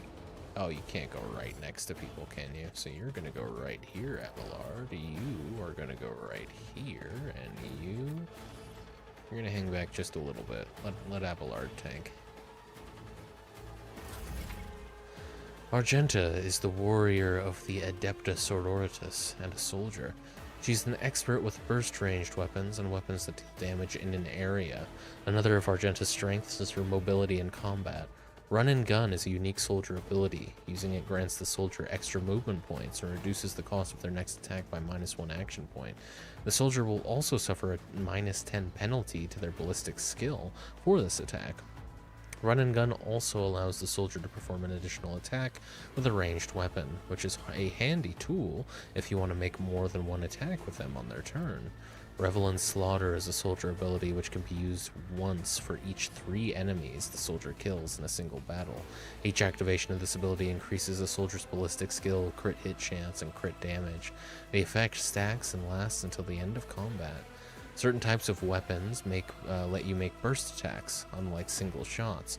Oh, you can't go right next to people, can you? So you're gonna go right here, Abelard. You are gonna go right here, and you're gonna hang back just a little bit. Let Abelard tank. Argenta is the warrior of the Adepta Sororitas and a soldier. She's an expert with burst-ranged weapons and weapons that deal damage in an area. Another of Argenta's strengths is her mobility in combat. Run and gun is a unique soldier ability. Using it grants the soldier extra movement points and reduces the cost of their next attack by -1 action point. The soldier will also suffer a -10 penalty to their ballistic skill for this attack. Run and gun also allows the soldier to perform an additional attack with a ranged weapon, which is a handy tool if you want to make more than one attack with them on their turn. Revel and Slaughter is a soldier ability which can be used once for each 3 enemies the soldier kills in a single battle. Each activation of this ability increases a soldier's ballistic skill, crit hit chance, and crit damage. The effect stacks and lasts until the end of combat. Certain types of weapons let you make burst attacks, unlike single shots.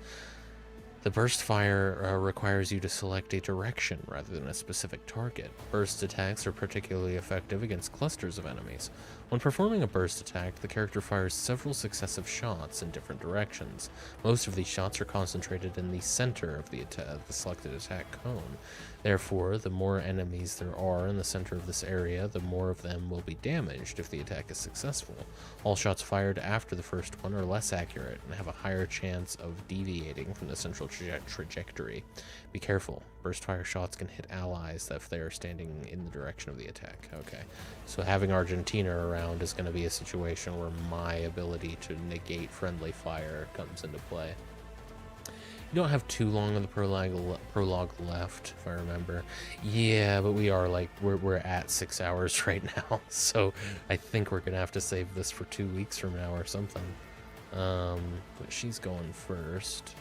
The burst fire requires you to select a direction rather than a specific target. Burst attacks are particularly effective against clusters of enemies. When performing a burst attack, the character fires several successive shots in different directions. Most of these shots are concentrated in the center of the selected attack cone. Therefore, the more enemies there are in the center of this area, the more of them will be damaged if the attack is successful. All shots fired after the first one are less accurate and have a higher chance of deviating from the central trajectory. Be careful. Burst fire shots can hit allies if they are standing in the direction of the attack. Okay, so having Argentina around is going to be a situation where my ability to negate friendly fire comes into play. You don't have too long of the prologue left, if I remember. Yeah, but we are like, we're at 6 hours right now, so I think we're gonna have to save this for 2 weeks from now or something. But she's going first.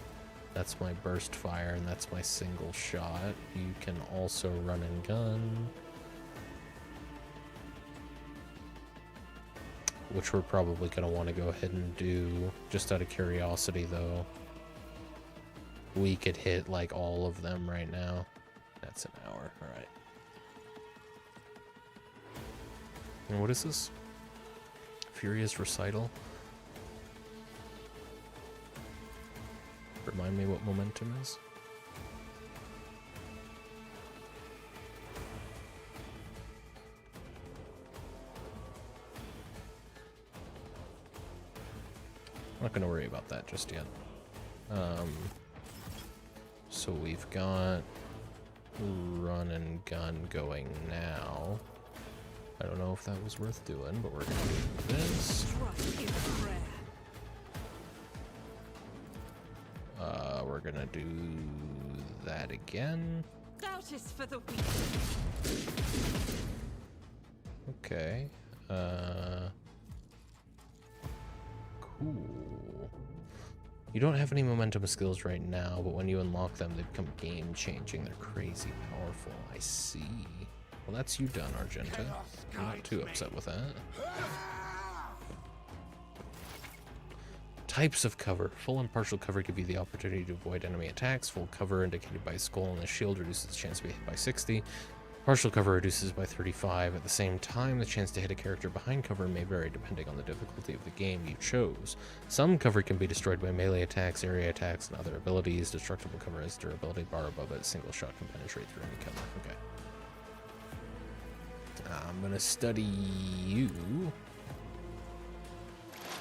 That's my burst fire, and that's my single shot. You can also run and gun, which we're probably gonna want to go ahead and do, just out of curiosity, though. We could hit like all of them right now. That's an hour. All right. And what is this? Furious Recital? Remind me what momentum is. I'm not gonna worry about that just yet. So we've got run and gun going now. I don't know if that was worth doing, but we're gonna do this. We're gonna do that again. Doubt is for the weak. Okay. Cool. You don't have any momentum skills right now, but when you unlock them, they become game-changing. They're crazy powerful. I see. Well, that's you done, Argenta. I'm not too upset with that. Types of cover. Full and partial cover give you the opportunity to avoid enemy attacks. Full cover, indicated by a skull and a shield, reduces the chance to be hit by 60. Partial cover reduces by 35. At the same time, the chance to hit a character behind cover may vary depending on the difficulty of the game you chose. Some cover can be destroyed by melee attacks, area attacks, and other abilities. Destructible cover has durability bar above it. Single shot can penetrate through any cover. Okay. I'm gonna study you.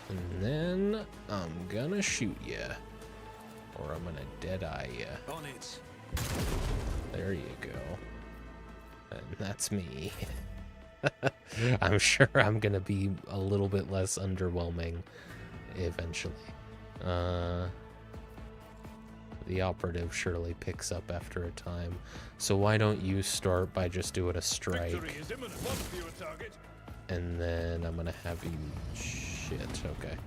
And then I'm gonna shoot you. Or I'm gonna deadeye you. On it. There you go. And that's me. I'm sure I'm gonna be a little bit less underwhelming eventually. The operative surely picks up after a time. So why don't you start by just doing a strike? And then I'm gonna have you... Shit, okay.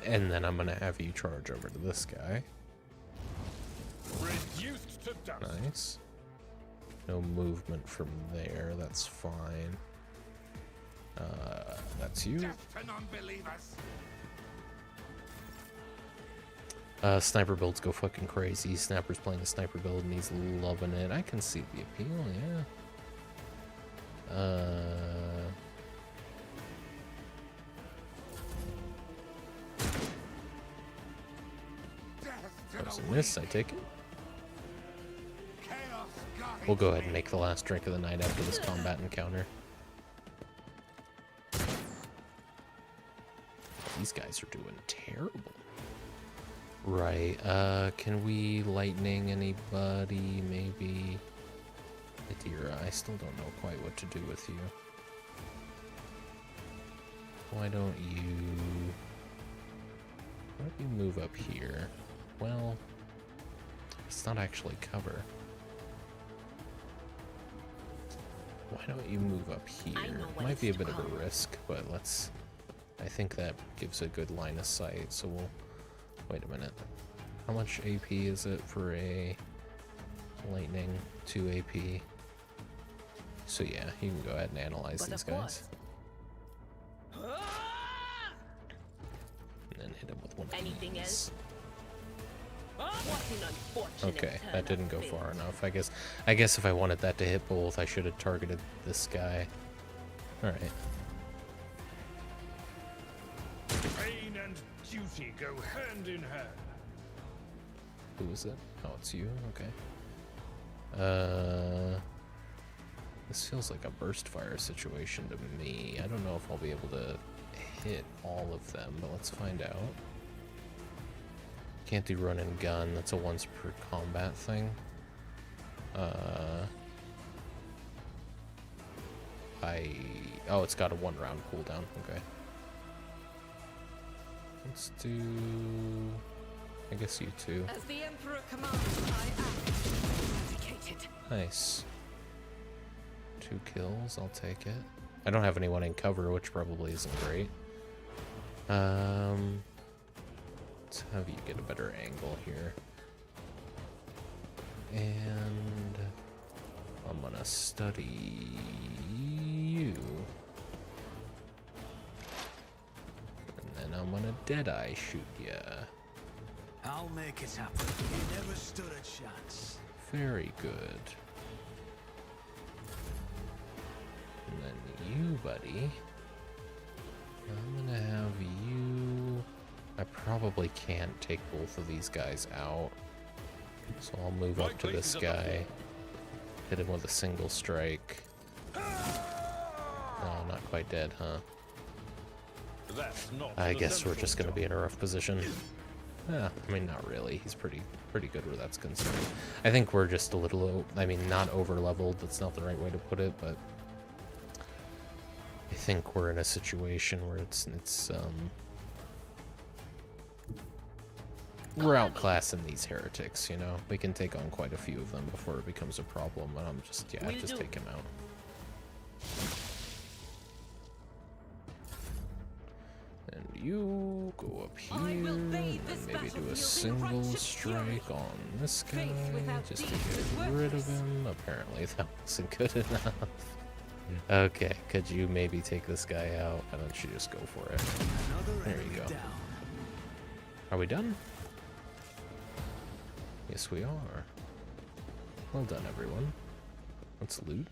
And then I'm gonna have you charge over to this guy. Reduced to dust. Nice. No movement from there, that's fine. That's you. Sniper builds go fucking crazy. Snapper's playing the sniper build and he's loving it. I can see the appeal, yeah. That was a miss, I take it. We'll go ahead and make the last drink of the night after this combat encounter. These guys are doing terrible. Right, can we lightning anybody? Maybe Adira. I still don't know quite what to do with you. Why don't you move up here? Well, it's not actually cover. Why don't you move up here? Might be a bit of a risk, but let's... I think that gives a good line of sight, so we'll... Wait a minute. How much AP is it for a lightning? 2 AP. So yeah, you can go ahead and analyze these guys. And then hit him with one of these. Okay, that didn't go far enough. I guess if I wanted that to hit both, I should have targeted this guy. All right. Pain and duty go hand in hand. Who is it? Oh, it's you. Okay. This feels like a burst fire situation to me. I don't know if I'll be able to hit all of them, but let's find out. Can't do run and gun. That's a once per combat thing. Oh, it's got a 1 round cooldown. Okay. Let's do, I guess you two. As the Emperor commands, I act. Dedicated. Nice. 2 kills, I'll take it. I don't have anyone in cover, which probably isn't great. Let's have you get a better angle here. And I'm gonna study you. And then I'm gonna deadeye shoot ya. I'll make it happen. You never stood a chance. Very good. And then you, buddy. I'm gonna have you... I probably can't take both of these guys out. So I'll move up to this guy. Hit him with a single strike. Oh, not quite dead, huh? I guess we're just gonna be in a rough position. Yeah, I mean, not really. He's pretty good where that's concerned. I think we're just a little, I mean, not over-leveled. That's not the right way to put it, but I think we're in a situation where we're outclassing these heretics, you know? We can take on quite a few of them before it becomes a problem, and I'm just, yeah, just take him out. And you go up here, and maybe do a single strike on this guy, just to get rid of him. Apparently that wasn't good enough. Okay, could you maybe take this guy out? Why don't you just go for it? There you go. Are we done? Yes, we are. Well done, everyone. Let's loot.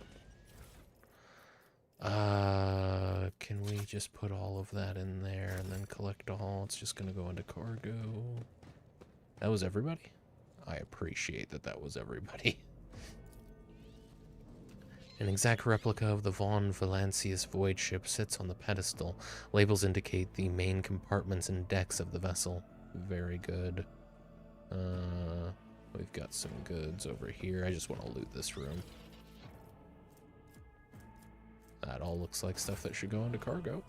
Can we just put all of that in there and then collect all? It's just gonna go into cargo. That was everybody? I appreciate that that was everybody. An exact replica of the Von Valancius void ship sits on the pedestal. Labels indicate the main compartments and decks of the vessel. Very good. We've got some goods over here. I just want to loot this room. That all looks like stuff that should go into cargo.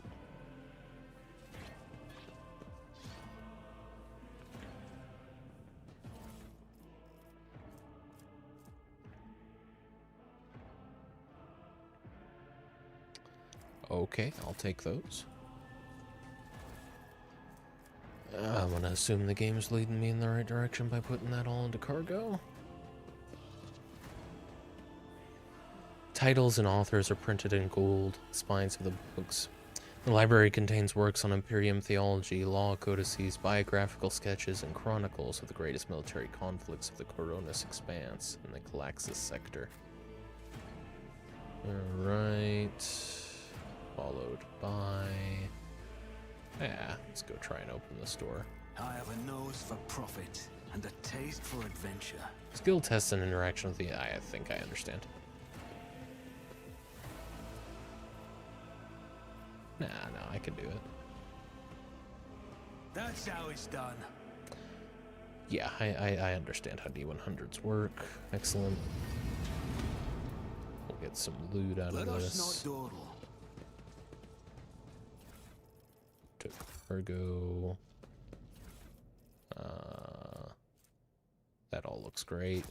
Okay, I'll take those. I'm gonna assume the game's leading me in the right direction by putting that all into cargo. Titles and authors are printed in gold, spines of the books. The library contains works on Imperium theology, law codices, biographical sketches, and chronicles of the greatest military conflicts of the Coronis Expanse and the Calaxis sector. Alright. Followed by... Yeah, let's go try and open this door. I have a nose for profit and a taste for adventure. Skill tests and interaction with the AI, I think I understand. Nah, no, I can do it. That's how it's done. Yeah, I understand how D100s work. Excellent. We'll get some loot out of this. Let us not dawdle. Took cargo. That all looks great.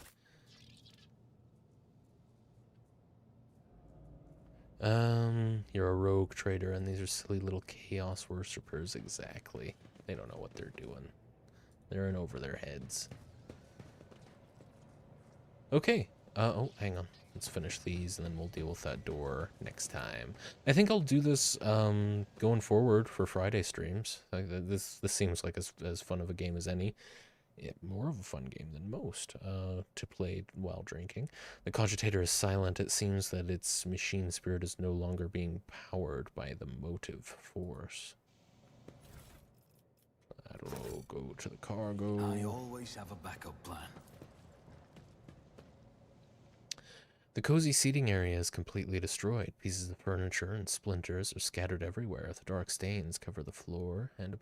You're a rogue trader, and these are silly little chaos worshippers. Exactly. They don't know what they're doing. They're in over their heads. Okay. Oh, hang on. Let's finish these, and then we'll deal with that door next time. I think I'll do this going forward for Friday streams. This seems like as fun of a game as any. Yeah, more of a fun game than most to play while drinking. The cogitator is silent. It seems that its machine spirit is no longer being powered by the motive force. I don't know, go to the cargo. I always have a backup plan. The cozy seating area is completely destroyed. Pieces of furniture and splinters are scattered everywhere. The dark stains cover the floor and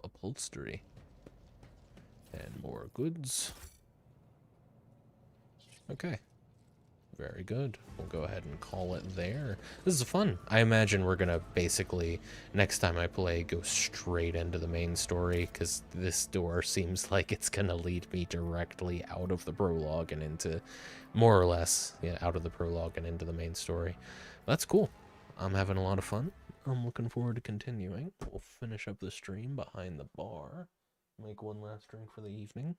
upholstery. And more goods. Okay. Very good. We'll go ahead and call it there. This is fun. I imagine we're going to basically, next time I play, go straight into the main story, because this door seems like it's going to lead me directly out of the prologue and into, more or less, yeah, out of the prologue and into the main story. That's cool. I'm having a lot of fun. I'm looking forward to continuing. We'll finish up the stream behind the bar. Make one last drink for the evening.